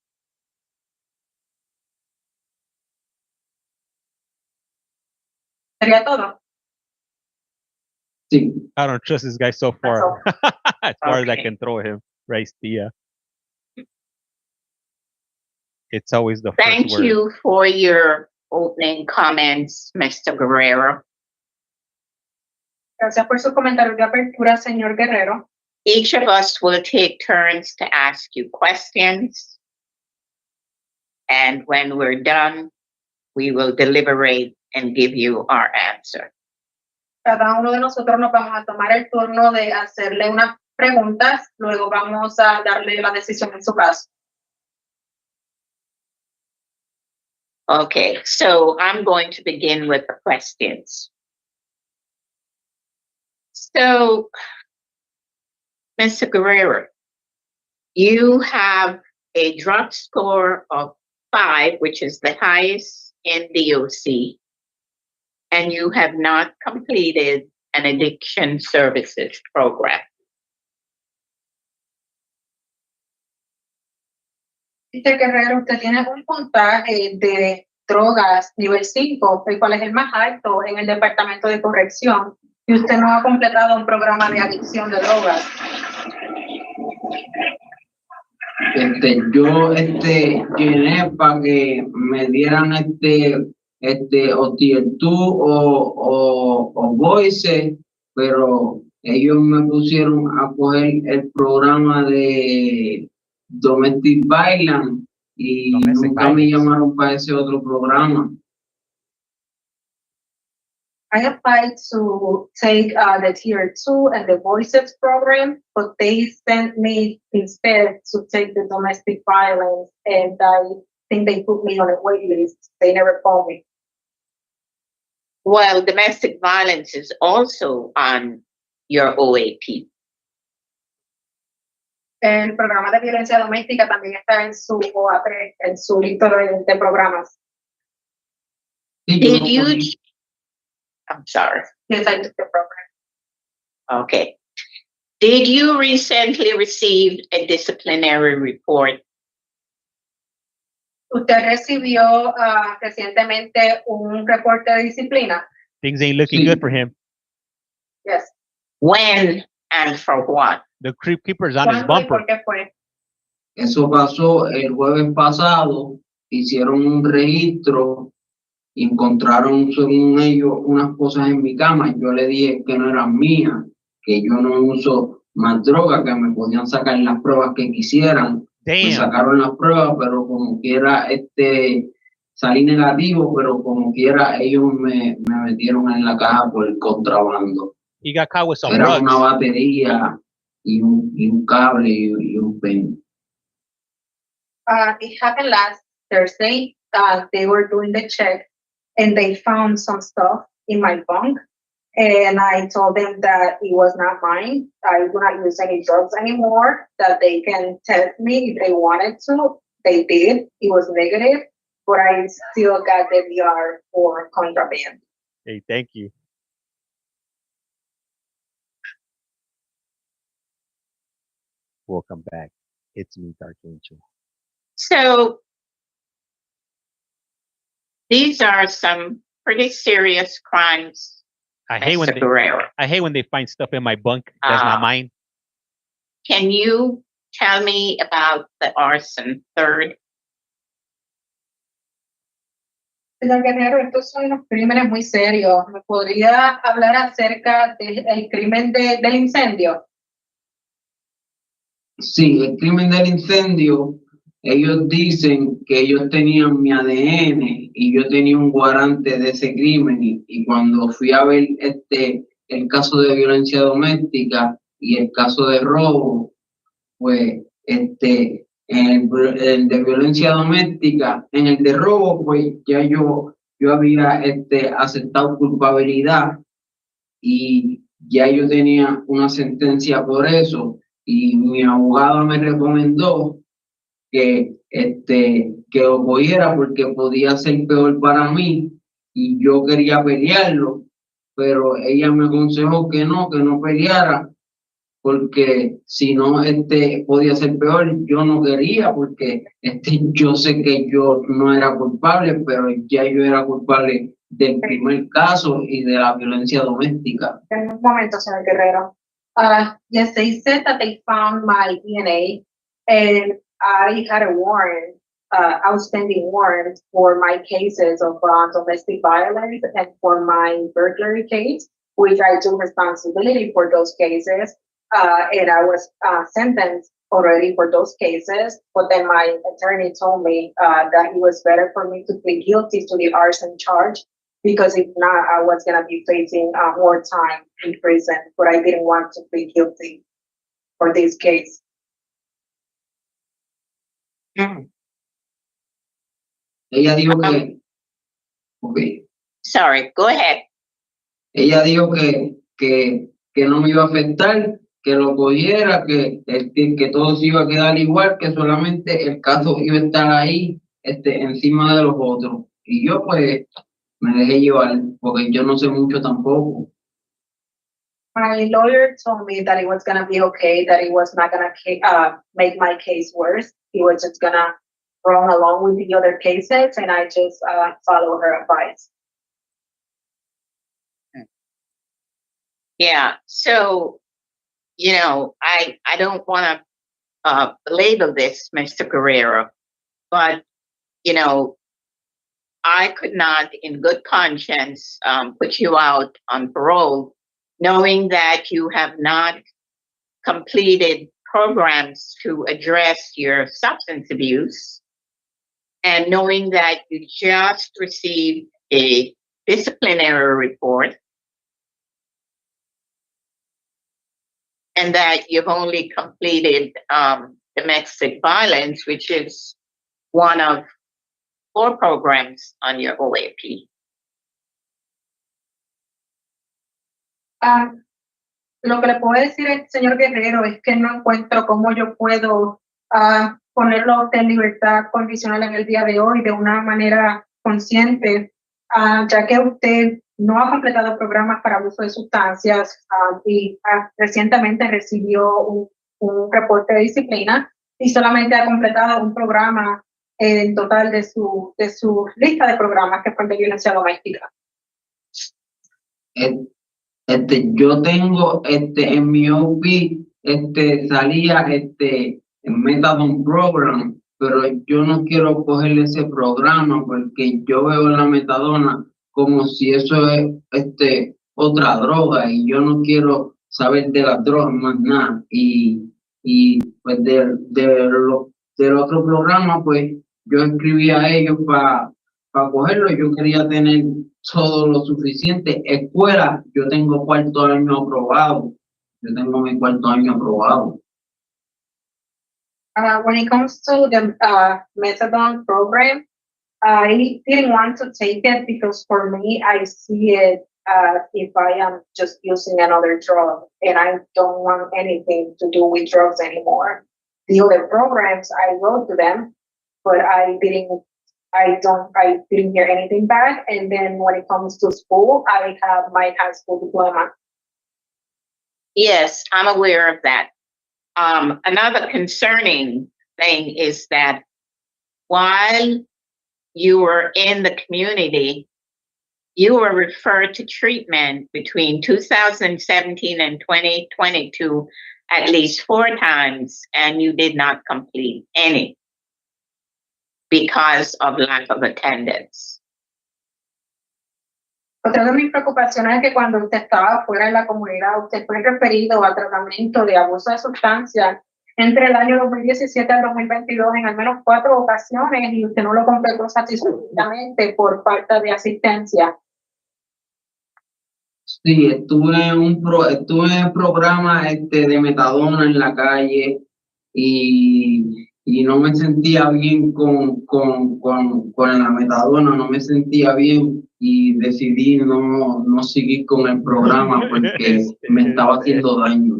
¿Sería todo? Sí. I don't trust this guy so far. As far as I can throw him, right, Stia? It's always the first Thank word. you for your opening comments, Mr. Guerrero. Gracias por sus comentarios de apertura, señor Guerrero. Each of us will take turns to ask you questions. And when we're done, we will deliberate and give you our answer. Cada uno de nosotros nos vamos a tomar el turno de hacerle unas preguntas, luego vamos a darle la decisión en su caso. Okay, so I'm going to begin with the questions. So, Mr. Guerrero, you have a drop score of 5, which is the highest in DOC, and you have not completed an addiction services program. Mr. Guerrero, usted tiene un puntaje de drogas nivel 5, el cual es el más alto en el departamento de corrección, y usted no ha completado un programa de adicción de drogas. Yo llené para que me dieran o tier 2 o voice, pero ellos me pusieron a coger el programa de Domestic Violence y nunca me llamaron para ese otro programa. I applied to take the tier 2 and the voices program, but they sent me instead to take the domestic violence, and I think they put me on a wait list. They never called me. Well, domestic violence is also on your OAP. El programa de violencia doméstica también está en su OAP, en su lista de programas. Did you? I'm sorry. Yes, I took the program. Okay. Did you recently receive a disciplinary report? ¿Usted recibió recientemente un reporte de disciplina? Things ain't looking good for him. Yes. When and for what? The creep keeper's on his bumper. ¿Por qué fue? Eso pasó el jueves pasado, hicieron un registro, encontraron según ellos unas cosas en mi cama. Yo le dije que no eran mías, que yo no uso más droga, que me podían sacar las pruebas que quisieran. Me sacaron las pruebas, pero como quiera salí negativo, pero como quiera ellos me metieron en la caja por el contrabando. He got caught with some Era drugs. una batería y un cable y un pen. It happened last Thursday. They were doing the check and they found some stuff in my bunk. And I told them that it was not mine. I do not use any drugs anymore, that they can test me if they wanted to. They did. It was negative, but I still got the VR for contraband. Hey, thank you. Welcome back. It's me, Dark Angel. So these are some pretty serious crimes. I hate when they find stuff in my bunk that's not mine. Can you tell me about the arson third? Señor Guerrero, estos son unos crímenes muy serios. ¿Me podría hablar acerca del crimen del incendio? Sí, el crimen del incendio, ellos dicen que ellos tenían mi ADN y yo tenía un guarante de ese crimen y cuando fui a ver el caso de violencia doméstica y el caso de robo, pues el de violencia doméstica, en el de robo, pues ya yo había aceptado culpabilidad y ya yo tenía una sentencia por eso. Y mi abogado me recomendó que lo cogiera porque podía ser peor para mí y yo quería pelearlo, pero ella me aconsejó que no peleara porque si no podía ser peor. Yo no quería porque yo sé que yo no era culpable, pero ya yo era culpable del primer caso y de la violencia doméstica. Un momento, señor Guerrero. Yes, they said that they found my DNA and I had a warrant, outstanding warrant for my cases of domestic violence and for my burglary case, which I took responsibility for those cases. And I was sentenced already for those cases, but then my attorney told me that it was better for me to plead guilty to the arson charge, because if not, I was gonna be facing more time in prison, but I didn't want to plead guilty for this case. Ella dijo que, okay. Sorry, go ahead. Ella dijo que no me iba a afectar, que lo cogiera, que todo se iba a quedar igual, que solamente el caso iba a estar ahí, encima de los otros. Y yo pues me dejé llevar, porque yo no sé mucho tampoco. My lawyer told me that it was gonna be okay, that it was not gonna make my case worse. He was just gonna run along with the other cases, and I just follow her advice. Yeah, so, you know, I don't want to belabor this, Mr. Guerrero, but, you know, I could not, in good conscience, put you out on parole, knowing that you have not completed programs to address your substance abuse, and knowing that you just received a disciplinary report, and that you've only completed domestic violence, which is one of 4 programs on your OAP. Lo que le puedo decir, señor Guerrero, es que no encuentro cómo yo puedo ponerlo a usted en libertad condicional en el día de hoy de una manera consciente, ya que usted no ha completado programas para abuso de sustancias y recientemente recibió un reporte de disciplina y solamente ha completado un programa en total de su lista de programas, que fue el de violencia doméstica. Yo tengo en mi OP salía Methadone Program, pero yo no quiero coger ese programa porque yo veo la metadona como si eso es otra droga y yo no quiero saber de las drogas más nada. Y pues del otro programa, pues yo escribí a ellos para cogerlo. Yo quería tener todo lo suficiente. Escuela, yo tengo 4º año aprobado. Yo tengo mi 4º año aprobado. When it comes to the methadone program, I didn't want to take it because for me, I see it if I am just using another drug, and I don't want anything to do with drugs anymore. The other programs, I wrote to them, but I didn't hear anything back. And then when it comes to school, I have my high school diploma. Yes, I'm aware of that. Another concerning thing is that while you were in the community, you were referred to treatment between 2017 and 2022 at least 4 times, and you did not complete any because of lack of attendance. Otra de mis preocupaciones es que cuando usted estaba fuera de la comunidad, usted fue referido a tratamiento de abuso de sustancias entre el año 2017 al 2022 en al menos 4 ocasiones y usted no lo completó satisfactoriamente por falta de asistencia. Sí, estuve en el programa de metadona en la calle y no me sentía bien con la metadona, no me sentía bien y decidí no seguir con el programa porque me estaba haciendo daño.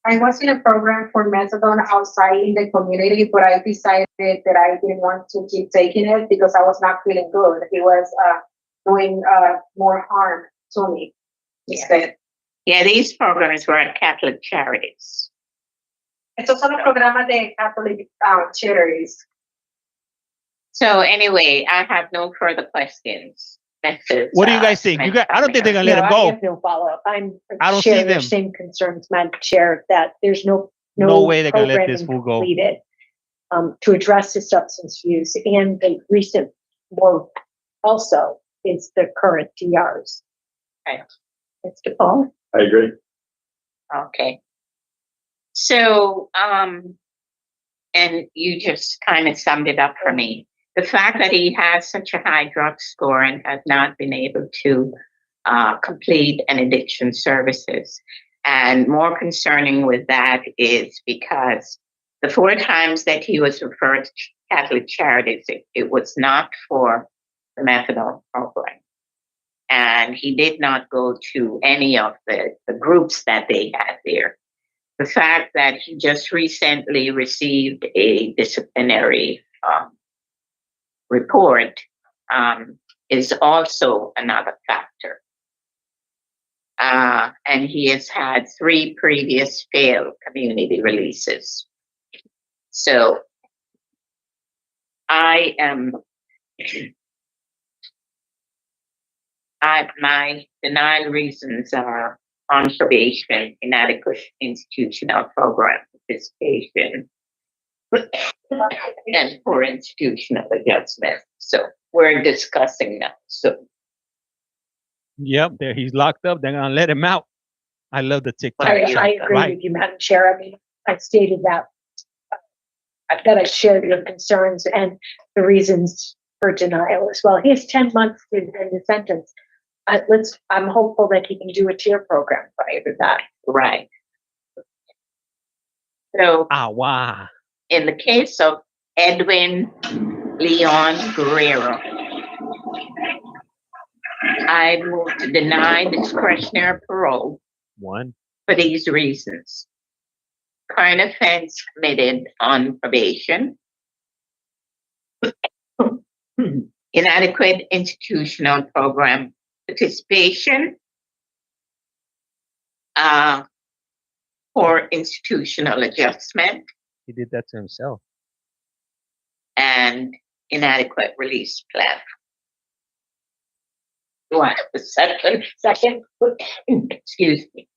I was in a program for methadone outside in the community, but I decided that I didn't want to keep taking it because I was not feeling good. It was doing more harm to me instead. Yeah, these programs were at Catholic Charities. Estos son los programas de Catholic Charities. So anyway, I have no further questions. What do you guys think? I don't think they're gonna let him go. I have no follow-up. I don't see share your them. same concerns, Madam Chair, that there's no way they're gonna let this fool go. completed, to address his substance use, and the recent more also is the current DRs. Okay. Mr. Paul? I agree. Okay. So, and you just kind of summed it up for me. The fact that he has such a high drug score and has not been able to complete an addiction services. And more concerning with that is because the 4 times that he was referred to Catholic Charities, it was not for the methadone program. And he did not go to any of the groups that they had there. The fact that he just recently received a disciplinary report is also another factor. And he has had 3 previous failed community releases. So my denial reasons are conservation, inadequate institutional program participation, and poor institutional adjustment. So we're discussing that. So yep, there he's locked up. They're gonna let him out. I love the TikTok. I agree with you, Madam Chair. I mean, I stated that I shared your concerns and the reasons for denial as well. He has 10 months in the sentence. I'm hopeful that he can do a tier program prior to that. Right. So wow. In the case of Edwin Leon Guerrero, I move to deny discretionary parole. 1. For these reasons. Current offense committed on probation. Inadequate institutional program participation. Poor institutional adjustment. He did that to himself. And inadequate release plan. Do I have a second? Second. Excuse me.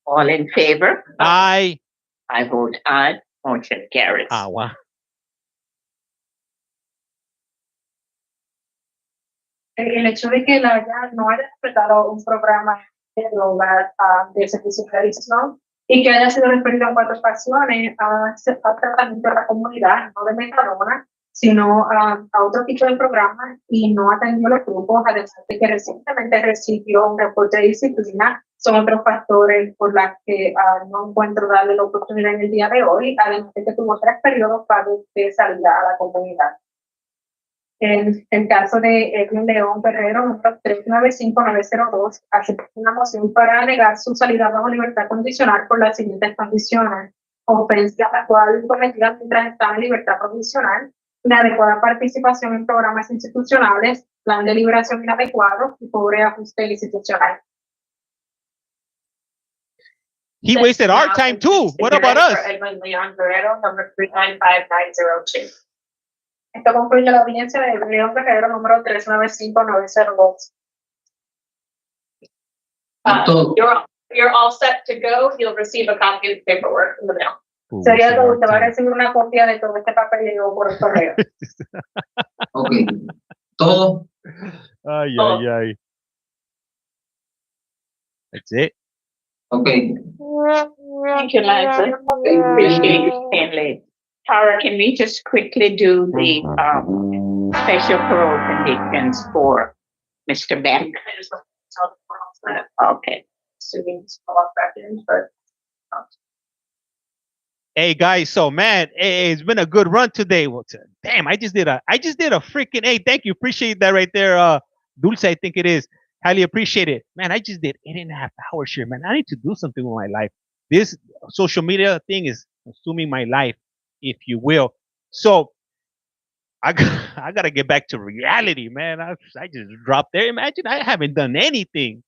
All in favor? Aye. I vote aye. Motion carries. Wow. El hecho de que la ya no haya respetado un programa de drogas de servicio de adicción y que haya sido referido en 4 ocasiones a tratamiento de la comunidad, no de metadona, sino a otro tipo de programa, y no atendió los grupos, además de que recientemente recibió un reporte de disciplina, son otros factores por los que no encuentro darle la oportunidad en el día de hoy, además de que tuvo 3 periodos pagos de salida a la comunidad. En el caso de Edwin León Guerrero, número 395902, hace una moción para alegar su salida bajo libertad condicional por las siguientes condiciones: ofensa la cual cometida mientras estaba en libertad provisional, inadecuada participación en programas institucionales, plan de liberación inadecuado y pobre ajuste institucional. He wasted our time too. What about us? Edwin León Guerrero, number 395902. Esto concluye la audiencia de Edwin León Guerrero, número 395902. You're all set to go. You'll receive a copy of the paperwork in the mail. Sería que usted va a recibir una copia de todo este papeleo por el correo. Ok. Todo. Ay. That's it. Okay. Thank you, Liza. Appreciate you staying late. Tara, can we just quickly do the special parole conditions for Mr. Beck? Okay. Hey guys, so man, it's been a good run today. Damn, I just did a freaking thank you, appreciate that right there, Dulce, I think it is. Highly appreciate it, man. I just did 8.5 hours here, man. I need to do something with my life. This social media thing is consuming my life, if you will. So I gotta get back to reality, man. I just dropped there. Imagine I haven't done anything.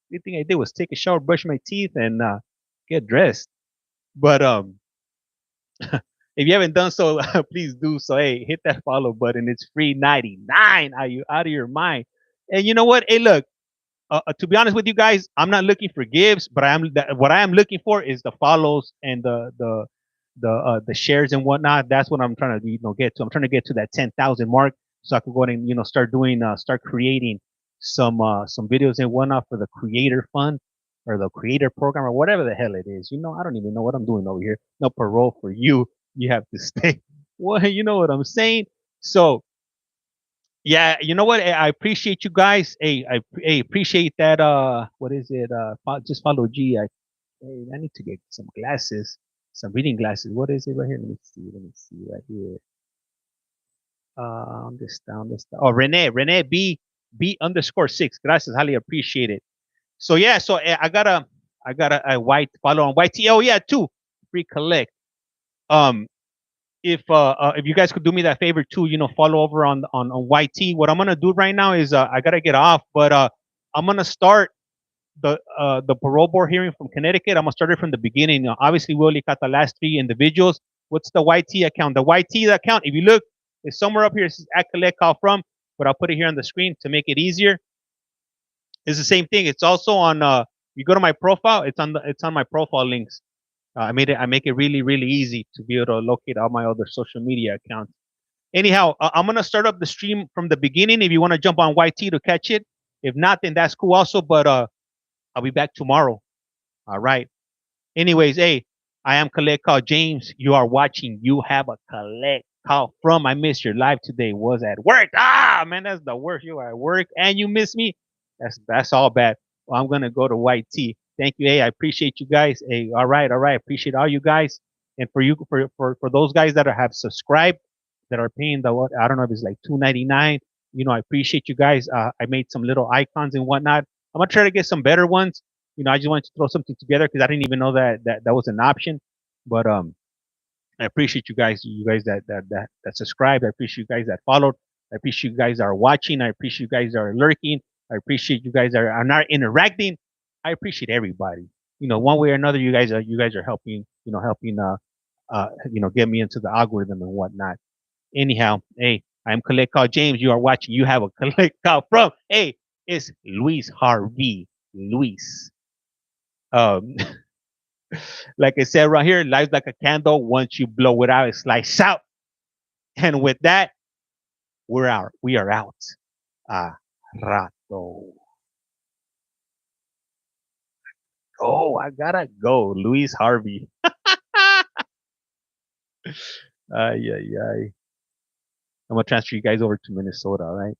The thing I did was take a shower, brush my teeth, and get dressed. But If you haven't done so, please do so. Hey, hit that follow button. It's free 99. Are you out of your mind? And you know what? Hey, look. To be honest with you guys, I'm not looking for gifts, but what I am looking for is the follows and the shares and whatnot. That's what I'm trying to get to. I'm trying to get to that 10,000 mark so I can go ahead and start creating some videos and whatnot for the creator fund or the creator program or whatever the hell it is. I don't even know what I'm doing over here. No parole for you. You have to stay. Well, you know what I'm saying. So yeah, you know what? I appreciate you guys. Hey, I appreciate that. What is it? Just follow G. I need to get some glasses, some reading glasses. What is it right here? Let me see right here. This down. Oh, Renee B_6. Gracias, highly appreciate it. So yeah, so I got a white follow on YT. Oh yeah, 2 free collect. If you guys could do me that favor too, follow over on YT. What I'm gonna do right now is I gotta get off, but I'm gonna start the parole board hearing from Connecticut. I'm gonna start it from the beginning. Obviously, we only got the last 3 individuals. What's the YT account? The YT account, if you look, is somewhere up here. It says at CollectCallFrom, but I'll put it here on the screen to make it easier. It's the same thing. It's also on. You go to my profile. It's on my profile links. I make it really, really easy to be able to locate all my other social media accounts. Anyhow, I'm gonna start up the stream from the beginning. If you want to jump on YT to catch it, if not, then that's cool also. But I'll be back tomorrow. All right. Anyways, hey, I am Collect Call James. You are watching. You have a Collect Call From. I missed your live today. Was at work. Man, that's the worst. You are at work and you miss me. That's all bad. Well, I'm gonna go to YT. Thank you. Hey, I appreciate you guys. Hey, all right. Appreciate all you guys. And for those guys that have subscribed, that are paying I don't know if it's like $2.99. I appreciate you guys. I made some little icons and whatnot. I'm gonna try to get some better ones. I just wanted to throw something together because I didn't even know that was an option. But I appreciate you guys. You guys that subscribed. I appreciate you guys that followed. I appreciate you guys that are watching. I appreciate you guys that are lurking. I appreciate you guys that are not interacting. I appreciate everybody. One way or another, you guys are helping. Get me into the algorithm and whatnot. Anyhow, hey, I'm Collect Call James. You are watching. You have a Collect Call From. Hey, it's Luis Harvey. Luis. Like I said right here, life's like a candle. Once you blow it out, it slices out. And with that, we are out. Rato. Oh, I gotta go. Luis Harvey. Ay. I'm gonna transfer you guys over to Minnesota, all right?